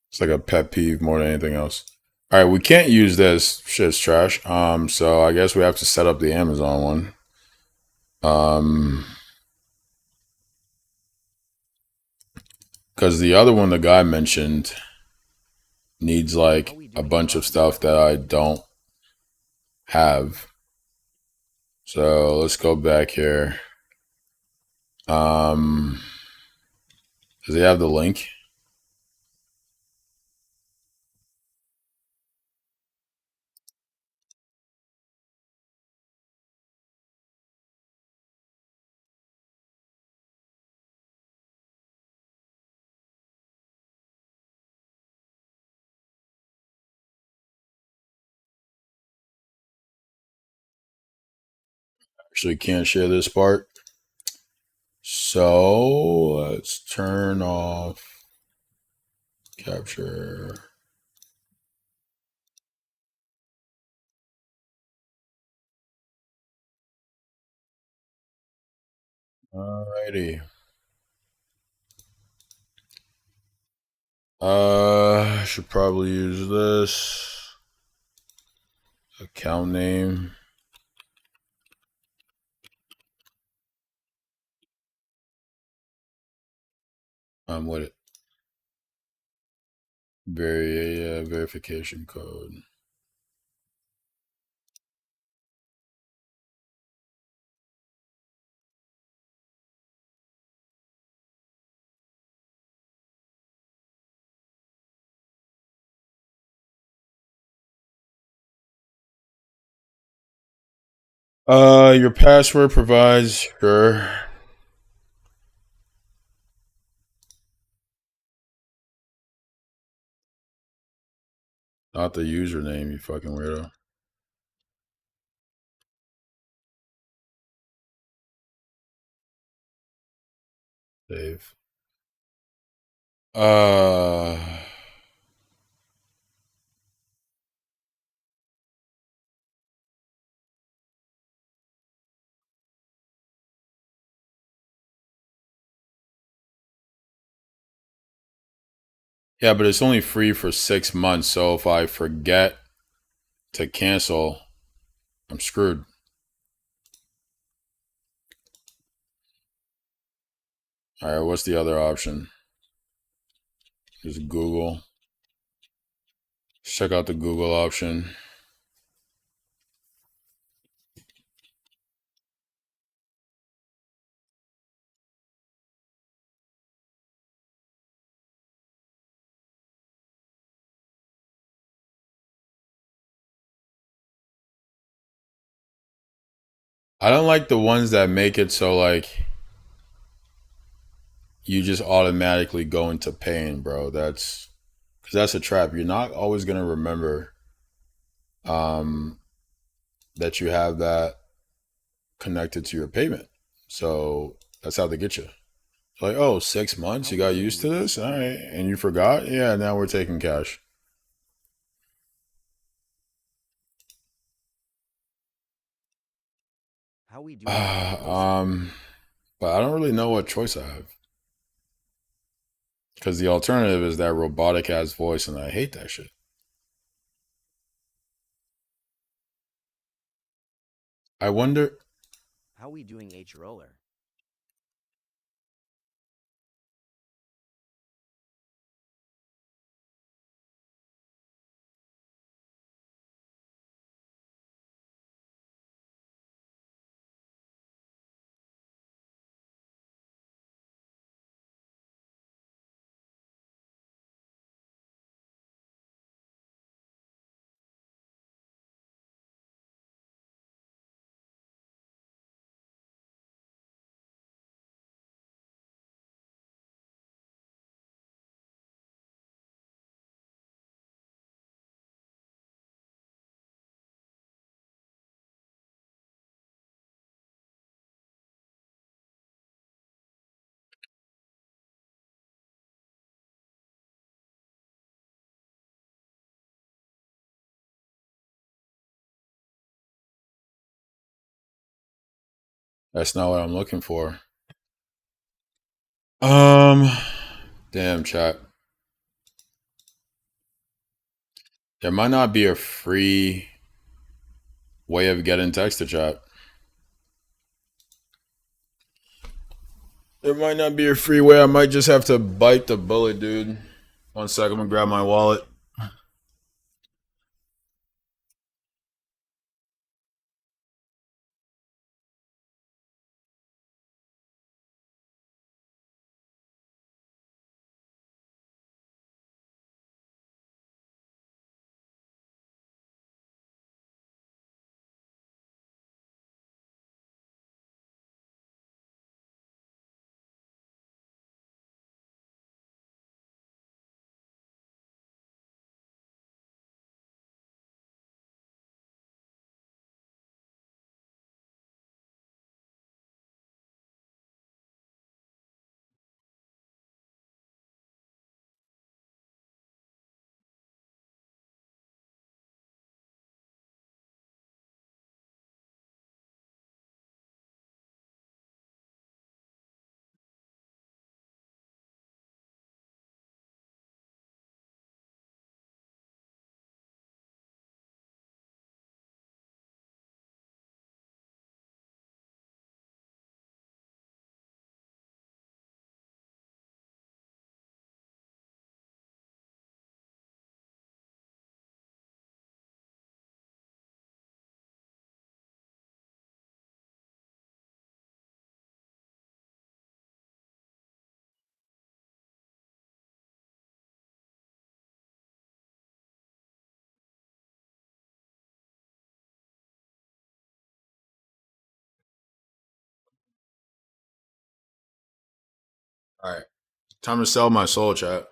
It's like a pet peeve more than anything else. All right, we can't use this. Shit's trash. So I guess we have to set up the Amazon one. Because the other one the guy mentioned needs like a bunch of stuff that I don't have. So let's go back here. Does he have the link? Actually can't share this part. So let's turn off capture. Alrighty. I should probably use this account name. I'm with it. Verification code. Your password provides, sure. Not the username, you fucking weirdo. Dave. Yeah, but it's only free for 6 months, so if I forget to cancel, I'm screwed. Alright, what's the other option? Just Google. Check out the Google option. I don't like the ones that make it so like you just automatically go into pain, bro. That's because that's a trap. You're not always gonna remember that you have that connected to your payment. So that's how they get you. Like, oh, 6 months, you got used to this? All right. And you forgot? Yeah, now we're taking cash. How we doing? With But I don't really know what choice I have. Because the alternative is that robotic ass voice, and I hate that shit. I wonder. How we doing, H roller? That's not what I'm looking for. Um, Damn, chat. There might not be a free way of getting text to chat. There might not be a free way. I might just have to bite the bullet, dude. 1 second, I'm gonna grab my wallet. All right. Time to sell my soul, chat,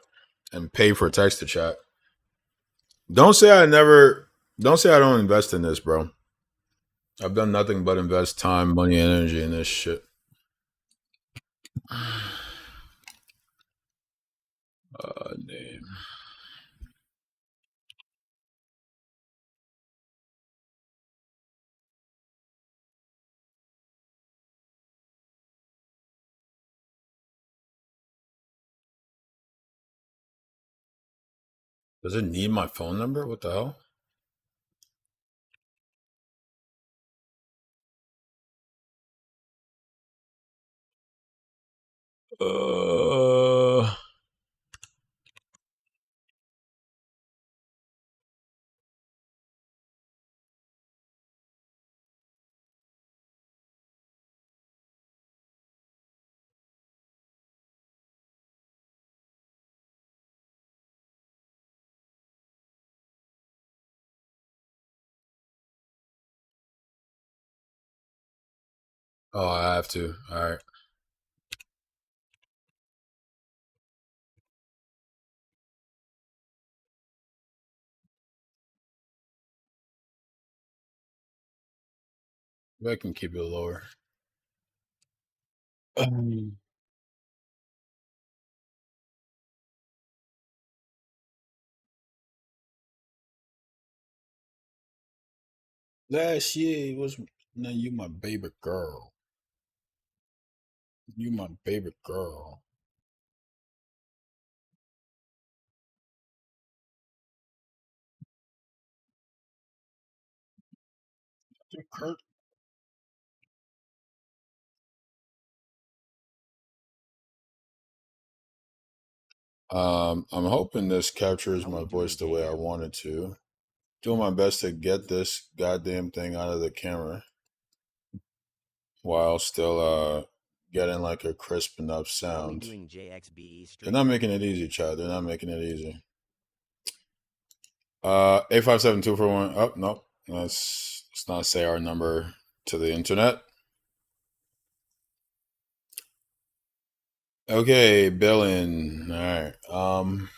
and pay for text to chat. Don't say I never. Don't say I don't invest in this, bro. I've done nothing but invest time, money, and energy in this shit. Name. Does it need my phone number? What the hell? Uh. Oh, I have to. All right. I can keep it lower. Last year was now you my baby girl. You my baby girl. Kurt. I'm hoping this captures my voice the way I wanted to. Doing my best to get this goddamn thing out of the camera while still getting like a crisp enough sound. Doing JXBE Street? They're not making it easy, Chad. They're not making it easy. 857-241. Oh, no. Let's not say our number to the internet. Okay, billing. All right.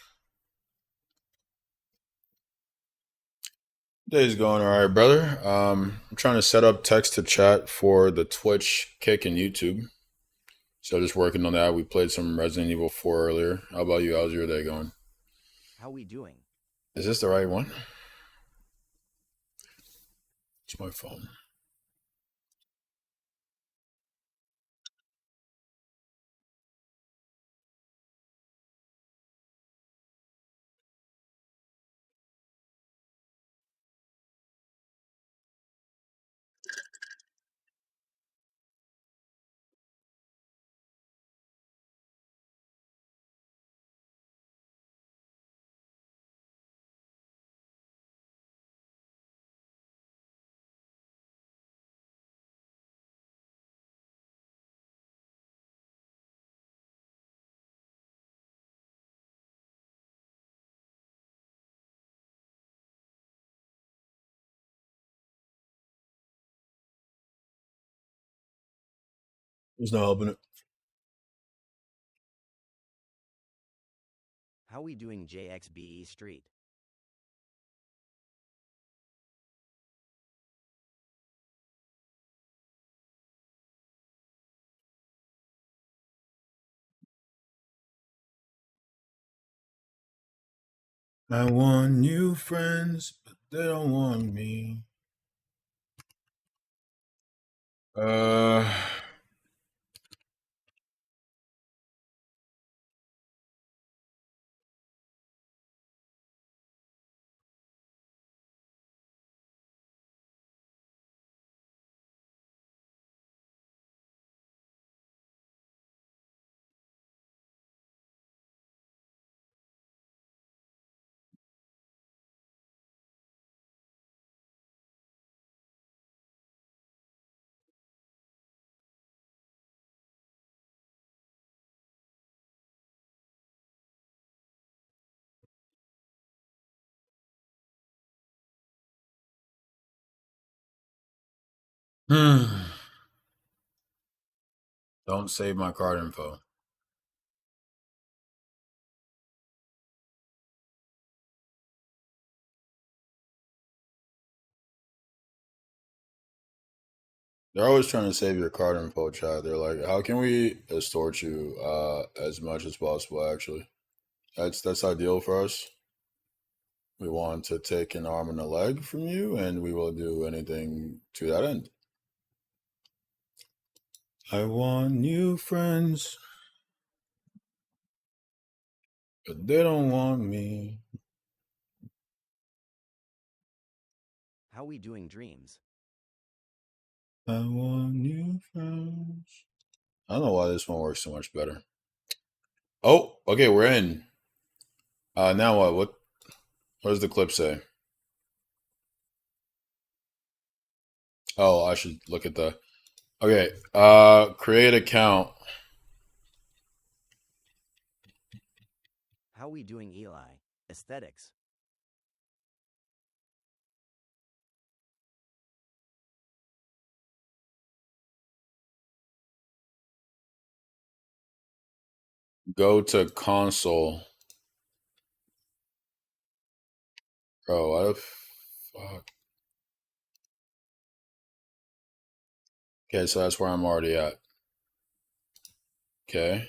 Day's going all right, brother. I'm trying to set up text to chat for the Twitch, Kick, and YouTube. So just working on that. We played some Resident Evil 4 earlier. How about you? How's your day going? How we doing? Is this the right one? It's my phone. Who's not helping it? How we doing JXBE Street? I want new friends, but they don't want me. Don't save my card info. They're always trying to save your card info, chat. They're like, how can we extort you as much as possible, actually? That's ideal for us. We want to take an arm and a leg from you, and we will do anything to that end. I want new friends, but they don't want me. How we doing dreams? I want new friends. I don't know why this one works so much better. Oh, okay, we're in. Now what? What does the clip say? Oh, I should look at the. Okay, create account. How we doing Eli? Aesthetics. Go to console. Bro, what the fuck? Okay, so that's where I'm already at. Okay.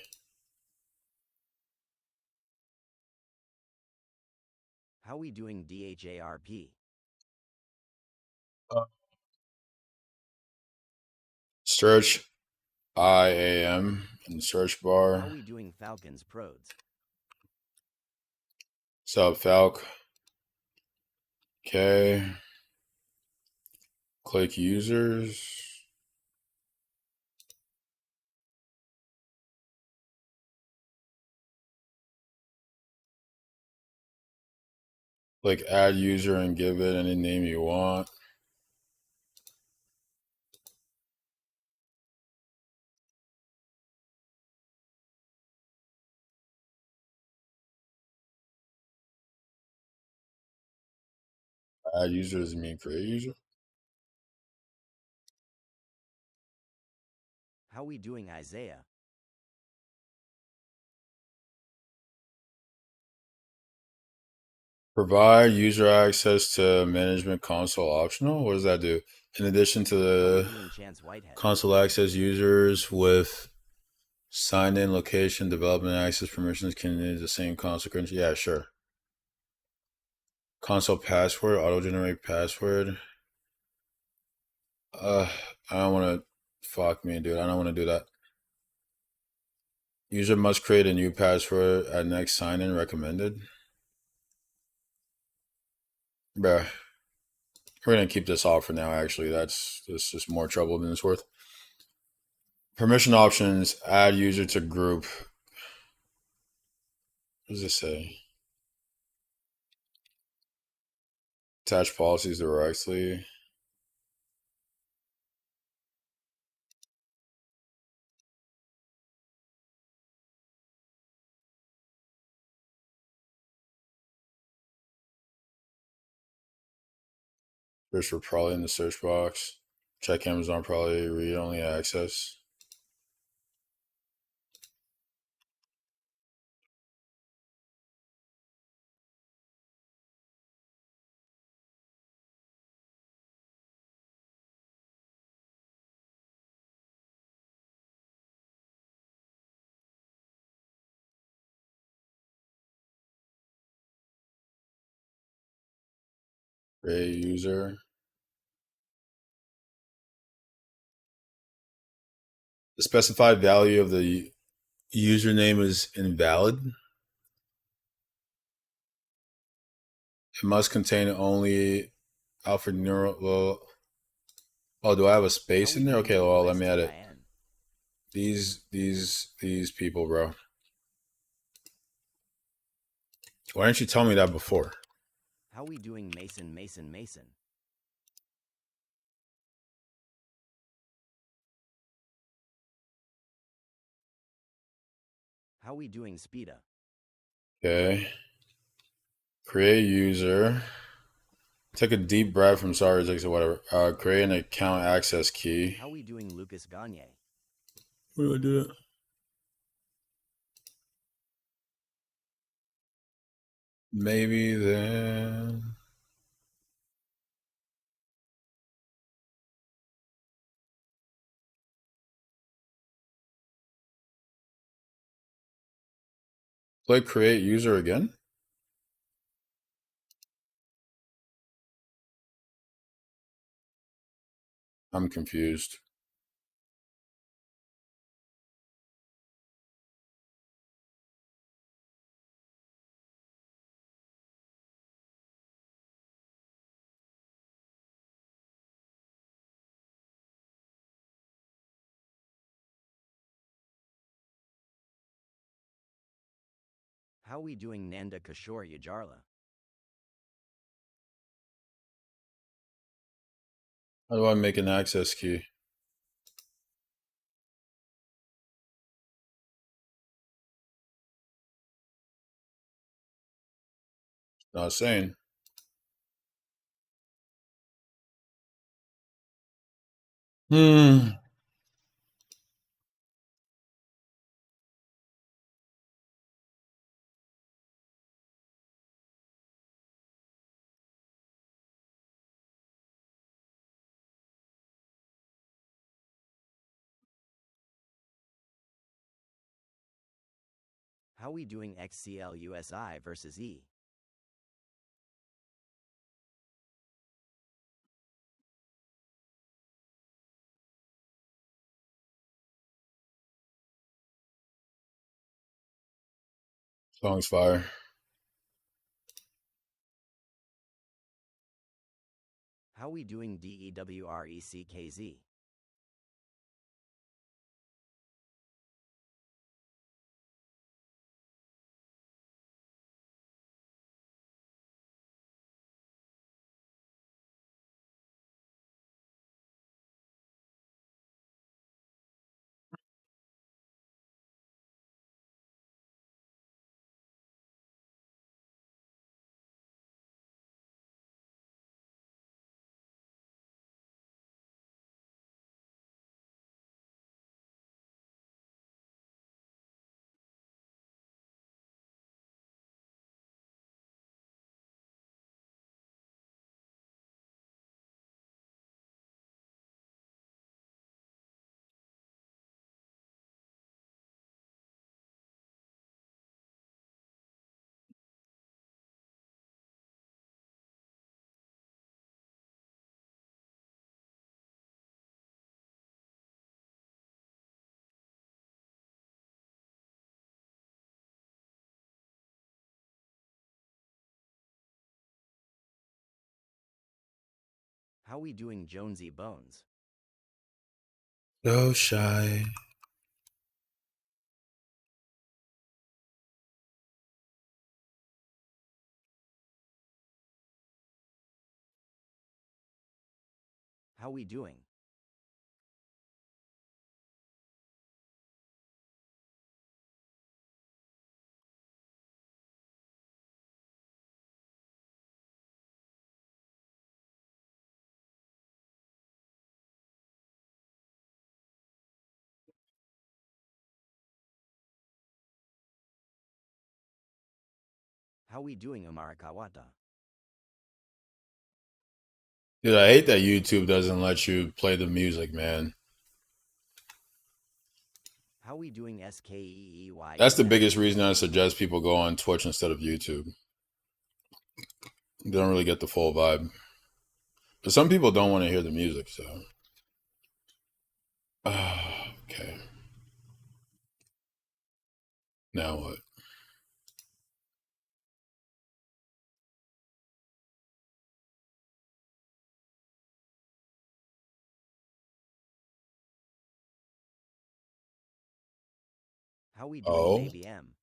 How we doing DHARP? Search IAM in the search bar. How we doing Falcons Prods? Sub Falc. Okay. Click users. Click add user and give it any name you want. Add user doesn't mean create user. How we doing Isaiah? Provide user access to management console optional. What does that do? In addition to the console access, users with sign in location development access permissions can use the same console credential. Yeah, sure. Console password, auto generate password. I don't want to fuck me, dude. I don't want to do that. User must create a new password at next sign in recommended. Bruh. We're gonna keep this off for now, actually. This is more trouble than it's worth. Permission options, add user to group. What does this say? Attach policies directly. Search for probably in the search box. Check Amazon probably read only access. Create user. The specified value of the username is invalid. It must contain only alphanumeric. Well, oh, do I have a space in there? Okay, well, let me edit. These people, bro. Why didn't you tell me that before? How we doing Mason? How we doing Speeda? Okay. Create user. Take a deep breath from sorry, or whatever. Create an account access key. How we doing Lucas Gagne? Where do I do that? Maybe then. Click create user again. I'm confused. How we doing Nanda Kishore Yajarla? How do I make an access key? Not saying. How we doing XCLUSI versus E? Song's fire. How we doing DEWRECKZ? How we doing Jonesy Bones? So shy. How we doing? How we doing Amara Kawata? Dude, I hate that YouTube doesn't let you play the music, man. How we doing SKEEY? That's the biggest reason I suggest people go on Twitch instead of YouTube. You don't really get the full vibe. But some people don't want to hear the music, so. Okay. Now what? How we doing Oh. Baby M?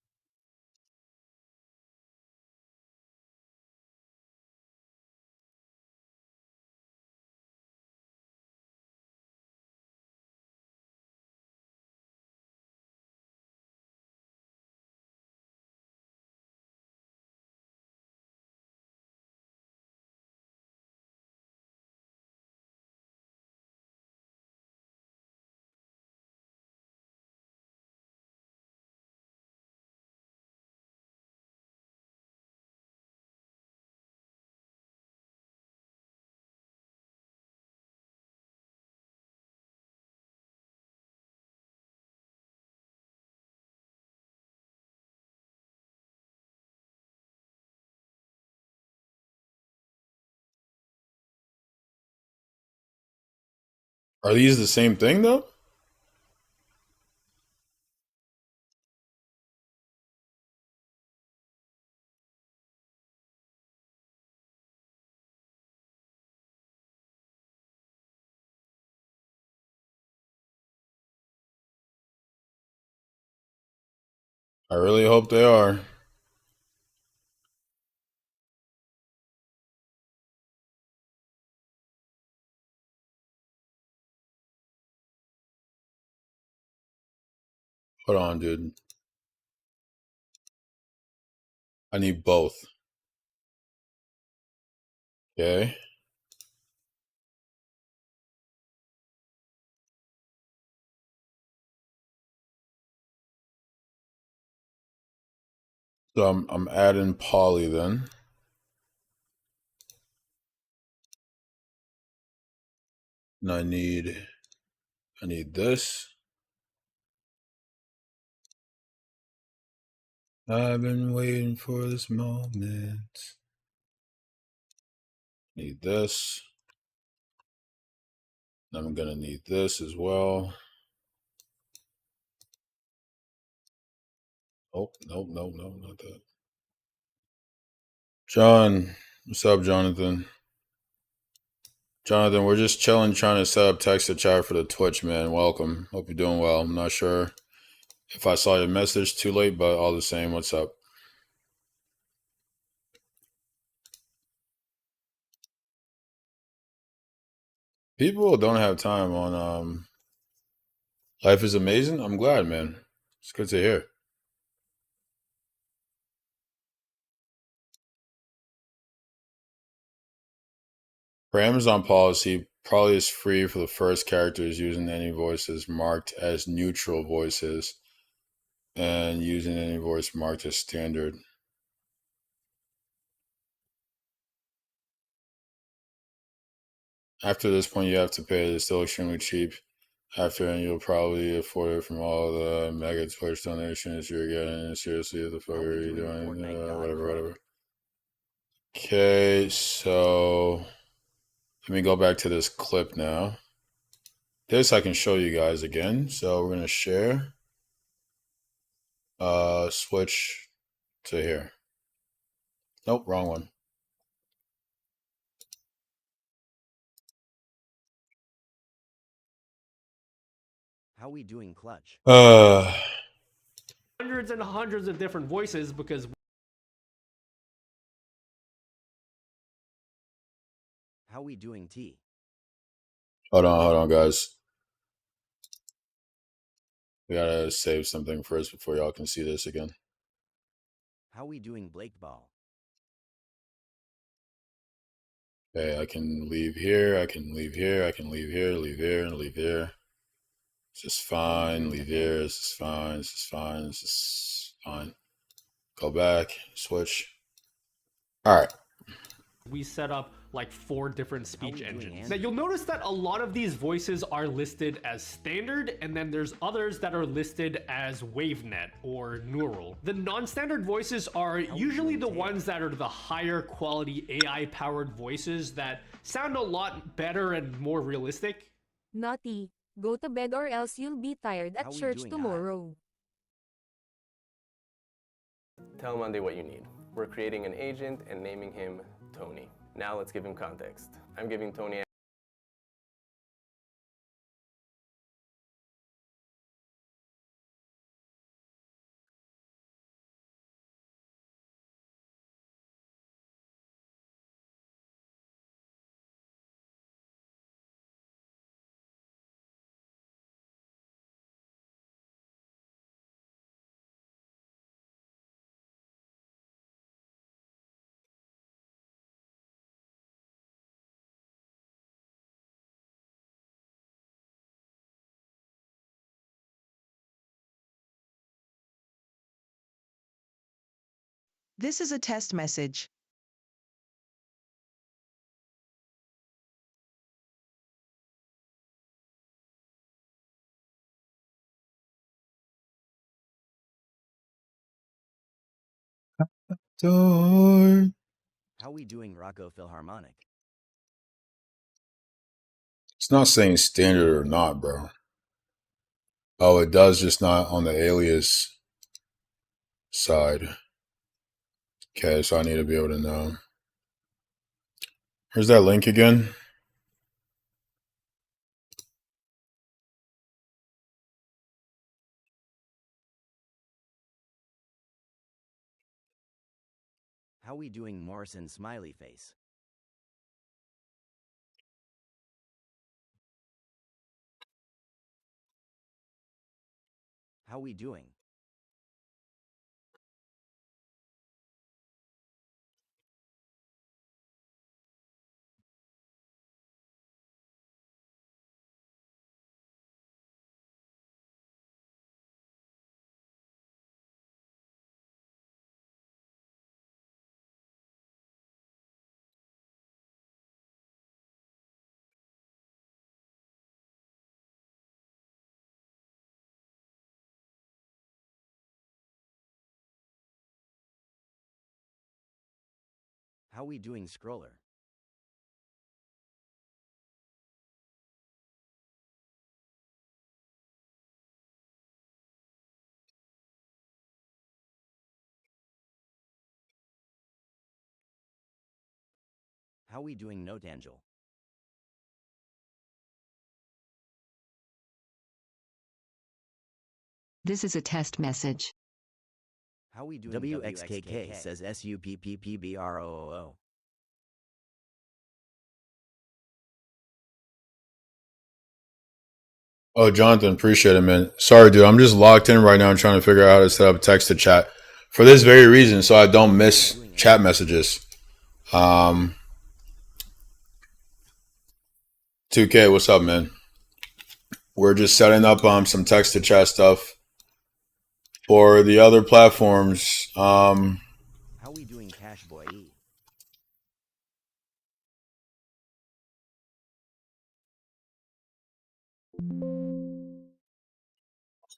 Are these the same thing, though? I really hope they are. Hold on, dude. I need both. Okay. So I'm adding poly then. And I need this. I've been waiting for this moment. Need this. I'm gonna need this as well. Oh, nope, nope, nope, not that. John, what's up, Jonathan? Jonathan, we're just chilling, trying to set up text to chat for the Twitch, man. Welcome. Hope you're doing well. I'm not sure if I saw your message too late, but all the same, what's up? People don't have time on Life is Amazing. I'm glad, man. It's good to hear. For Amazon policy, probably is free for the first characters using any voices marked as neutral voices and using any voice marked as standard. After this point, you have to pay. It's still extremely cheap. After, and you'll probably afford it from all the mega Twitch donations you're getting. Seriously, what the fuck are you doing? Whatever. Okay, so let me go back to this clip now. This I can show you guys again. So we're gonna share. Switch to here. Nope, wrong one. How we doing, Clutch? Hundreds and hundreds of different voices because How we doing, T? Hold on, guys. We gotta save something first before y'all can see this again. How we doing, Blake Ball? Okay, I can leave here, I can leave here, I can leave here, leave here, and leave here. This is fine, leave here, this is fine, this is fine, this is fine. Go back, switch. Alright. we set up like 4 different speech engines. Now you'll notice that a lot of these voices are listed as standard, and then there's others that are listed as WaveNet or neural. The non-standard voices are usually the ones that are the higher quality AI powered voices that sound a lot better and more realistic. Naughty, go to bed or else you'll be tired at church tomorrow. Tell Monday what you need. We're creating an agent and naming him Tony. Now let's give him context. I'm giving Tony This is a test message. Door. How we doing, Rocco Philharmonic? It's not saying standard or not, bro. Oh, it does, just not on the alias side. Okay, so I need to be able to know. Here's that link again. How we doing, Morrison smiley face? How we doing? How we doing, scroller? How we doing, Notangel? This is a test message. How we doing, WXKK says SUPPPBROOO. Oh, Jonathan, appreciate it, man. Sorry, dude. I'm just locked in right now and trying to figure out how to set up text to chat for this very reason, so I don't miss chat messages. 2K, what's up, man? We're just setting up some text to chat stuff for the other platforms. How we doing, Cash Boy?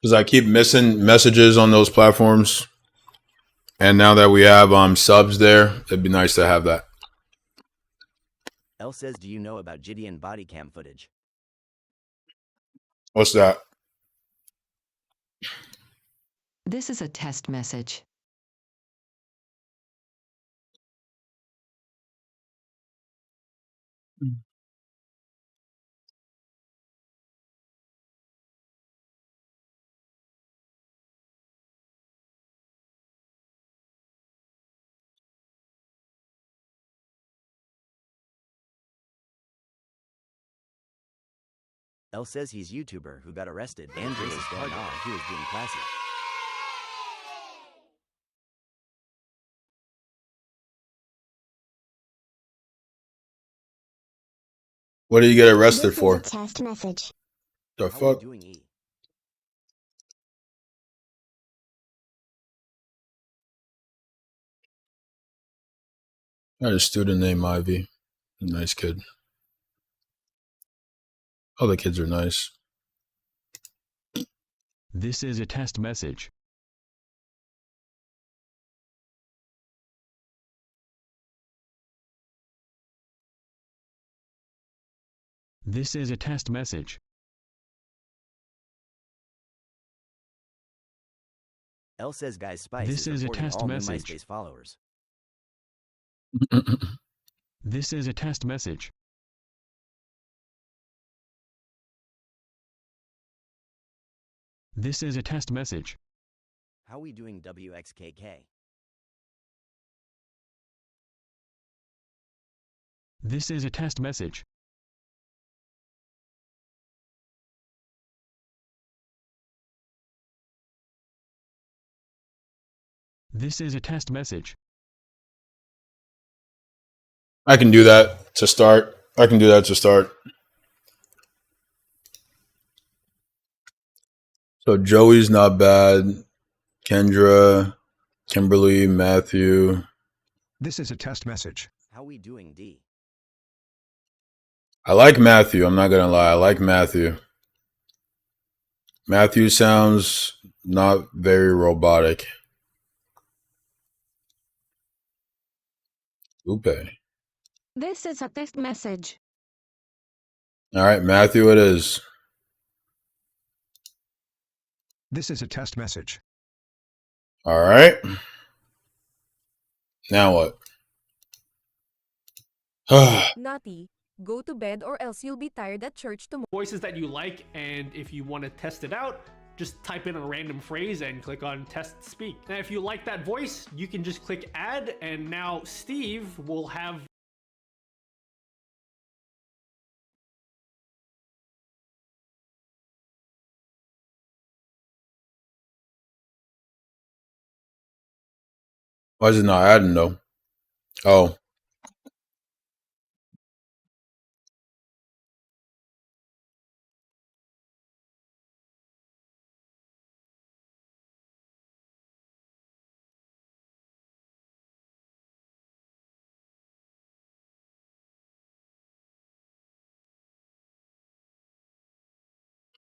Because I keep missing messages on those platforms, and now that we have subs there, it'd be nice to have that. L says, do you know about Gideon body cam footage? What's that? This is a test message. L says he's YouTuber who got arrested. Andrew is going off. He was being classy. What did you get arrested for? Test message. The fuck? Doing E? I had a student named Ivy. A nice kid. All the kids are nice. This is a test message. This is a test message. L says Guys Spice This is a reporting test all message. new MySpace followers. This is a test message. This is a test message. How we doing, WXKK? This is a test message. This is a test message. I can do that to start. So Joey's not bad. Kendra, Kimberly, Matthew. This is a test message. How we doing, D? I like Matthew. I'm not going to lie. I like Matthew. Matthew sounds not very robotic. Lupe. This is a text message. All right, Matthew it is. This is a test message. All right. Now what? Naughty. Go to bed or else you'll be tired at church tomorrow. Voices that you like, and if you want to test it out, just type in a random phrase and click on test speak. And if you like that voice, you can just click add, and now Steve will have Why is it not adding though? Oh.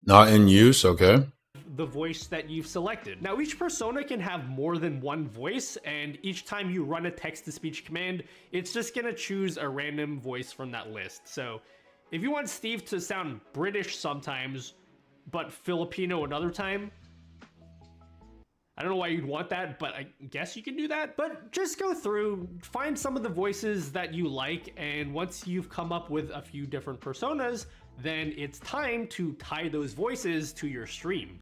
Not in use, okay. the voice that you've selected. Now, each persona can have more than one voice, and each time you run a text-to-speech command, it's just gonna choose a random voice from that list. So if you want Steve to sound British sometimes, but Filipino another time, I don't know why you'd want that, but I guess you can do that. But just go through, find some of the voices that you like, and once you've come up with a few different personas, then it's time to tie those voices to your stream.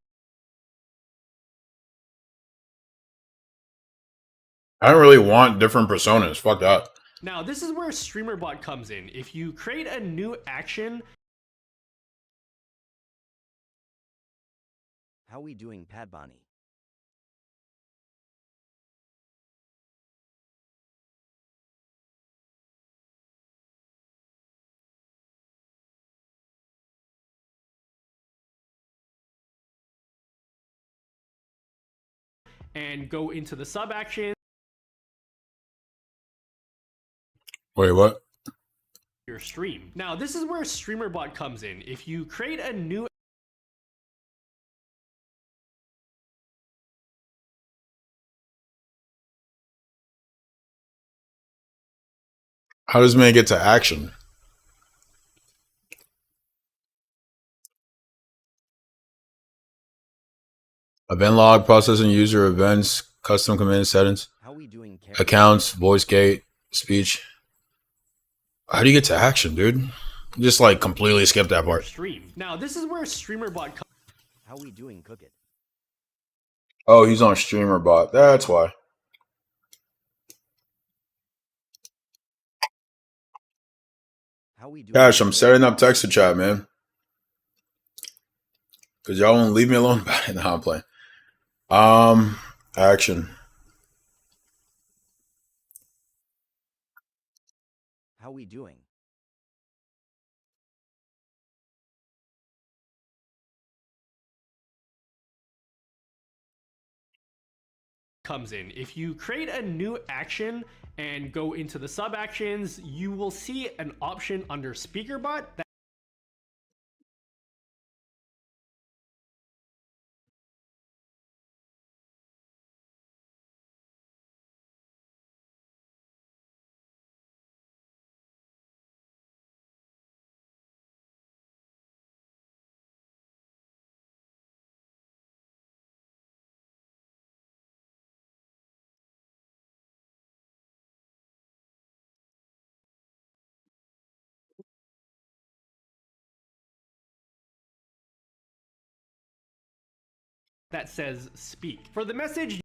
I don't really want different personas. Fuck that. Now, this is where StreamerBot comes in. If you create a new action... How we doing, Pat Bonnie? and go into the sub action. Wait, what? Your stream. Now, this is where StreamerBot comes in. If you create a new How does man get to action? Event log, processing user events, custom command settings, How we doing, accounts, voice gate, speech. How do you get to action, dude? Just like completely skip that part. Stream. Now, this is where StreamerBot comes. How we doing, Cook It? Oh, he's on StreamerBot. That's why. How we doing? Gosh, I'm setting up text to chat, man. Cause y'all won't leave me alone about it. Now I'm playing. Action. How we doing? Comes in. If you create a new action and go into the sub actions, you will see an option under SpeakerBot that says speak. For the message,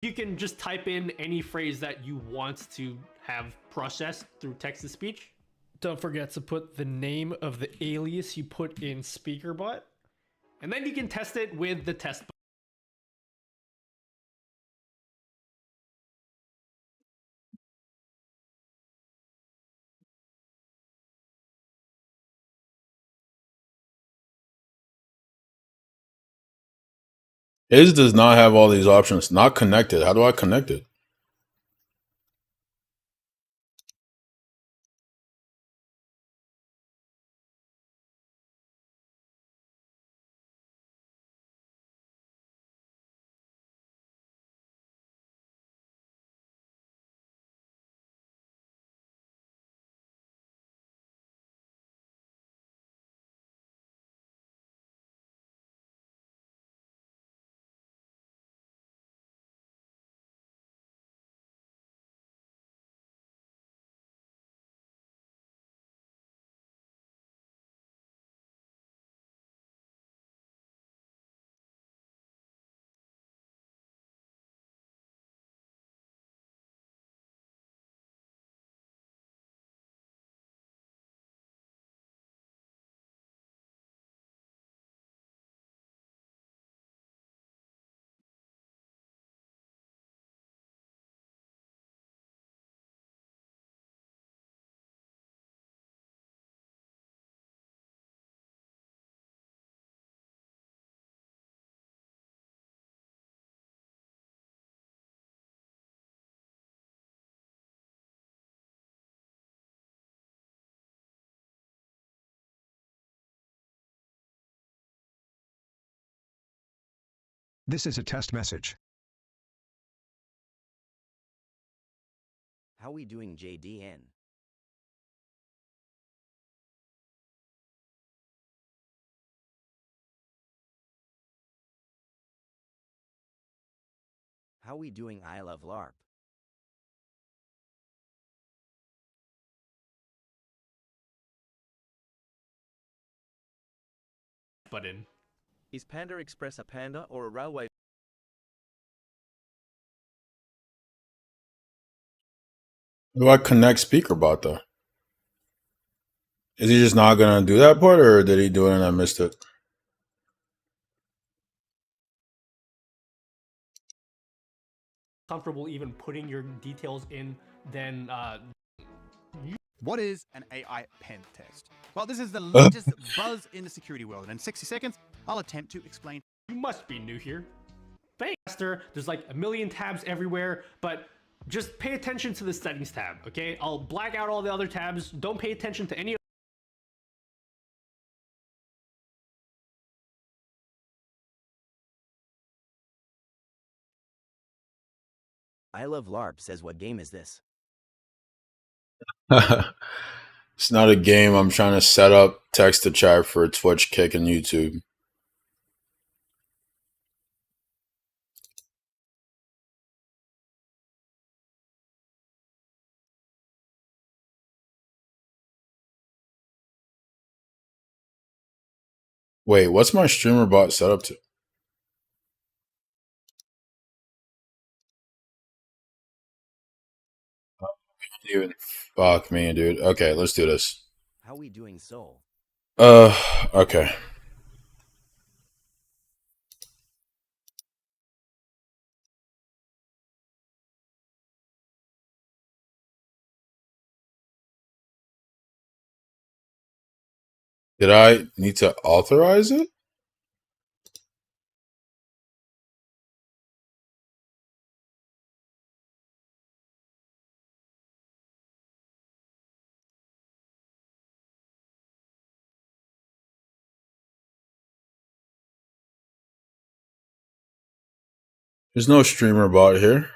you can just type in any phrase that you want to have processed through text-to-speech. Don't forget to put the name of the alias you put in SpeakerBot. And then you can test it with the test bot. His does not have all these options. Not connected. How do I connect it? This is a test message. How we doing, JDN? How we doing, I love LARP? Button. Is Panda Express a panda or a railway? How do I connect speaker bot though? Is he just not gonna do that part, or did he do it and I missed it? Comfortable even putting your details in, then What is an AI pen test? Well, this is the latest buzz in the security world, and in 60 seconds, I'll attempt to explain. You must be new here. Faster, there's like a million tabs everywhere, but just pay attention to the settings tab, okay? I'll black out all the other tabs. Don't pay attention to any. I love LARP says, what game is this? It's not a game. I'm trying to set up text to chat for Twitch, Kick, and YouTube. Wait, what's my streamer bot set up to? Even fuck me, dude. Okay, let's do this. How we doing, Soul? Okay. Did I need to authorize it? There's no streamer bot here.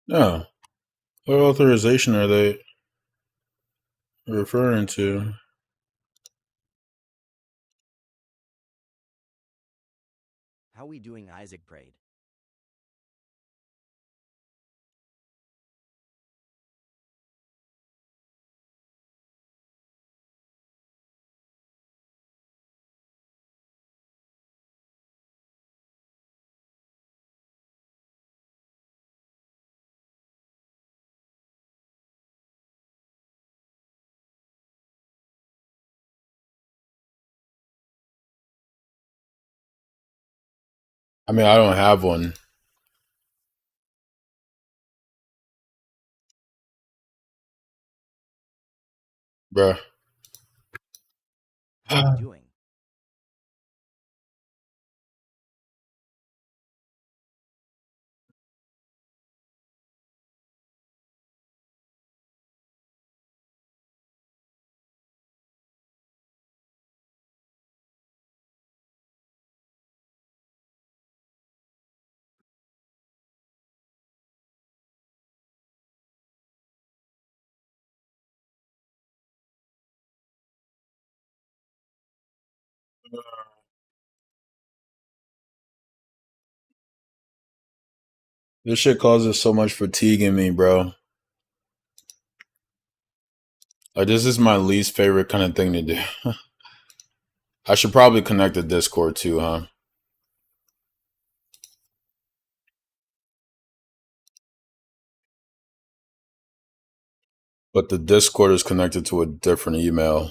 No. What authorization are they referring to? How we doing, Isaac prayed? I mean, I don't have one. Bruh. How we doing? This shit causes so much fatigue in me, bro. Like, this is my least favorite kind of thing to do. I should probably connect to Discord too, huh? But the Discord is connected to a different email.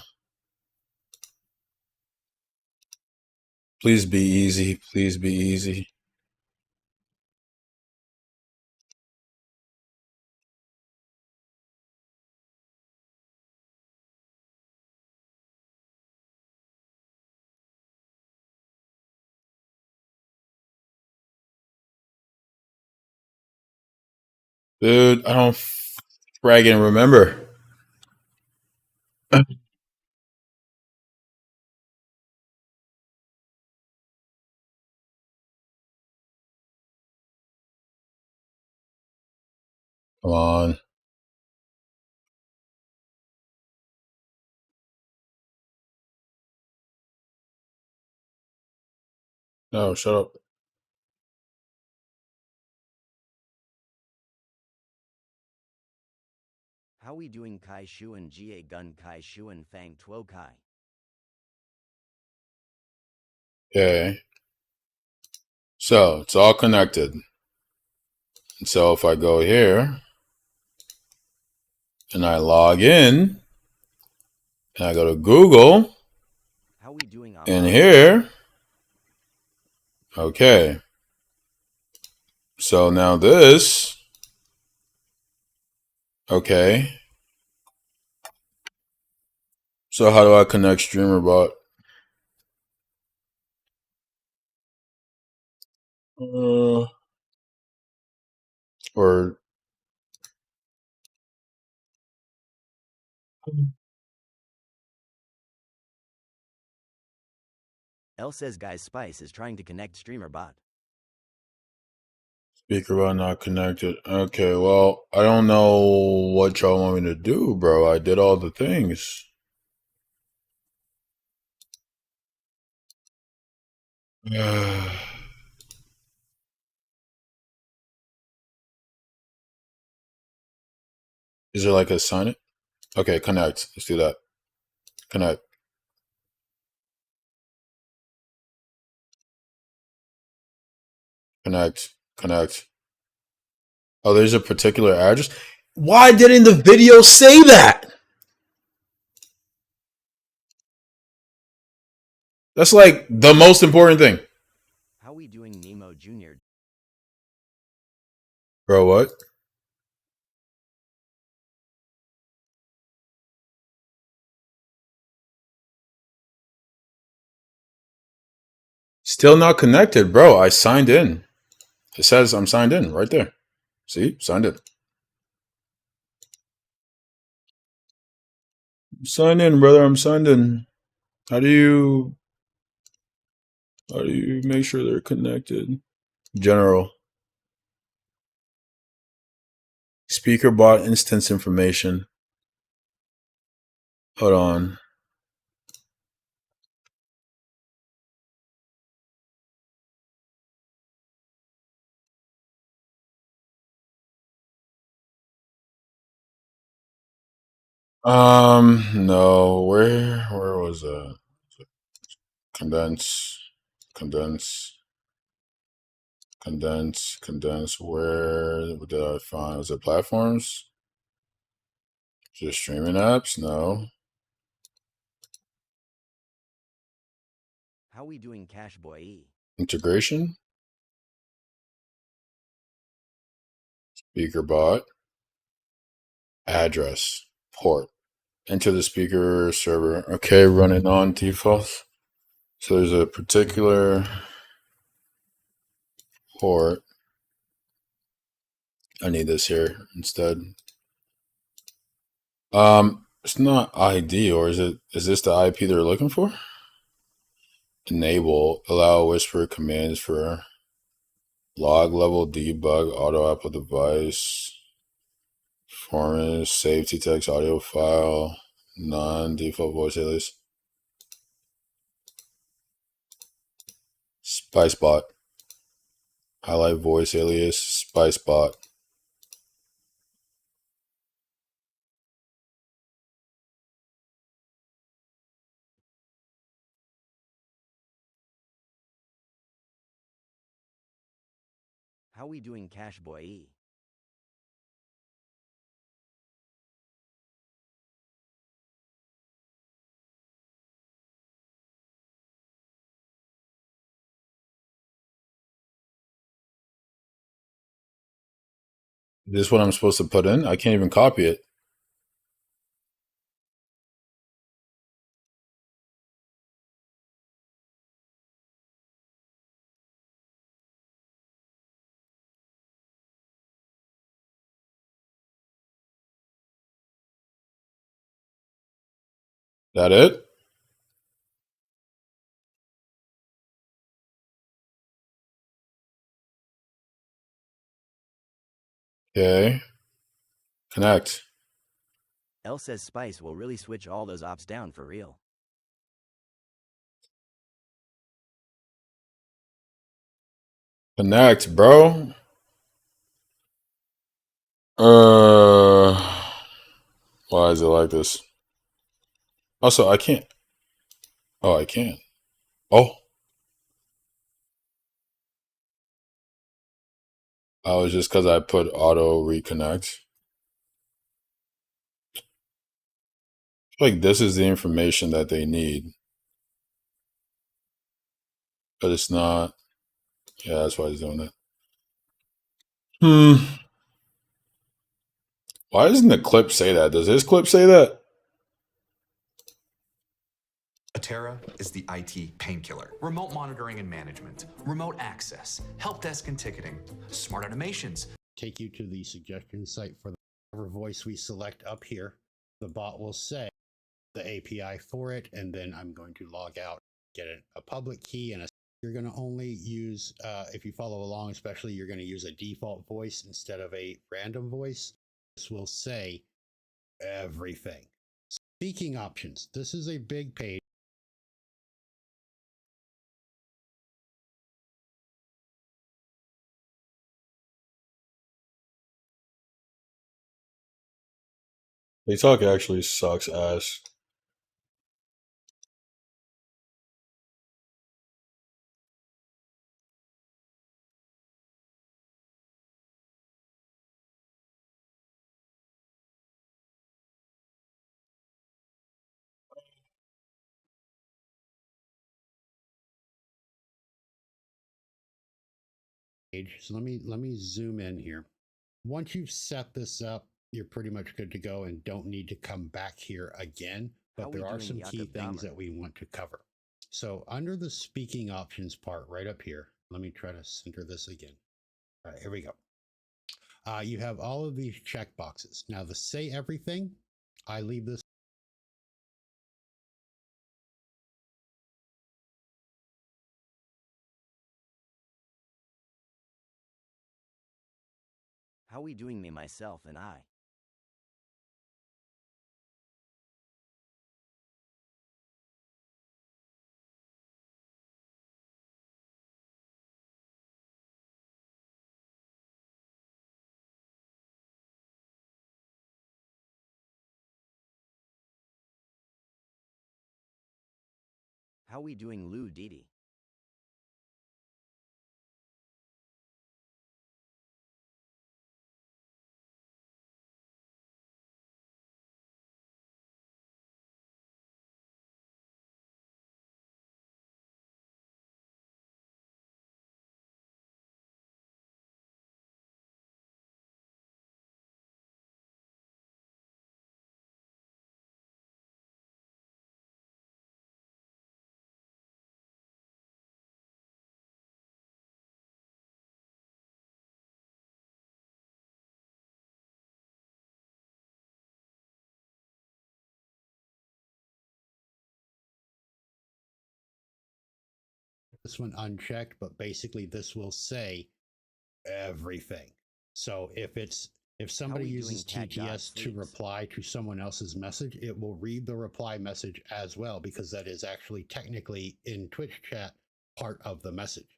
Please be easy. Please be easy. Dude, I don't fragging remember. Come on. No, shut up. How we doing Kai Shuan Ga Gun Kai Shuan Fang Tuo Kai? Okay. So it's all connected. And so if I go here and I log in and I go to Google How we doing and here, okay. So now this, okay. So how do I connect StreamerBot? Or L says Guys Spice is trying to connect StreamerBot. SpeakerBot not connected. Okay, well, I don't know what y'all want me to do, bro. I did all the things. Is there like a sign it? Okay, connect. Let's do that. Connect. Connect. Connect. Oh, there's a particular address. Why didn't the video say that? That's like the most important thing. How we doing Nemo Jr.? Bro, what? Still not connected, bro. I signed in. It says I'm signed in right there. See? Signed in. Signed in, brother. I'm signed in. How do you make sure they're connected? General. Speaker bot instance information. Hold on. No. Where was that? Condense. Where did I find? Was it platforms? Just streaming apps? No. How we doing Cash Boy? Integration? Speaker bot. Address. Port. Enter the speaker server. Okay, running on default. So there's a particular port. I need this here instead. It's not ID, or is this the IP they're looking for? Enable, allow whisper commands for log level debug, auto Apple device, performance, safety text audio file, non-default voice alias. SpiceBot. Highlight voice alias, SpiceBot. How we doing Cash Boy? Is this what I'm supposed to put in? I can't even copy it. That it? Okay. Connect. L says Spice will really switch all those ops down for real. Connect, bro. Why is it like this? Also, I can't. Oh, I can. Oh. Oh, it's just because I put auto reconnect. Like this is the information that they need. But it's not. Yeah, that's why he's doing that. Why doesn't the clip say that? Does this clip say that? Atera is the IT painkiller. Remote monitoring and management, remote access, help desk and ticketing, smart automations. Take you to the suggestion site for whatever voice we select up here. The bot will say the API for it, and then I'm going to log out, get a public key, and you're going to only use, if you follow along especially, you're going to use a default voice instead of a random voice. This will say everything. Speaking options. This is a big page. TikTok actually sucks ass. So let me zoom in here. Once you've set this up, you're pretty much good to go and don't need to come back here again. But there are some key things that we want to cover. So under the speaking options part right up here, let me try to center this again. All right, here we go. You have all of these check boxes. Now the say everything, I leave this. How we doing, me, myself, and I? How we doing, Lou Didi? This one unchecked, but basically this will say everything. So if somebody uses TTS to reply to someone else's message, it will read the reply message as well, because that is actually technically in Twitch chat part of the message.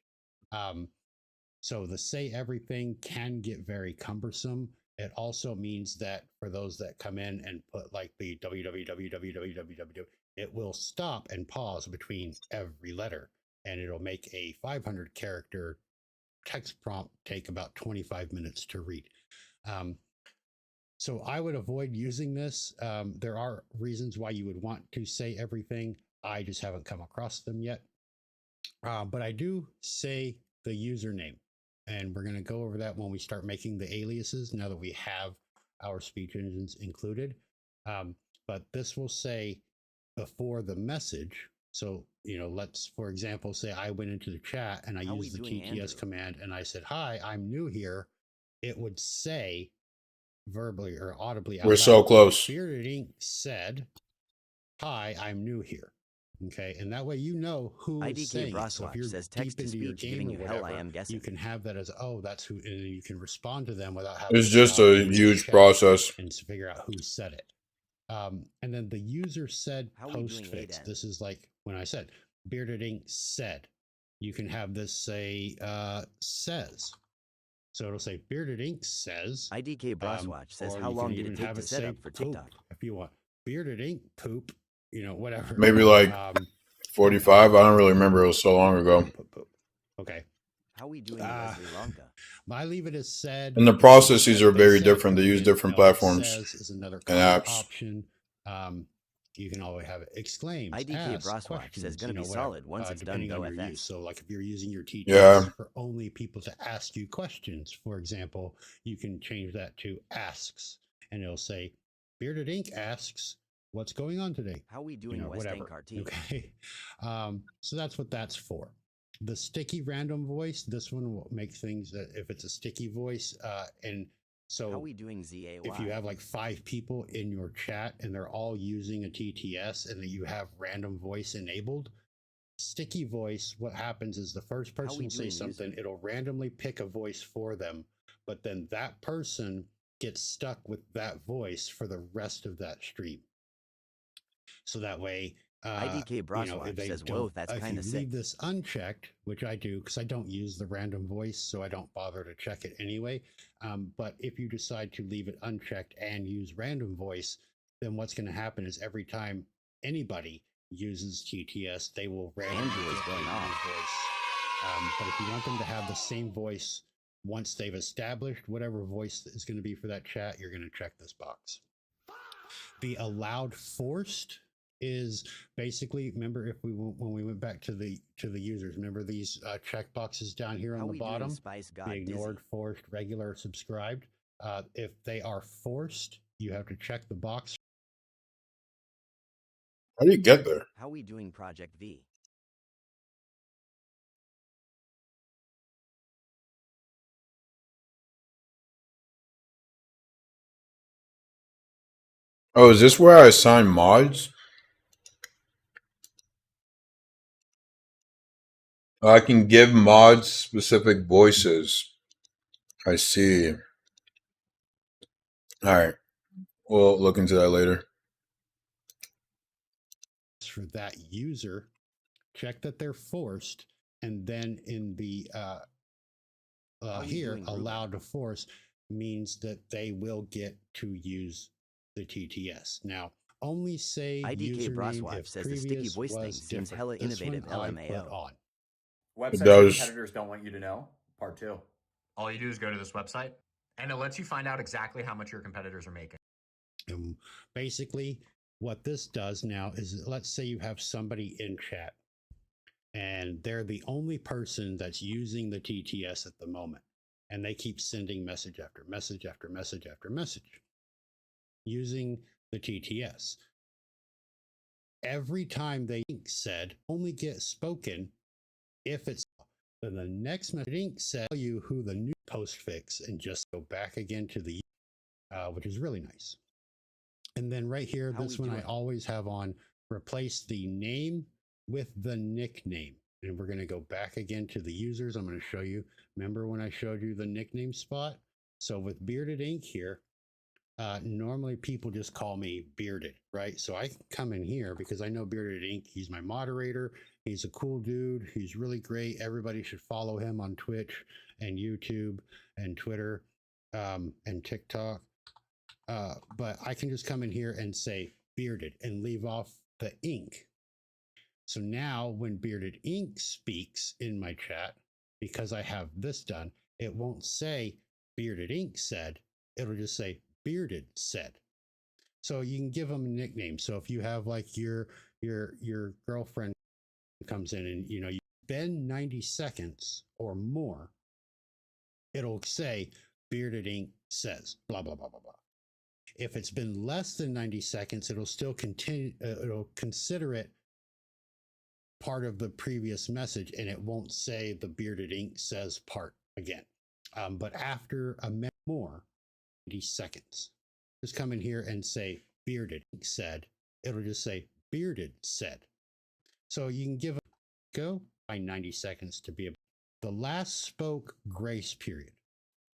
So the say everything can get very cumbersome. It also means that for those that come in and put like the www, it will stop and pause between every letter, and it'll make a 500 character text prompt take about 25 minutes to read. So I would avoid using this. There are reasons why you would want to say everything. I just haven't come across them yet. But I do say the username, and we're going to go over that when we start making the aliases, now that we have our speech engines included. But this will say before the message. So, let's, for example, say I went into the chat and I used the TTS command and I said, "Hi, I'm new here." It would say verbally or audibly out We're so loud, close. Spirited Ink said, hi, I'm new here. Okay, and that way you know who is IDK saying it. So if Broswatch you're says deep text to into your speech game giving or you hell, whatever, I am guessing. you can have that as, oh, that's who, and you can respond to them without having It's to just stop a and read the huge chat process. and to figure out who said it. And then the user said postfix. This is like when I said Bearded Ink said. You can have this say says. So it'll say Bearded Ink says. IDK Broswatch says, or how you long can did even it take have to it set say up for poop TikTok? if you want. Bearded Ink poop, you know, whatever. Maybe like 45. I don't really remember. It was so long ago. Okay. How we doing, Leslie Lonka? I leave it as said. And the processes are very different. They use different platforms Says is another and apps. option. You can always have it exclaims. IDK Ask, Broswatch questions, says gonna be whatever, solid once it's done. depending Go on your FS. use. So, like if you're using your TTS Yeah. for only people to ask you questions, for example, you can change that to asks, and it'll say, "Bearded Ink asks, what's going on today?" How we doing, West whatever. End Cartoon? Okay, so that's what that's for. The sticky random voice. This one will make things that if it's a sticky voice, and so how we doing, ZAY? If you have like 5 people in your chat and they're all using a TTS and that you have random voice enabled, sticky voice, what happens is the first person will say something, it'll randomly pick a voice for them, but then that person gets stuck with that voice for the rest of that stream. So that way, IDK Broswatch says, whoa, that's kind of sick. If you leave this unchecked, which I do because I don't use the random voice, so I don't bother to check it anyway. But if you decide to leave it unchecked and use random voice, then what's going to happen is every time anybody uses TTS, they will randomly get going on voice. But if you want them to have the same voice once they've established whatever voice is going to be for that chat, you're going to check this box. The allowed forced is basically, remember if when we went back to the users, remember these check boxes down here on the bottom, the ignored, forced, regular, subscribed. If they are forced, you have to check the box. How do you get there? How we doing, Project V? Oh, is this where I assign mods? I can give mods specific voices. I see. All right. We'll look into that later. For that user, check that they're forced, and then in the here, allowed to force means that they will get to use the TTS. Now, only say IDK username Broswatch if says the sticky voice thing was seems different. hella This innovative. one I LMAO. put on. Websites does. competitors don't want you to know. Part 2. All you do is go to this website, and it lets you find out exactly how much your competitors are making. Basically, what this does now is, let's say you have somebody in chat, and they're the only person that's using the TTS at the moment, and they keep sending message after message after message after message using the TTS. Every time they said only get spoken if it's, then the next message said tell you who the new postfix and just go back again to the which is really nice. And then right here, this one I always have on, replace the name with the nickname. And we're going to go back again to the users. I'm going to show you. Remember when I showed you the nickname spot? So with Bearded Ink here, normally people just call me Bearded, right? So I can come in here because I know Bearded Ink. He's my moderator. He's a cool dude. He's really great. Everybody should follow him on Twitch and YouTube and Twitter and TikTok. But I can just come in here and say Bearded and leave off the ink. So now when Bearded Ink speaks in my chat, because I have this done, it won't say Bearded Ink said, it'll just say Bearded said. So you can give them a nickname. So if you have like your girlfriend comes in and you've been 90 seconds or more, it'll say Bearded Ink says blah blah blah blah blah. If it's been less than 90 seconds, it'll still continue, it'll consider it part of the previous message, and it won't say the Bearded Ink says part again. But after a minute more, 90 seconds, just come in here and say Bearded Ink said, it'll just say Bearded said. So you can give a go by 90 seconds to be the last spoke grace period.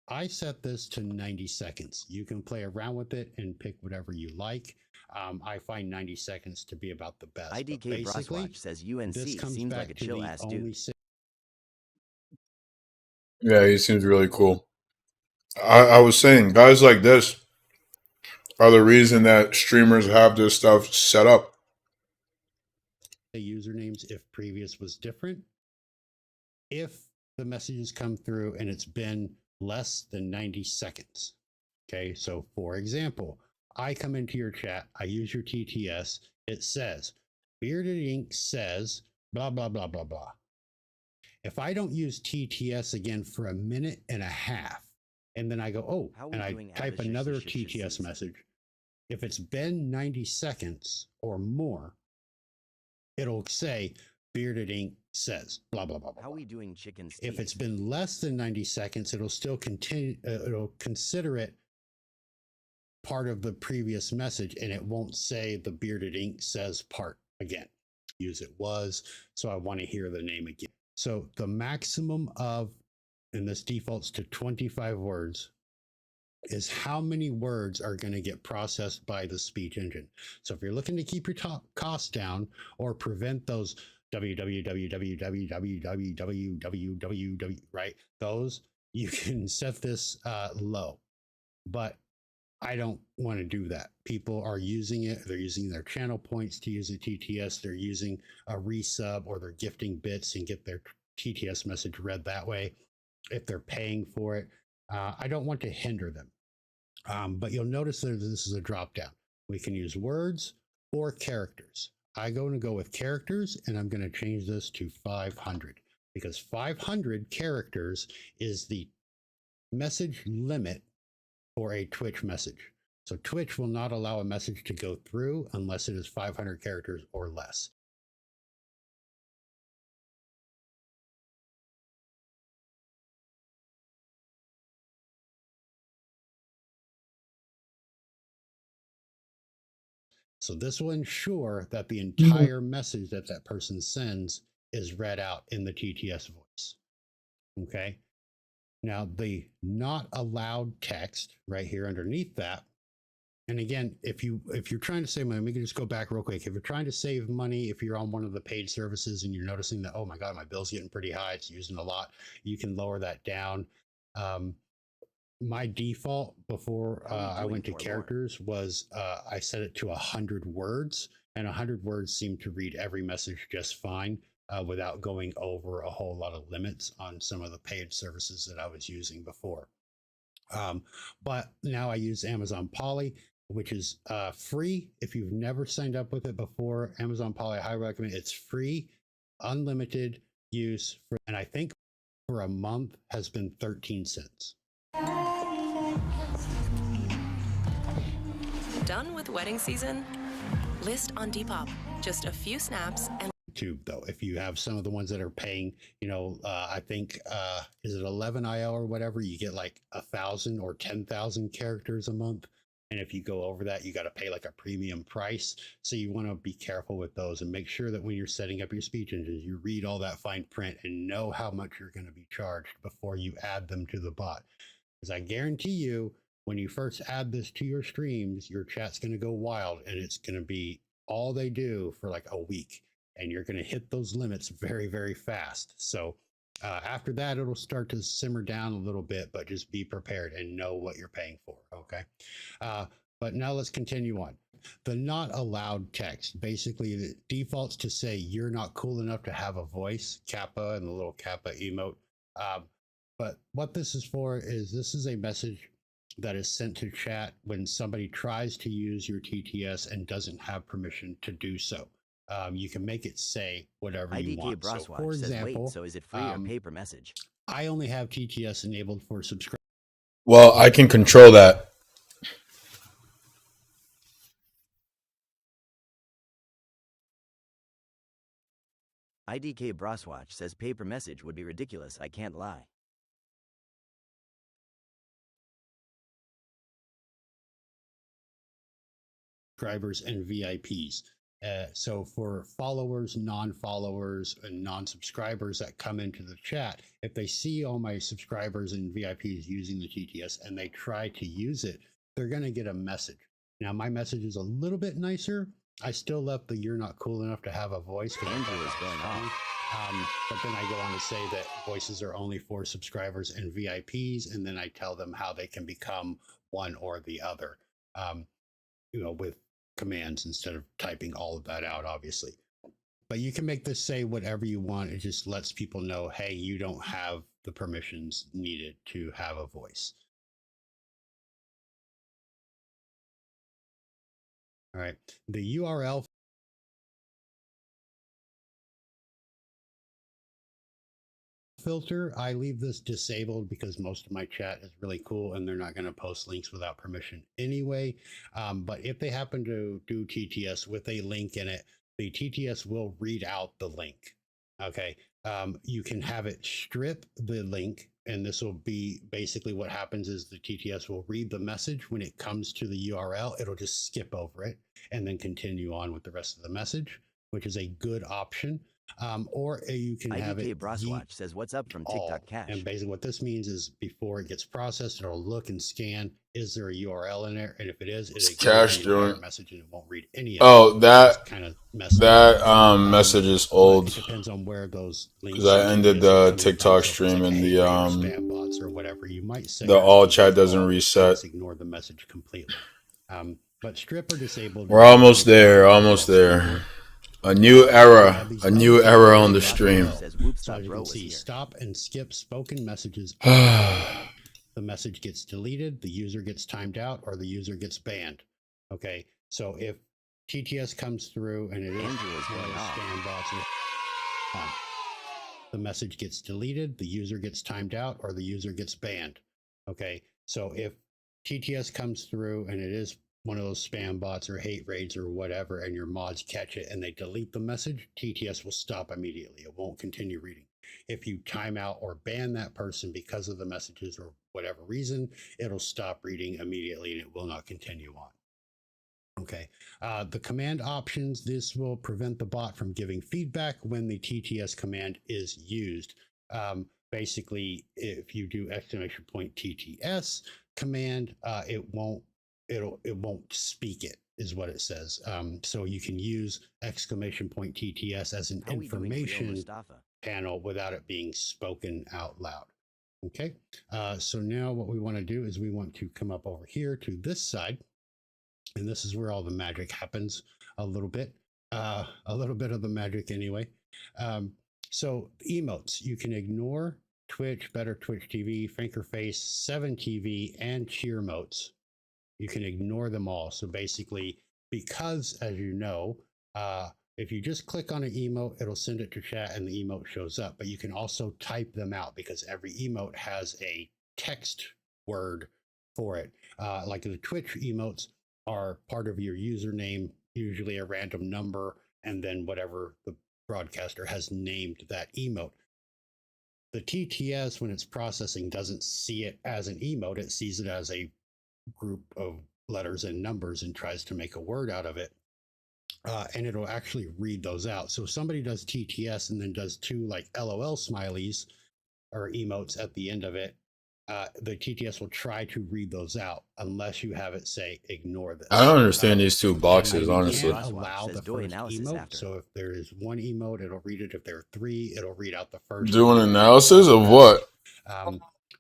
I set this to 90 seconds. You can play around with it and pick whatever you like. I find 90 seconds to be about the best. IDK Broswatch says UNC seems like a chill ass dude. Yeah, he seems really cool. I was saying, guys like this are the reason that streamers have this stuff set up. Usernames if previous was different. If the messages come through and it's been less than 90 seconds. Okay, so for example, I come into your chat, I use your TTS, it says, Bearded Ink says, blah, blah, blah, blah, blah. If I don't use TTS again for a minute and a half, and then I go, oh, and I type another TTS message, if it's been 90 seconds or more, it'll say, Bearded Ink says, blah, blah, blah, blah. How are we doing, Chicken Steve? If it's been less than 90 seconds, it'll still continue, it'll consider it part of the previous message, and it won't say the Bearded Ink says part again. Use it was, so I want to hear the name again. So the maximum of, and this defaults to 25 words, is how many words are going to get processed by the speech engine. So if you're looking to keep your top costs down or prevent those www, right? Those, you can set this low, but I don't want to do that. People are using it. They're using their channel points to use a TTS. They're using a resub, or they're gifting bits and get their TTS message read that way. If they're paying for it, I don't want to hinder them. But you'll notice that this is a drop down. We can use words or characters. I'm going to go with characters, and I'm going to change this to 500 because 500 characters is the message limit for a Twitch message. So Twitch will not allow a message to go through unless it is 500 characters or less. So this will ensure that the entire message that that person sends is read out in the TTS voice. Okay. Now the not allowed text right here underneath that. And again, if you're trying to save money, we can just go back real quick. If you're trying to save money, if you're on one of the paid services and you're noticing that, oh my God, my bill's getting pretty high, it's using a lot, you can lower that down. My default before I went to characters was I set it to 100 words, and 100 words seemed to read every message just fine without going over a whole lot of limits on some of the paid services that I was using before. But now I use Amazon Poly, which is free. If you've never signed up with it before, Amazon Poly, I highly recommend it. It's free, unlimited use, and I think for a month has been 13 cents. Done with wedding season? List on Depop. Just a few snaps and YouTube though, if you have some of the ones that are paying, you know, I think is it 11 IL or whatever, you get like 1,000 or 10,000 characters a month, and if you go over that, you got to pay like a premium price. So you want to be careful with those and make sure that when you're setting up your speech engines, you read all that fine print and know how much you're going to be charged before you add them to the bot. Because I guarantee you, when you first add this to your streams, your chat's going to go wild, and it's going to be all they do for like a week, and you're going to hit those limits very, very fast. So after that, it'll start to simmer down a little bit, but just be prepared and know what you're paying for. Okay. But now let's continue on. The not allowed text, basically the defaults to say you're not cool enough to have a voice, Kappa and the little Kappa emote. But what this is for is this is a message that is sent to chat when somebody tries to use your TTS and doesn't have permission to do so. You can make it say whatever you want. So, for example, so is it free or pay per message? I only have TTS enabled for subscribers. Well, I can control that. IDK Broswatch says pay per message would be ridiculous, I can't lie. Subscribers and VIPs. So for followers, non-followers, and non-subscribers that come into the chat, if they see all my subscribers and VIPs using the TTS and they try to use it, they're going to get a message. Now, my message is a little bit nicer. I still left the "you're not cool enough to have a voice" because Angela's going on. But then I go on to say that voices are only for subscribers and VIPs, and then I tell them how they can become one or the other, with commands instead of typing all of that out, obviously. But you can make this say whatever you want. It just lets people know, hey, you don't have the permissions needed to have a voice. All right. The URL filter, I leave this disabled because most of my chat is really cool and they're not going to post links without permission anyway. But if they happen to do TTS with a link in it, the TTS will read out the link. Okay. You can have it strip the link, and this will be basically what happens is the TTS will read the message. When it comes to the URL, it'll just skip over it and then continue on with the rest of the message, which is a good option. Or you can have IDK it Broswatch says, what's up from TikTok Cash? And basically what this means is before it gets processed, it'll look and scan, is there a URL in there? And if it is, It's Cash doing message and it won't read any of Oh, it. that kind of message is old. It depends on where those links because I ended the TikTok stream and the spam bots or whatever you might say. the all chat doesn't reset. Just ignore the message completely. But strip or disabled. We're almost there. Almost there. A new era on the stream. So as you can see, stop and skip spoken messages. The message gets deleted, the user gets timed out, or the user gets banned. Okay, so if TTS comes through and it is spam bots, the message gets deleted, the user gets timed out, or the user gets banned. Okay, so if TTS comes through and it is one of those spam bots or hate raids or whatever, and your mods catch it and they delete the message, TTS will stop immediately. It won't continue reading. If you time out or ban that person because of the messages or whatever reason, it'll stop reading immediately and it will not continue on. Okay, the command options, this will prevent the bot from giving feedback when the TTS command is used. Basically, if you do !TTS command, it won't speak it, is what it says. So you can use !TTS as an information panel without it being spoken out loud. Okay, so now what we want to do is we want to come up over here to this side, and this is where all the magic happens a little bit of the magic anyway. So emotes, you can ignore Twitch, Better Twitch TV, Franker Face, 7TV, and Cheer Motes. You can ignore them all. So basically, because as you know, if you just click on an emote, it'll send it to chat and the emote shows up. But you can also type them out because every emote has a text word for it. Like the Twitch emotes are part of your username, usually a random number, and then whatever the broadcaster has named that emote. The TTS, when it's processing, doesn't see it as an emote. It sees it as a group of letters and numbers and tries to make a word out of it. And it'll actually read those out. So if somebody does TTS and then does two like LOL smileys or emotes at the end of it, the TTS will try to read those out unless you have it say ignore this. I don't understand these two boxes, honestly. Allow the first emote. So if there is one emote, it'll read it. If there are three, it'll read out the first. Doing analysis of what?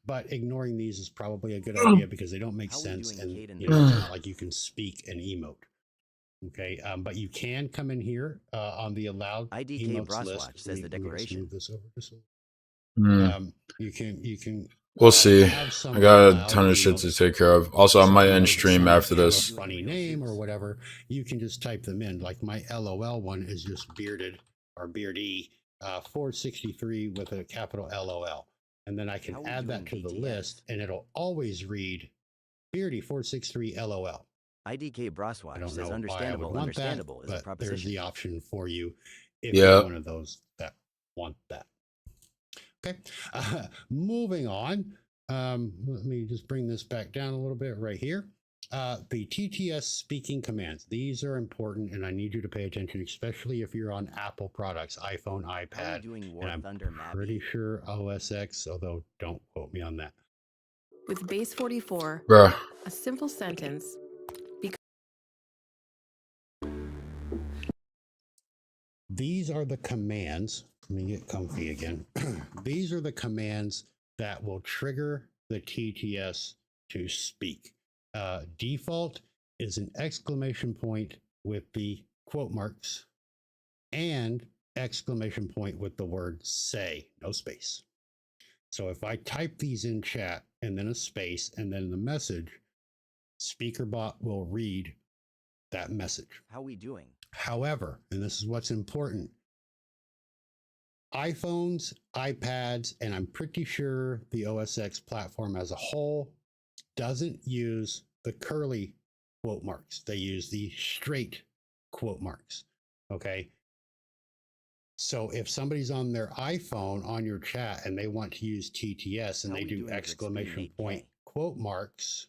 But ignoring these is probably a good idea because they don't make sense, and it's not like you can speak an emote. Okay, but you can come in here on the allowed IDK emotes list. says the declaration. Move this over just you can. We'll see. I got a ton of shit to take care of. Also, I might end stream after this. Funny name or whatever, you can just type them in. Like my LOL one is just bearded or beardy 463 with a capital LOL. And then I can add that to the list and it'll always read beardy 463 LOL. IDK Broswatch says understandable is a proposition. There's the option for you if you're one of those that want that. Okay, moving on. Let me just bring this back down a little bit right here. The TTS speaking commands. These are important, and I need you to pay attention, especially if you're on Apple products, iPhone, iPad, and I'm pretty sure OS X, although don't quote me on that. With base 44, Bruh. a simple sentence. These are the commands. Let me get comfy again. These are the commands that will trigger the TTS to speak. Default is an exclamation point with the quote marks and exclamation point with the word say, no space. So if I type these in chat and then a space and then the message, SpeakerBot will read that message. How we doing? However, and this is what's important, iPhones, iPads, and I'm pretty sure the OS X platform as a whole doesn't use the curly quote marks. They use the straight quote marks. Okay. So if somebody's on their iPhone on your chat and they want to use TTS and they do exclamation point quote marks,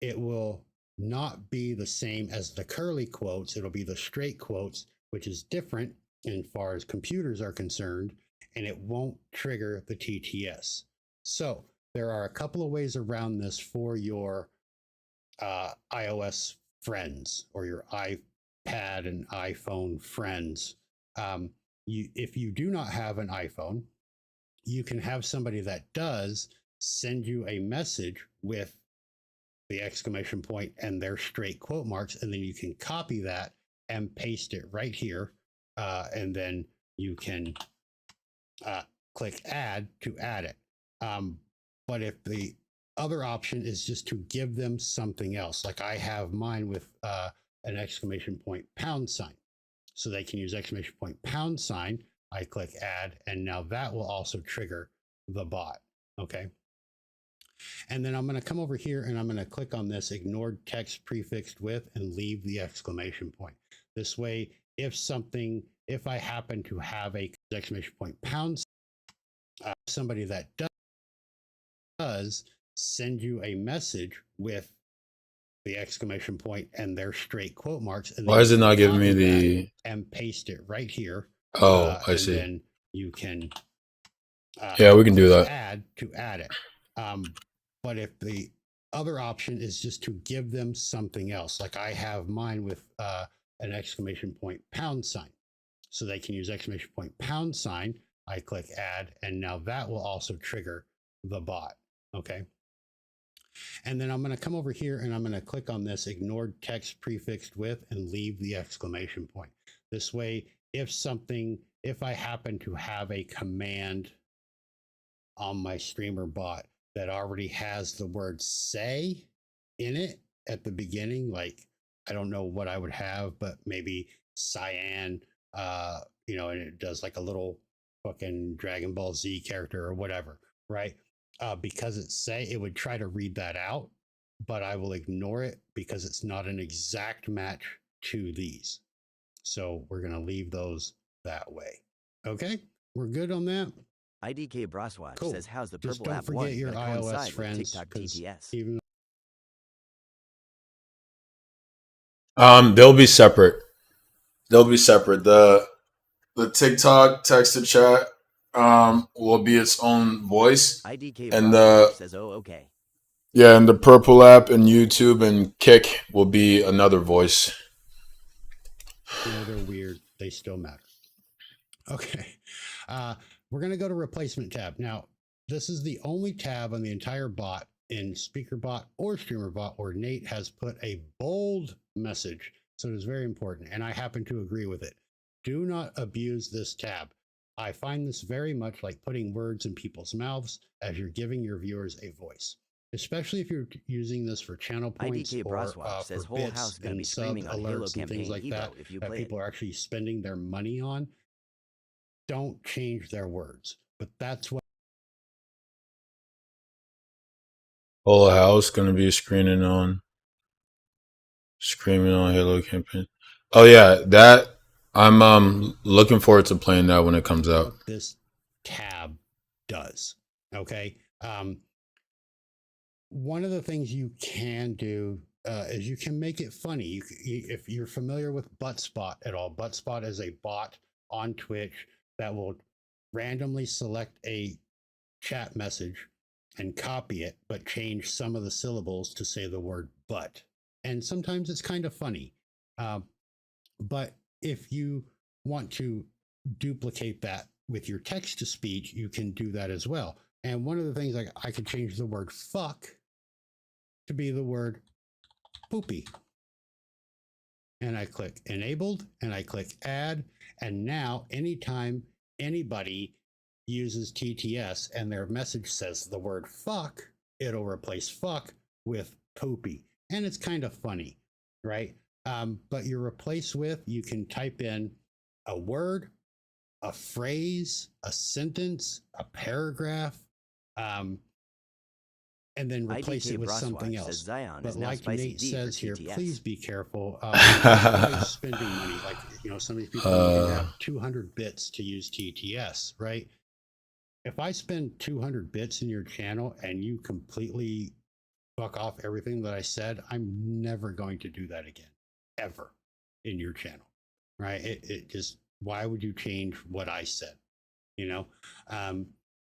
it will not be the same as the curly quotes. It'll be the straight quotes, which is different as far as computers are concerned, and it won't trigger the TTS. So there are a couple of ways around this for your iOS friends or your iPad and iPhone friends. If you do not have an iPhone, you can have somebody that does send you a message with the exclamation point and their straight quote marks, and then you can copy that and paste it right here, and then you can click add to add it. But if the other option is just to give them something else, like I have mine with an exclamation point pound sign, so they can use exclamation point pound sign. I click add, and now that will also trigger the bot. Okay. And then I'm going to come over here and I'm going to click on this ignored text prefixed with and leave the exclamation point. This way, if I happen to have a exclamation point pound, somebody that does send you a message with the exclamation point and their straight quote marks. And why is it not giving me the and paste it right here? Oh, I see. Then you can yeah, we can do that. Add to add it. But if the other option is just to give them something else, like I have mine with an exclamation point pound sign, so they can use exclamation point pound sign. I click add, and now that will also trigger the bot. Okay. And then I'm going to come over here and I'm going to click on this ignored text prefixed with and leave the exclamation point. This way, if I happen to have a command on my streamer bot that already has the word say in it at the beginning, like I don't know what I would have, but maybe cyan, and it does like a little fucking Dragon Ball Z character or whatever, right? Because it's say, it would try to read that out, but I will ignore it because it's not an exact match to these. So we're going to leave those that way. Okay, we're good on that. IDK Braswatch Cool. says, how's the Just purple don't app forget one your gonna iOS coincide with friends, TikTok 'cause TTS? even They'll be separate. They'll be separate. The TikTok text to chat will be its own voice. IDK And Braswatch says, oh, okay. yeah, and the purple app and YouTube and Kick will be another voice. they're weird. They still matter. Okay. We're going to go to replacement tab. Now, this is the only tab on the entire bot in SpeakerBot or StreamerBot where Nate has put a bold message. So it is very important. And I happen to agree with it. Do not abuse this tab. I find this very much like putting words in people's mouths as you're giving your viewers a voice, especially if you're using this for channel points IDK or Braswatch says, for whole bits house gonna and be sub screaming on Halo alerts and things campaign like Evo that if you that play people are actually spending their money on. Don't change their words, but that's what. Whole house gonna be screaming on Halo campaign. Oh yeah, that I'm looking forward to playing that when it comes out. What this tab does. Okay. one of the things you can do is you can make it funny. If you're familiar with Buttspot at all, Buttspot is a bot on Twitch that will randomly select a chat message and copy it, but change some of the syllables to say the word but. And sometimes it's kind of funny. But if you want to duplicate that with your text to speech, you can do that as well. And one of the things, I could change the word fuck to be the word poopy. And I click enabled and I click add. And now anytime anybody uses TTS and their message says the word fuck, it'll replace fuck with poopy. And it's kind of funny, right? But you replace with, you can type in a word, a phrase, a sentence, a paragraph, and then replace it with something else. But like Nate says here, please be careful. Always spending money. Like, some of these people have 200 bits to use TTS, right? If I spend 200 bits in your channel and you completely fuck off everything that I said, I'm never going to do that again, ever, in your channel, right? It just, why would you change what I said?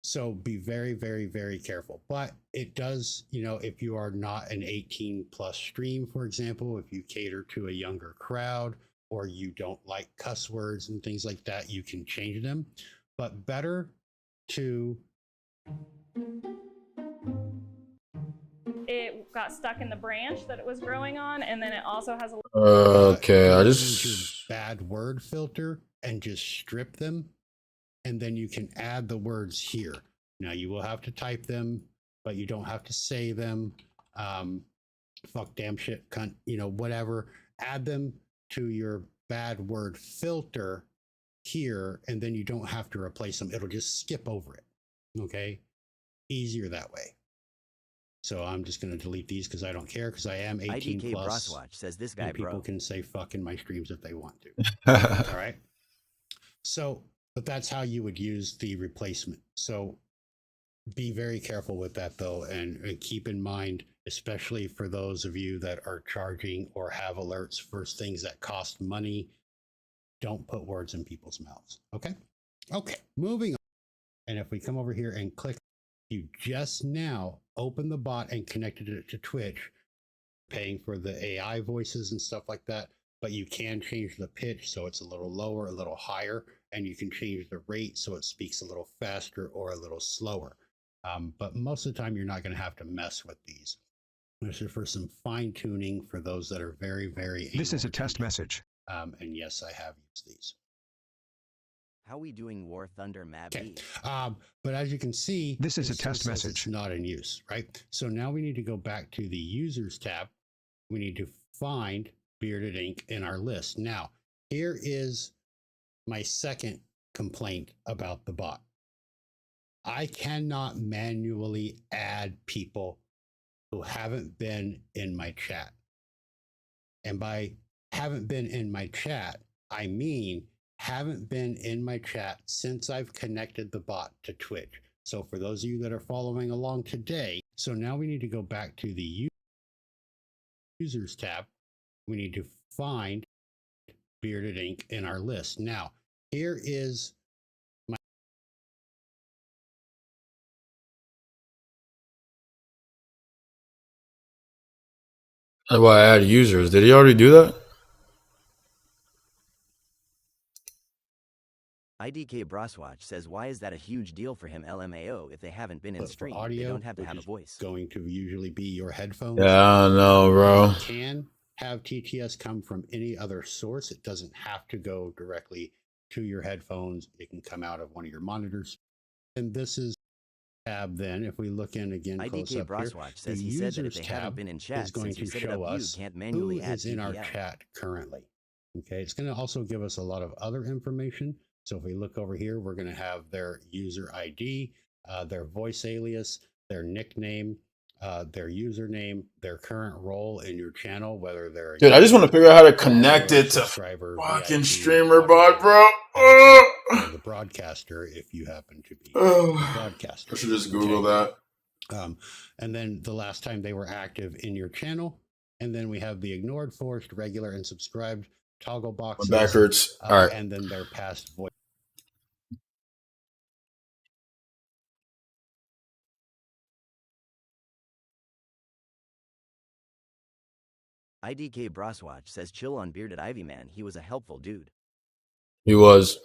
So be very, very, very careful. But it does, if you are not an 18 plus stream, for example, if you cater to a younger crowd or you don't like cuss words and things like that, you can change them. But better to... It got stuck in the branch that it was growing on, and then it also has a... Okay, I use your bad word filter and just strip them, and then you can add the words here. Now you will have to type them, but you don't have to say them. Fuck, damn, shit, cunt, whatever. Add them to your bad word filter here, and then you don't have to replace them. It'll just skip over it. Okay, easier that way. So I'm just going to delete these because I don't care, because I am 18 IDK plus. Broswatch says this guy, people bro. can say fuck in my streams if they want to. All right. So, but that's how you would use the replacement. So be very careful with that, though, and keep in mind, especially for those of you that are charging or have alerts for things that cost money, don't put words in people's mouths. Okay. Okay. Moving on. And if we come over here and click, you just now open the bot and connected it to Twitch, paying for the AI voices and stuff like that, but you can change the pitch so it's a little lower, a little higher, and you can change the rate so it speaks a little faster or a little slower. But most of the time, you're not going to have to mess with these. This is for some fine tuning for those that are very, very... This is a test message. And yes, I have used these. How we doing, War Thunder Mab? Okay. But as you can see, this is a test message. It's not in use, right? So now we need to go back to the users tab. We need to find Bearded Ink in our list. Now, here is my second complaint about the bot. I cannot manually add people who haven't been in my chat. And by haven't been in my chat, I mean haven't been in my chat since I've connected the bot to Twitch. So for those of you that are following along today, so now we need to go back to the users tab. We need to find Bearded Ink in our list. Now, here is my... How do I add users? Did he already do that? IDK Broswatch says, why is that a huge deal for him, LMAO, if they haven't been in stream? Audio, they don't have to have a voice. Going to usually be your headphones. Yeah, I know, bro. You can have TTS come from any other source. It doesn't have to go directly to your headphones. It can come out of one of your monitors. And this is tab then, if we look in again close IDK up Broswatch here, says the he said that if users they haven't tab been in chat is going since you to set it show up, us you can't manually who add is in our TTS. chat currently. Okay, it's going to also give us a lot of other information. So if we look over here, we're going to have their user ID, their voice alias, their nickname, their username, their current role in your channel, whether they're... Dude, I just want to figure out how to connect it to fucking streamer bot, bro. Or the broadcaster, if you happen to be a broadcaster. I should just Google that. And then the last time they were active in your channel. And then we have the ignored, forced, regular, and subscribed toggle boxes. My back hurts. All right. And then their past voice. IDK Broswatch says chill on Bearded Ivy Man, he was a helpful dude. He was.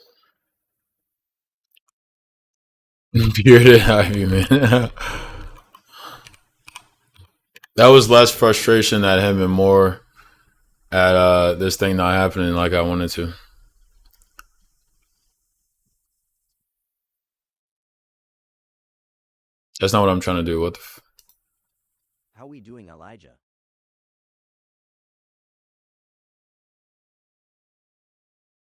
Bearded Ivy Man. That was less frustration at him and more at this thing not happening like I wanted to. That's not what I'm trying to do. What the How we doing, Elijah?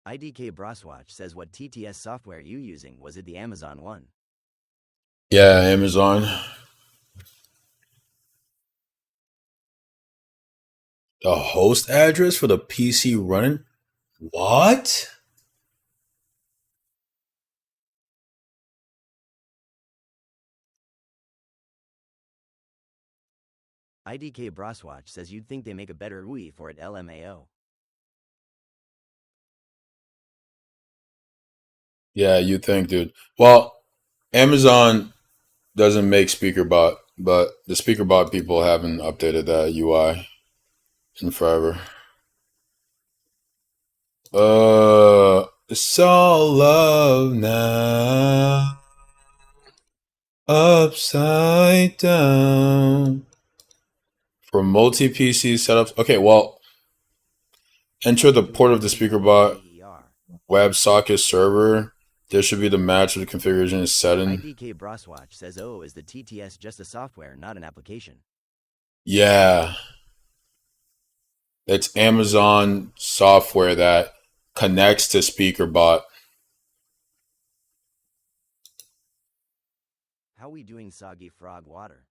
IDK Broswatch says what TTS software you using? Was it the Amazon one? Yeah, Amazon. The host address for the PC running? What? IDK Broswatch says you'd think they make a better UI for it LMAO. Yeah, you think, dude. Well, Amazon doesn't make SpeakerBot, but the SpeakerBot people haven't updated that UI in forever. It's all love now. Upside down. For multi-PC setups. Okay, well, enter the port of the SpeakerBot WebSocket server. There should be the match with the configuration is set in. IDK Broswatch says, oh, is the TTS just a software, not an application? Yeah. It's Amazon software that connects to SpeakerBot. How we doing, Soggy Frog Water?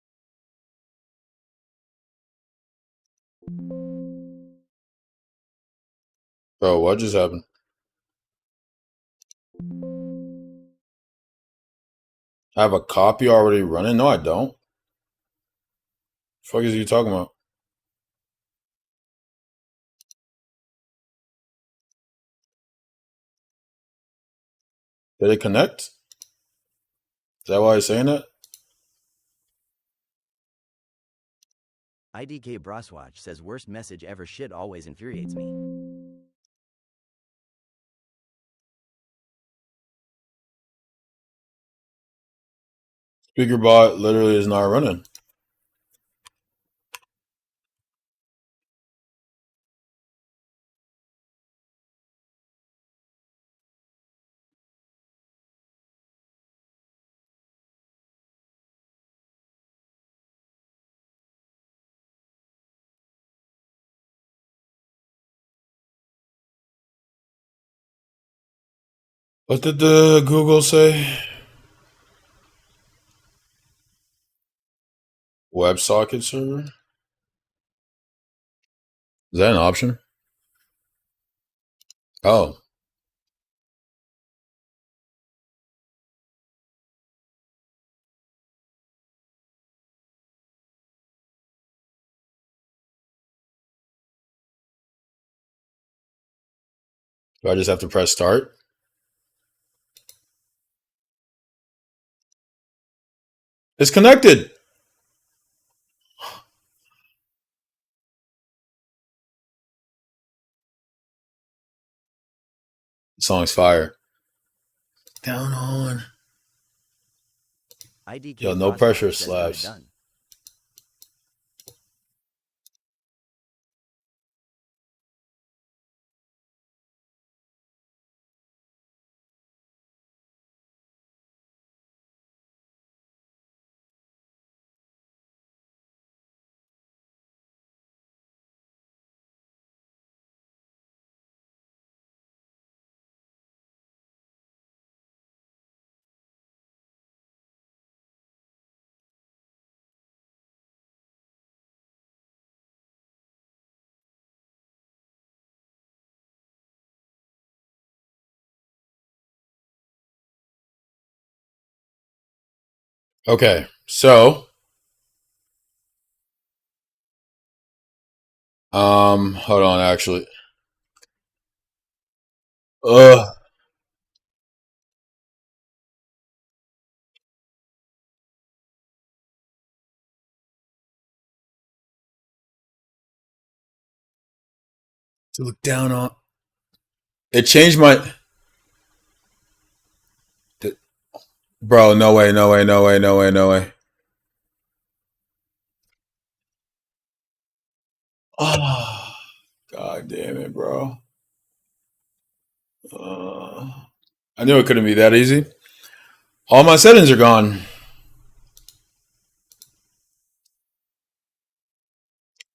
Bro, what just happened? I have a copy already running? No, I don't. The fuck is you talking about? Did it connect? Is that why he's saying that? IDK Broswatch says worst message ever, shit always infuriates me. SpeakerBot literally is not running. What did the Google say? WebSocket server? Is that an option? Oh. Do I just have to press start? It's connected. The song's fire. Down on. IDK Yo, no Broswatch pressure says, got it slaps. done. Okay, so Hold on, actually. Ugh. To look down on. It changed my. Bro, no way, no way, no way, no way, no way. Oh, God damn it, bro. I knew it couldn't be that easy. All my settings are gone.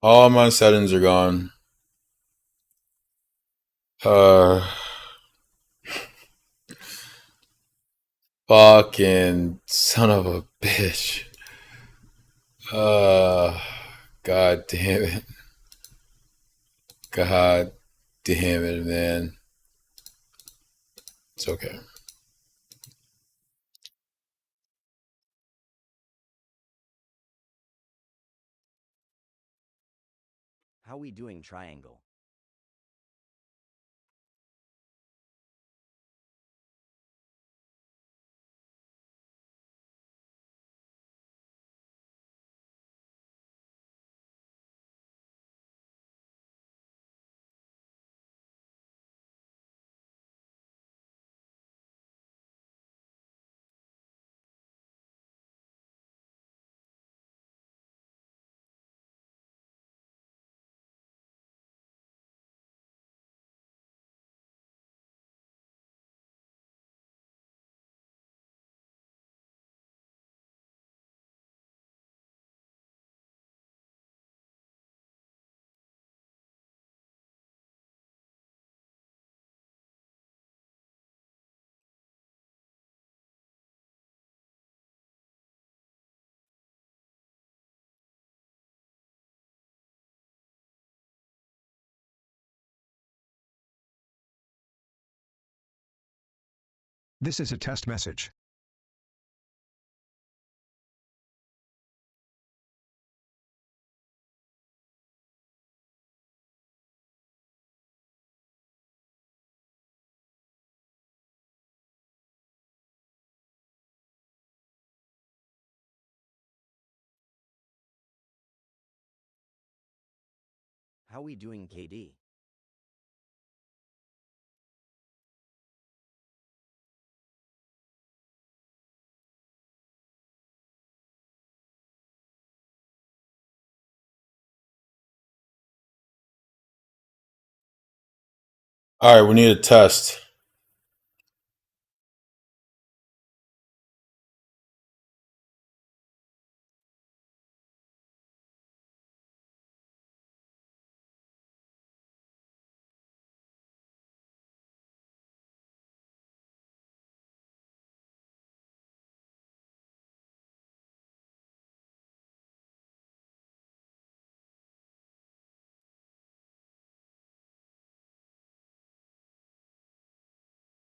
All my settings are gone. Fucking son of a bitch. God damn it. God damn it, man. It's okay. How we doing, Triangle? This is a test message. How we doing, KD? All right, we need a test.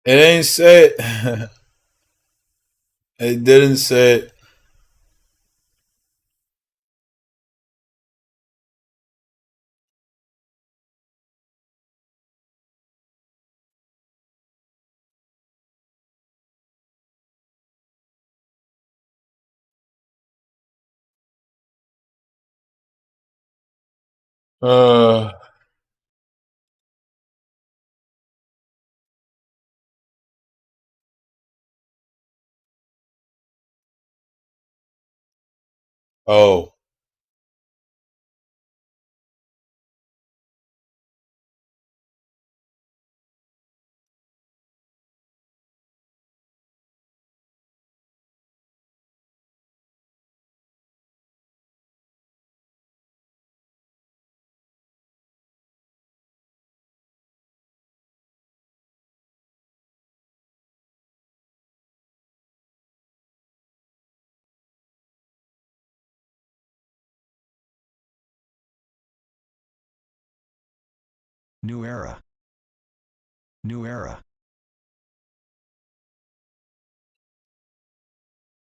It ain't say it. It didn't say it. Uh, oh. New era. New era.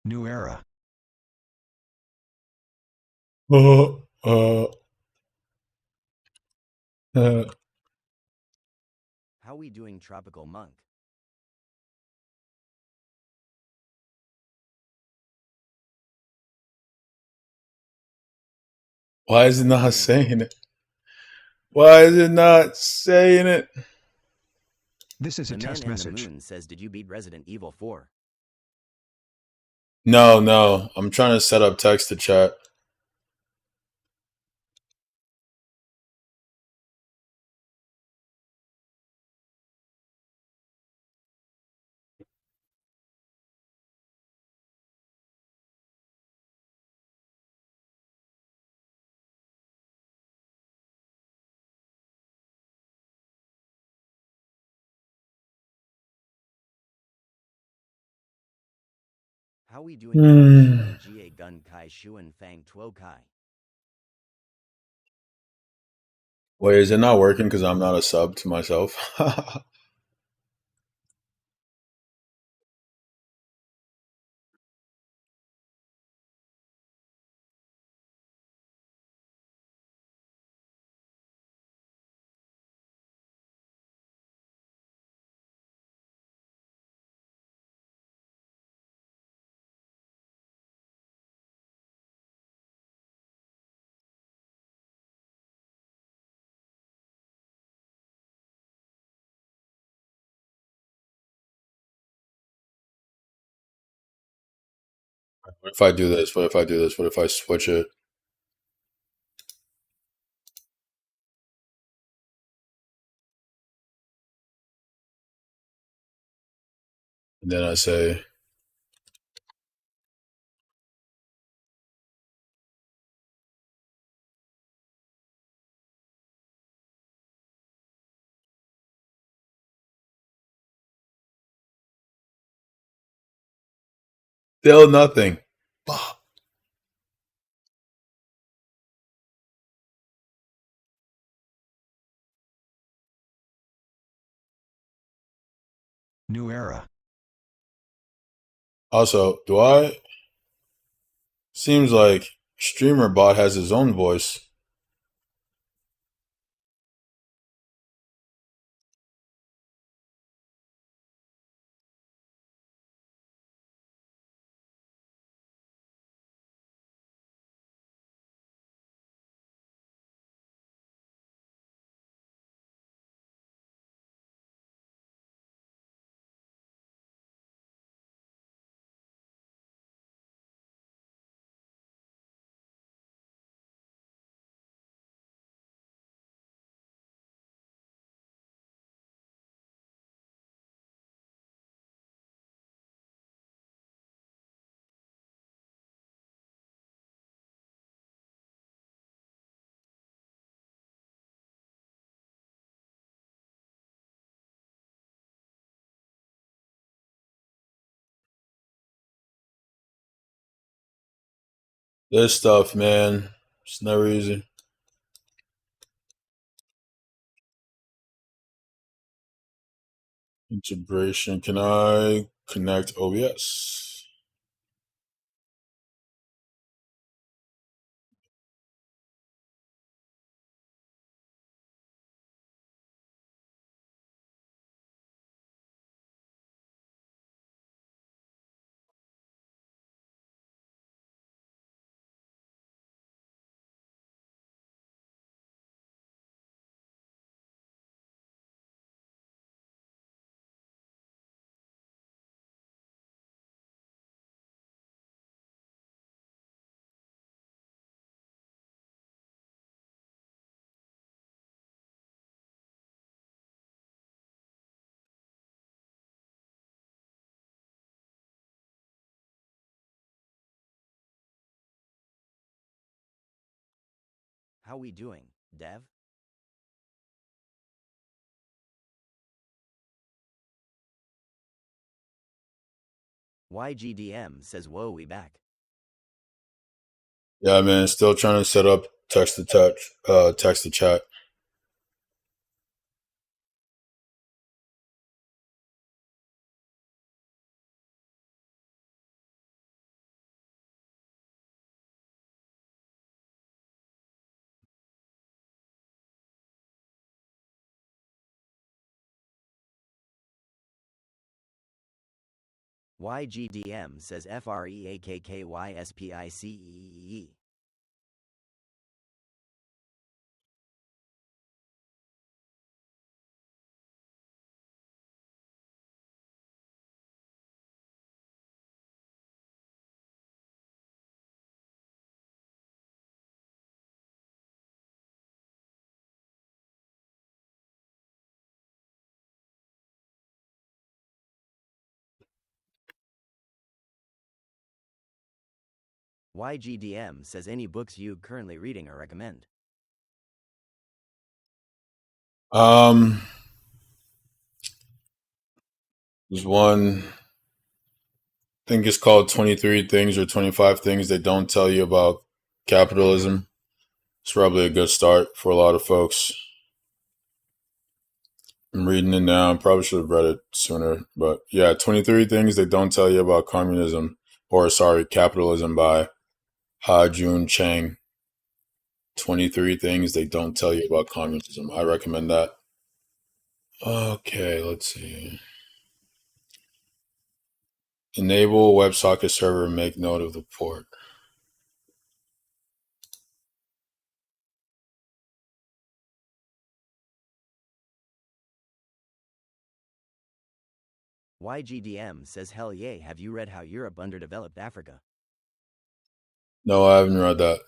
New era. Uh, uh. How we doing, Tropical Monk? Why is it not saying it? Why is it not saying it? This is The a Man test in the message. Moon says, "Did you beat Resident Evil 4?" No. I'm trying to set up text to chat. How we doing, Kai Shuan Ga Gun Kai Shuan Fang Tuo Kai? Wait, is it not working because I'm not a sub to myself? What if I do this? What if I do this? What if I switch it? And then I say, still nothing. New era. Also, do I? Seems like streamer bot has his own voice. This stuff, man, it's never easy. Integration. Can I connect OBS? How we doing, Dev? YGDM says, "Whoa, we back." Yeah, man, still trying to set up text to text to chat. YGDM says FREAKKYSPICEE. YGDM says any books you currently reading or recommend. There's one, I think it's called 23 Things or 25 Things They Don't Tell You About Capitalism. It's probably a good start for a lot of folks. I'm reading it now. I probably should have read it sooner. But yeah, 23 Things They Don't Tell You About Communism, or sorry, Capitalism by Ha Jun Chang. 23 Things They Don't Tell You About Communism. I recommend that. Okay, let's see. Enable WebSocket server and make note of the port. YGDM says hell yeah, have you read How Europe Underdeveloped Africa? No, I haven't read that.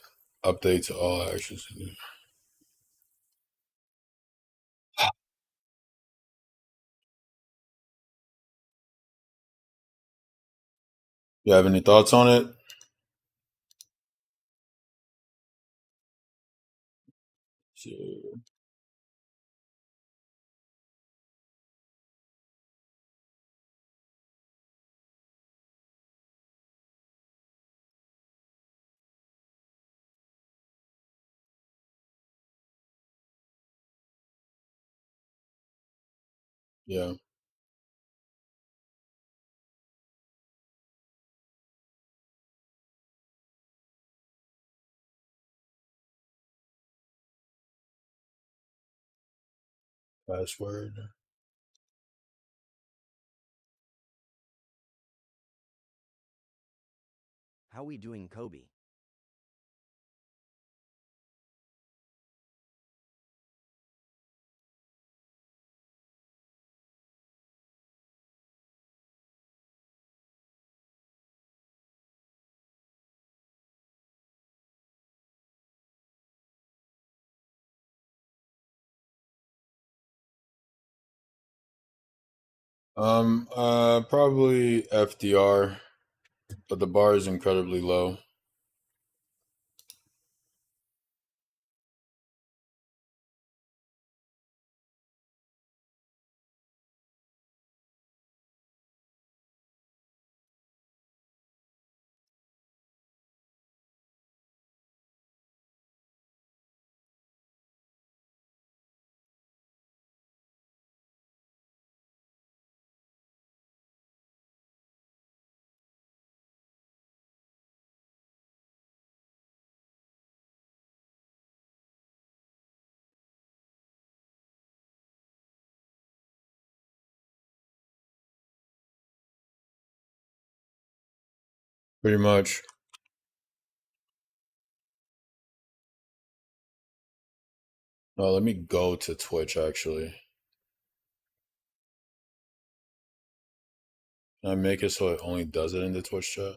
Update to all actions. You have any thoughts on it? Yeah. Password. How we doing, Kobe? Probably FDR, but the bar is incredibly low. Pretty much. Let me go to Twitch actually. Can I make it so it only does it in the Twitch chat?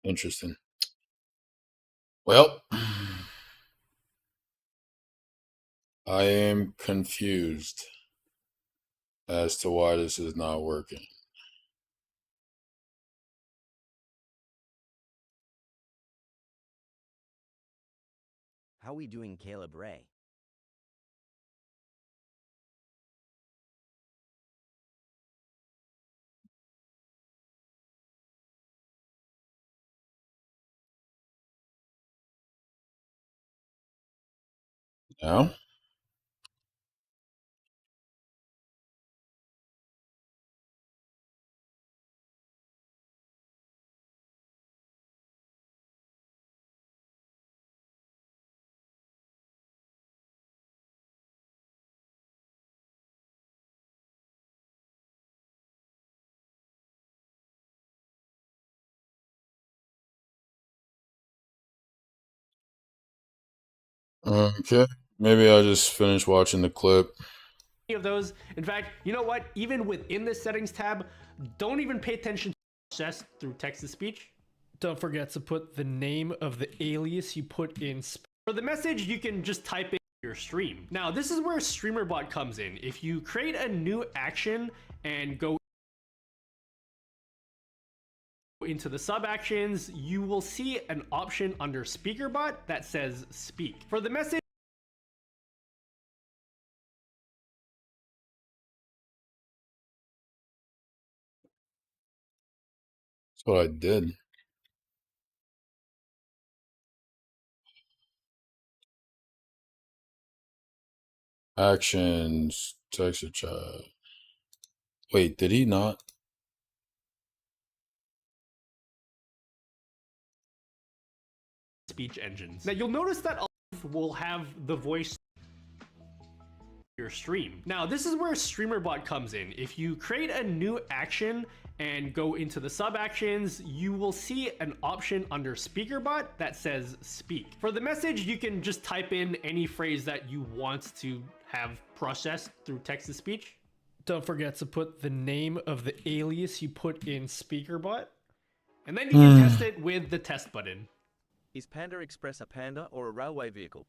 Interesting. Well, I am confused as to why this is not working. How we doing, Caleb Ray? Now? Okay. Maybe I'll just finish watching the clip. Of those. In fact, you know what? Even within the settings tab, don't even pay attention to process through text to speech. Don't forget to put the name of the alias you put in. For the message, you can just type in your stream. Now, this is where StreamerBot comes in. If you create a new action and go into the sub actions, you will see an option under SpeakerBot that says speak. For the message, That's what I did. Actions, text or chat. Wait, did he not? speech engines. Now you'll notice that will have the voice your stream. Now this is where StreamerBot comes in. If you create a new action and go into the sub actions, you will see an option under SpeakerBot that says speak. For the message, you can just type in any phrase that you want to have processed through text to speech. Don't forget to put the name of the alias you put in SpeakerBot, and then you can test it with the test button. Is Panda Express a panda or a railway vehicle?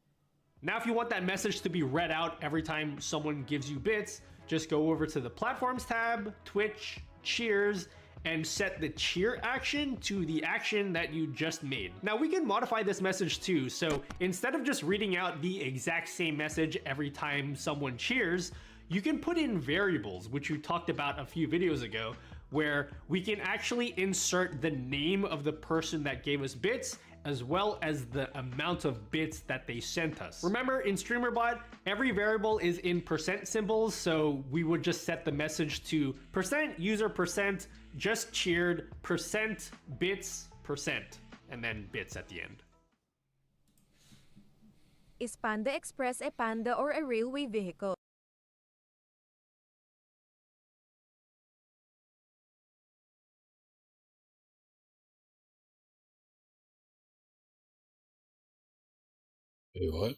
Now, if you want that message to be read out every time someone gives you bits, just go over to the Platforms tab, Twitch, Cheers, and set the cheer action to the action that you just made. Now, we can modify this message too, so instead of just reading out the exact same message every time someone cheers, you can put in variables, which we talked about a few videos ago, where we can actually insert the name of the person that gave us bits as well as the amount of bits that they sent us. Remember, in StreamerBot, every variable is in percent symbols, so we would just set the message to percent user percent just cheered percent bits percent, and then bits at the end. Is Panda Express a panda or a railway vehicle? Wait, what?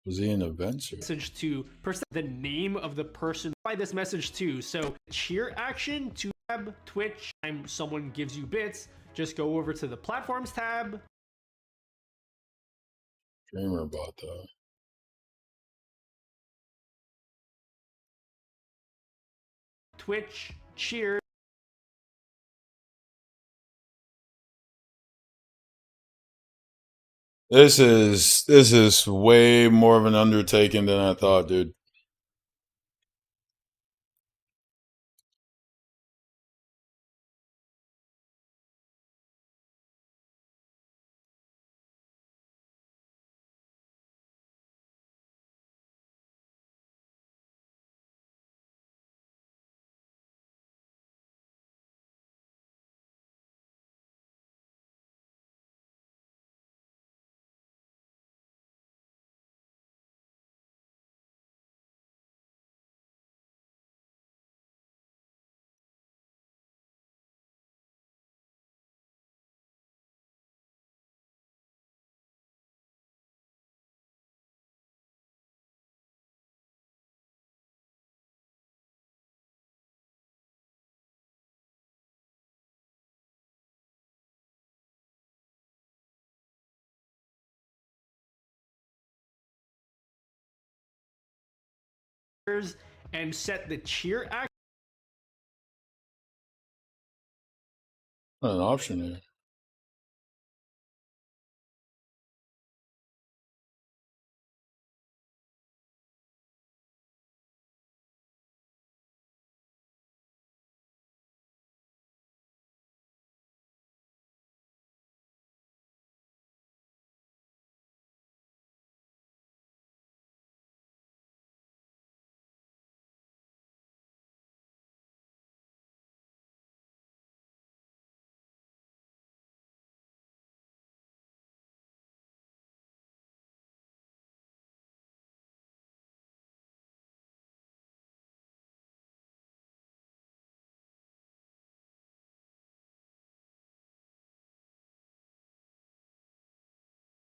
Was he in events? Or? Message to percent the name of the person by this message too. So cheer action to tab Twitch. Time someone gives you bits, just go over to the Platforms tab. StreamerBot though. Twitch, cheer. This is way more of an undertaking than I thought, dude. And set the cheer action. Not an option here.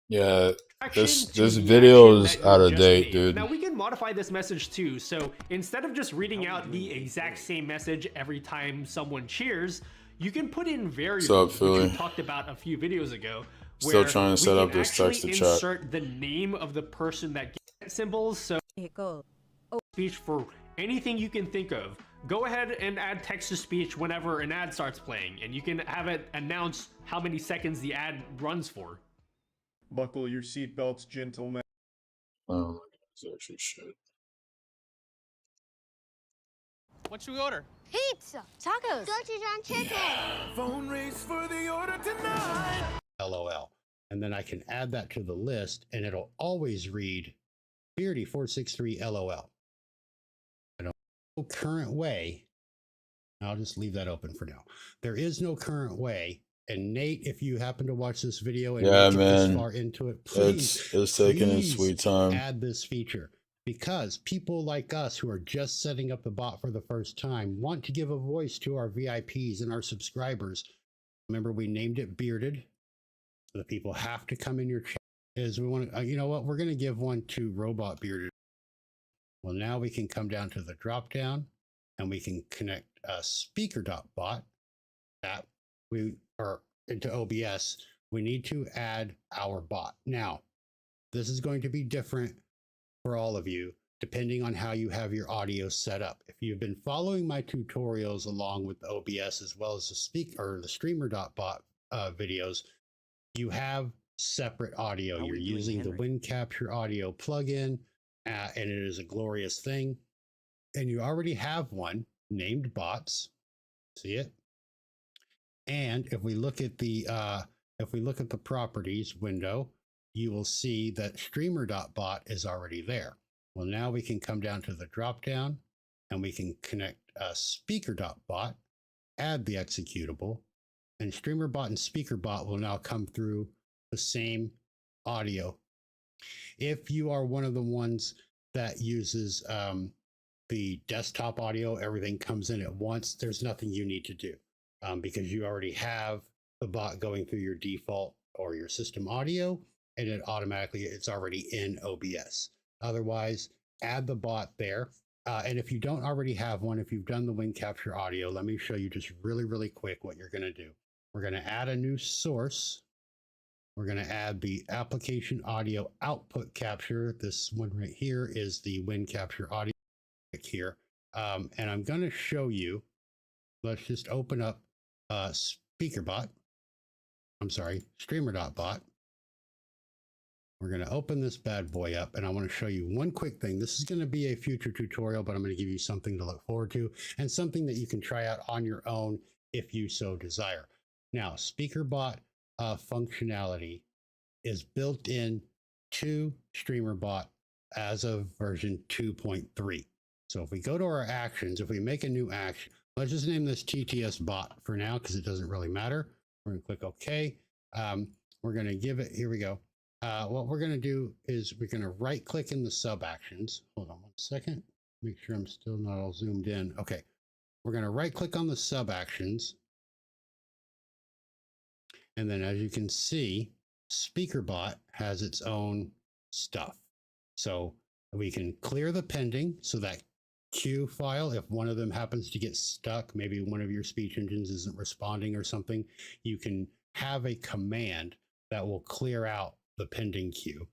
Yeah. This video is out of date, dude. Now we can modify this message too. So instead of just reading out the exact same message every time someone cheers, you can put in variables, which we talked about a few videos ago. Still trying to set up this text to chat. Insert the name of the person that gets symbols. So speech for anything you can think of. Go ahead and add text to speech whenever an ad starts playing, and you can have it announce how many seconds the ad runs for. Buckle your seatbelts, gentlemen. Oh my god, it's actually shit. What should we order? Pizza, tacos, gochujang chicken. Phone race for the order tonight. LOL. And then I can add that to the list, and it'll always read Beardy463 LOL. I don't know current way. I'll just leave that open for now. There is no current way. And Nate, if you happen to watch this video and make it this far into it, please, it's taking its sweet time. Add this feature, because people like us who are just setting up the bot for the first time want to give a voice to our VIPs and our subscribers. Remember, we named it Bearded. The people have to come in your chat. Is we want to, you know what? We're going to give one to Robot Bearded. Well, now we can come down to the drop down, and we can connect a speaker.bot app. Or into OBS, we need to add our bot. Now, this is going to be different for all of you, depending on how you have your audio set up. If you've been following my tutorials along with the OBS as well as the streamer.bot videos, you have separate audio. You're using the Wind Capture audio plugin, and it is a glorious thing. And you already have one named Bots. See it? And if we look at the properties window, you will see that streamer.bot is already there. Well, now we can come down to the drop down, and we can connect speaker.bot, add the executable, and streamerbot and speakerbot will now come through the same audio. If you are one of the ones that uses the desktop audio, everything comes in at once, there's nothing you need to do. Because you already have the bot going through your default or your system audio, and it's already in OBS. Otherwise, add the bot there. And if you don't already have one, if you've done the Wind Capture audio, let me show you just really quick what you're going to do. We're going to add a new source. We're going to add the application audio output capture. This one right here is the Wind Capture audio here. And I'm going to show you. Let's just open up speakerbot. I'm sorry, streamer.bot. We're going to open this bad boy up, and I want to show you one quick thing. This is going to be a future tutorial, but I'm going to give you something to look forward to and something that you can try out on your own if you so desire. Now, speakerbot functionality is built in to streamerbot as of version 2.3. So if we go to our actions, if we make a new action, let's just name this TTS bot for now because it doesn't really matter. We're going to click OK. We're going to give it, here we go. What we're going to do is we're going to right click in the sub actions. Hold on one second. Make sure I'm still not all zoomed in. Okay. We're going to right click on the sub actions. And then as you can see, SpeakerBot has its own stuff. So we can clear the pending so that queue file, if one of them happens to get stuck, maybe one of your speech engines isn't responding or something, you can have a command that will clear out the pending queue.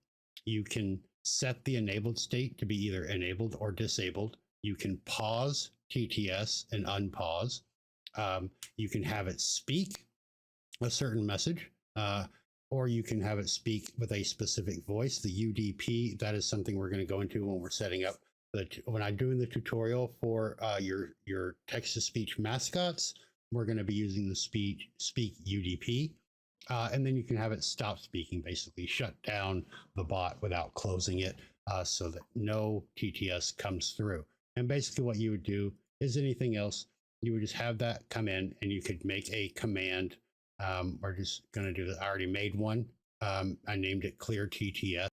You can set the enabled state to be either enabled or disabled. You can pause TTS and unpause. You can have it speak a certain message, or you can have it speak with a specific voice, the UDP. That is something we're going to go into when we're setting up when I'm doing the tutorial for your text-to-speech mascots. We're going to be using the speak UDP, and then you can have it stop speaking, basically shut down the bot without closing it, so that no TTS comes through. And basically what you would do is anything else, you would just have that come in, and you could make a command. We're just going to do that. I already made one. I named it clear TTS.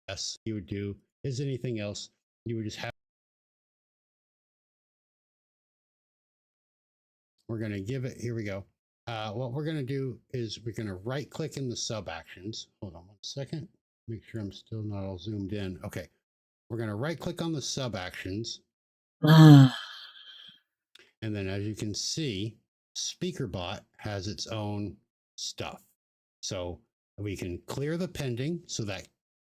Yes, you would do is anything else. You would just have. We're going to give it, here we go. What we're going to do is we're going to right click in the sub actions. Hold on one second. Make sure I'm still not all zoomed in. Okay. We're going to right click on the sub actions. And then as you can see, SpeakerBot has its own stuff. So we can clear the pending so that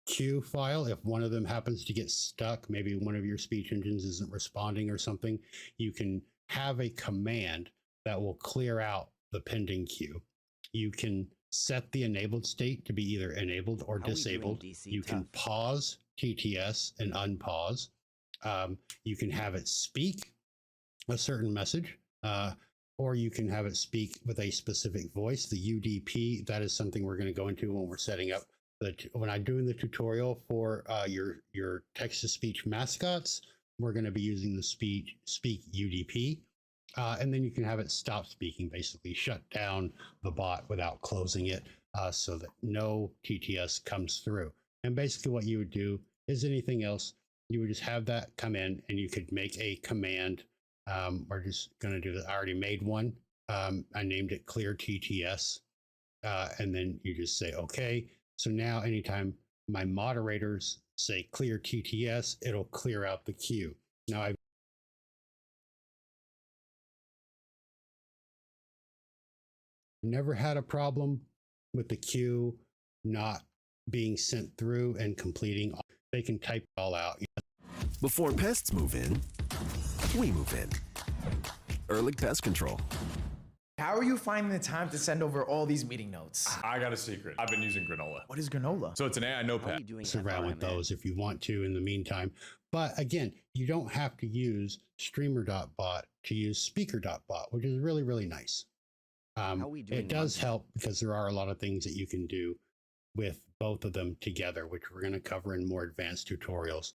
queue file, if one of them happens to get stuck, maybe one of your speech engines isn't responding or something, you can have a command that will clear out the pending queue. You can set the enabled state to be either enabled or disabled. You can pause TTS and unpause. You can have it speak a certain message, or you can have it speak with a specific voice. The UDP, that is something we're going to go into when we're setting up. When I'm doing the tutorial for your text-to-speech mascots, we're going to be using the speak UDP. And then you can have it stop speaking, basically shut down the bot without closing it so that no TTS comes through. And basically what you would do is anything else, you would just have that come in and you could make a command. We're just going to do that. I already made one. I named it clear TTS. And then you just say, okay. So now anytime my moderators say clear TTS, it'll clear out the queue. Now I've never had a problem with the queue not being sent through and completing. They can type it all out. Before pests move in, we move in. Ehrlich Pest Control. How are you finding the time to send over all these meeting notes? I got a secret. I've been using Granola. What is Granola? So it's an AI notepad. Mess around with those if you want to in the meantime. But again, you don't have to use streamer.bot to use speaker.bot, which is really, really nice. It does help because there are a lot of things that you can do with both of them together, which we're going to cover in more advanced tutorials.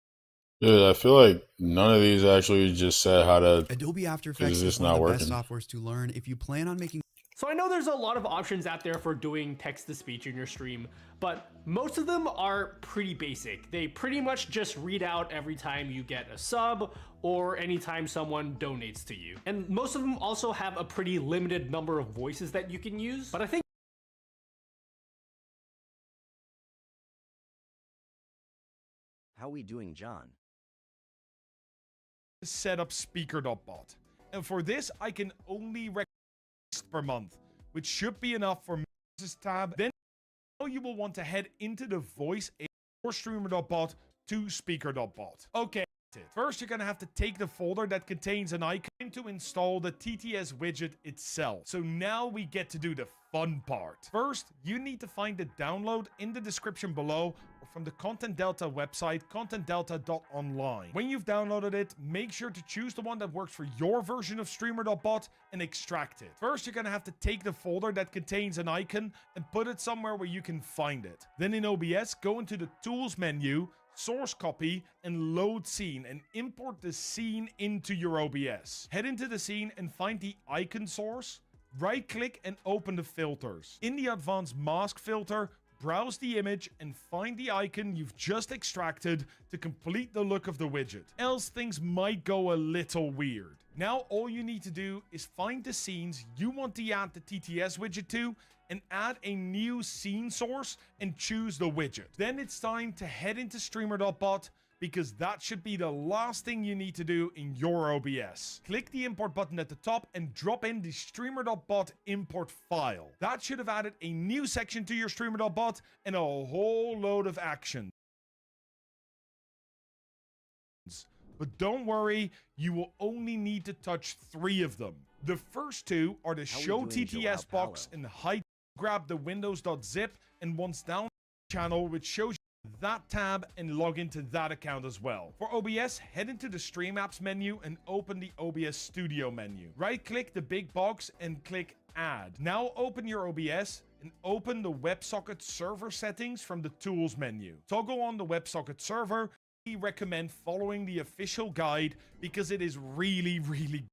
Dude, I feel like none of these actually just said how to. Adobe After Effects is one of the best softwares to learn if you plan on making. So I know there's a lot of options out there for doing text-to-speech in your stream, but most of them are pretty basic. They pretty much just read out every time you get a sub or anytime someone donates to you. And most of them also have a pretty limited number of voices that you can use, but I think How we doing, John? Set up speaker.bot. And for this, I can only recommend per month, which should be enough for this tab. Then you will want to head into the voice or streamer.bot to speaker.bot. Okay. First, you're going to have to take the folder that contains an icon to install the TTS widget itself. So now we get to do the fun part. First, you need to find the download in the description below or from the Content Delta website, contentdelta.online. When you've downloaded it, make sure to choose the one that works for your version of streamer.bot and extract it. First, you're going to have to take the folder that contains an icon and put it somewhere where you can find it. Then in OBS, go into the Tools menu, source copy, and load scene, and import the scene into your OBS. Head into the scene and find the icon source, right click and open the filters. In the advanced mask filter, browse the image and find the icon you've just extracted to complete the look of the widget. Else things might go a little weird. Now all you need to do is find the scenes you want to add the TTS widget to and add a new scene source and choose the widget. Then it's time to head into streamer.bot because that should be the last thing you need to do in your OBS. Click the import button at the top and drop in the streamer.bot import file. That should have added a new section to your streamer.bot and a whole load of actions. But don't worry, you will only need to touch 3 of them. The first 2 are the show TTS box and hide. Grab the windows.zip and once down the channel, which shows you that tab, and log into that account as well. For OBS, head into the Stream Apps menu and open the OBS Studio menu. Right click the big box and click Add. Now open your OBS and open the WebSocket server settings from the Tools menu. Toggle on the WebSocket server recommend following the official guide because it is really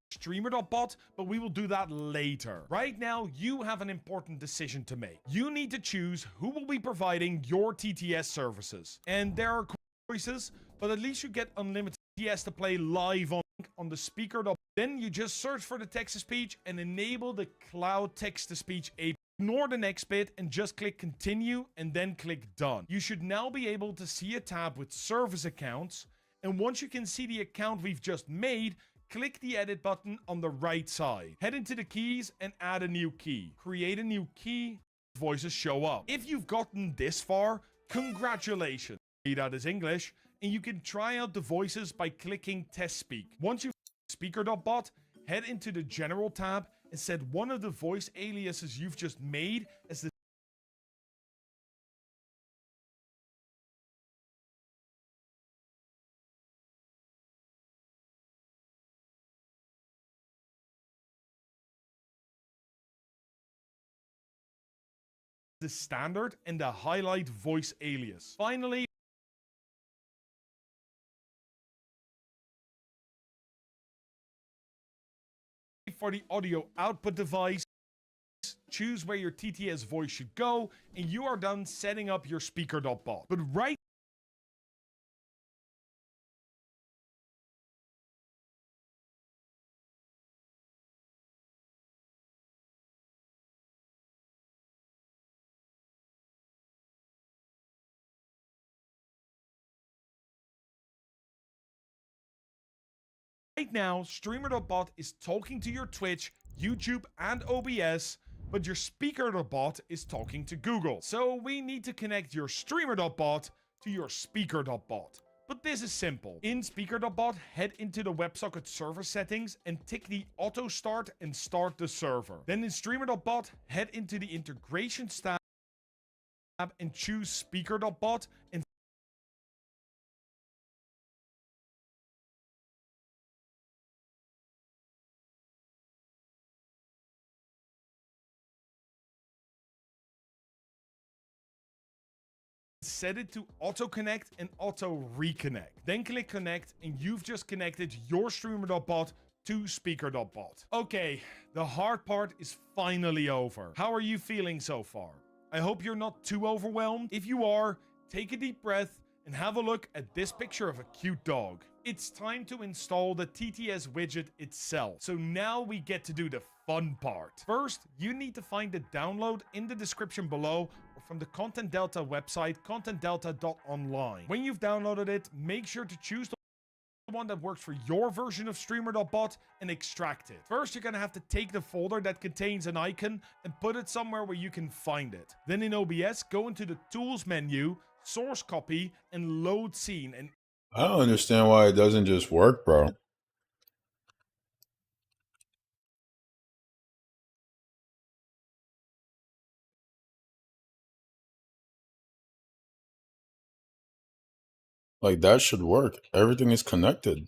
streamer.bot, but we will do that later. Right now, you have an important decision to make. You need to choose who will be providing your TTS services. And there are choices, but at least you get unlimited TTS to play live on the speaker. Then you just search for the text-to-speech and enable the cloud text-to-speech API. Ignore the next bit and just click continue and then click done. You should now be able to see a tab with service accounts, and once you can see the account we've just made, click the edit button on the right side. Head into the keys and add a new key. Create a new key, voices show up. If you've gotten this far, congratulations. That is English, and you can try out the voices by clicking test speak. Once you've speaker.bot, head into the general tab and set one of the voice aliases you've just made as the standard and the highlight voice alias. Finally, for the audio output device, choose where your TTS voice should go, and you are done setting up your speaker.bot. But right now, streamer.bot is talking to your Twitch, YouTube, and OBS, but your speaker.bot is talking to Google. So we need to connect your streamer.bot to your speaker.bot. But this is simple. In speaker.bot, head into the WebSocket server settings and tick the auto start and start the server. Then in streamer.bot, head into the integrations tab and choose speaker.bot and set it to auto connect and auto reconnect. Then click connect and you've just connected your streamer.bot to speaker.bot. Okay, the hard part is finally over. How are you feeling so far? I hope you're not too overwhelmed. If you are, take a deep breath and have a look at this picture of a cute dog. It's time to install the TTS widget itself. So now we get to do the fun part. First, you need to find the download in the description below or from the Content Delta website, contentdelta.online. When you've downloaded it, make sure to choose the one that works for your version of streamer.bot and extract it. First, you're gonna have to take the folder that contains an icon and put it somewhere where you can find it. Then in OBS, go into the tools menu, source copy, and load scene. And I don't understand why it doesn't just work, bro. Like, that should work. Everything is connected.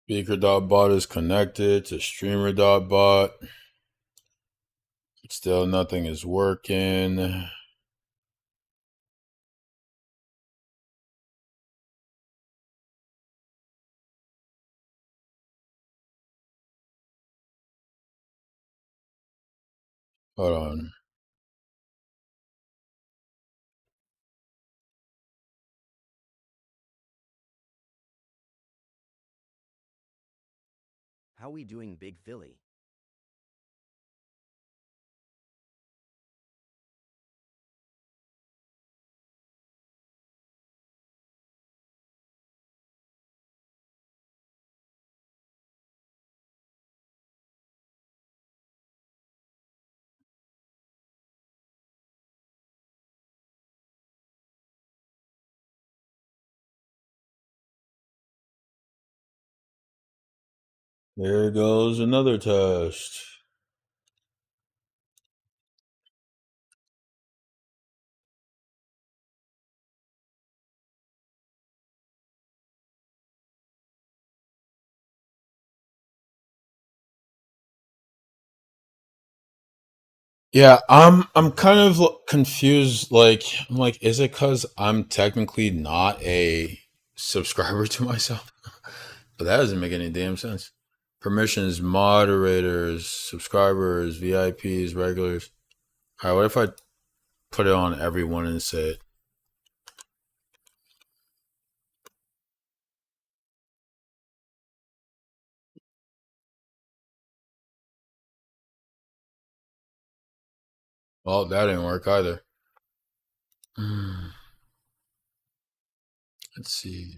Speaker.bot is connected to streamer.bot. Still nothing is working. Hold on. How we doing, Big Philly? There goes another test. Yeah, I'm kind of confused. Like, I'm like, is it because I'm technically not a subscriber to myself? But that doesn't make any damn sense. Permissions, moderators, subscribers, VIPs, regulars. All right, what if I put it on everyone and say it? Well, that didn't work either. Let's see.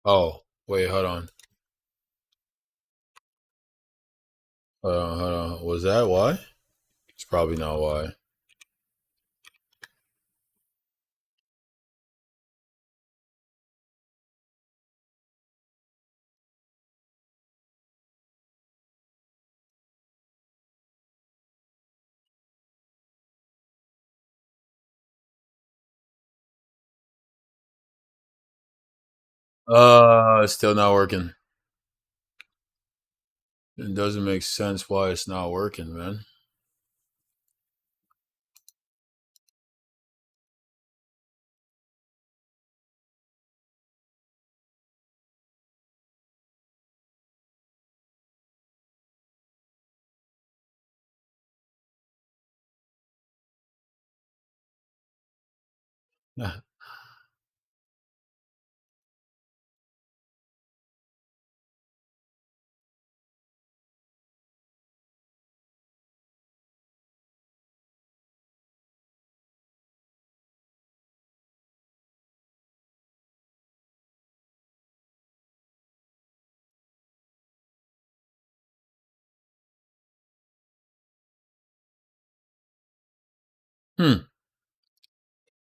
Oh, wait, hold on. Hold on. Was that why? It's probably not why. It's still not working. It doesn't make sense why it's not working, man.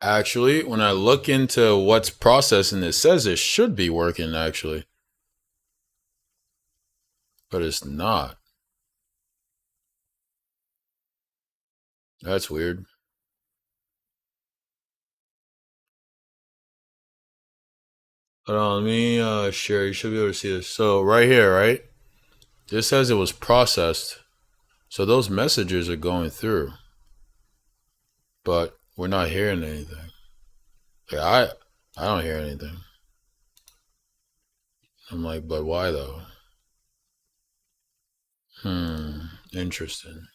Actually, when I look into what's processing, it says it should be working, actually. But it's not. That's weird. Hold on, let me share. You should be able to see this. So right here, right? This says it was processed. So those messages are going through. But we're not hearing anything. Like I don't hear anything. I'm like, but why though? Interesting.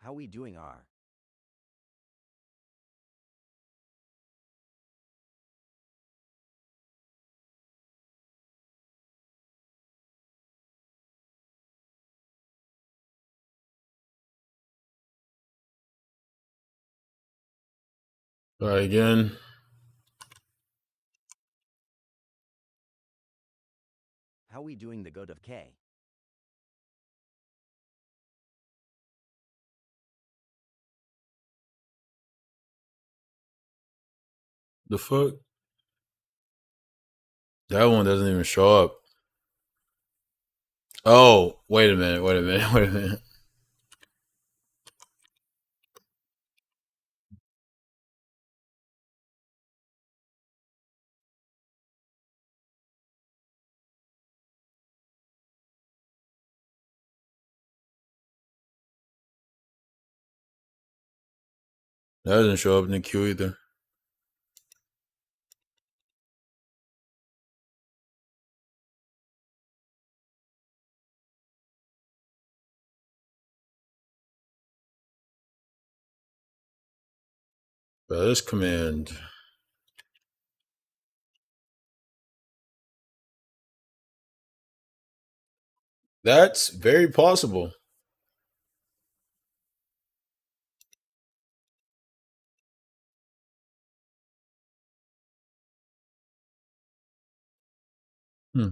How we doing, R? Try again. How we doing the goat of K? The fuck? That one doesn't even show up. Oh, wait a minute, wait a minute, wait a minute. That doesn't show up in the queue either. Bro, this command. That's very possible. Hmm.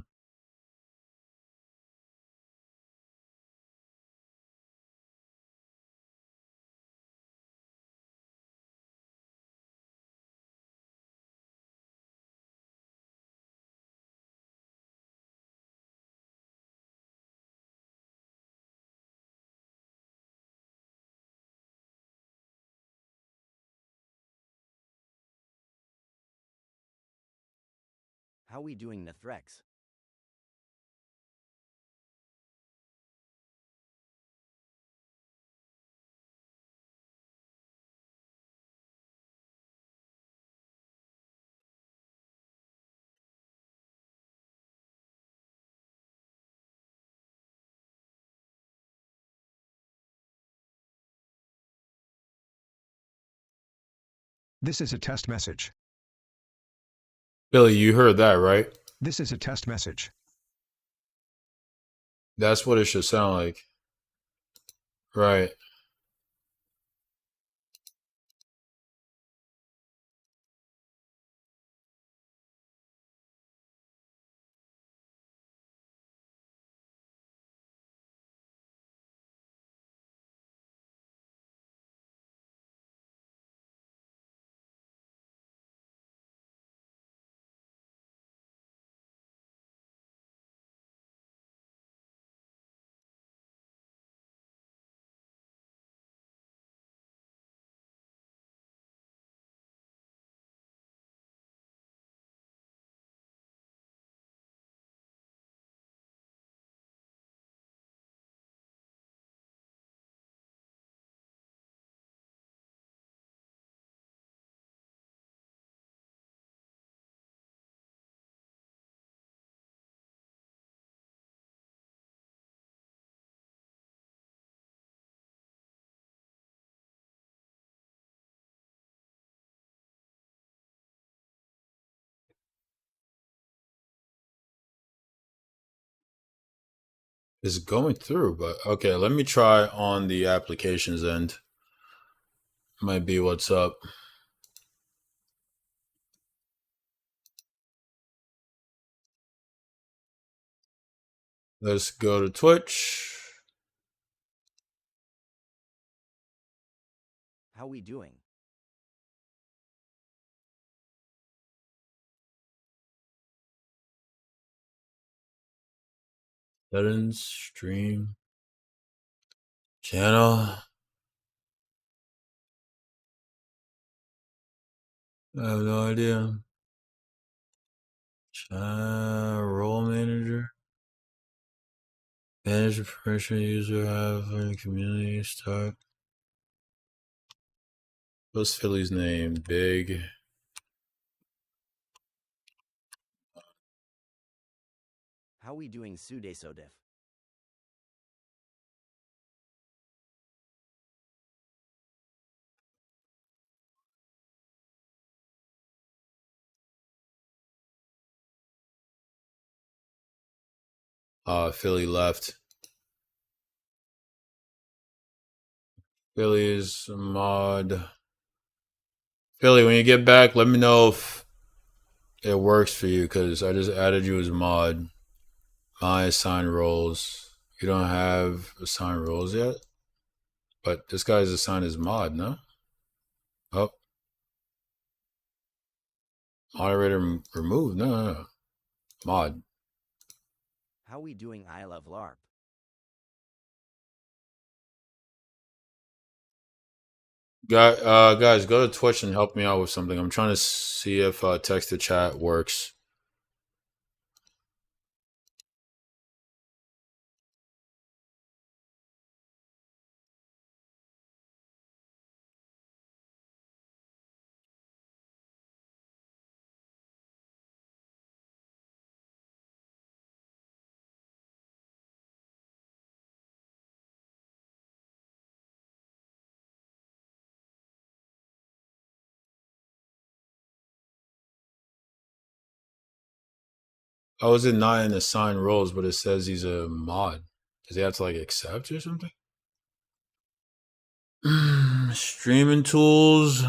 How we doing, Nethrex? This is a test message. Billy, you heard that, right? This is a test message. That's what it should sound like. Right. It's going through, but okay, let me try on the applications end. Might be what's up. Let's go to Twitch. How we doing? Settings, stream, channel. I have no idea. Role manager. Manage the permission user have in the community. Start. What's Philly's name? Big. How we doing, Sudesodif? Philly left. Philly's mod. Philly, when you get back, let me know if it works for you, because I just added you as mod. My assigned roles. You don't have assigned roles yet? But this guy's assigned as mod, no? Oh. Moderator removed? No. Mod. How we doing? I love LARP. Guys, go to Twitch and help me out with something. I'm trying to see if text to chat works. How is it not in assigned roles, but it says he's a mod? Does he have to like accept or something? Streaming tools.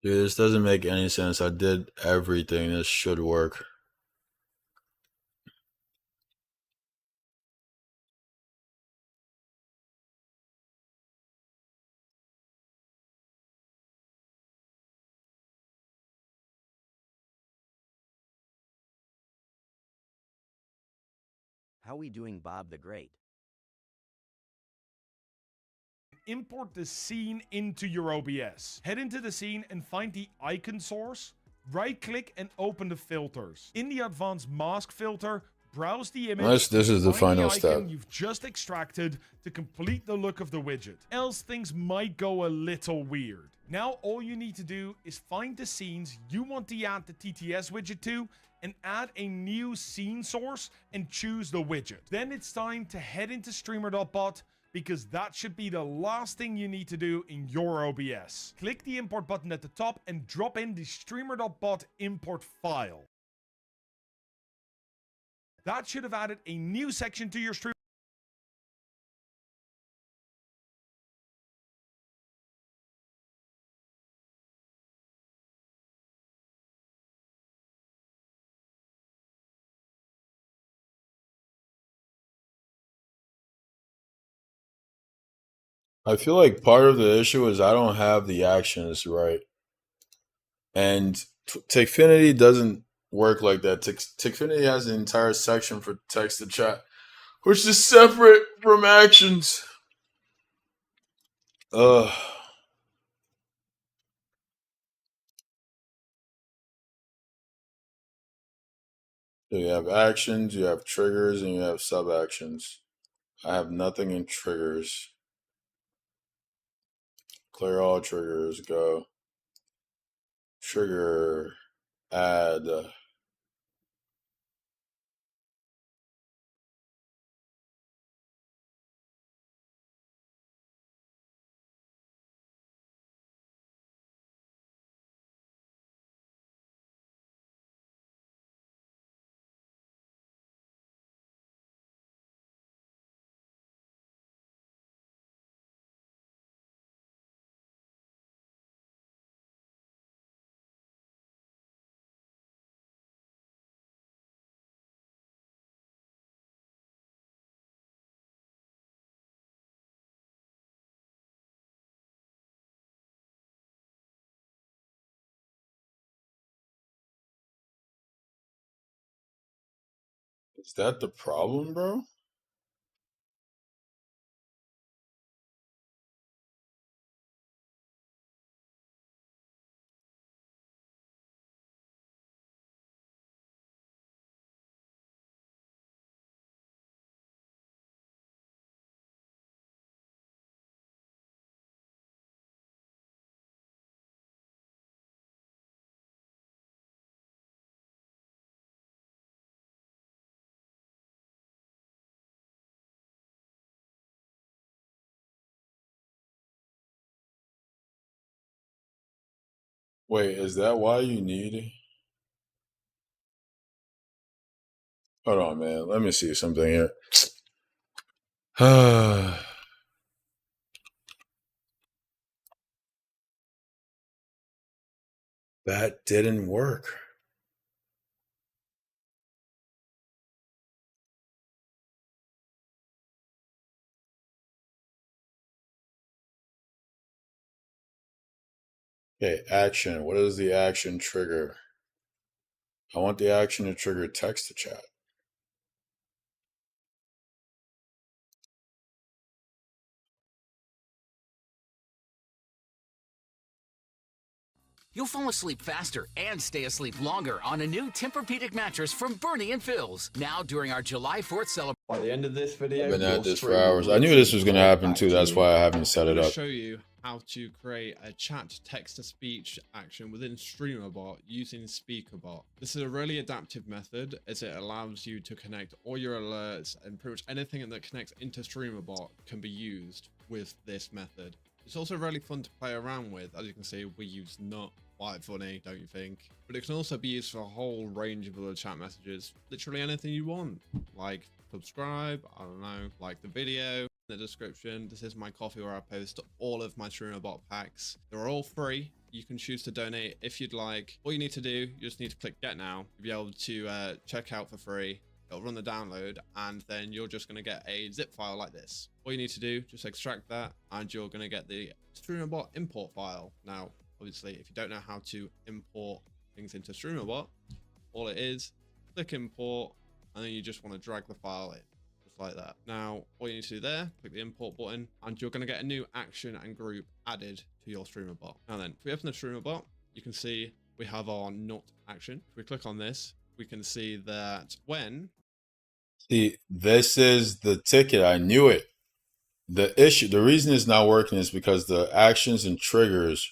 Dude, this doesn't make any sense. I did everything. This should work. How we doing, Bob the Great? Import the scene into your OBS. Head into the scene and find the icon source. Right click and open the filters. In the advanced mask filter, browse the image. This is the find final icon step. you've just extracted to complete the look of the widget. Else things might go a little weird. Now all you need to do is find the scenes you want to add the TTS widget to and add a new scene source and choose the widget. Then it's time to head into streamer.bot, because that should be the last thing you need to do in your OBS. Click the import button at the top and drop in the streamer.bot import file. That should have added a new section to your stream. I feel like part of the issue is I don't have the actions right. And Tickfinity doesn't work like that. Tickfinity has an entire section for text to chat, which is separate from actions. Ugh. So you have actions, you have triggers, and you have sub actions. I have nothing in triggers. Clear all triggers, go. Trigger, add. Is that the problem, bro? Wait, is that why you need? Hold on, man. Let me see something here. That didn't work. Okay, action. What is the action trigger? I want the action to trigger text to chat. You'll fall asleep faster and stay asleep longer on a new Tempur-Pedic mattress from Bernie and Phil's. Now during our July 4th celebration. By the end of this video, I've been your at this for stream will hours. I knew this was going to happen back too. to That's why I haven't set I'm it going to up. show you how to create a chat text-to-speech action within StreamerBot using SpeakerBot. This is a really adaptive method as it allows you to connect all your alerts, and pretty much anything that connects into StreamerBot can be used with this method. It's also really fun to play around with. As you can see, we use Nut. Quite funny, don't you think? But it can also be used for a whole range of other chat messages. Literally anything you want. Like subscribe, I don't know, like the video. In the description, this is my coffee where I post all of my StreamerBot packs. They're all free. You can choose to donate if you'd like. All you need to do, you just need to click get now. You'll be able to check out for free. It'll run the download, and then you're just going to get a zip file like this. All you need to do, just extract that, and you're going to get the StreamerBot import file. Now, obviously, if you don't know how to import things into StreamerBot, all it is, click import, and then you just want to drag the file in, just like that. Now, all you need to do there, click the import button, and you're going to get a new action and group added to your StreamerBot. Now then, if we open the StreamerBot, you can see we have our not action. If we click on this, we can see that when... See, this is the ticket. I knew it. The reason it's not working is because the actions and triggers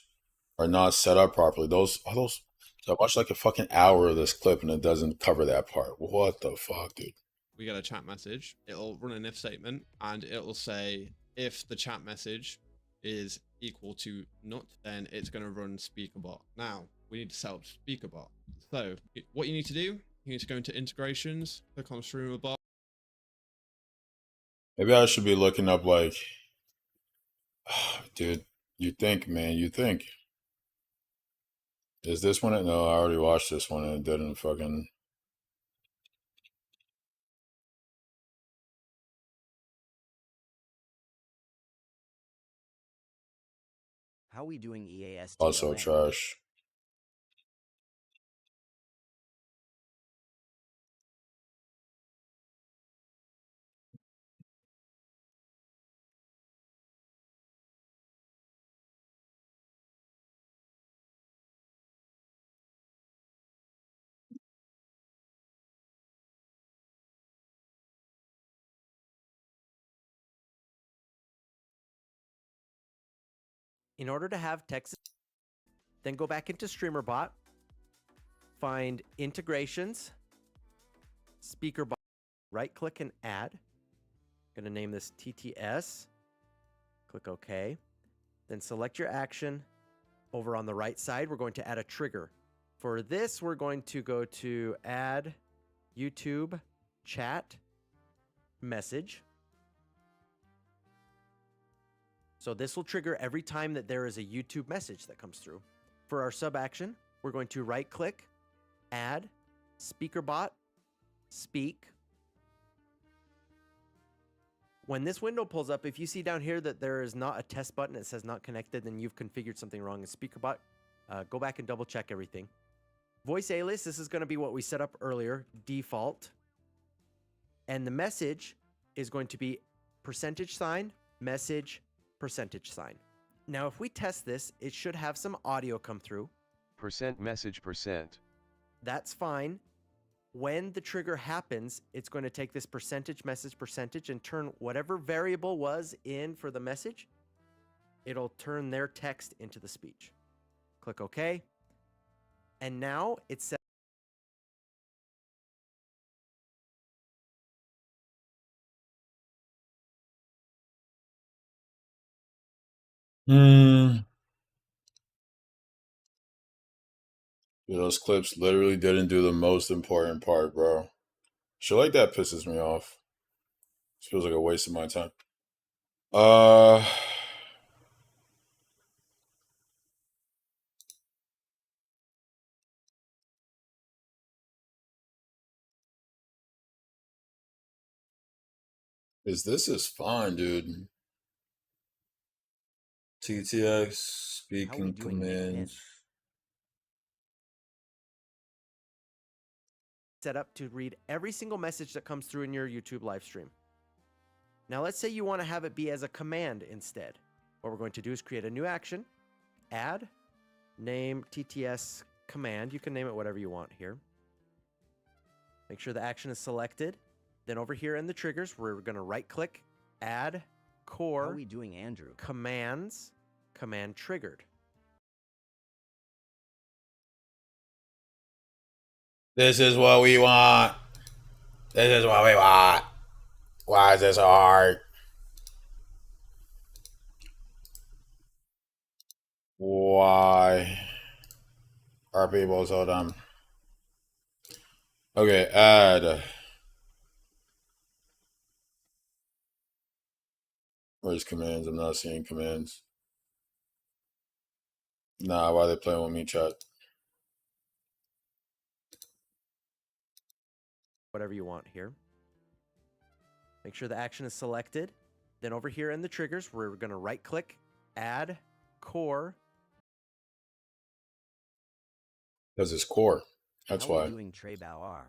are not set up properly. I watched like a fucking hour of this clip and it doesn't cover that part. What the fuck, dude? We get a chat message. It'll run an if statement, and it'll say if the chat message is equal to not, then it's going to run SpeakerBot. Now, we need to set up SpeakerBot. So, what you need to do, you need to go into integrations, click on StreamerBot. Maybe I should be looking up like, dude, you think, man, you think. Is this one? No, I already watched this one and it didn't fucking. How we doing, EAS? Also trash. In order to have text, then go back into StreamerBot, find integrations, SpeakerBot, right click and add. I'm going to name this TTS. Click OK. Then select your action. Over on the right side, we're going to add a trigger. For this, we're going to go to add YouTube chat message. So this will trigger every time that there is a YouTube message that comes through. For our sub action, we're going to right click, add, SpeakerBot, speak. When this window pulls up, if you see down here that there is not a test button, it says not connected, then you've configured something wrong in SpeakerBot. Go back and double check everything. Voice alias, this is going to be what we set up earlier, default. And the message is going to be %, message, %. Now, if we test this, it should have some audio come through. Message %. That's fine. When the trigger happens, it's going to take this message and turn whatever variable was in for the message. It'll turn their text into the speech. Click OK. And now it's set. Dude, those clips literally didn't do the most important part, bro. Shit like that pisses me off. It feels like a waste of my time. This is fine, dude. TTX speaking commands. Set up to read every single message that comes through in your YouTube live stream. Now let's say you want to have it be as a command instead. What we're going to do is create a new action, add, name TTS command. You can name it whatever you want here. Make sure the action is selected. Then over here in the triggers, we're going to right click, add, core. How are we doing, Andrew? Commands, command triggered. This is what we want. This is what we want. Why is this so hard? Why are people so dumb? Okay, add. Where's commands? I'm not seeing commands. Nah, why are they playing with me, chat? Whatever you want here. Make sure the action is selected. Then over here in the triggers, we're going to right click, add, core. Because it's core. That's How why. are we doing, Trey Bauer?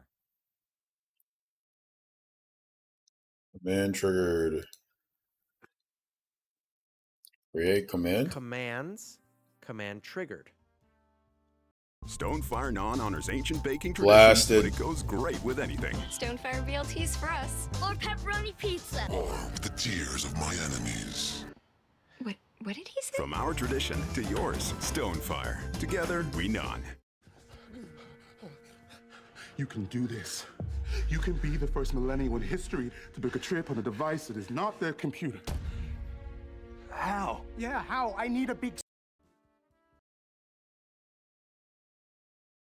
Command triggered. Create command. Commands, command triggered. Stonefire Non honors ancient baking traditions, Blasted. but it goes great with anything. Stonefire BLTs for us. Or pepperoni pizza. Or with the tears of my enemies. What did he say? From our tradition to yours, Stonefire. Together, we non. You can do this. You can be the first millennial in history to book a trip on a device that is not their computer. How? Yeah, how? I need a big...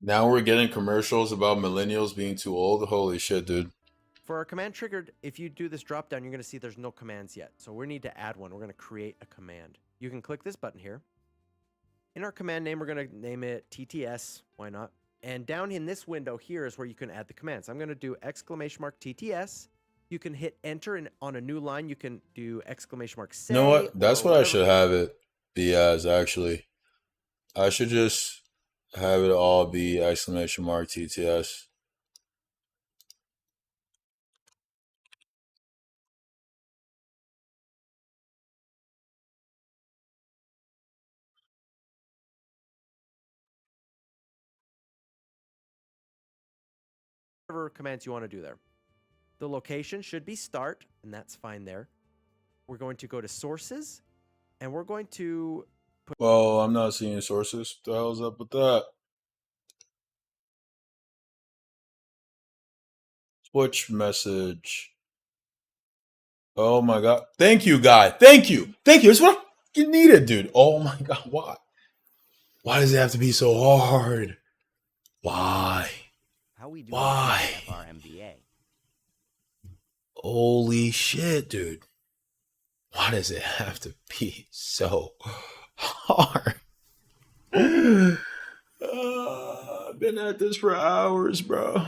Now we're getting commercials about millennials being too old. Holy shit, dude. For our command triggered, if you do this drop down, you're going to see there's no commands yet. So we need to add one. We're going to create a command. You can click this button here. In our command name, we're going to name it TTS. Why not? And down in this window here is where you can add the commands. I'm going to do !TTS. You can hit enter, and on a new line, you can do !say. You know what? That's what I should have it be as, actually. I should just have it all be !TTS. Whatever commands you want to do there. The location should be start, and that's fine there. We're going to go to sources, and we're going to put... Well, I'm not seeing sources. What the hell's up with that? Twitch message. Oh my god. Thank you, guy. Thank you. Thank you. It's what you needed, dude. Oh my god. Why? Why does it have to be so hard? Why? How we doing? Why? FRMBA. Holy shit, dude. Why does it have to be so hard? I've been at this for hours, bro.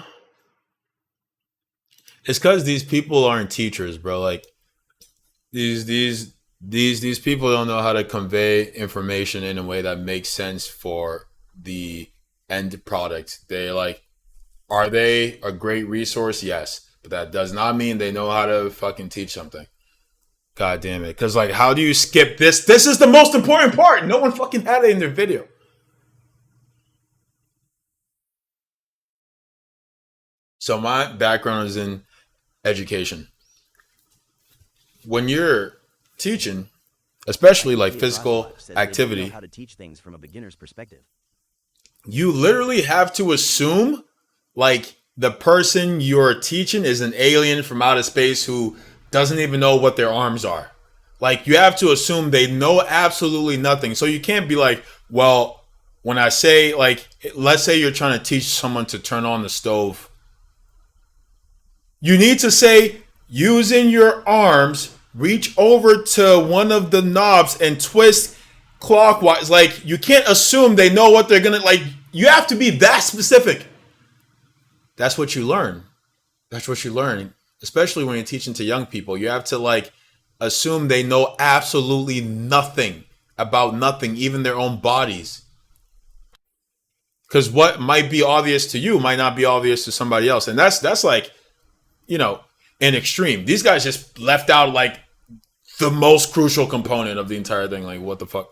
It's because these people aren't teachers, bro. Like these people don't know how to convey information in a way that makes sense for the end product. Are they a great resource? Yes. But that does not mean they know how to fucking teach something. God damn it. Because, how do you skip this? This is the most important part. No one fucking had it in their video. So my background is in education. When you're teaching, especially physical activity, how to teach things from a beginner's perspective. You literally have to assume the person you're teaching is an alien from outer space who doesn't even know what their arms are. You have to assume they know absolutely nothing. So you can't be well, when I say, like, let's say you're trying to teach someone to turn on the stove. You need to say, using your arms, reach over to one of the knobs and twist clockwise. Like, you can't assume they know what they're going to, like, you have to be that specific. That's what you learn. That's what you learn, especially when you're teaching to young people. You have to, like, assume they know absolutely nothing about nothing, even their own bodies. Because what might be obvious to you might not be obvious to somebody else. And that's like, you know, an extreme. These guys just left out, like, the most crucial component of the entire thing. Like, what the fuck?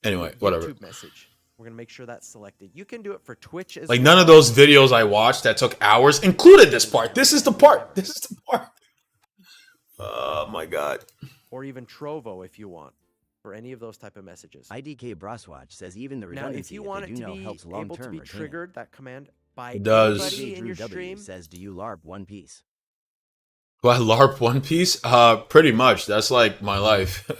Anyway, whatever. YouTube message. We're gonna make sure that's selected. You can do it for Twitch as Like, well. none of those videos I watched that took hours included this part. This is the part. This is the part. Oh my god. Or even Trovo if you want, for any of those type of messages. IDK Broswatch says even the Now, if redundancy you that want they it do to know be helps able to long-term be retaining. triggered, that command by Does anybody in your W stream. says, do you LARP One Piece? Do I LARP One Piece? Pretty much. That's like my life.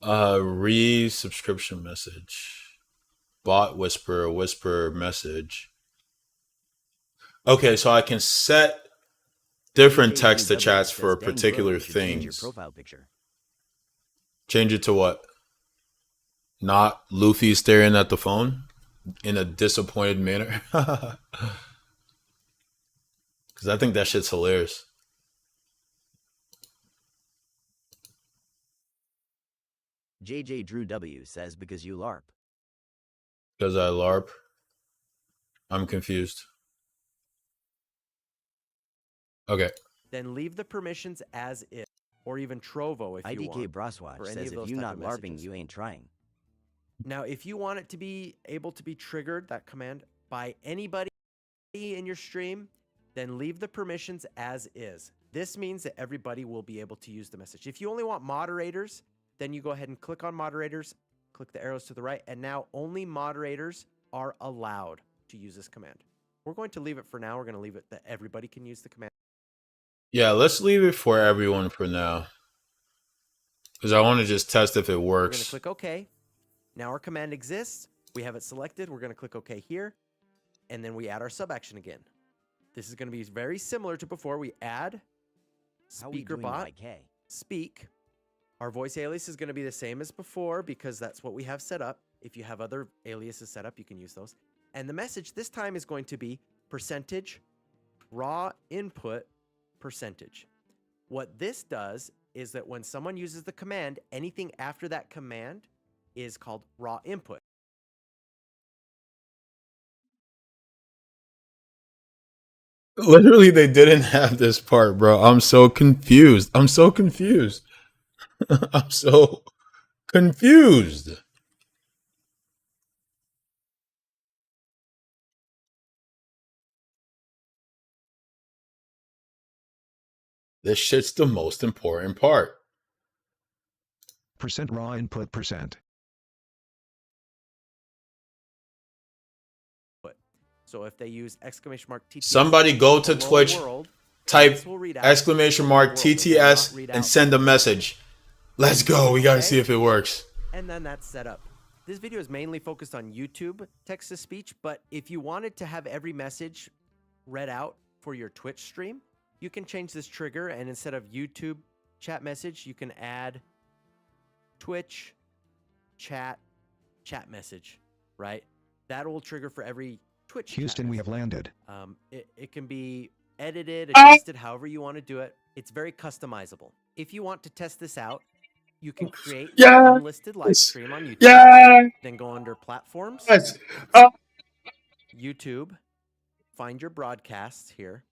Resubscription message. Bot whisper message. Okay, so I can set different text to chats for particular Change your things. profile picture. Change it to what? Not Luffy staring at the phone in a disappointed manner. Because I think that shit's hilarious. JJ Drew W says because you LARP. Because I LARP. I'm confused. Okay. Then leave the permissions as is, or even Trovo if you want. IDK Broswatch for any says of if those you type not of LARPing, messages. you ain't trying. Now, if you want it to be able to be triggered, that command, by anybody in your stream, then leave the permissions as is. This means that everybody will be able to use the message. If you only want moderators, then you go ahead and click on moderators, click the arrows to the right, and now only moderators are allowed to use this command. We're going to leave it for now. We're going to leave it that everybody can use the command. Yeah, let's leave it for everyone for now. Because I want to just test if it We're going to works. click OK. Now our command exists. We have it selected. We're going to click OK here. And then we add our sub action again. This is going to be very similar to before. We add speaker bot, speak. Our voice alias is going to be the same as before because that's what we have set up. If you have other aliases set up, you can use those. And the message this time is going to be percentage raw input percentage. What this does is that when someone uses the command, anything after that command is called raw input. Literally, they didn't have this part, bro. I'm so confused. I'm so confused. I'm so confused. This shit's the most important part. Percent raw input percent. So if they use exclamation mark TTS, Somebody go to hello Twitch, world, type this will read out exclamation mark hello world. It will not TTS, read and out send a message. Let's go. We got to okay. see if it works. And then that's set up. This video is mainly focused on YouTube text-to-speech, but if you wanted to have every message read out for your Twitch stream, you can change this trigger, and instead of YouTube chat message, you can add Twitch chat message, right? That will trigger for every Twitch Houston, we have landed. It can be edited, adjusted, however you want to do it. It's very customizable. If you want to test this out, you can create an unlisted live stream on YouTube. Then go under platforms, YouTube, find your broadcasts here.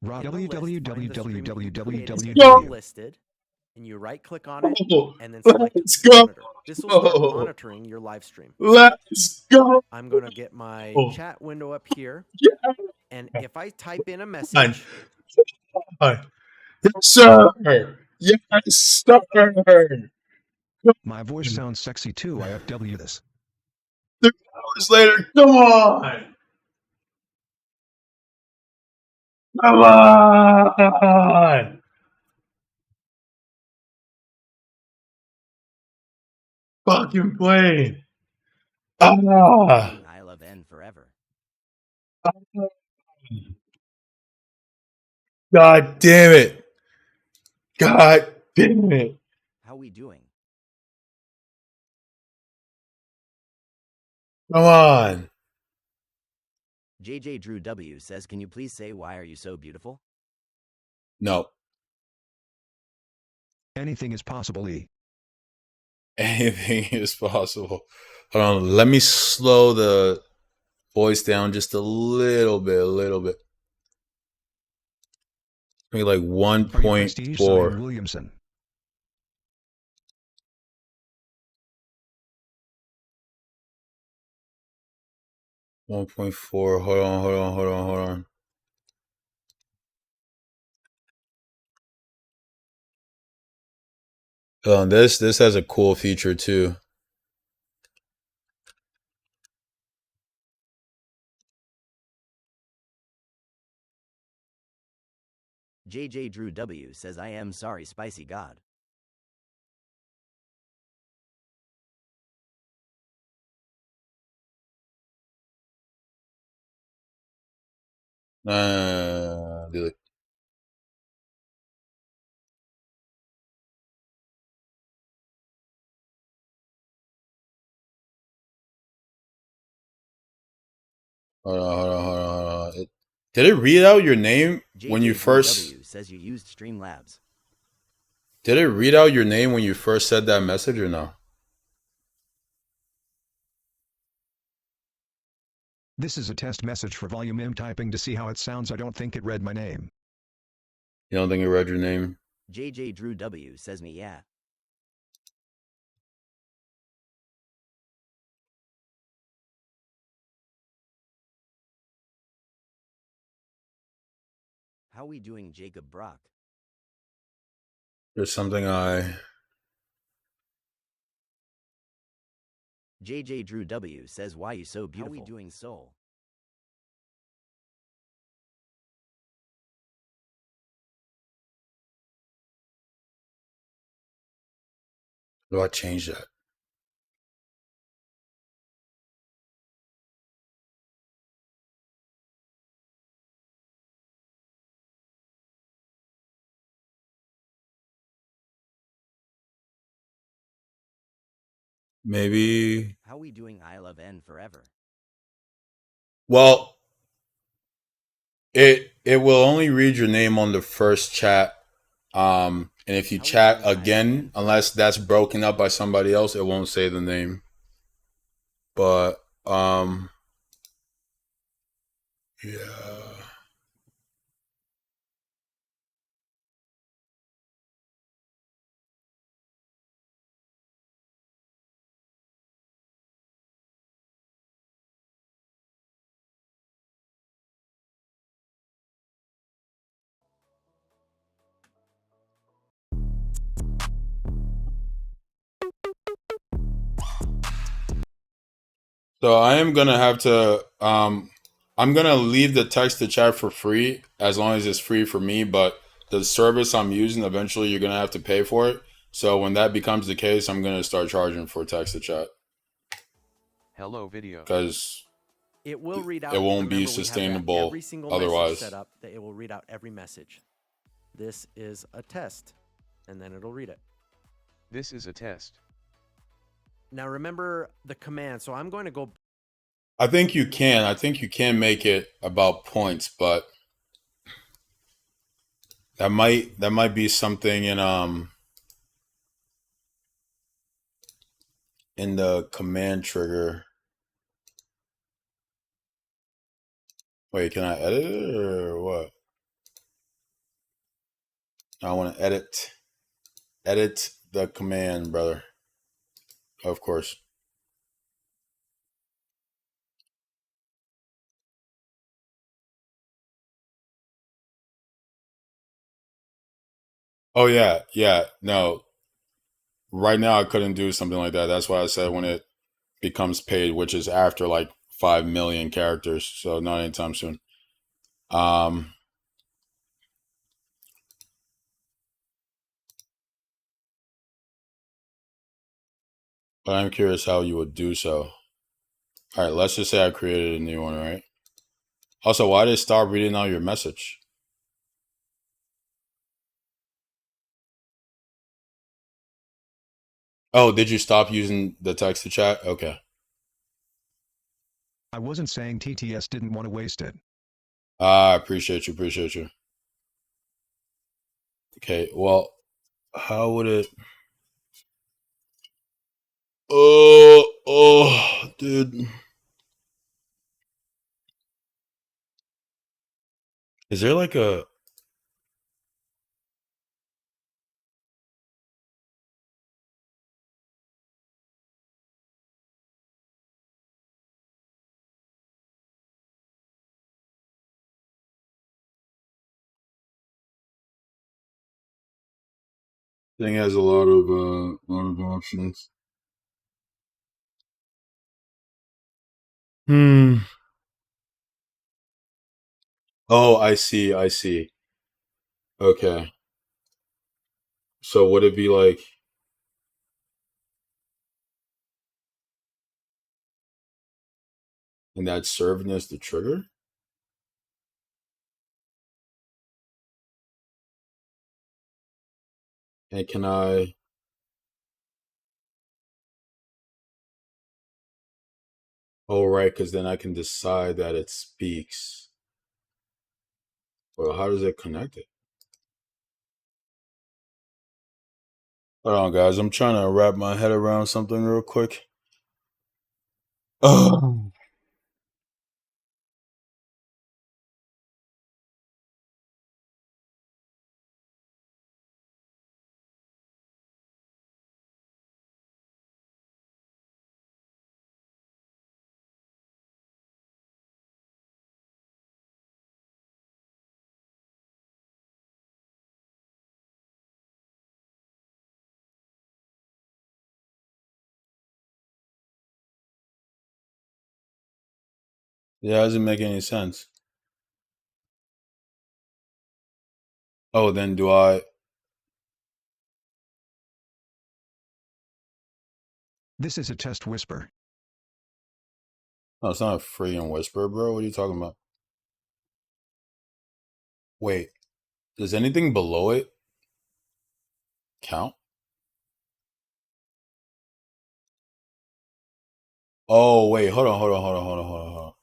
Listed, and you right click on it and then select monitor. This will start monitoring your live stream. Let's go. I'm going to get my chat window up here. And if I type in a message, yes, sir. Yes, sir. My voice sounds sexy too. IFW this. 3 hours later, come on. Come on. fucking plane. Ah. I love N forever. God damn it. God damn it. How we doing? Come on. JJ Drew W says, can you please say why are you so beautiful? No. Anything is possible, E. Anything is possible. Hold on. Let me slow the voice down just a little bit. Maybe like Prestige Zion 1.4. Williamson. Hold on. This has a cool feature too. JJ Drew W says, I am sorry, spicy God. Delete. Hold on. Did it read out your name when you JJ Drew first? W says you used Streamlabs. Did it read out your name when you first said that message or no? This is a test message for volume. I'm typing to see how it sounds. I don't think it read my name. You don't think it read your name? JJ Drew W says me, yeah. How we doing, Jacob Brock? There's something I... JJ Drew W says, why you so beautiful? How we doing, Soul? Do I change that? Maybe... How we doing, I love N forever? Well, it will only read your name on the first chat. And if you chat again, unless that's broken up by somebody else, it won't say the name. But yeah. So I am gonna have to I'm gonna leave the text to chat for free as long as it's free for me, but the service I'm using, eventually you're gonna have to pay for it. So when that becomes the case, I'm gonna start charging for text to chat. Hello video. Because it will read out. It won't remember, be we have sustainable every single otherwise. message set up that it will read out every message. This is a test, and then it'll read it. This is a test. Now remember the command. So I'm going to go. I think you can make it about points, but that might be something in the command trigger. Wait, can I edit it or what? I want to edit the command, brother. Of course. Oh yeah. No. Right now I couldn't do something like that. That's why I said when it becomes paid, which is after like 5 million characters, so not anytime soon. But I'm curious how you would do so. All right, let's just say I created a new one, right? Also, why did it stop reading out your message? Oh, did you stop using the text to chat? Okay. I wasn't saying TTS didn't want to waste it. Ah, appreciate you, appreciate you. Okay, well, how would it... Oh, dude. Is there like a... thing has a lot of options. Oh, I see, I see. Okay. So would it be like... And that's serving as the trigger? And can I... Oh, right, because then I can decide that it speaks. Well, how does it connect it? Hold on, guys. I'm trying to wrap my head around something real quick. Oh. Yeah, it doesn't make any sense. Oh, then do I... This is a test whisper. No, it's not a freaking whisper, bro. What are you talking about? Wait, does anything below it count? Oh, wait, hold on, hold on, hold on, hold on, hold on, hold on.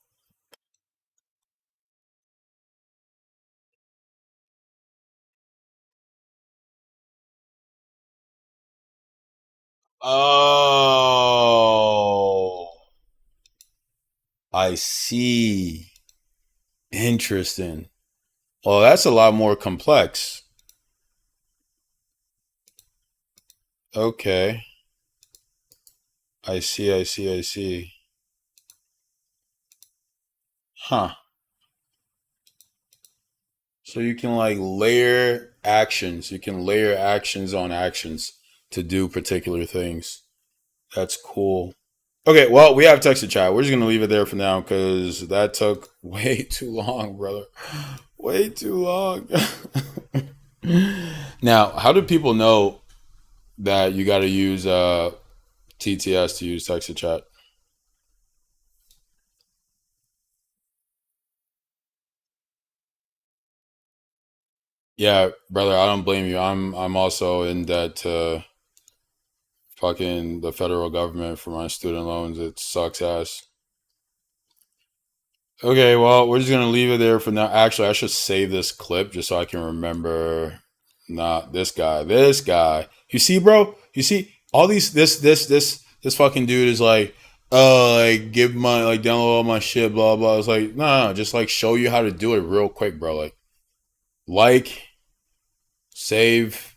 Oh, I see. Interesting. Well, that's a lot more complex. Okay. I see, I see, I see. Huh. So you can like layer actions. You can layer actions on actions to do particular things. That's cool. Okay, well, we have text to chat. We're just going to leave it there for now because that took way too long, brother. Way too long. Now, how do people know that you got to use TTS to use text to chat? Yeah, brother, I don't blame you. I'm also in debt to fucking the federal government for my student loans. It sucks ass. Okay, well, we're just gonna leave it there for now. Actually, I should save this clip just so I can remember. Nah, this guy, this guy. You see, bro? You see all these this fucking dude is like, like give my like download all my shit, blah blah. It's like, no, just like show you how to do it real quick, bro. Like, save,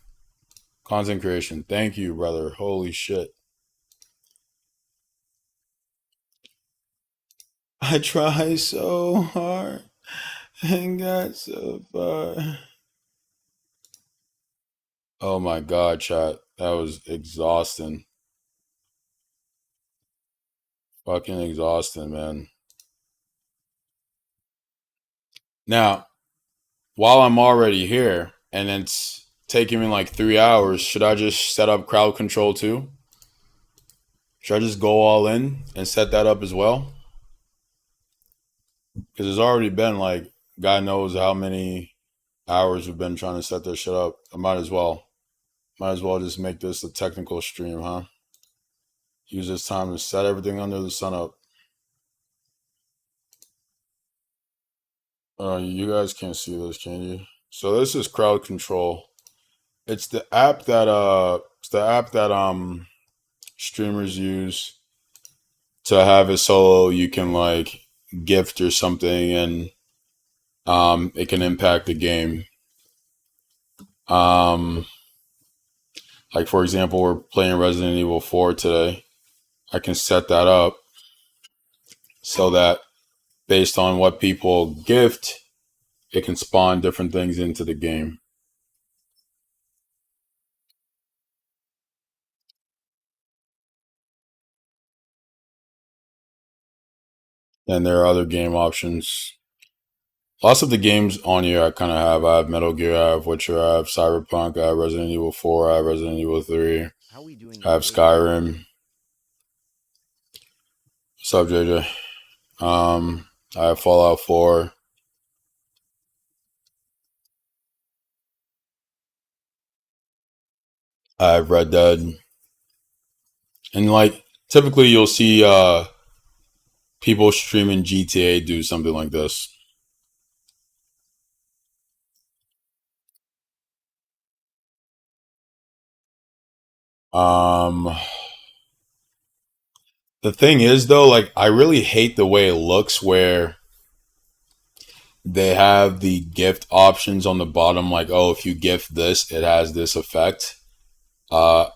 content creation. Thank you, brother. Holy shit. I try so hard and got so far. Oh my God, chat. That was exhausting. Fucking exhausting, man. Now, while I'm already here and it's taking me like 3 hours, should I just set up crowd control too? Should I just go all in and set that up as well? Because it's already been like, God knows how many hours we've been trying to set this shit up. I might as well just make this a technical stream, huh? Use this time to set everything under the sun up. You guys can't see this, can you? So this is crowd control. It's the app that streamers use to have it so you can like gift or something and it can impact the game. Like for example, we're playing Resident Evil 4 today. I can set that up so that based on what people gift, it can spawn different things into the game. And there are other game options. Lots of the games on here I kind of have. I have Metal Gear, I have Witcher, I have Cyberpunk, I have Resident Evil 4, I have Resident Evil 3, I have Skyrim. What's up, JJ? I have Fallout 4. I have Red Dead. And like typically you'll see people streaming GTA do something like this. The thing is though, like I really hate the way it looks where they have the gift options on the bottom, like, oh, if you gift this, it has this effect. I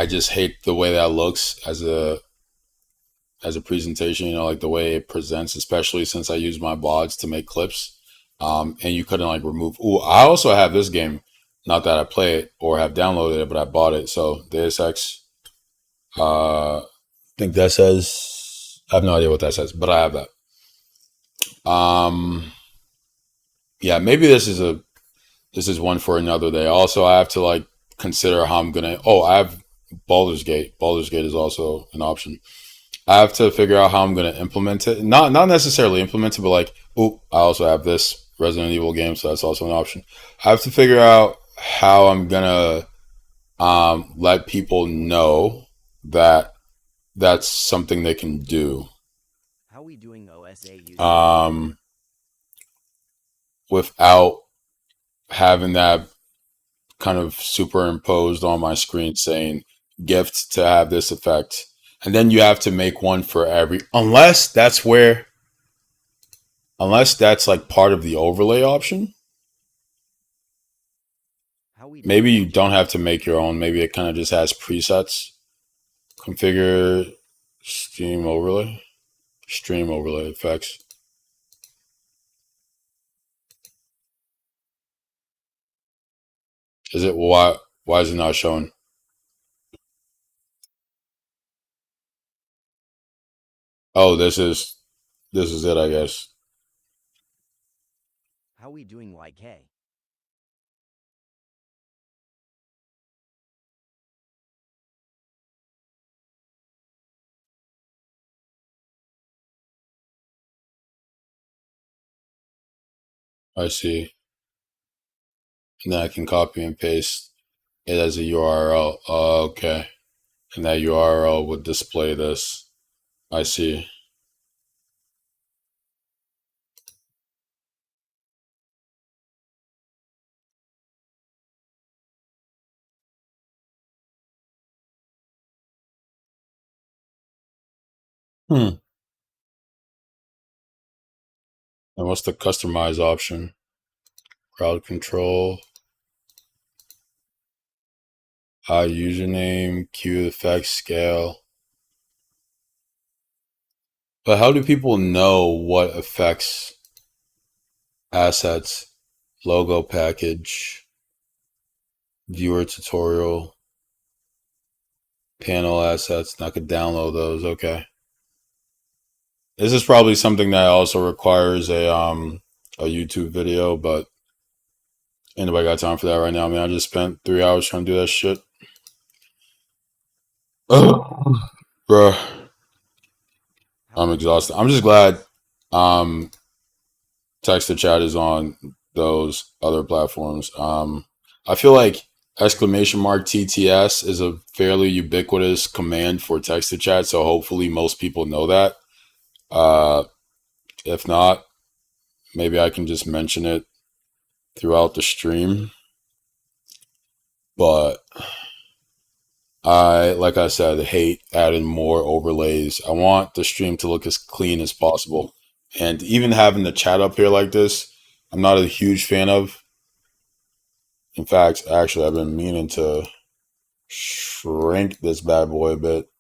just hate the way that looks as a presentation, you know, like the way it presents, especially since I use my bots to make clips. And you couldn't like remove. Ooh, I also have this game. Not that I play it or have downloaded it, but I bought it. So Deus Ex. I think that says. I have no idea what that says, but I have that. Yeah, maybe this is one for another day. Also, I have to like consider how I'm gonna. Oh, I have Baldur's Gate. Baldur's Gate is also an option. I have to figure out how I'm going to implement it. Not necessarily implement it, but like, oh, I also have this Resident Evil game, so that's also an option. I have to figure out how I'm going to let people know that that's something they can do. How are we doing OSA without having that kind of superimposed on my screen saying gift to have this effect. And then you have to make one for every, unless that's like part of the overlay option. Maybe you don't have to make your own. Maybe it kind of just has presets. Configure stream overlay effects. Is it why is it not showing? Oh, this is it, I guess. How we doing, YK? I see. And then I can copy and paste it as a URL. Oh, okay. And that URL would display this. I see. And what's the customize option? Crowd control. Username, queue effects, scale. But how do people know what affects assets, logo package, viewer tutorial, panel assets? And I could download those. Okay. This is probably something that also requires a YouTube video, but ain't nobody got time for that right now, man. I just spent 3 hours trying to do that shit. Bruh, I'm exhausted. I'm just glad text to chat is on those other platforms. I feel like exclamation mark TTS is a fairly ubiquitous command for text to chat, so hopefully most people know that. If not, maybe I can just mention it throughout the stream. But like I said, hate adding more overlays. I want the stream to look as clean as possible. And even having the chat up here like this, I'm not a huge fan of. In fact, actually, I've been meaning to shrink this bad boy a bit.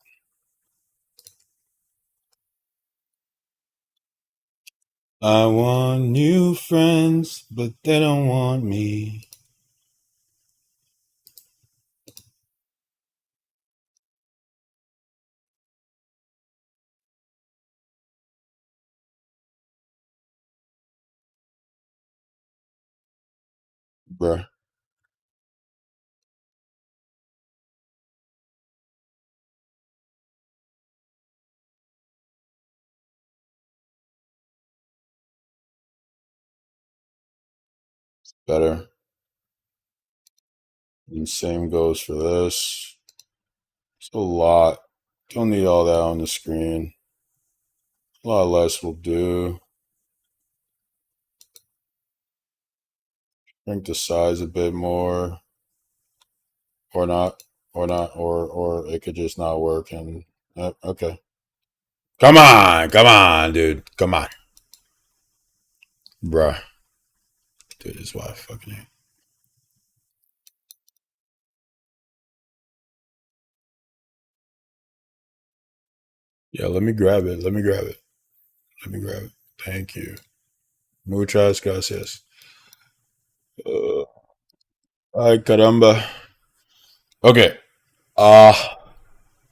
I want new friends, but they don't want me. Bruh. Better. And same goes for this. It's a lot. Don't need all that on the screen. A lot less will do. Shrink the size a bit more. Or not. Or it could just not work. And okay. Come on, dude. Come on. Bruh. Dude, this is why I fucking hate. Yeah, let me grab it. Thank you. Muchas gracias. Ay, caramba. Okay.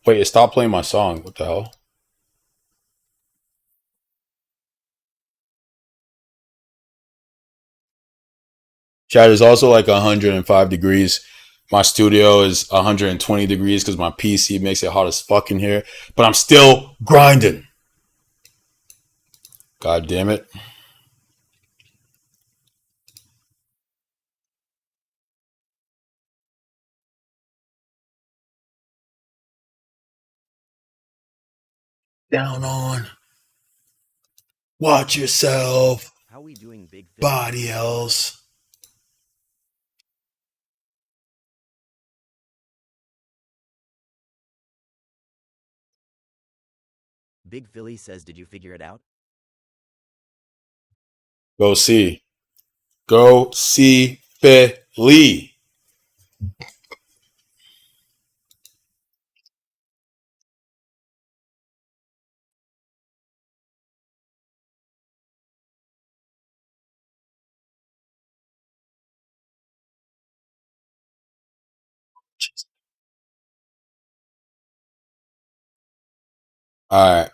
Wait, it stopped playing my song. What the hell? Chat is also like 105 degrees. My studio is 120 degrees because my PC makes it hot as fuck in here. But I'm still grinding. God damn it. Down on. Watch yourself. How we doing, Big Philly? Body else. Big Philly says, did you figure it out? Go see. Go see Philly. All right.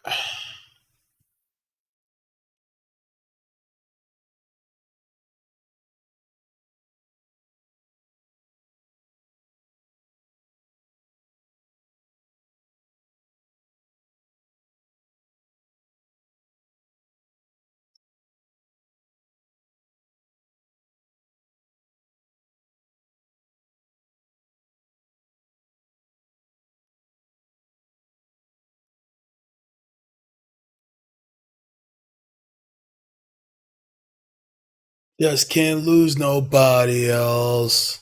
Just can't lose nobody else.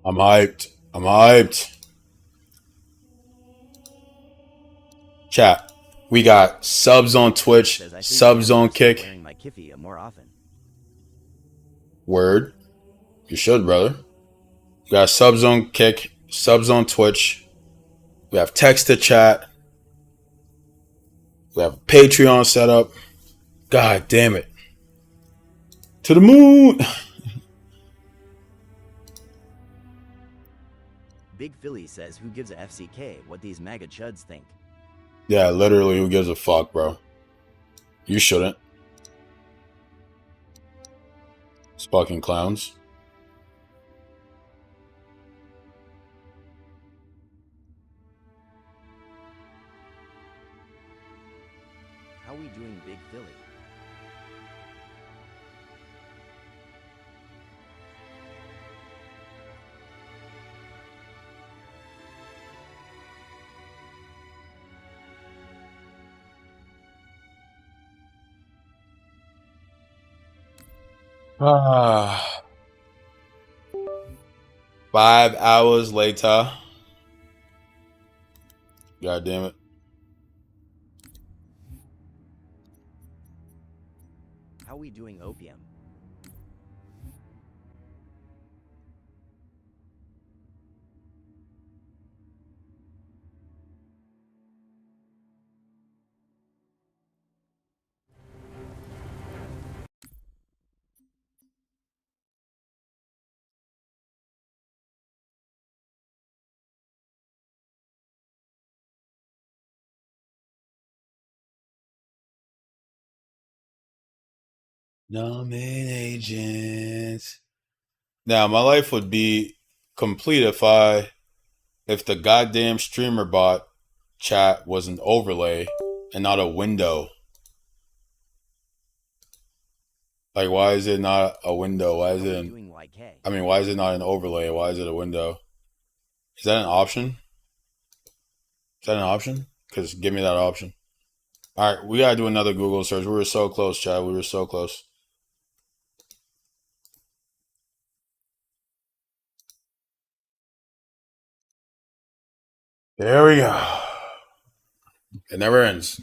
I'm hyped. Chat. We got subs on Twitch, subs on Kick. Wearing my kiffy more often. Word. You should, brother. We got subs on Kick, subs on Twitch. We have text to chat. We have Patreon set up. God damn it. To the moon. Big Philly says, who gives a FCK what these MAGA chuds think? Yeah, literally, who gives a fuck, bro? You shouldn't. It's fucking clowns. How we doing, Big Philly? Ah. 5 hours later. God damn it. How we doing, Opium? Nominate agents. Now, my life would be complete if the goddamn streamer bot chat was an overlay and not a window. Like, why is it not a window? Why is it? Why is it not an overlay? Why is it a window? Is that an option? Is that an option? Because give me that option. All right, we gotta do another Google search. We were so close, Chad. We were so close. There we go. It never ends.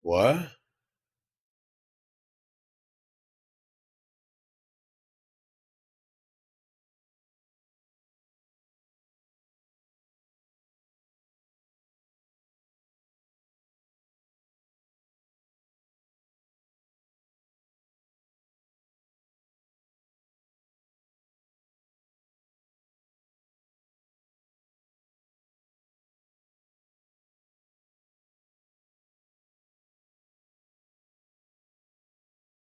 What?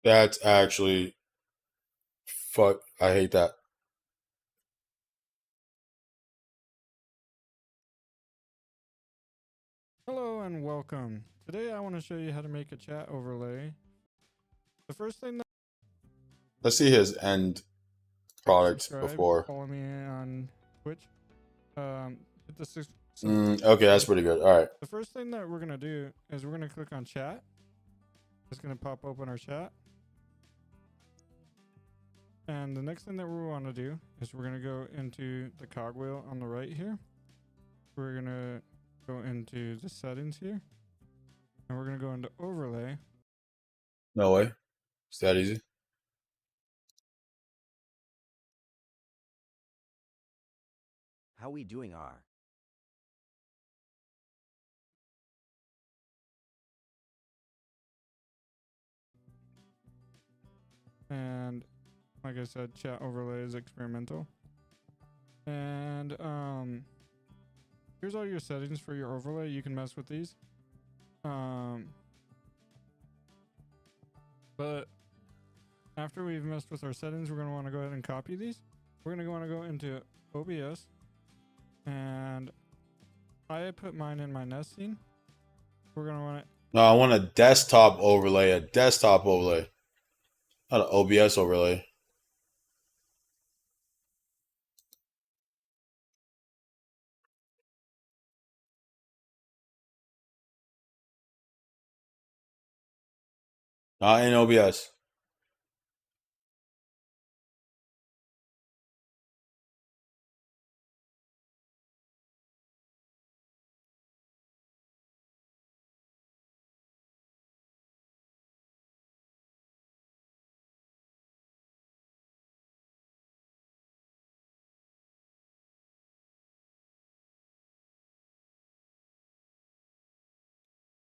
That's actually fuck. I hate that. Hello and welcome. Today I want to show you how to make a chat overlay. The first thing that Let's see his end product subscribe, before. follow me on Twitch. Hit the Okay, that's pretty good. All right. The first thing that we're gonna do is we're gonna click on chat. It's gonna pop open our chat. And the next thing that we want to do is we're gonna go into the cogwheel on the right here. We're gonna go into the settings here, and we're gonna go into overlay. No way. It's that easy. How we doing, R? And like I said, chat overlay is experimental. And here's all your settings for your overlay. You can mess with these. But after we've messed with our settings, we're going to want to go ahead and copy these. We're going to want to go into OBS, and I put mine in my nest scene. We're going to want to... No, I want a desktop overlay. A desktop overlay. Not an OBS overlay. Not in OBS.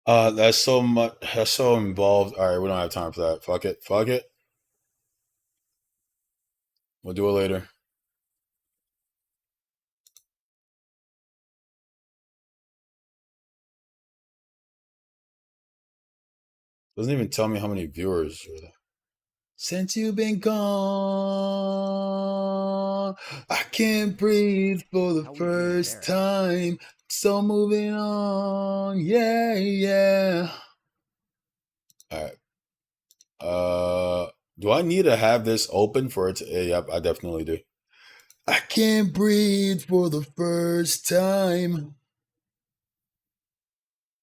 That's so much. That's so involved. All right, we don't have time for that. Fuck it. Fuck it. We'll do it later. Doesn't even tell me how many viewers. Since you've been gone, I can't breathe for the first time. So moving on. Yeah, yeah. All right. Do I need to have this open for it to? Yep, I definitely do. I can't breathe for the first time.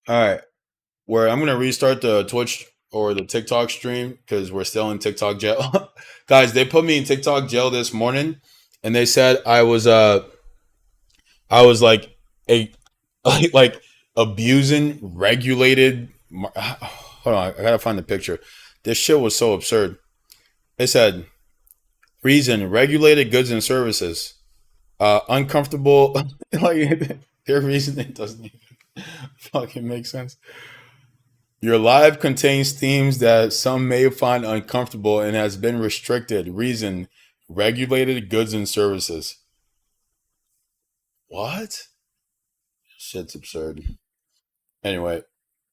All right. Where I'm gonna restart the Twitch or the TikTok stream because we're still in TikTok jail. Guys, they put me in TikTok jail this morning, and they said I was like a like abusing regulated. Hold on, I gotta find the picture. This shit was so absurd. They said reason regulated goods and services. Uncomfortable. Like their reasoning doesn't even fucking make sense. Your live contains themes that some may find uncomfortable and has been restricted. Reason regulated goods and services. What? Shit's absurd. Anyway,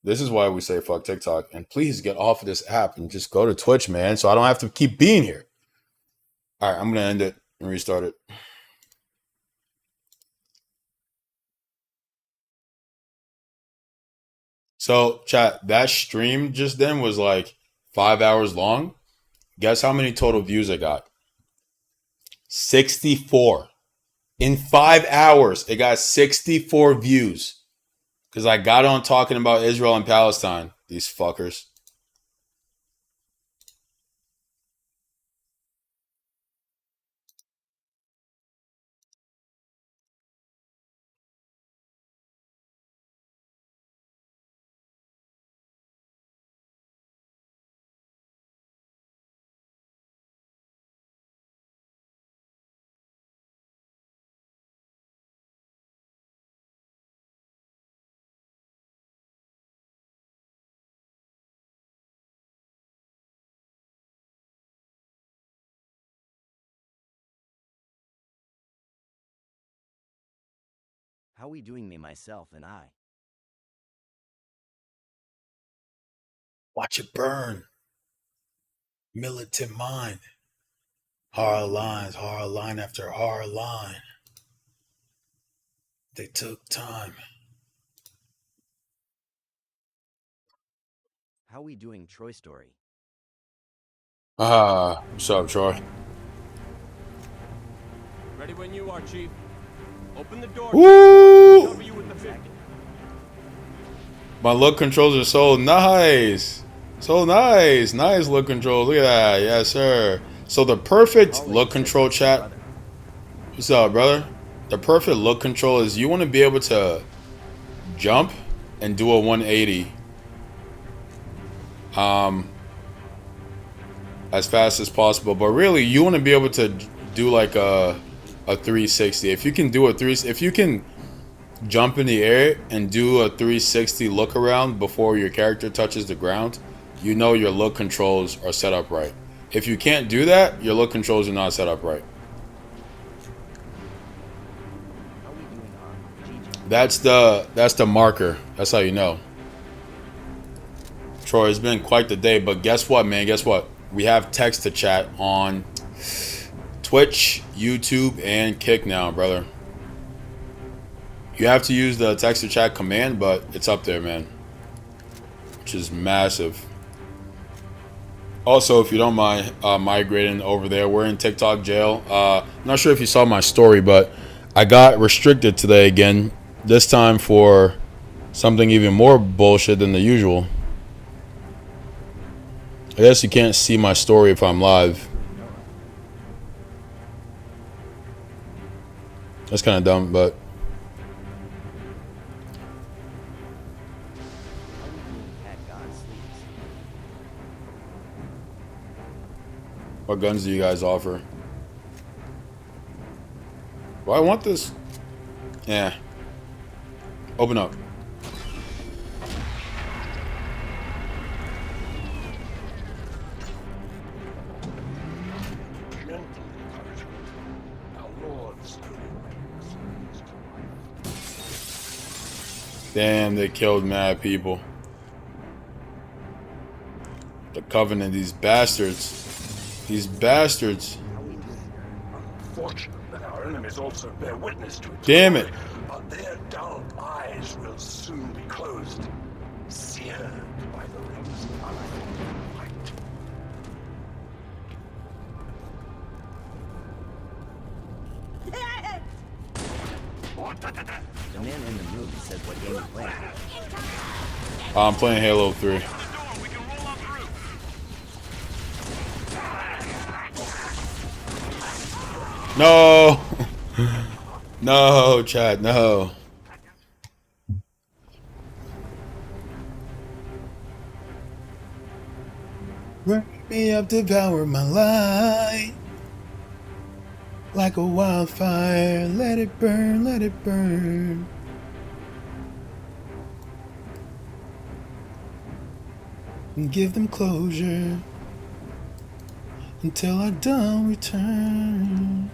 this is why we say fuck TikTok. And please get off of this app and just go to Twitch, man, so I don't have to keep being here. All right, I'm going to end it and restart it. So, chat, that stream just then was like 5 hours long. Guess how many total views I got? 64. In 5 hours, it got 64 views. Because I got on talking about Israel and Palestine. These fuckers. How we doing, me, myself, and I? Watch it burn. Militant mind. Hard line after hard line. They took time. How we doing, Troy Story? What's up, Troy? Ready when you are, Chief. Open the door. Woo! Cover you with the 50. My look controls are so nice. So nice. Nice look controls. Look at that. Yes, sir. So the perfect look control, chat. What's up, brother? The perfect look control is you want to be able to jump and do a 180 as fast as possible. But really, you want to be able to do like a 360. If you can do if you can jump in the air and do a 360 look around before your character touches the ground, you know your look controls are set up right. If you can't do that, your look controls are not set up right. That's the marker. That's how you know. Troy, it's been quite the day, but guess what, man? Guess what? We have text to chat on Twitch, YouTube, and Kick now, brother. You have to use the text to chat command, but it's up there, man. Which is massive. Also, if you don't mind migrating over there, we're in TikTok jail. I'm not sure if you saw my story, but I got restricted today again. This time for something even more bullshit than the usual. I guess you can't see my story if I'm live. That's kind of dumb, but... What guns do you guys offer? Do I want this? Yeah. Open up. Damn, they killed mad people. The Covenant, these bastards. These bastards. Fortunate that our enemies also bear witness to it. Damn it. But their dull eyes will soon be closed, seared by the rings of light. The man in the movie says what game you playing. I'm playing Halo 3. No! No, Chad, no. Burn me up, devour my light. Like a wildfire, let it burn, let it burn. And give them closure until I don't return.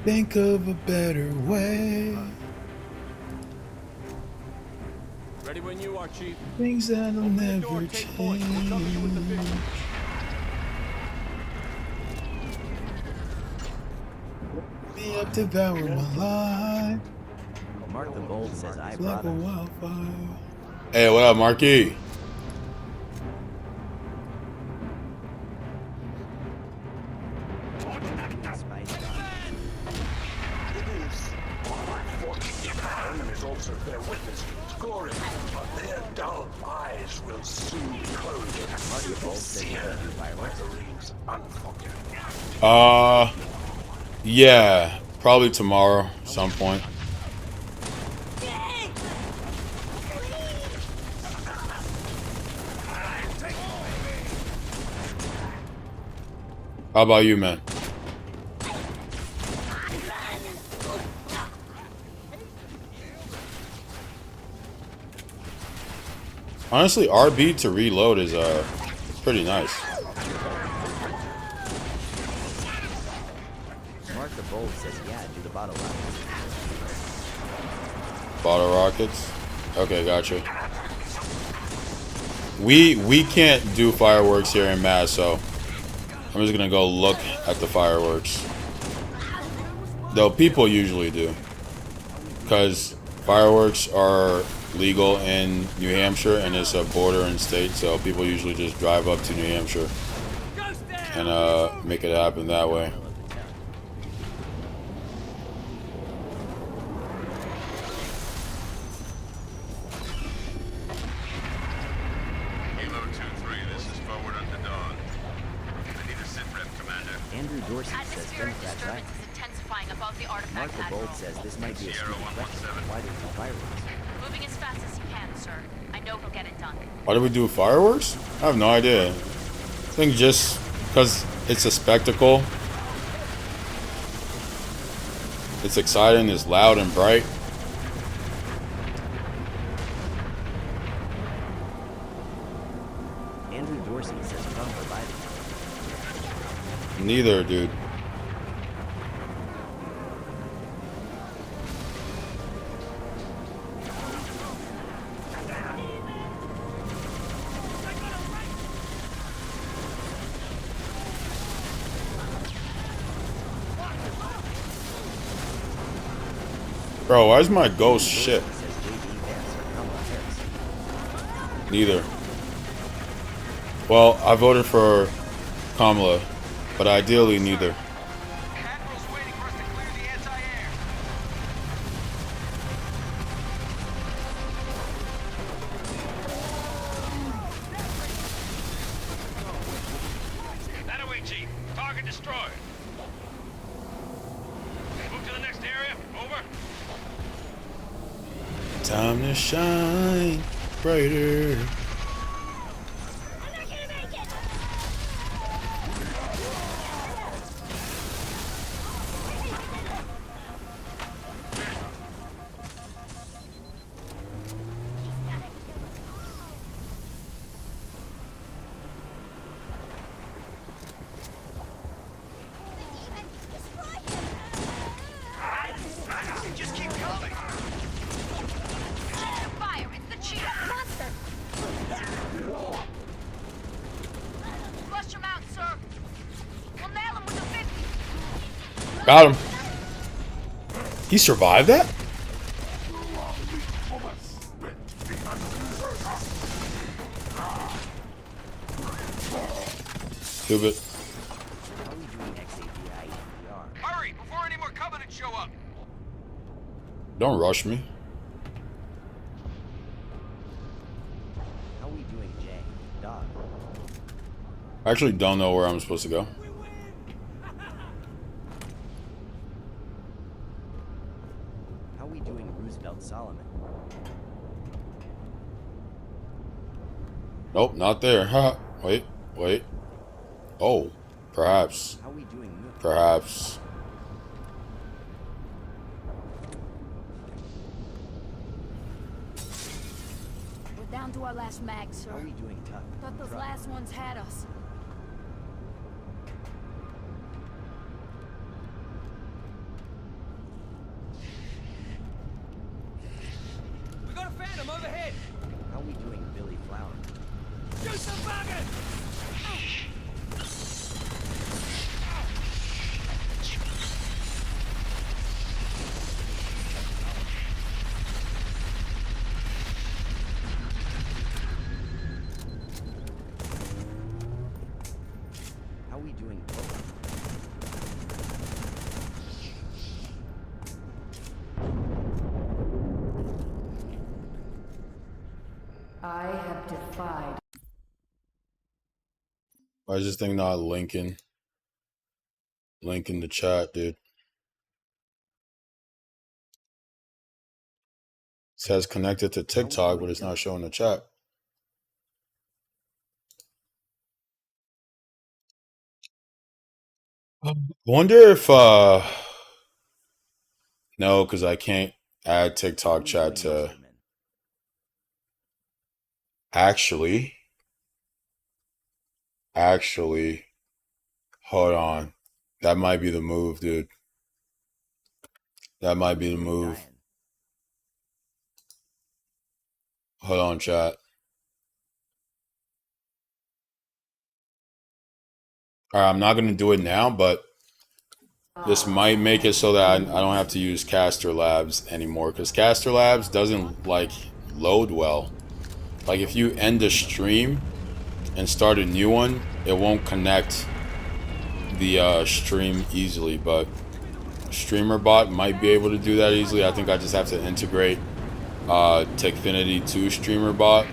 Think of a better way. Ready when you are, Chief. Things that'll never change. Me up, devour my life. Mark the Bold says I Like brought a him. wildfire. Hey, what up, Marky? Our enemies also bear witness to its glory, but their dull eyes will soon be closed, seared by the rings unforgiven. Yeah, probably tomorrow, some point. How about you, man? Honestly, RB to reload is pretty nice. Mark the Bold says yeah, do the bottle rockets. Bottle rockets. Okay, gotcha. We can't do fireworks here in Mass, so I'm just gonna go look at the fireworks. Though people usually do, because fireworks are legal in New Hampshire and it's a bordering state, so people usually just drive up to New Hampshire and make it happen that way. Halo 2-3, this is forward unto dawn. I need a sit rep, Commander. Andrew Dorsey says Democrats right. Intensifying above the Mark artifact, the Bold Admiral. says this might be a stupid question. Why do we do fireworks? Moving as fast as you can, sir. I know he'll get it done. Why do we do fireworks? I have no idea. I think just because it's a spectacle. It's exciting, it's loud and bright. Andrew Dorsey says Trump or Biden. Neither, dude. Bro, why is my ghost shit? Neither. Well, I voted for Kamala, but ideally neither. That away, Chief. Target destroyed. Time to shine brighter. Just keep coming. Fire! It's the chief monster. Flush him out, sir. We'll nail him with a 50. Got him. He survived that? Stupid. Hurry before any more Covenant show up. Don't rush me. How we doing, Jay? Dog. I actually don't know where I'm supposed to go. How we doing, Roosevelt Solomon? Nope, not there. Huh. Wait, wait. Oh, perhaps. How we doing, Mook? Perhaps. We're down to our last mag, sir. How we doing, Tuck? Thought those Truck. last ones had us. We got a phantom overhead. How we doing, Billy Flower? Do some bugging. How we doing, Cole? I have defied. Why is this thing not linking? Link in the chat, dude. It says connected to TikTok, but it's not showing the chat. I wonder if no, because I can't add TikTok chat to actually hold on. That might be the move, dude. That might be the move. Hold on, chat. Alright, I'm not gonna do it now, but this might make it so that I don't have to use Caster Labs anymore, because Caster Labs doesn't like load well. Like if you end a stream and start a new one, it won't connect the stream easily, but StreamerBot might be able to do that easily. I think I just have to integrate Techfinity to StreamerBot.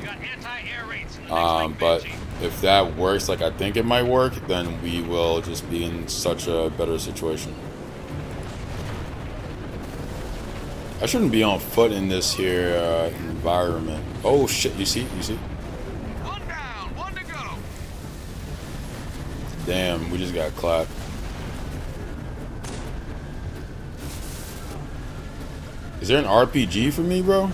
But if that works like I think it might work, then we will just be in such a better situation. I shouldn't be on foot in this here environment. Oh shit, you see? One down, one to go. Damn, we just got clapped. Is there an RPG for me, bro?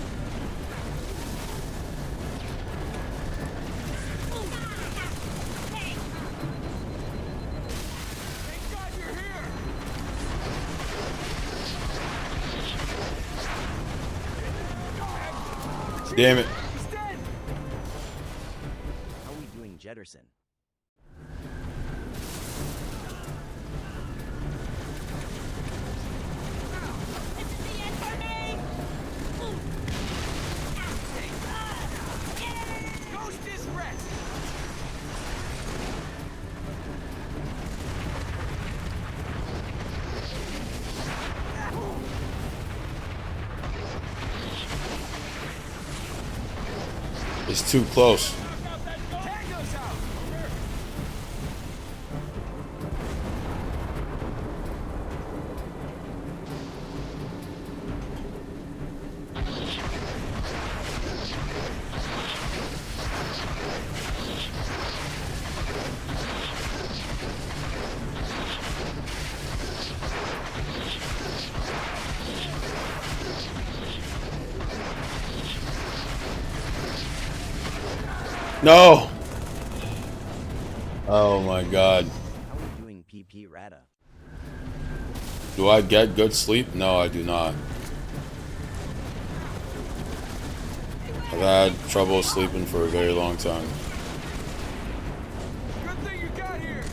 Damn it. How we doing, Jetterson? Ghost is rest. It's too close. No! Oh my god. How are we doing, PP Rata? Do I get good sleep? No, I do not. I've had trouble sleeping for a very long time. Good thing you got here.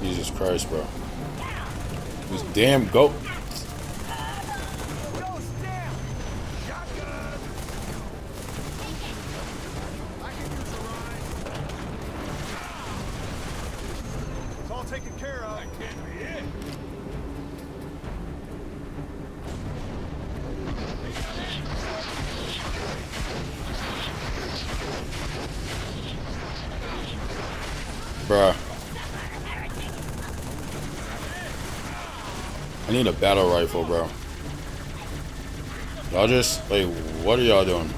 Jesus Christ, bro. This damn goat. It's all taken care of. That can't be it. Bruh. I need a battle rifle, bro. Y'all just, like, what are y'all doing?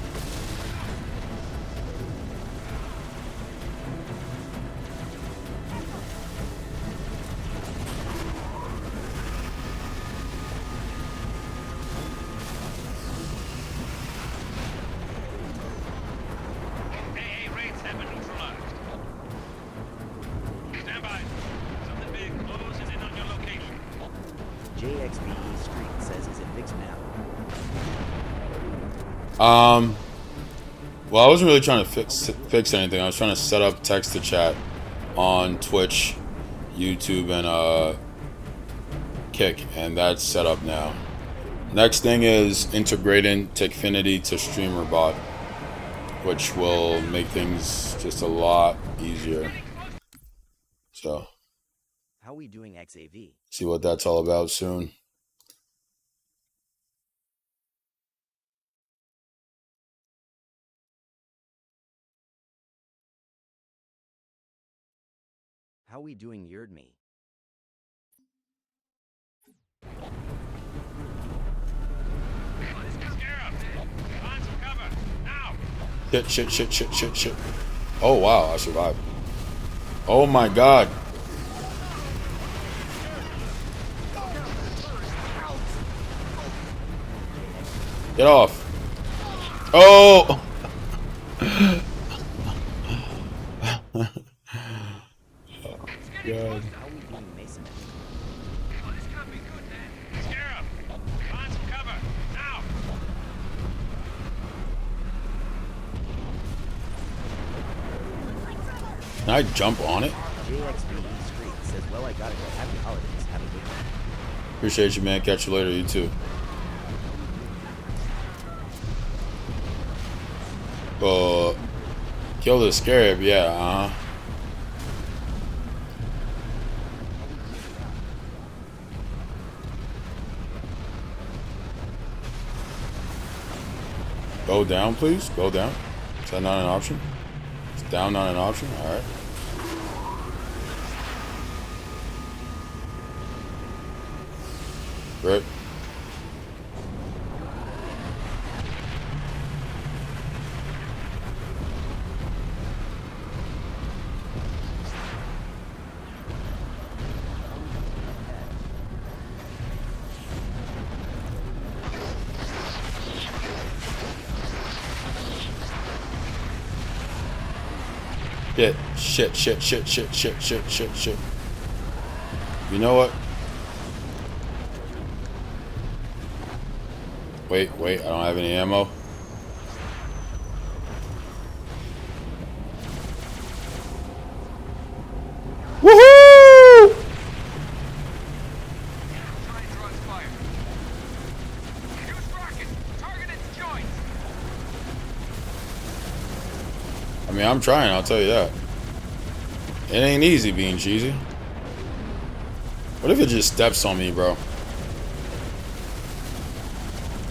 JXBE Street says, is it fixed now? Well, I wasn't really trying to fix anything. I was trying to set up text to chat on Twitch, YouTube, and Kick, and that's set up now. Next thing is integrating Techfinity to StreamerBot, which will make things just a lot easier. So, How are we doing, XAV? see what that's all about soon. How are we doing, Yerd Me? Shit. Oh, wow, I survived. Oh my god. Get off. Oh! God. How are we doing, Mason? Can I jump on it? JXBE Street says, well, I gotta go. Happy holidays. Have a good one. Appreciate you, man. Catch you later. You too. Kill the scarab. Yeah, Go down, please. Go down. Is that not an option? Is down not an option? Alright. Great. Shit. You know what? Wait, I don't have any ammo. Woohoo! I mean, I'm trying, I'll tell you that. It ain't easy being cheesy. What if it just steps on me, bro?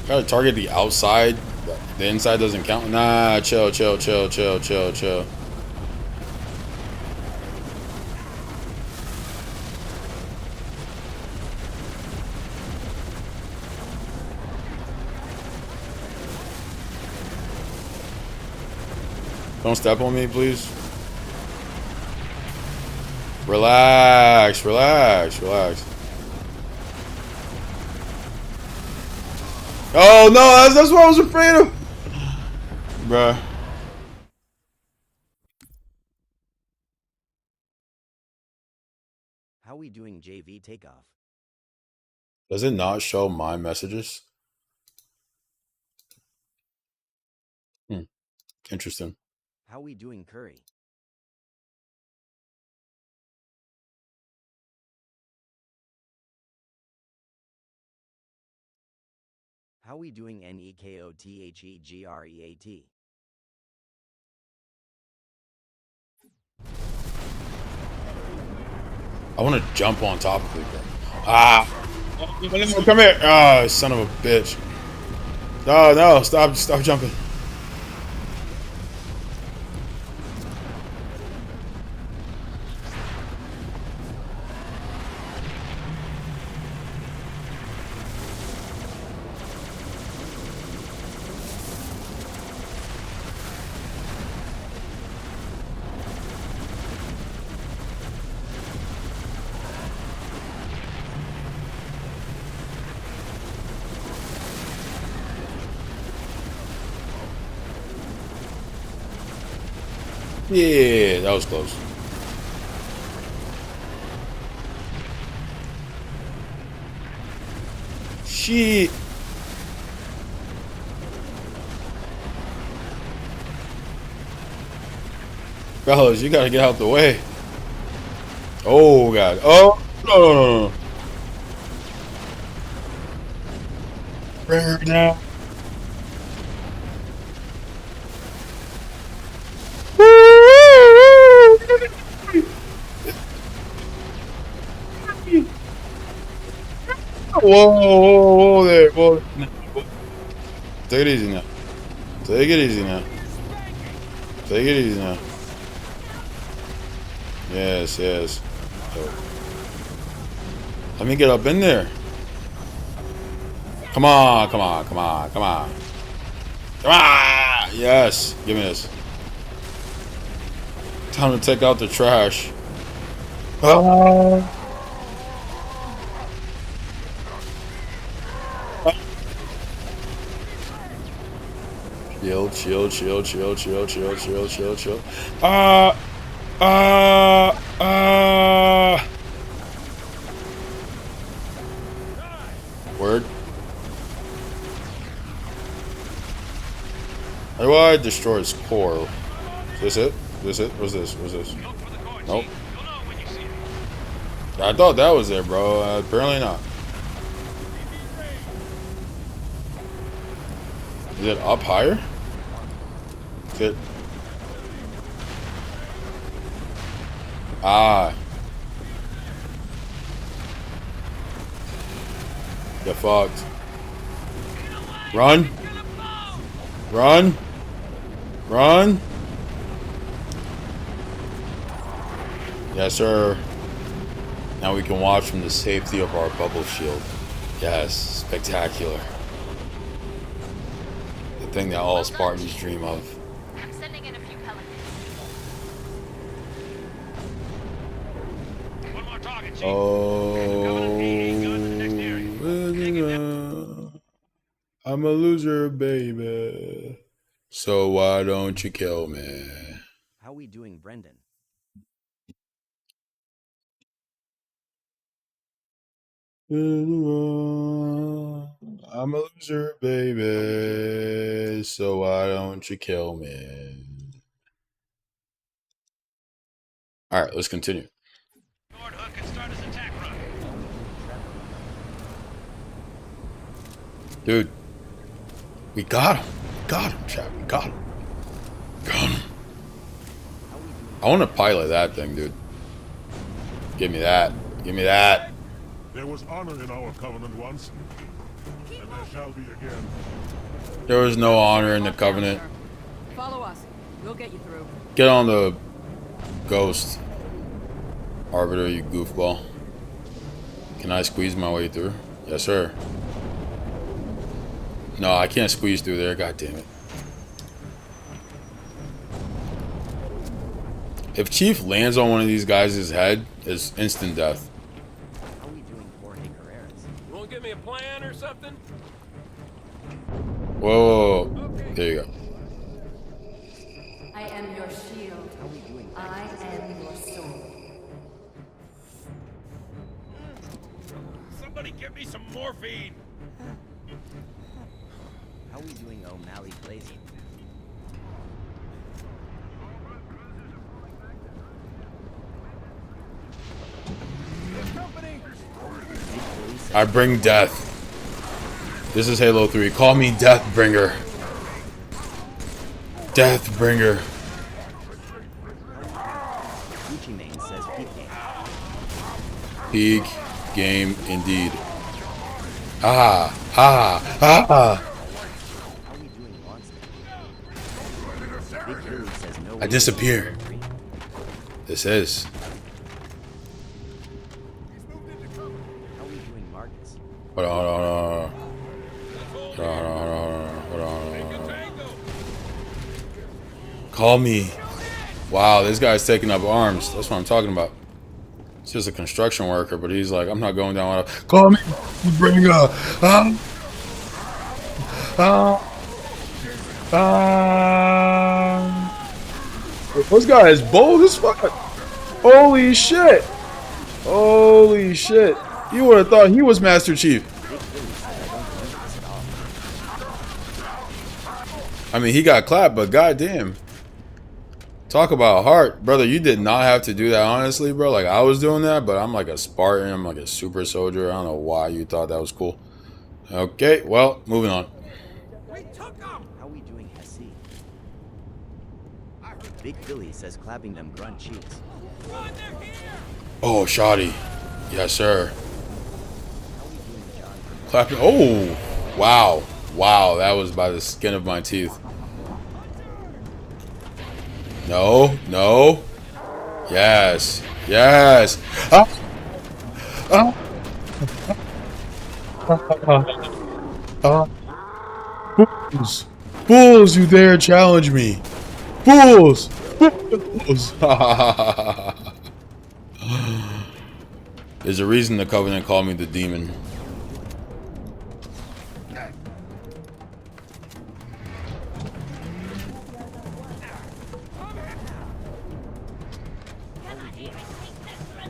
Gotta target the outside. The inside doesn't count. Nah, chill. Don't step on me, please. Relax. Oh no, that's what I was afraid of. Bruh. How we doing JV takeoff? Does it not show my messages? Interesting. How we doing Curry? How we doing NEKOTHEGREAT? I want to jump on top of it, bro. Ah! Come here! Ah, son of a bitch. No, no, stop jumping. Yeah, that was close. Shit. Fellas, you gotta get out the way. Oh god. Oh no no no no. Bring her down. Whoa there. Whoa. Take it easy now. Take it easy now. Take it easy now. Yes, yes. Let me get up in there. Come on, come on, come on, come on. Come on! Yes. Give me this. Time to take out the trash. Shield, shield, shield, shield, shield, shield, shield, shield. Word. How do I destroy its core? Is this it? Is this it? What's this? What's this? Nope. I thought that was there, bro. Apparently not. Is it up higher? Is it? Ah. Get fucked. Run. Run. Run. Yes, sir. Now we can watch from the safety of our bubble shield. Yes, spectacular. The thing that all Spartans dream of. I'm sending in a few pelicans. Oh, I'm a loser, baby. So why don't you kill me? How we doing Brendan? I'm a loser, baby. So why don't you kill me? All right, let's continue. Dude, we got him. Got him, chat. We got him. Got him. I want to pilot that thing, dude. Give me that. Give me that. There was honor in our covenant once, and there shall be again. There was no honor in the covenant. Follow us. We'll get you through. Get on the ghost. Arbiter, you goofball. Can I squeeze my way through? Yes, sir. No, I can't squeeze through there. God damn it. If Chief lands on one of these guys' head, it's instant death. How we doing Jorge Carreras? You won't give me a plan or something? Whoa. There you go. I am your shield. I am your sword. Somebody give me some morphine. How we doing, O'Malley Blazing? I bring death. This is Halo 3. Call me Deathbringer. Deathbringer. Gucci Mane says peak game. Peak game indeed. Ah, ah, ah, ah. Big Billy says no I way. disappear. This is. How we doing, Marcus? Hold on, hold on, hold on. Hold on, hold on, hold on, hold on. Call me. Wow, this guy's taking up arms. That's what I'm talking about. He's just a construction worker, but he's like, I'm not going down without. Call me. Bring up. This guy is bold as fuck. Holy shit. Holy shit. You would have thought he was Master Chief. I mean, he got clapped, but goddamn. Talk about heart. Brother, you did not have to do that, honestly, bro. Like, I was doing that, but I'm like a Spartan. I'm like a super soldier. I don't know why you thought that was cool. Okay, well, moving on. How we doing, SC? Big Philly says clapping them grunt cheeks. Oh, shoddy. Yes, sir. Clapping. Oh, wow. Wow, that was by the skin of my teeth. No, no. Yes, yes. Ah. Ah. Fools. Fools, you dare challenge me. Fools. Fools. There's a reason the Covenant called me the demon.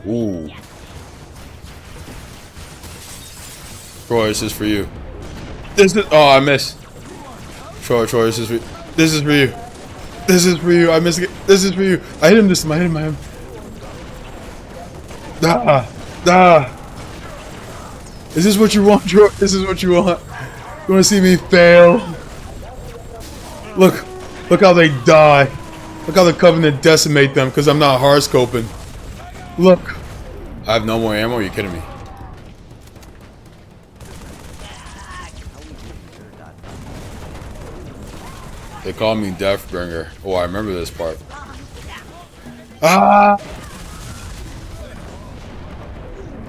Ooh. Troy, this is for you. This is. Oh, I missed. Troy, this is for you. This is for you. This is for you. I missed it. This is for you. I hit him this time. I hit him. Ah. Ah. Is this what you want, Troy? This is what you want. You want to see me fail? Look. Look how they die. Look how the Covenant decimate them because I'm not hard scoping. Look. I have no more ammo? Are you kidding me? They call me Deathbringer. Oh, I remember this part. Ah!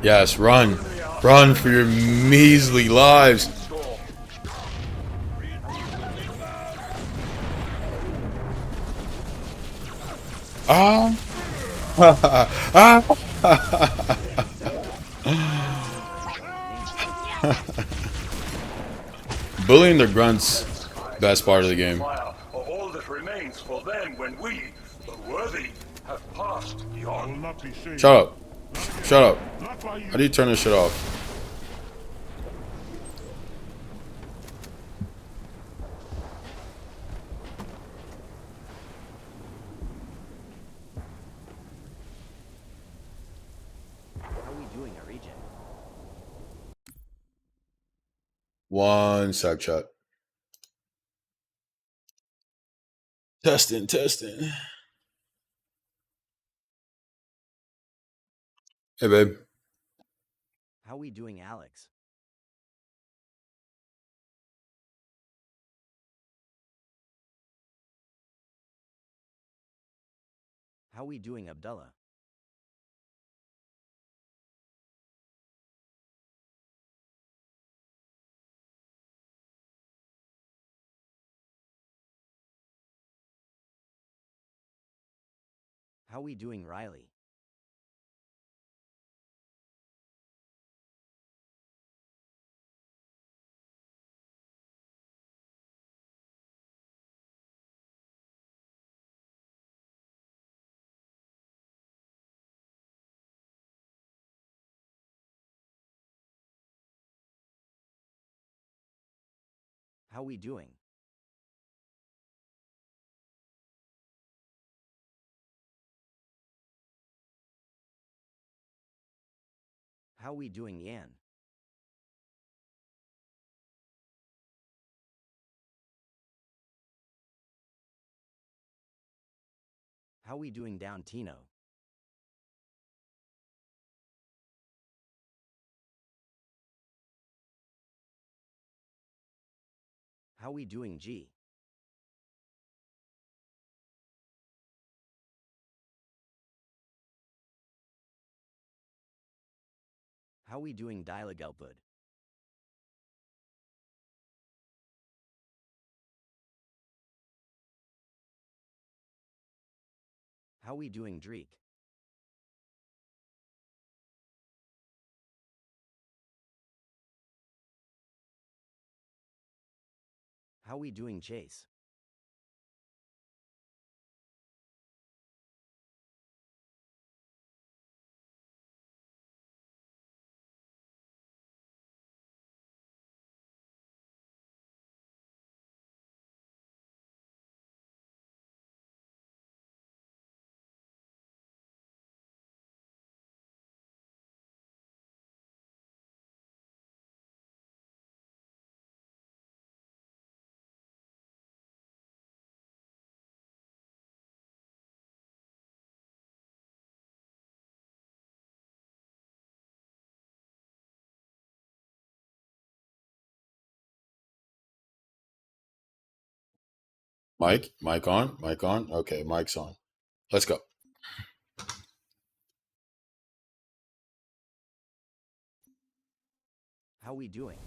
Yes, run. Run for your measly lives. Ah! Ah! Bullying the grunts, best part of the game. Of all that remains for then when we, the worthy, have passed beyond. Shut up. Shut up. How do you turn this shit off? How we doing, our region? One sec, chat. Testing, testing. Hey, babe. How we doing, Alex? How we doing, Abdullah? How we doing, Riley? How we doing? How we doing, Yan? How we doing down, Tino? How we doing, G? How we doing, Dialagelpud? How we doing, Dreek? How we doing, Chase? Mic on? Mic on? Okay, mic's on. Let's go. How we doing?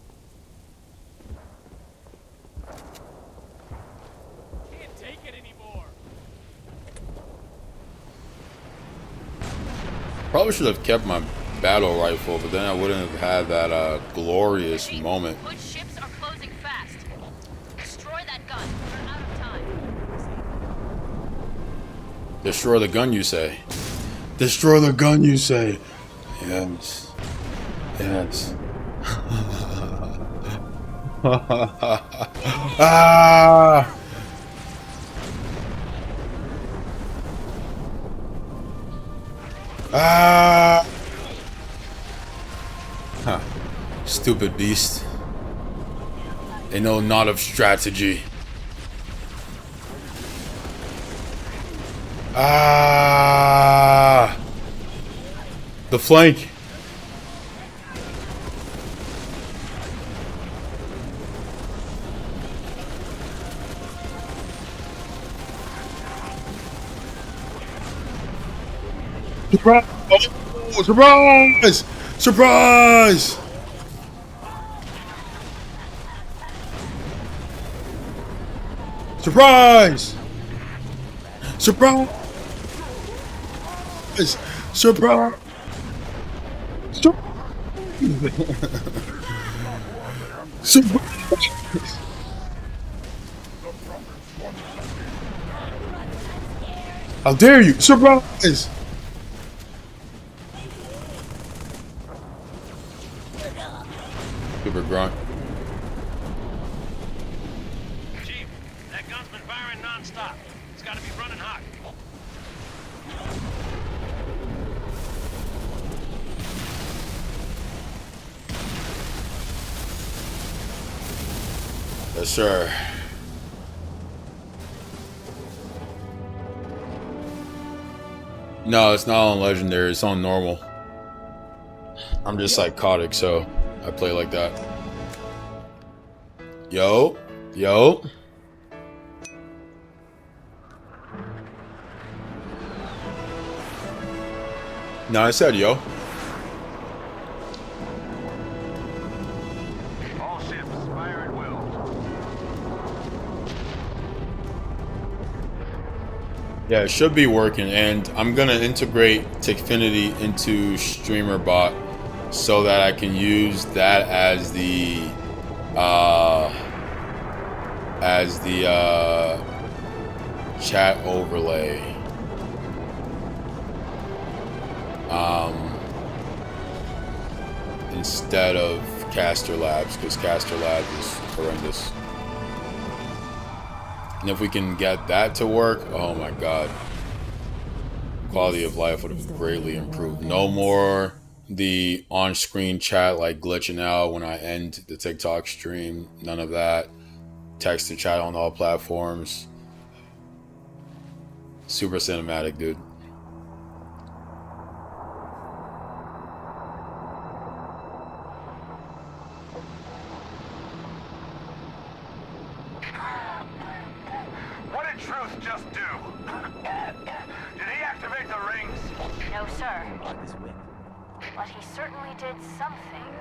Can't take it anymore. Probably should have kept my battle rifle, but then I wouldn't have had that glorious moment. Good ships are closing fast. Destroy that gun. We're out of time. Destroy the gun, you say? Destroy the gun, you say? Yes. Yes. Ah! Ah! Huh. Stupid beast. They know not of strategy. Ah! The flank. Surprise! Oh, surprise! Surprise! Surprise! Surprise! Surprise! Surprise! How dare you! Surprise! Super grunt. Chief, that gun's been firing non-stop. It's got to be running hot. Yes, sir. No, it's not on legendary. It's on normal. I'm just psychotic, so I play like that. Yo, yo. No, I said yo. All ships fire at will. Yeah, it should be working, and I'm gonna integrate Techfinity into StreamerBot so that I can use that as the chat overlay. Instead of Caster Labs, because Caster Labs is horrendous. And if we can get that to work, oh my god. Quality of life would have greatly improved. No more the on-screen chat like glitching out when I end the TikTok stream. None of that. Text to chat on all platforms. Super cinematic, dude. What did Truth just do? Did he activate the rings? No, sir. But he certainly did something.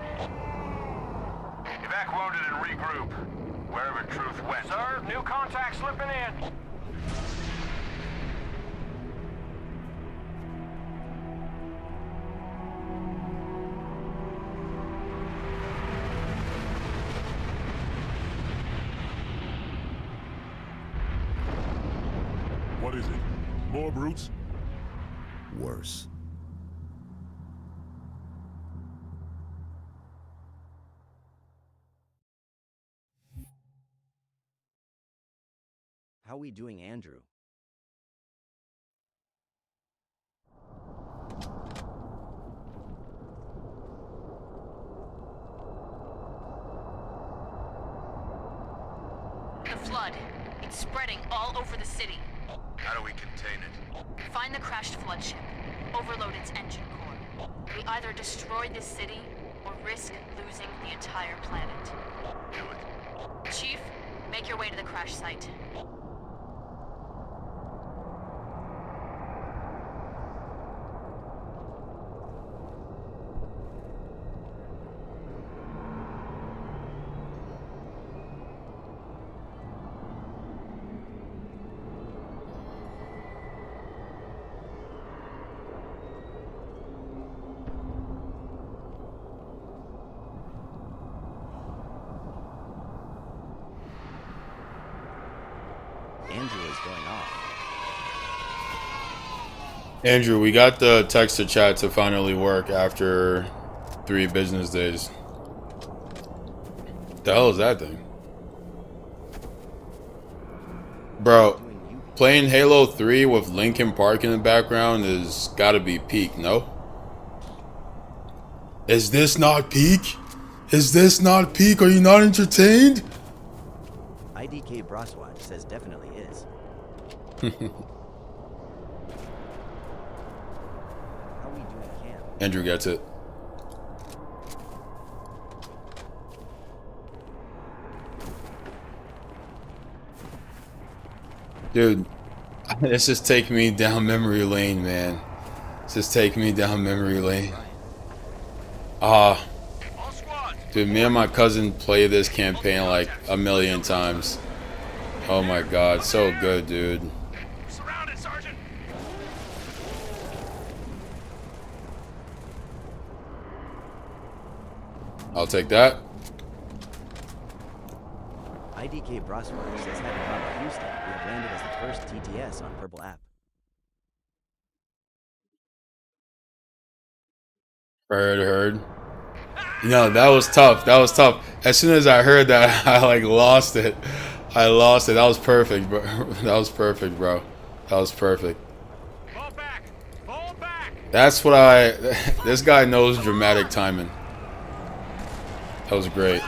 Evac wounded and regroup. Wherever Truth went. Sir, new contact slipping in. What is it? More brutes? Worse. How we doing, Andrew? The flood. It's spreading all over the city. How do we contain it? Find the crashed flood ship. Overload its engine core. We either destroy this city or risk losing the entire planet. Do it. Chief, make your way to the crash site. Andrew is going off. Andrew, we got the text to chat to finally work after 3 business days. The hell is that thing? Bro, playing Halo 3 with Linkin Park in the background is gotta be peak, no? Is this not peak? Is this not peak? Are you not entertained? IDK Broswatch says definitely is. How we doing, Cam? Andrew gets it. Dude, this just take me down memory lane, man. This just take me down memory lane. Dude, me and my cousin play this campaign like a million times. Oh my god, so good, dude. Surrounded, Sergeant. I'll take that. IDK Broswatch says having Robert Houston would have landed as the first TTS on Purple App. Heard. You know, that was tough. That was tough. As soon as I heard that, I like lost it. I lost it. That was perfect, bro. That was perfect, bro. That was perfect. Fall back. Fall back. That's what this guy knows dramatic timing. That was great.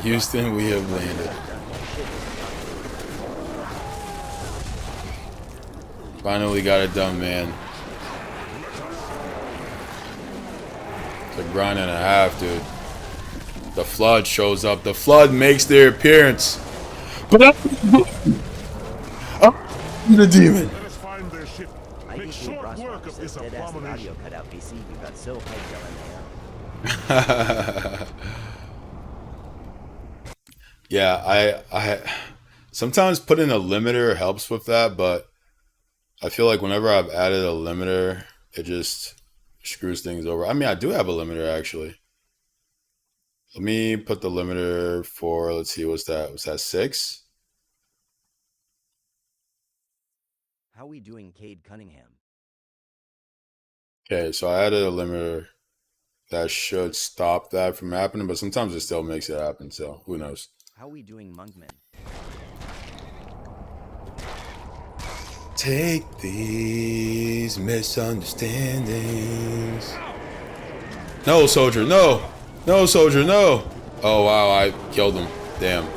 Houston, we have landed. Finally got it done, man. It's a grind and a half, dude. The flood shows up. The flood makes their appearance. But the demon. Let us find their ship. Make short work of this abomination. Cutout PC, you got so hyped yelling Yeah, I sometimes putting a limiter helps with that, but I feel like whenever I've added a limiter, it just screws things over. I mean, I do have a limiter actually. Let me put the limiter for, let's see, what's that? Was that 6? How we doing, Cade Cunningham? Okay, so I added a limiter that should stop that from happening, but sometimes it still makes it happen, so who knows? How we doing, Monkman? Take these misunderstandings. No, soldier, no! No, soldier, no! Oh, wow, I killed him. Damn.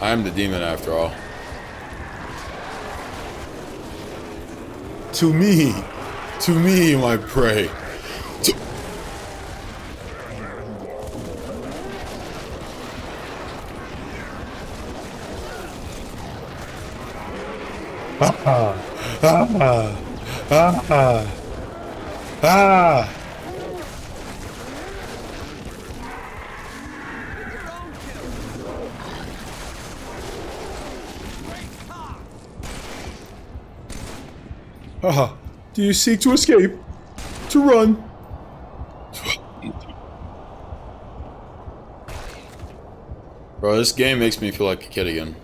I am the demon after all. To me, my prey. Ah, ah, ah, ah. Ah, do you seek to escape? To run? Bro, this game makes me feel like a kid again.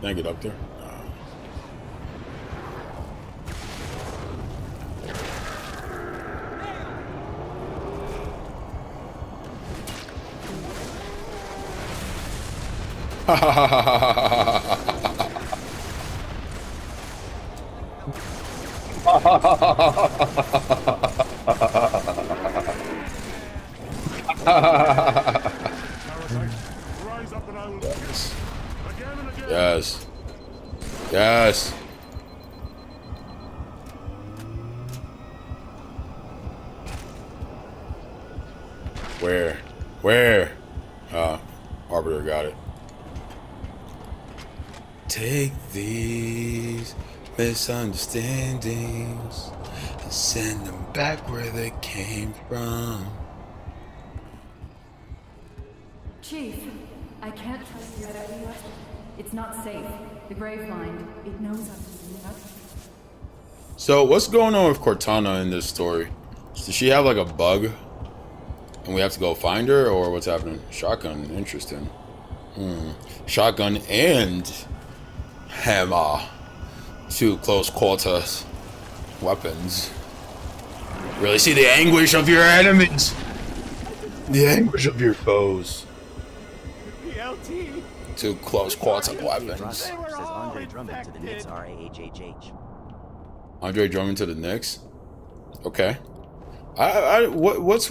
Can I get up there? Ha ha ha ha ha ha. Yes. Yes. Where? Where? Arbiter got it. Take these misunderstandings and send them back where they came from. Chief, I can't trust you. It's not safe. The Gravemind, it knows I'm. So what's going on with Cortana in this story? Does she have like a bug and we have to go find her, or what's happening? Shotgun, interesting. Shotgun and hammer. Two close quarters weapons. Really see the anguish of your enemies. The anguish of your foes. Two close quarter weapons. Says Andre Drummond to the Knicks, RAHHH. Andre Drummond to the Knicks. Okay. What's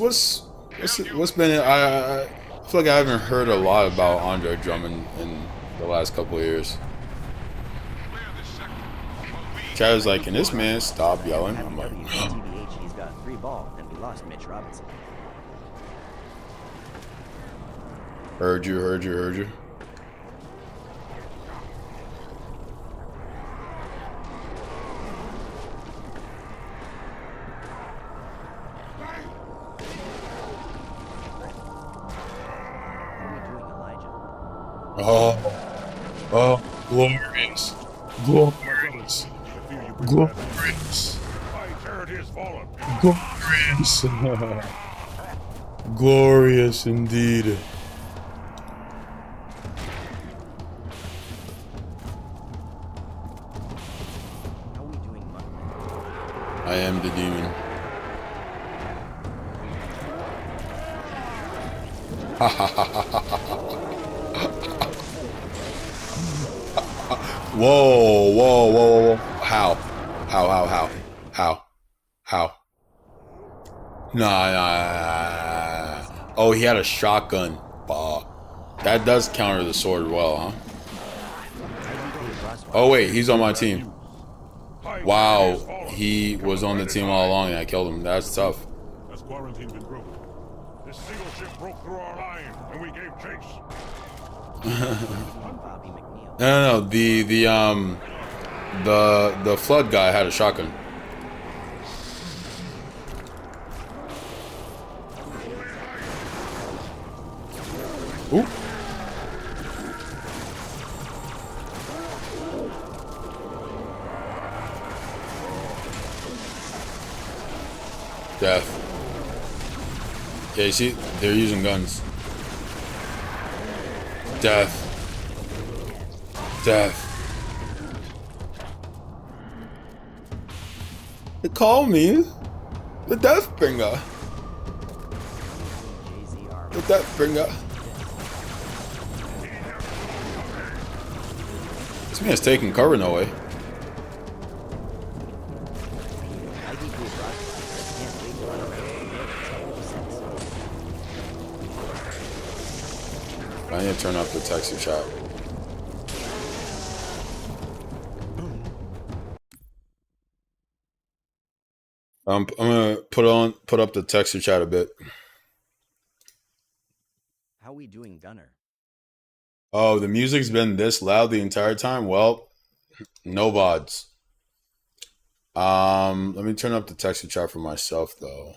been? I feel like I haven't heard a lot about Andre Drummond in the last couple of years. Chad was like, "Can this man stop yelling?" I'm like, TBH, he's got 3 ball, and we lost Mitch Robinson. Heard you. Oh, glorious. Glorious. Glorious indeed. I am the demon. Ha ha ha ha ha. Whoa. How? Nah. Oh, he had a shotgun. That does counter the sword well, huh? Oh wait, he's on my team. Wow, he was on the team all along and I killed him. That's tough. Has quarantine been broken? This single ship broke through our line and we gave chase. No. The flood guy had a shotgun. Ooh. Death. Yeah, you see, they're using guns. Death. They call me the Death Bringer. The Death Bringer. This man's taking cover, no way. I need to turn up the texture chat. I'm gonna put up the texture chat a bit. How we doing, Gunner? Oh, the music's been this loud the entire time? Well, no VODs. Let me turn up the texture chat for myself though.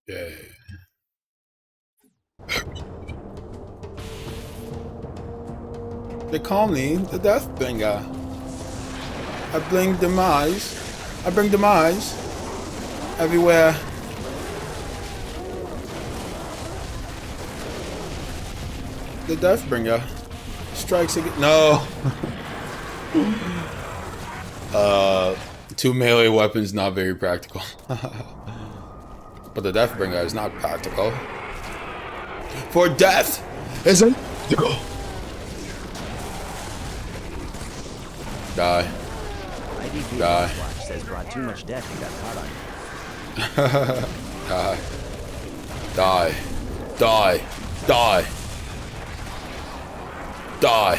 Yeah. They call me the Death Bringer. I bring demise. I bring demise everywhere. The Death Bringer strikes again. No. 2 melee weapons, not very practical. But the Death Bringer is not practical. For death isn't practical. Die. IDK Die. Watch says brought too much death and got caught on it. Die. Die. Die. Die.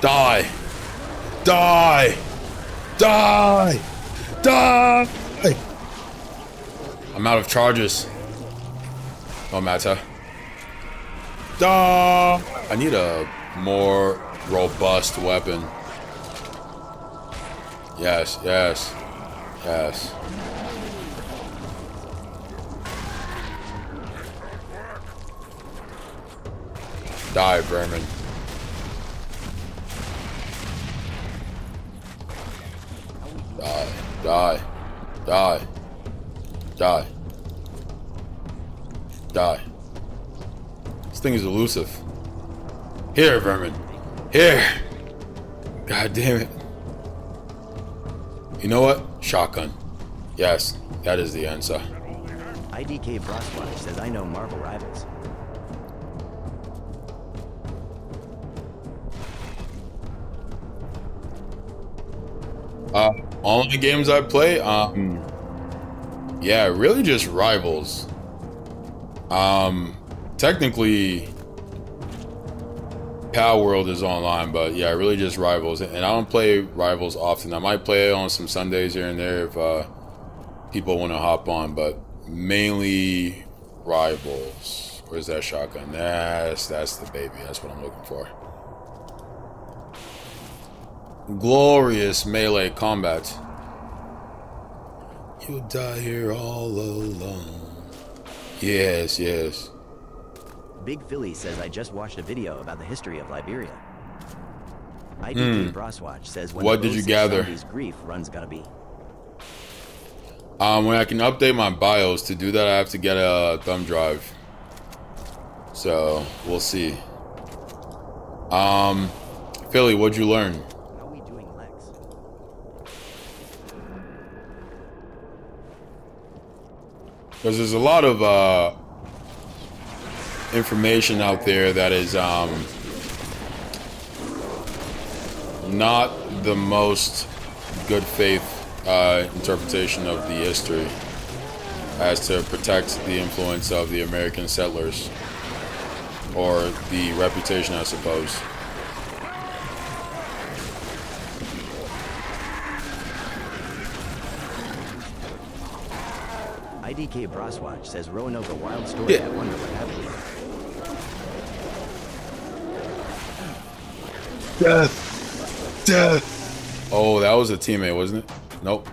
Die. Die. Die. Die. Die. I'm out of charges. No matter. Die. I need a more robust weapon. Yes, yes, yes. Die, vermin. Die, die, die, die, die. This thing is elusive. Here, vermin. Here. God damn it. You know what? Shotgun. Yes, that is the answer. IDK Frostwatch says I know Marvel Rivals. All the games I play, yeah, really just Rivals. Technically, Power World is online, but yeah, really just Rivals. And I don't play Rivals often. I might play it on some Sundays here and there if people want to hop on, but mainly Rivals. Where's that shotgun? That's the baby. That's what I'm looking for. Glorious melee combat. You'll die here all alone. Yes, yes. Big Philly says I just watched a video about the history of Liberia. IDK Frostwatch says when what did you gather? Grief run's gotta be. When I can update my BIOS, to do that I have to get a thumb drive. So we'll see. Philly, what'd you learn? How we doing, Lex? Because there's a lot of information out there that is not the most good faith interpretation of the history as to protect the influence of the American settlers, or the reputation, I suppose. IDK Frostwatch says Roanoke a wild story. I wonder what happened. Death. Death. Oh, that was a teammate, wasn't it? Nope.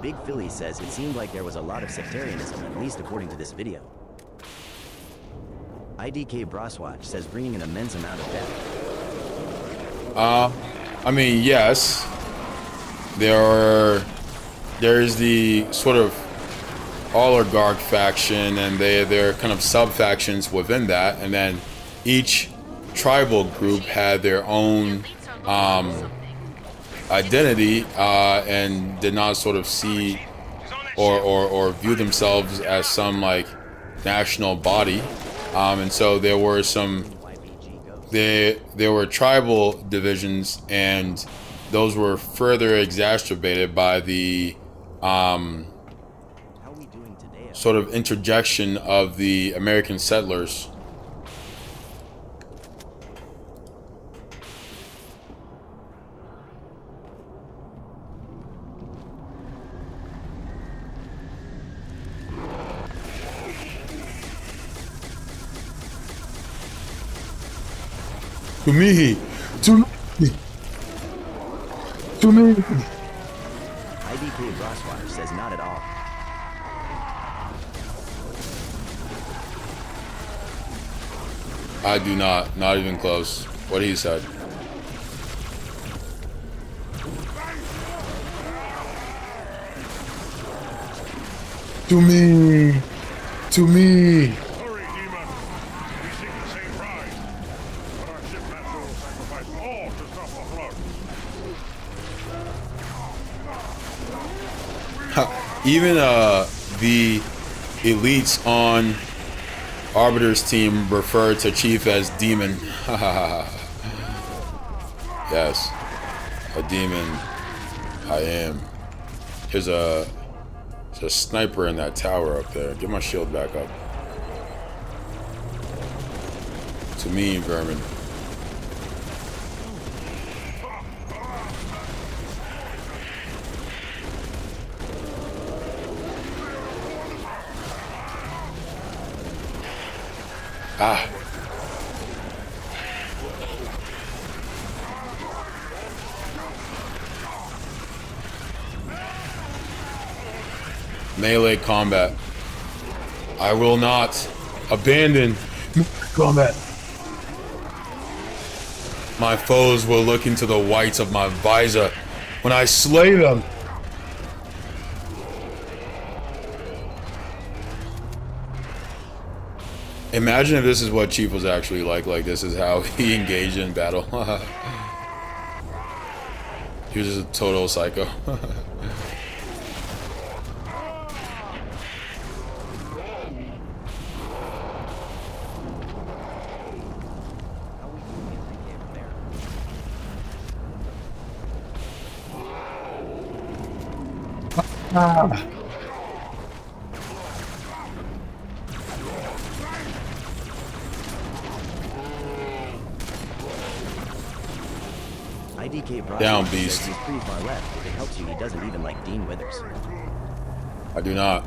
Big Philly says it seemed like there was a lot of sectarianism, at least according to this video. IDK Broswatch says bringing an immense amount of death. I mean, yes. There's the sort of oligarch faction, and there are kind of sub-factions within that, and then each tribal group had their own identity and did not sort of see or view themselves as some like national body, and so there were tribal divisions, and those were further exacerbated by the sort of interjection of the American settlers. To me. IDK Broswater says not at all. I do not even close. What he said. To me. Even the elites on Arbiter's team refer to Chief as Demon. Yes, a demon. I am. There's a sniper in that tower up there. Get my shield back up. To me, vermin. Ah. Melee combat. I will not abandon combat. My foes will look into the whites of my visor when I slay them. Imagine if this is what Chief was actually like this is how he engaged in battle. He was just a total psycho. IDK Broswatch Down, says beast. he's pretty far left. If it helps you, he doesn't even like Dean Withers. I do not.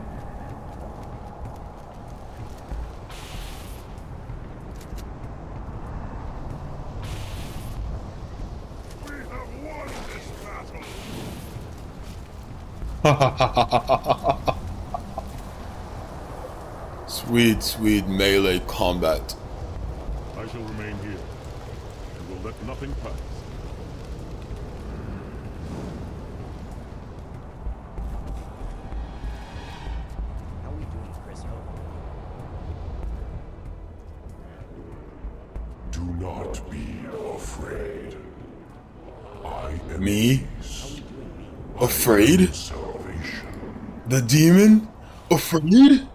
Sweet, sweet melee combat. I shall remain here and will let nothing pass. How are we doing, Chris Hope? Do not be afraid. I am Me? peace. Afraid? Salvation. The demon? Afraid?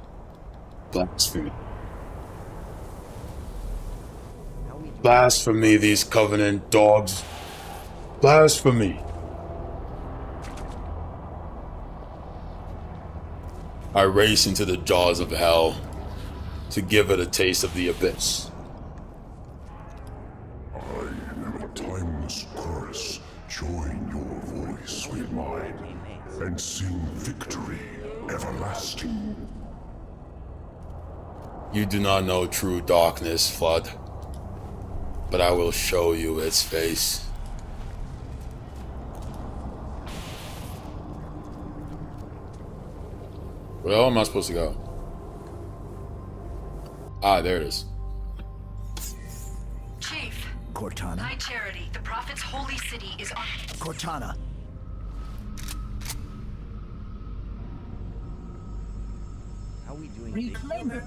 Blasphemy. Blasphemy, these Covenant dogs. Blasphemy. I race into the jaws of hell to give it a taste of the abyss. I am a timeless chorus. Join your voice with mine and sing victory everlasting. You do not know true darkness, Flood, but I will show you its face. Where am I supposed to go? Ah, there it is. Cortana. High Charity, the Prophet's holy city is on... Cortana. How we doing? Reclaimer.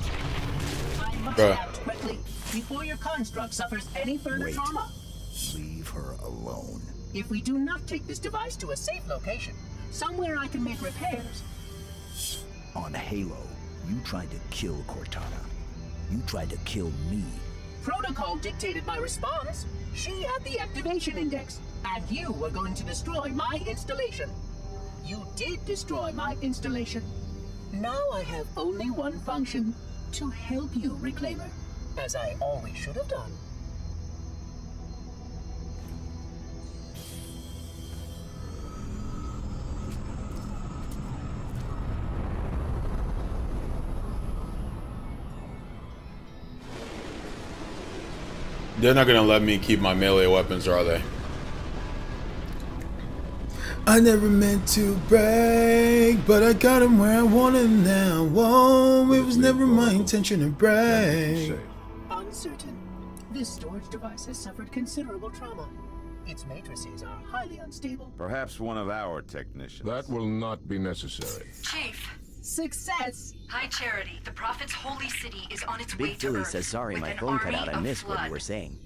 I must Bruh. act quickly before your construct suffers any further Wait. trauma. Leave her alone. If we do not take this device to a safe location, somewhere I can make repairs. On Halo, you tried to kill Cortana. You tried to kill me. Protocol dictated my response. She had the activation index, and you were going to destroy my installation. You did destroy my installation. Now I have only one function, to help you, Reclaimer, as I always should have done. They're not gonna let me keep my melee weapons, are they? I never meant to brag, but I got him where I want him now. Whoa, it was never my intention to brag. Uncertain. This storage device has suffered considerable trauma. Its matrices are highly unstable. Perhaps one of our technicians. That will not be necessary. Chief. Success! High Charity, the Prophet's holy city is on its way Big to Philly Earth says sorry, with my an phone cut out. army I of missed what you flood. were saying.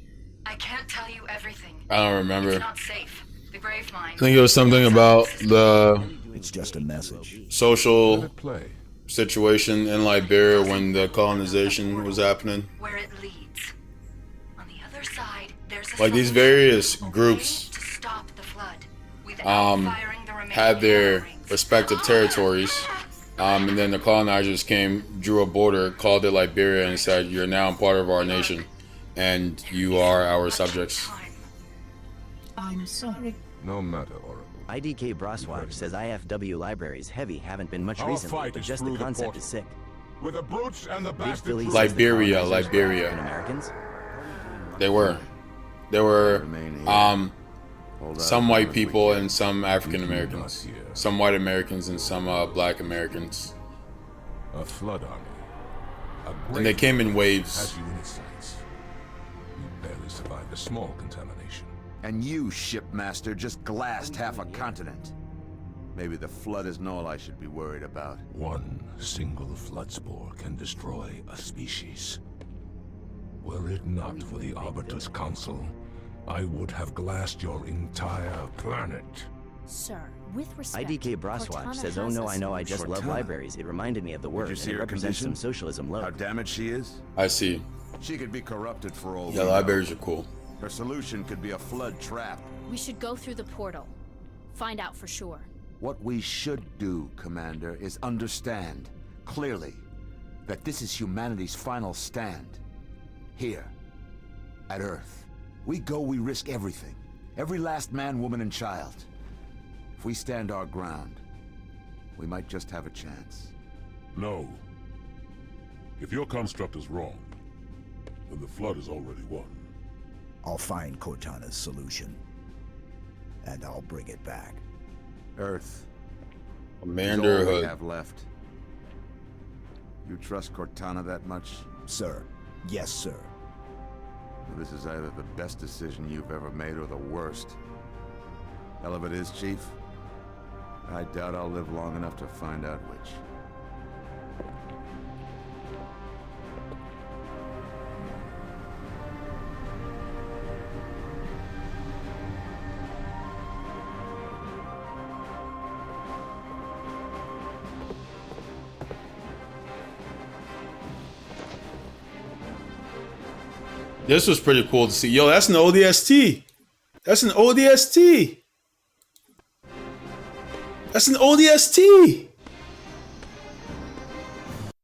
I can't tell you everything. I don't remember. It's not safe. The grave mine. I think it was something about the It's just a message. social situation in Liberia when the colonization was happening. Where it leads. On the other side, there's a Like these solution. various groups To stop the flood without firing the remaining had their respective territories. And then the colonizers came, drew a border, called it Liberia, and said, "You're now part of our nation, and you are our subjects." I'm sorry. No matter, Oracle. IDK Braswap says IFW libraries heavy haven't been much Our recently, fight but is just the through the concept portal. is sick. With the brutes and the Big bastard Philly brutes. says the Liberia, colonizers were Liberia. African Americans. They were some white people and some African Americans, some white Americans and some black Americans. A flood army. And they came in waves. Has you in its sights. You barely survived a small contamination. And you, shipmaster, just glassed half a continent. Maybe the flood isn't all I should be worried about. One single flood spore can destroy a species. Were it not for the Arbiter's Council, I would have glassed your entire planet. Sir, with respect, IDK Braswatch Cortana says, "Oh has no, a I know, I just love Cortana. libraries. It reminded me of the word, Did you and see it her represents condition? some socialism How low." damaged she is? I see. She could be corrupted for all Yeah, we know. libraries are cool. Her solution could be a flood trap. We should go through the portal. Find out for sure. What we should do, Commander, is understand, clearly, that this is humanity's final stand. Here, at Earth. We go, we risk everything. Every last man, woman, and child. If we stand our ground, we might just have a chance. No. If your construct is wrong, then the flood is already won. I'll find Cortana's solution. And I'll bring it back. Earth. Commander is all we Hood. have left. You trust Cortana that much? Sir. Yes, sir. This is either the best decision you've ever made or the worst. Hell of it is, Chief. I doubt I'll live long enough to find out which. This was pretty cool to see. Yo, that's an ODST. That's an ODST. That's an ODST.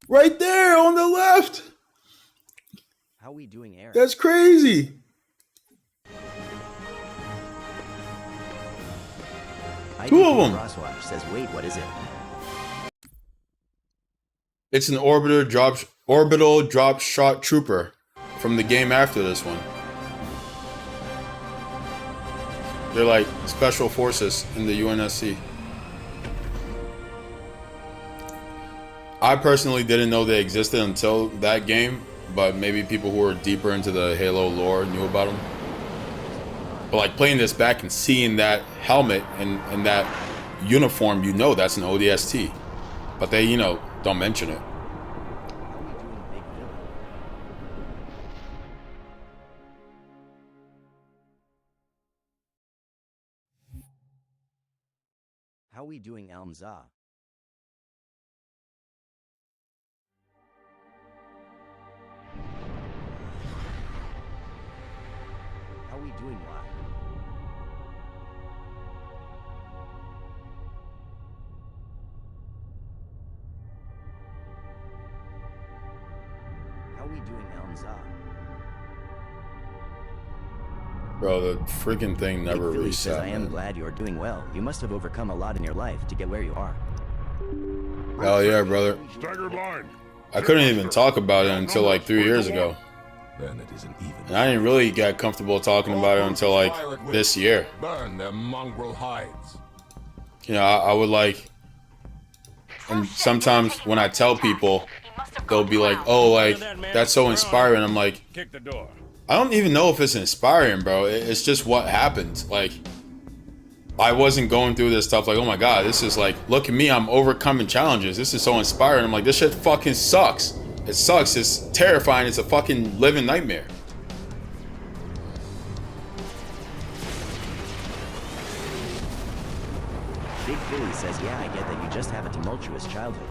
Right there on the left. How we doing, Aaron? That's crazy. Two of them. Braswatch says, "Wait, what is it?" It's an orbital drop shot trooper from the game after this one. They're like special forces in the UNSC. I personally didn't know they existed until that game, but maybe people who are deeper into the Halo lore knew about them. But like playing this back and seeing that helmet and that uniform, you know that's an ODST. But they, you know, don't mention it. How we doing, Almza? How we doing, Wa? How we doing, Almza? Bro, the freaking thing never Philly reset. says, I am glad you're doing well. You must have overcome a lot in your life to get where you are. Hell yeah, brother. Staggered line. I couldn't even talk about it until like 3 years ago. Then it isn't even. And I didn't really get comfortable talking about it until like this year. Burn their mongrel hides. You know, I would like, and sometimes when I tell people, they'll be like, oh, like, that's so inspiring. I'm like, Kick the door. I don't even know if it's inspiring, bro. It's just what happened. Like, I wasn't going through this stuff like, oh my God, this is like, look at me, I'm overcoming challenges. This is so inspiring. I'm like, this shit fucking sucks. It sucks. It's terrifying. It's a fucking living nightmare. Big Philly says, yeah, I get that you just have a tumultuous childhood.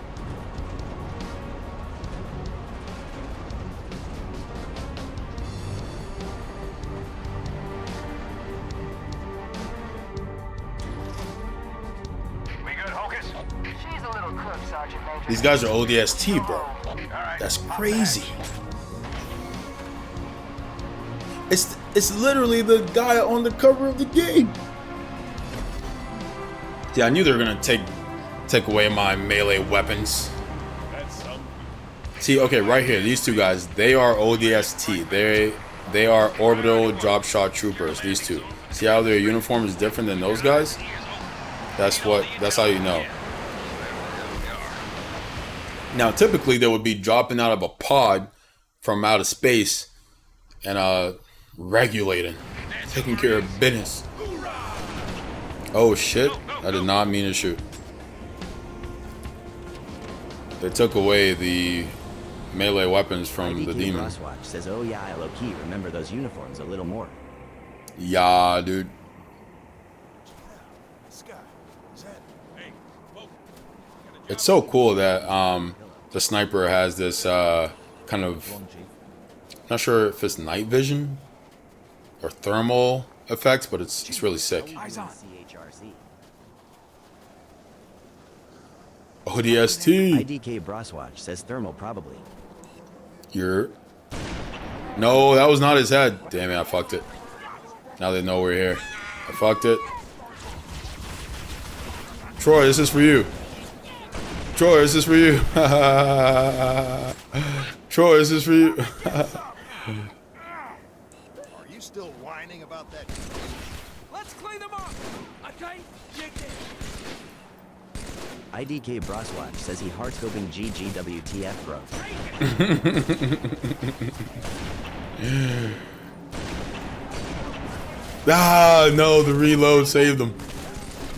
We good, Hocus? She's a little cook, Sergeant Major. These guys are ODST, bro. That's crazy. It's literally the guy on the cover of the game. Yeah, I knew they were gonna take away my melee weapons. See, okay, right here, these two guys, they are ODST. They are orbital drop shot troopers. These two. See how their uniform is different than those guys? That's how you know. Now, typically, they would be dropping out of a pod from outer space and regulating, taking care of business. Oh shit! I did not mean to shoot. They took away the melee weapons from the demon. Crosswatch says, oh yeah, I low-key remember those uniforms a little more. Yeah, dude. It's so cool that the sniper has this kind of, not sure if it's night vision or thermal effects, but it's really sick. ODST. IDK Broswatch says thermal probably. No, that was not his head. Damn it, I fucked it. Now they know we're here. I fucked it. Troy, this is for you. Troy, this is for you. Troy, this is for you. Are you still whining about that? Let's clean them up. Okay? IDK Broswatch says he heartscoping GGWTF, bro. Ah, no, the reload saved him.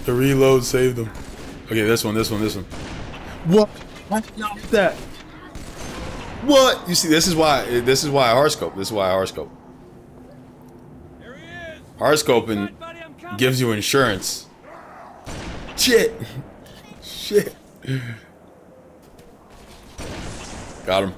The reload saved him. Okay, this one. What? Why did that? What? You see, this is why I heartscope. This is why I heartscope. Heartscoping gives you insurance. Shit. Got him.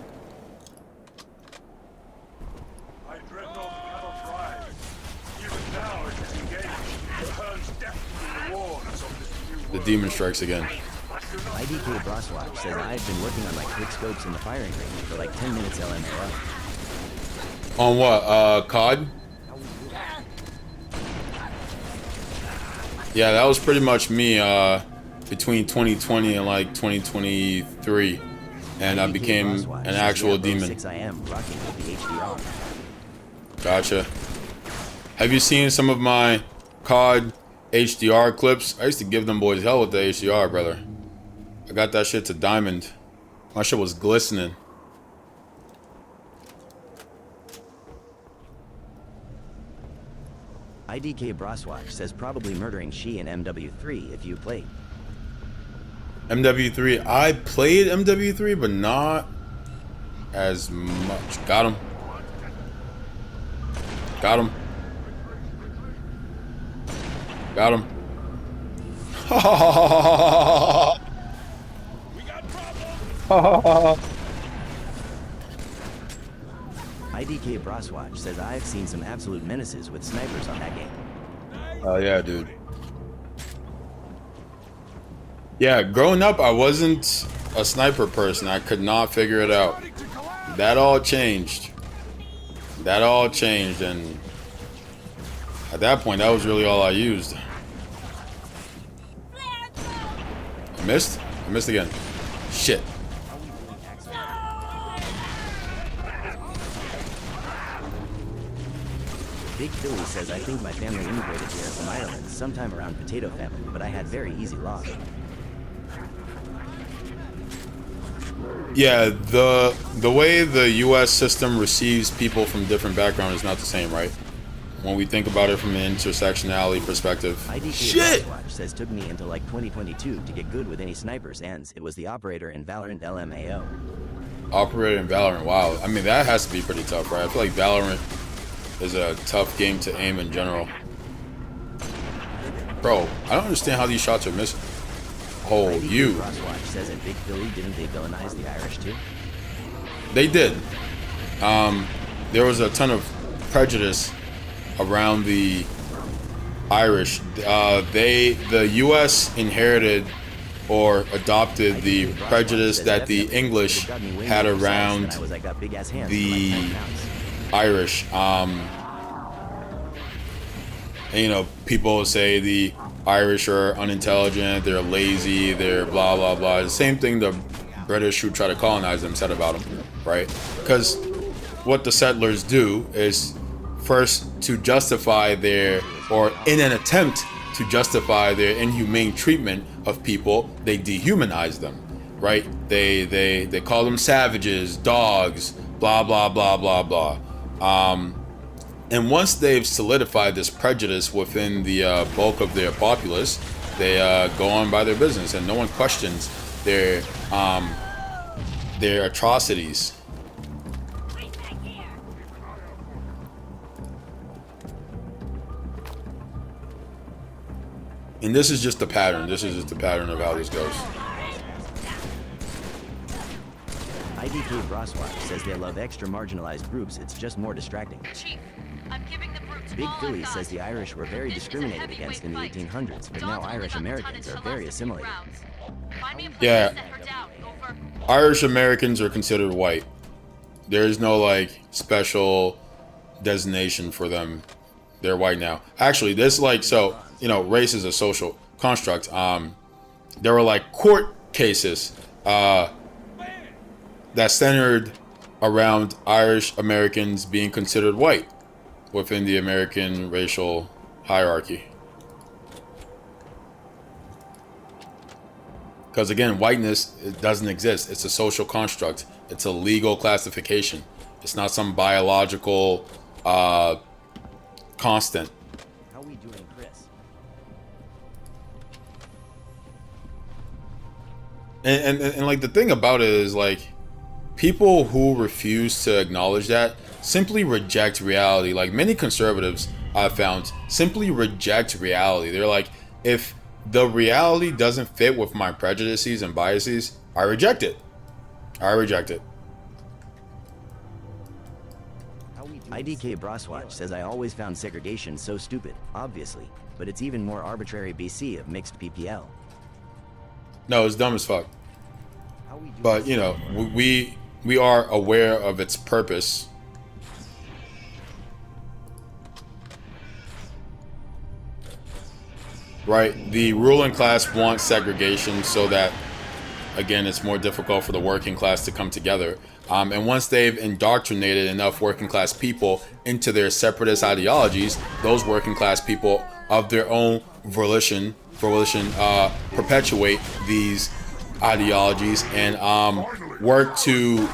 The demon strikes again. IDK Broswatch says I've been working on my quick scopes in the firing range for like 10 minutes LMAO. On what? COD? Yeah, that was pretty much me between 2020 and like 2023. And I became an actual demon. Gotcha. Have you seen some of my COD HDR clips? I used to give them boys hell with the HDR, brother. I got that shit to diamond. My shit was glistening. IDK Broswatch says probably murdering She and MW3 if you played. MW3, I played MW3, but not as much. Got him. Got him. Got him. Ha ha ha ha ha ha ha. IDK Broswatch says I've seen some absolute menaces with snipers on that game. Oh yeah, dude. Yeah, growing up, I wasn't a sniper person. I could not figure it out. That all changed. That all changed, and at that point, that was really all I used. I missed? I missed again. Shit. Big Philly says I think my family immigrated here from Ireland sometime around Potato Famine, but I had very easy loss. Yeah, the way the U.S. system receives people from different backgrounds is not the same, right? When we think about it from an intersectionality perspective. Shit! Says took me until like 2022 to get good with any snipers, and it was the operator in Valorant LMAO. Operator in Valorant, wow. I mean, that has to be pretty tough, right? I feel like Valorant is a tough game to aim in general. Bro, I don't understand how these shots are missing. Oh, you. Crosswatch says in Big Philly, didn't they villainize the Irish too? They did. There was a ton of prejudice around the Irish. The U.S. inherited or adopted the prejudice that the English had around the Irish. And, you know, people say the Irish are unintelligent, they're lazy, they're blah blah blah. The same thing the British who try to colonize them said about them, right? Because what the settlers do is first to justify their, or in an attempt to justify their inhumane treatment of people, they dehumanize them, right? They call them savages, dogs, blah blah blah blah blah. And once they've solidified this prejudice within the bulk of their populace, they go on by their business, and no one questions their atrocities. And this is just the pattern. This is just the pattern of how this goes. IDK Broswatch says they love extra marginalized groups. It's just more distracting. Chief, I'm giving the brutes Big all Philly I've got. says the Irish were very discriminated against in the 1800s, but now Irish Americans are very assimilated. Yeah. Irish Americans are considered white. There is no like special designation for them. They're white now. Actually, this like, so, you know, race is a social construct. There were like court cases that centered around Irish Americans being considered white within the American racial hierarchy. Because again, whiteness, it doesn't exist. It's a social construct. It's a legal classification. It's not some biological constant. How we doing, Chris? And like the thing about it is like, people who refuse to acknowledge that simply reject reality. Like many conservatives I've found simply reject reality. They're like, if the reality doesn't fit with my prejudices and biases, I reject it. I reject it. IDK Broswatch says I always found segregation so stupid, obviously, but it's even more arbitrary BC of mixed PPL. No, it's dumb as fuck. But, you know, we are aware of its purpose. Right? The ruling class wants segregation so that, again, it's more difficult for the working class to come together. And once they've indoctrinated enough working class people into their separatist ideologies, those working class people of their own volition perpetuate these ideologies and work to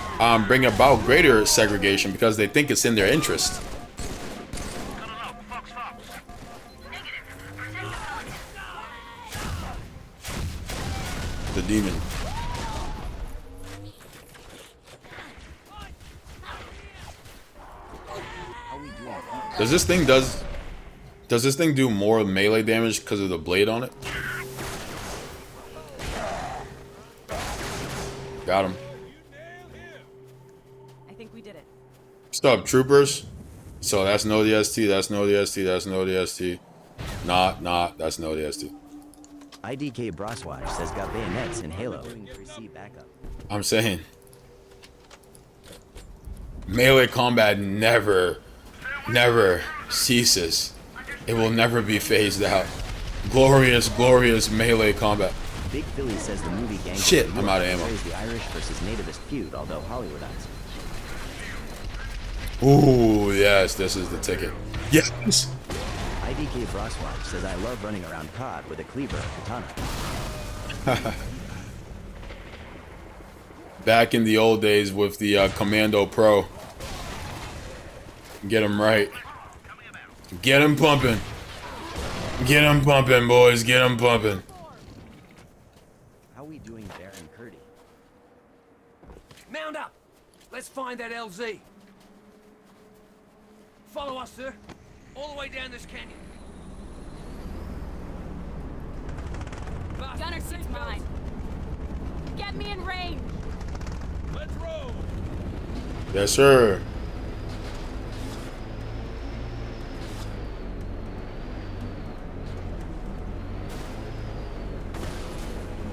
bring about greater segregation because they think it's in their interest. The demon. Does this thing do more melee damage because of the blade on it? Got him. I think we did it. Stop, troopers. So that's no DST, that's no DST, that's no DST. Not, that's no DST. IDK Broswatch says got bayonets in Halo. Backup. I'm saying. Melee combat never ceases. It will never be phased out. Glorious, glorious melee combat. Big Philly says the movie Gang Shit, I'm out of ammo. The Irish versus nativist feud, although Hollywoodized. Ooh, yes, this is the ticket. Yes. IDK Frostwatch says I love running around COD with a cleaver or katana. Back in the old days with the Commando Pro. Get him right. Get him pumping. Get him pumping, boys. Get him pumping. How we doing there in Curdy? Mount up. Let's find that LZ. Follow us, sir. All the way down this canyon. Gunner 6 mine. Get me in range. Let's roll. Yes, sir.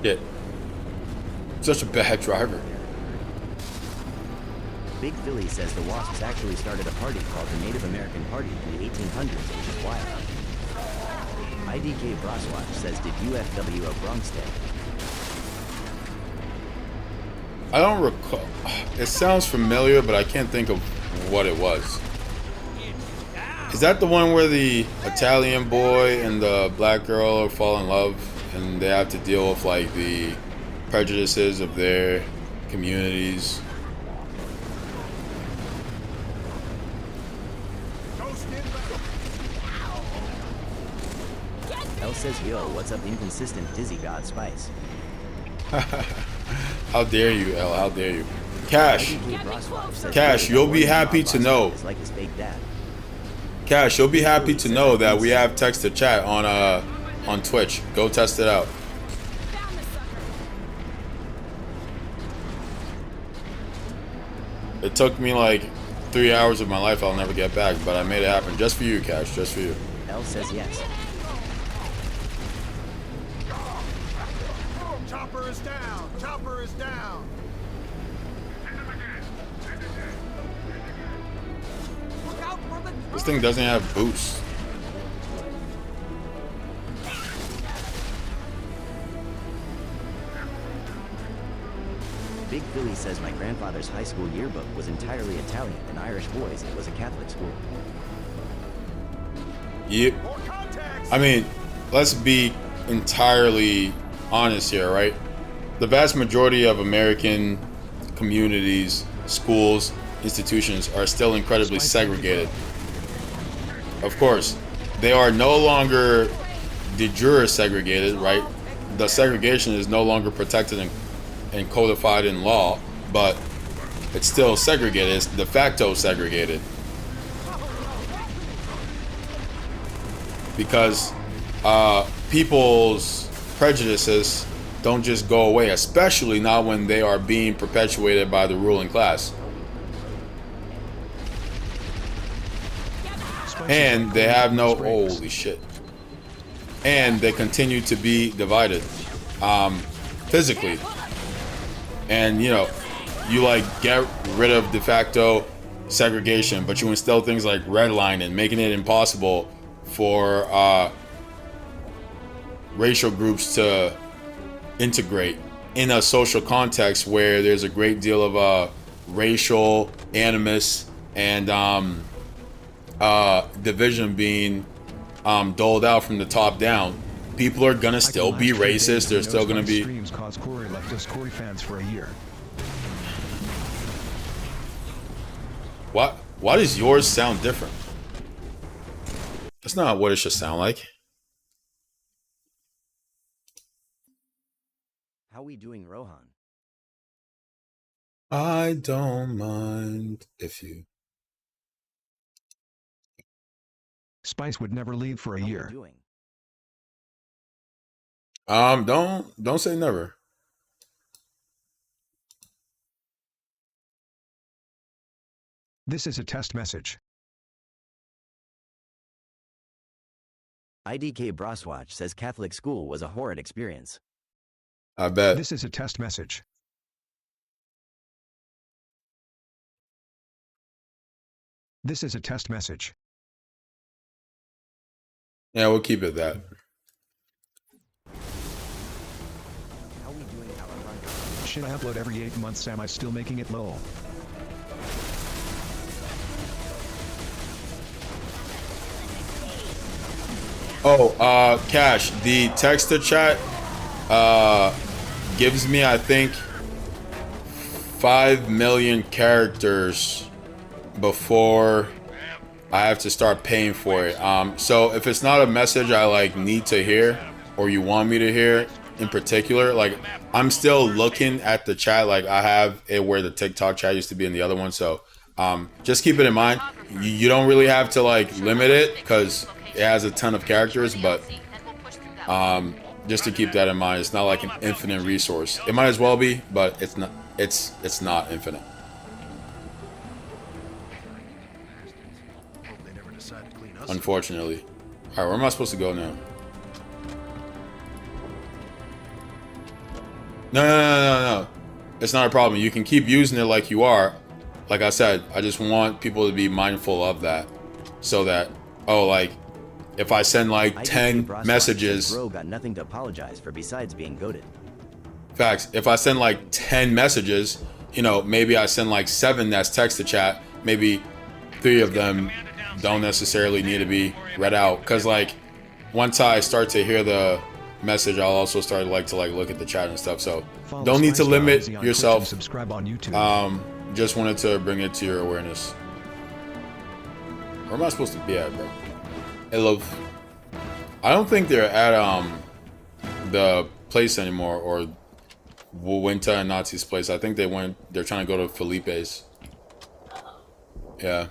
Shit. Such a bad driver. Big Philly says the Wasps actually started a party called the Native American Party in the 1800s, which is wild. IDK Broswatch says did UFW a Bronx Day? I don't recall. It sounds familiar, but I can't think of what it was. Is that the one where the Italian boy and the black girl fall in love and they have to deal with like the prejudices of their communities? L says yo, what's up inconsistent dizzy god spice? How dare you, L? How dare you? Cash, you'll be happy to know. Cash, you'll be happy to know that we have text to chat on Twitch. Go test it out. It took me like 3 hours of my life I'll never get back, but I made it happen just for you, Cash, just for you. L says yes. Chopper is down. Chopper is down. This thing doesn't have boost. Big Philly says my grandfather's high school yearbook was entirely Italian and Irish boys. It was a Catholic school. Yep. I mean, let's be entirely honest here, right? The vast majority of American communities, schools, institutions are still incredibly segregated. Of course, they are no longer de jure segregated, right? The segregation is no longer protected and codified in law, but it's still segregated. It's de facto segregated. Because people's prejudices don't just go away, especially not when they are being perpetuated by the ruling class. And they have no, holy shit. And they continue to be divided physically. And you know, you like get rid of de facto segregation, but you instill things like redlining, making it impossible for racial groups to integrate in a social context where there's a great deal of racial animus and division being doled out from the top down. People are gonna still be racist. They're still gonna be. Streams caused Corey left us Corey fans for a year. What? Why does yours sound different? That's not what it should sound like. How we doing, Rohan? I don't mind if you. Spice would never leave for a year. Don't say never. This is a test message. IDK Broswatch says Catholic school was a horrid experience. I bet. This is a test message. This is a test message. Yeah, we'll keep it that. How we doing, Alejandro? Should I upload every 8 months? Am I still making it low? Oh, Cash, the text to chat gives me, I think, 5 million characters before I have to start paying for it. So if it's not a message I like need to hear or you want me to hear in particular, like I'm still looking at the chat. Like I have it where the TikTok chat used to be in the other one. So just keep it in mind. You don't really have to like limit it because it has a ton of characters, but just to keep that in mind, it's not like an infinite resource. It might as well be, but it's not. It's not infinite. Unfortunately. All right, where am I supposed to go now? No. It's not a problem. You can keep using it like you are. Like I said, I just want people to be mindful of that, so that like. If I send like 10 messages, Bro got nothing to apologize for besides being goated. Facts. If I send like 10 messages, you know, maybe I send like 7 that's text to chat. Maybe 3 of them don't necessarily need to be read out. Cause like once I start to hear the message, I'll also start to look at the chat and stuff. So don't need to limit yourself. Subscribe on YouTube. Just wanted to bring it to your awareness. Where am I supposed to be at, bro? Hey, love. I don't think they're at the place anymore, or Winter and Nazi's place. I think they're trying to go to Felipe's. Yeah.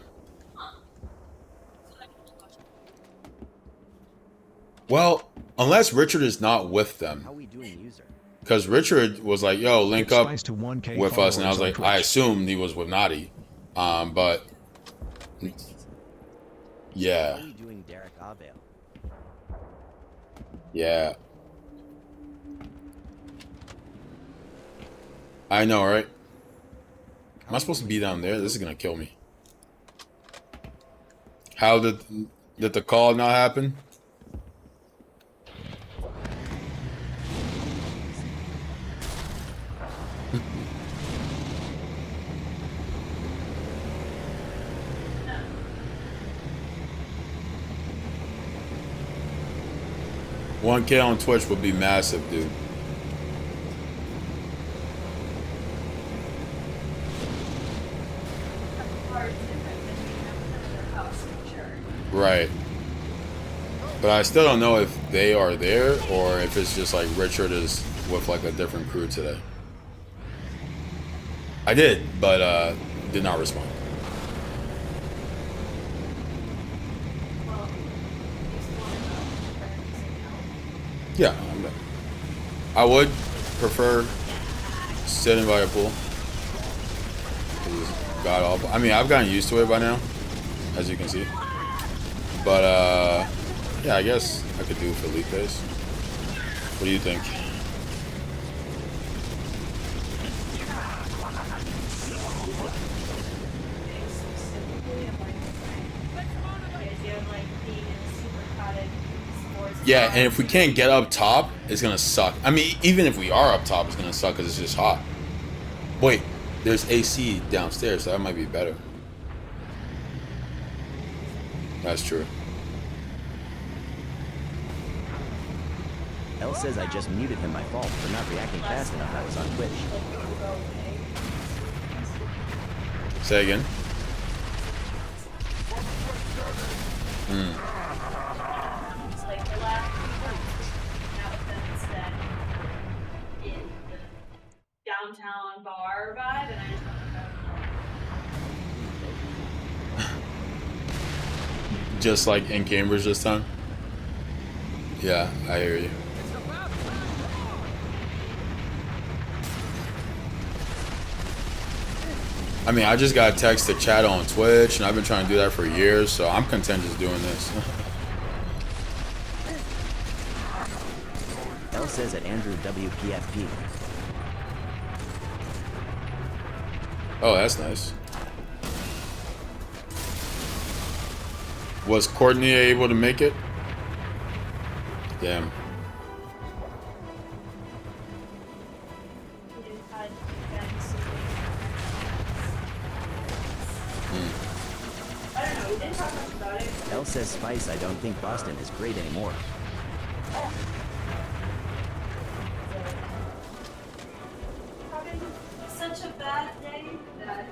Well, unless Richard is not with them. How we doing, user? Because Richard was like, yo, link up with us, and I was like, I assumed he was with Nadi. But yeah. How we doing, Derek Avale? Yeah. I know, right? Am I supposed to be down there? This is gonna kill me. How did the call not happen? $1K on Twitch would be massive, dude. Right. But I still don't know if they are there or if it's just like Richard is with like a different crew today. I did, but did not respond. Yeah, I would prefer sitting by a pool. It's god awful. I mean, I've gotten used to it by now, as you can see. But yeah, I guess I could do Felipe's. What do you think? Yeah, and if we can't get up top, it's gonna suck. I mean, even if we are up top, it's gonna suck because it's just hot. Wait, there's AC downstairs, so that might be better. That's true. Elle says I just muted him, my fault for not reacting fast enough. I was on Twitch. Say again. It's like the last few months, hanging out with them instead in the downtown bar vibe, and I just don't know. Just like in Cambridge this time? Yeah, I hear you. I mean, I just got a text to chat on Twitch, and I've been trying to do that for years, so I'm content just doing this. L says at Andrew WPFP. Oh, that's nice. Was Courtney able to make it? Damn. L says Spice, I don't think Boston is great anymore. Having such a bad day that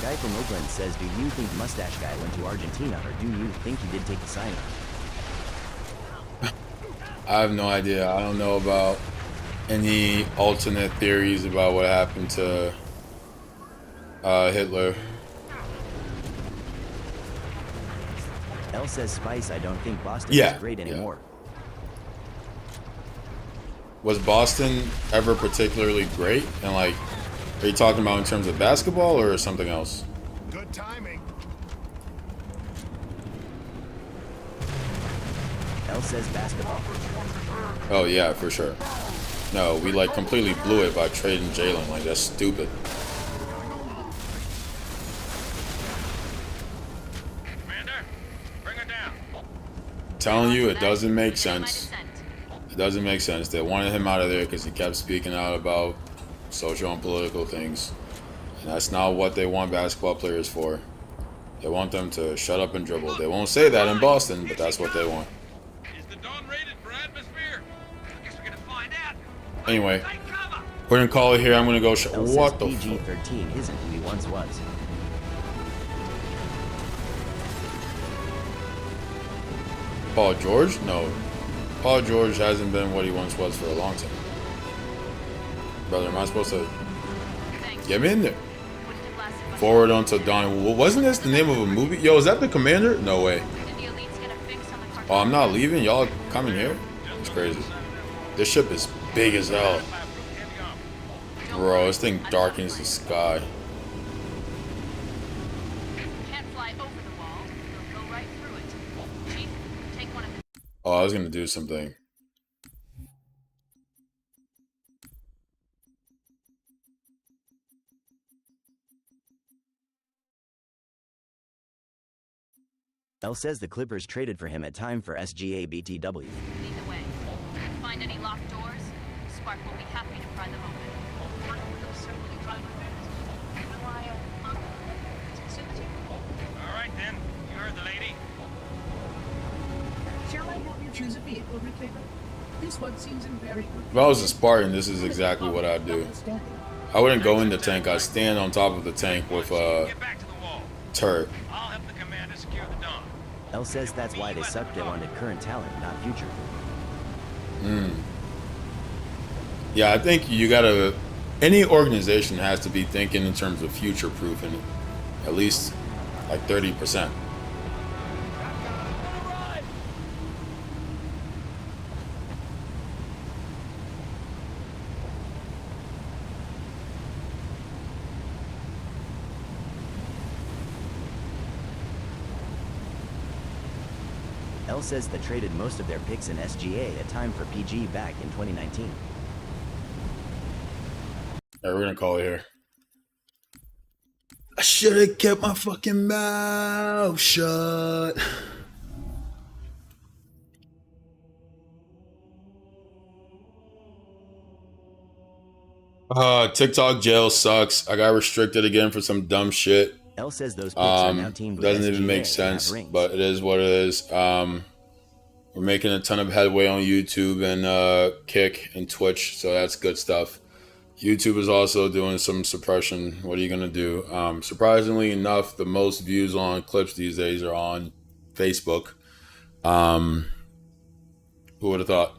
Guy from Oakland says, do you think Mustache Guy went to Argentina, or do you think he did take the sign off? I have no idea. I don't know about any alternate theories about what happened to Hitler. L says Spice, I don't think Boston Yeah, is great anymore. Was Boston ever particularly great? And like, are you talking about in terms of basketball or something else? Good timing. L says basketball. Oh yeah, for sure. No, we like completely blew it by trading Jalen. Like, that's stupid. Commander, bring her down. Telling you, it doesn't make sense. It doesn't make sense. They wanted him out of there because he kept speaking out about social and political things. And that's not what they want basketball players for. They want them to shut up and dribble. They won't say that in Boston, but that's what they want. Anyway, we're gonna call it here. I'm gonna go show. What the fuck? PG-13 isn't who he once was. Paul George? No. Paul George hasn't been what he once was for a long time. Brother, am I supposed to get me in there? Forward onto Don. Wasn't this the name of a movie? Yo, is that the commander? No way. Oh, I'm not leaving. Y'all coming here? It's crazy. This ship is big as hell. Bro, this thing darkens the sky. Oh, I was gonna do something. L says the Clippers traded for him at time for SGA BTW. Lead the way. Find any locked doors? Spark will be happy to pry them open. All right then, you heard the lady. Shall I help you choose a vehicle, Reclaimer? This one seems in very good. If I was a Spartan, this is exactly what I'd do. I wouldn't go in the tank. I'd stand on top of the tank with a turret. L says that's why they sucked. They wanted current talent, not future. Yeah, I think you gotta. Any organization has to be thinking in terms of future-proofing, at least like 30%. L says that traded most of their picks in SGA at time for PG back in 2019. Alright, we're gonna call it here. I should have kept my fucking mouth shut. TikTok jail sucks. I got restricted again for some dumb shit. L says those picks are now teamed with Doesn't even SGA make and sense, have rings. but it is what it is. We're making a ton of headway on YouTube and Kick and Twitch, so that's good stuff. YouTube is also doing some suppression. What are you gonna do? Surprisingly enough, the most views on clips these days are on Facebook. Who would have thought?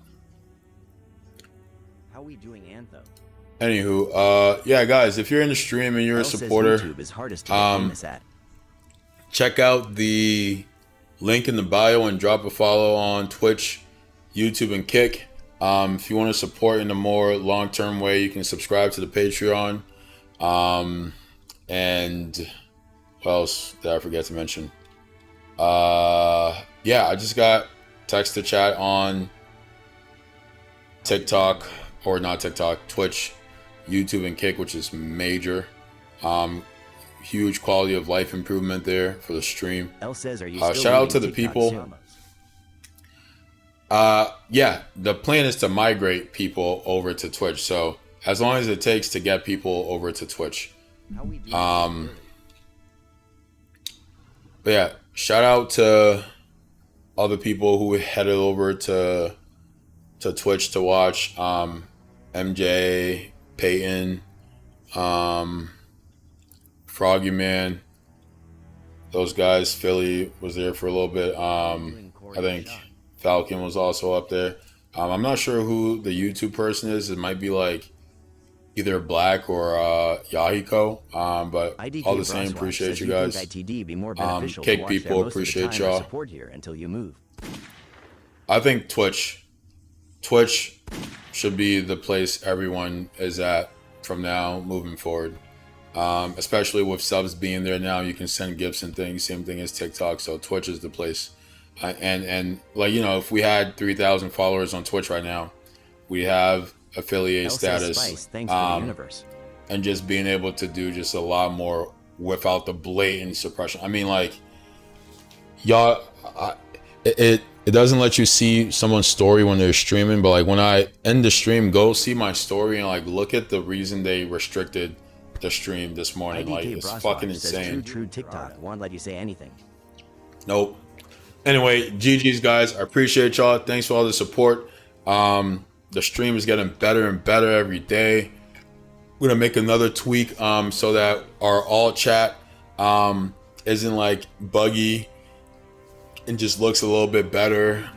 How we doing, Antho? Anywho, yeah, guys, if you're in the stream and you're L a says supporter, YouTube is hardest to get famous at. check out the link in the bio and drop a follow on Twitch, YouTube, and Kick. If you want to support in a more long-term way, you can subscribe to the Patreon. And what else did I forget to mention? Yeah, I just got text to chat on TikTok, or not TikTok, Twitch, YouTube, and Kick, which is major. Huge quality of life improvement there for the stream. L says, are you shout out to the people. Yeah, the plan is to migrate people over to Twitch. So as long as it takes to get people over to Twitch. But yeah, shout out to all the people who headed over to Twitch to watch. MJ, Peyton, Froggy Man, those guys. Philly was there for a little bit. I think Falcon was also up there. I'm not sure who the YouTube person is. It might be like either Black or Yahiko. But IDK all the same, Broswatch appreciate says you you guys. think ITD be more beneficial to Cake watch there people, most of the appreciate time or y'all. support here until you move. I think Twitch should be the place everyone is at from now moving forward. Especially with subs being there now, you can send gifts and things. Same thing as TikTok. So Twitch is the place. And like, you know, if we had 3,000 followers on Twitch right now, we have affiliate L says status. Spice, thanks for the universe. And just being able to do just a lot more without the blatant suppression. I mean, like, y'all, it doesn't let you see someone's story when they're streaming, but like when I end the stream, go see my story and like look at the reason they restricted the stream this morning. Like, IDK it's Broswatch fucking says insane. true TikTok won't let you say anything. Nope. Anyway, GG's guys, I appreciate y'all. Thanks for all the support. The stream is getting better and better every day. We're gonna make another tweak so that our all chat isn't like buggy and just looks a little bit better.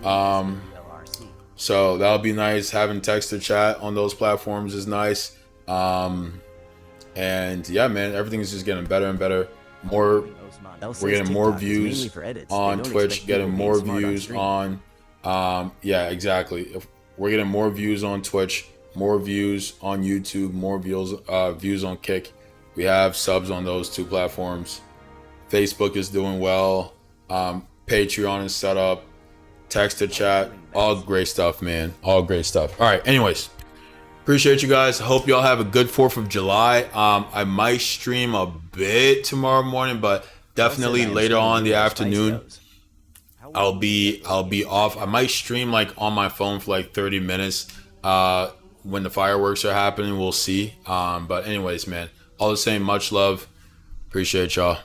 So that'll be nice. Having text to chat on those platforms is nice. And yeah, man, everything is just getting better and better. We're getting more views on Twitch, getting more views on yeah, exactly. If we're getting more views on Twitch, more views on YouTube, more views on Kick. We have subs on those two platforms. Facebook is doing well. Patreon is set up. Text to chat. All great stuff, man. All great stuff. All right, anyways. Appreciate you guys. Hope y'all have a good 4th of July. I might stream a bit tomorrow morning, but definitely later on in the afternoon. I'll be off. I might stream like on my phone for like 30 minutes when the fireworks are happening. We'll see. But anyways, man, all the same, much love. Appreciate y'all.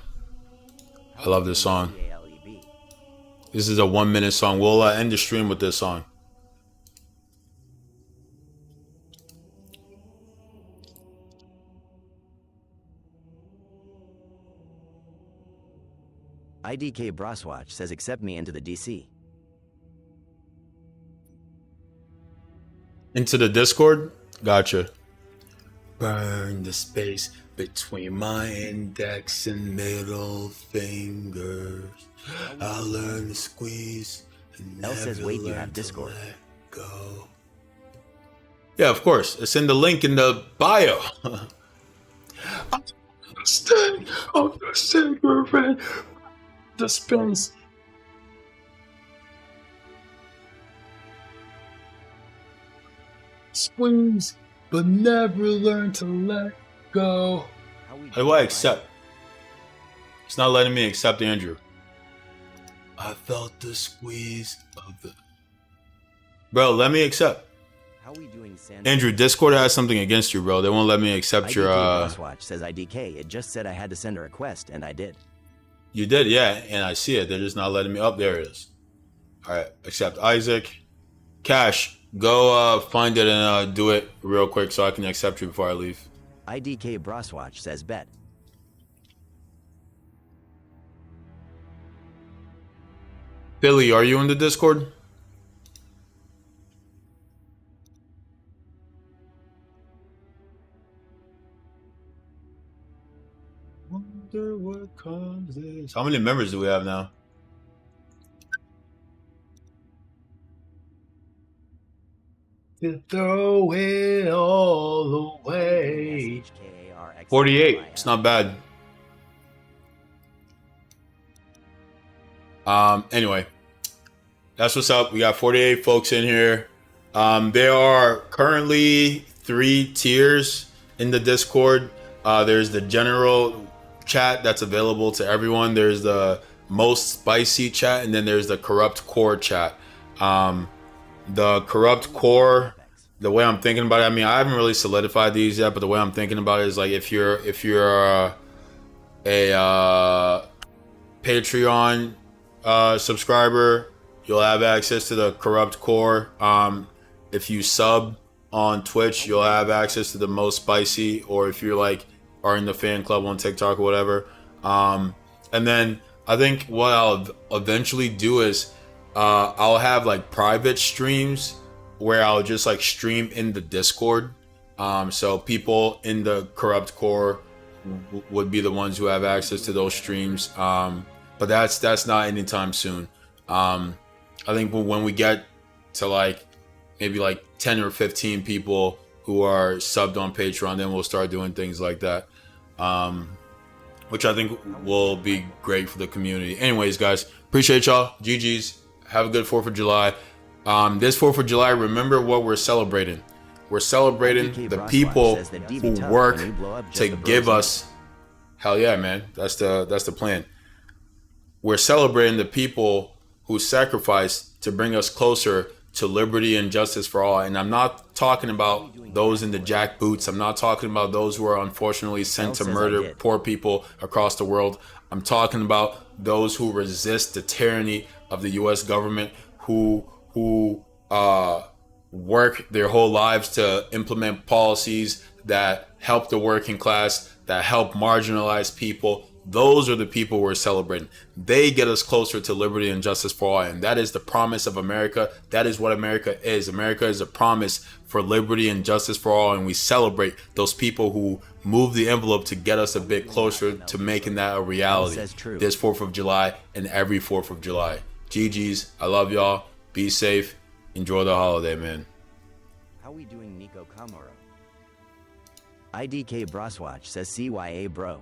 I love this song. This is a 1-minute song. We'll end the stream with this song. IDK Broswatch says accept me into the DC. Into the Discord? Gotcha. Burn the space between my index and middle fingers. I'll learn to squeeze and L says never wait, you learn have to Discord. let go. Yeah, of course. It's in the link in the bio. Stay of the cigarette. The space. Squeeze, but never learn to let go. How do I accept? It's not letting me accept Andrew. I felt the squeeze of the... Bro, let me accept. How we doing, Andrew, Discord has something against you, bro. They won't let me accept your... Watch says IDK. It just said I had to send a request, and I did. You did, yeah, and I see it. They're just not letting me up. There it is. All right, accept Isaac. Cash, go find it and do it real quick so I can accept you before I leave. IDK Broswatch says bet. Billy, are you in the Discord? Wonder what caused this. How many members do we have now? To throw it all away. 48. It's not bad. Anyway, that's what's up. We got 48 folks in here. There are currently 3 tiers in the Discord. There's the general chat that's available to everyone. There's the most spicy chat, and then there's the corrupt core chat. The corrupt core, the way I'm thinking about it, I mean, I haven't really solidified these yet, but the way I'm thinking about it is like if you're a Patreon subscriber, you'll have access to the corrupt core. If you sub on Twitch, you'll have access to the most spicy, or if you're like are in the fan club on TikTok or whatever. And then I think what I'll eventually do is I'll have like private streams where I'll just like stream in the Discord. So people in the corrupt core would be the ones who have access to those streams. But that's not anytime soon. I think when we get to like maybe like 10 or 15 people who are subbed on Patreon, then we'll start doing things like that, which I think will be great for the community. Anyways, guys, appreciate y'all. GG's. Have a good 4th of July. This 4th of July, remember what we're celebrating. We're celebrating the people who work to give us... Hell yeah, man. That's the plan. We're celebrating the people who sacrifice to bring us closer to liberty and justice for all. And I'm not talking about those in the jackboots. I'm not talking about those who are unfortunately sent to murder poor people across the world. I'm talking about those who resist the tyranny of the U.S. government, who work their whole lives to implement policies that help the working class, that help marginalized people. Those are the people we're celebrating. They get us closer to liberty and justice for all. And that is the promise of America. That is what America is. America is a promise for liberty and justice for all. And we celebrate those people who move the envelope to get us a bit closer to making that a reality. This 4th of July and every 4th of July. GG's. I love y'all. Be safe. Enjoy the holiday, man. How we doing, Nico Kamoro? IDK Broswatch says CYA bro.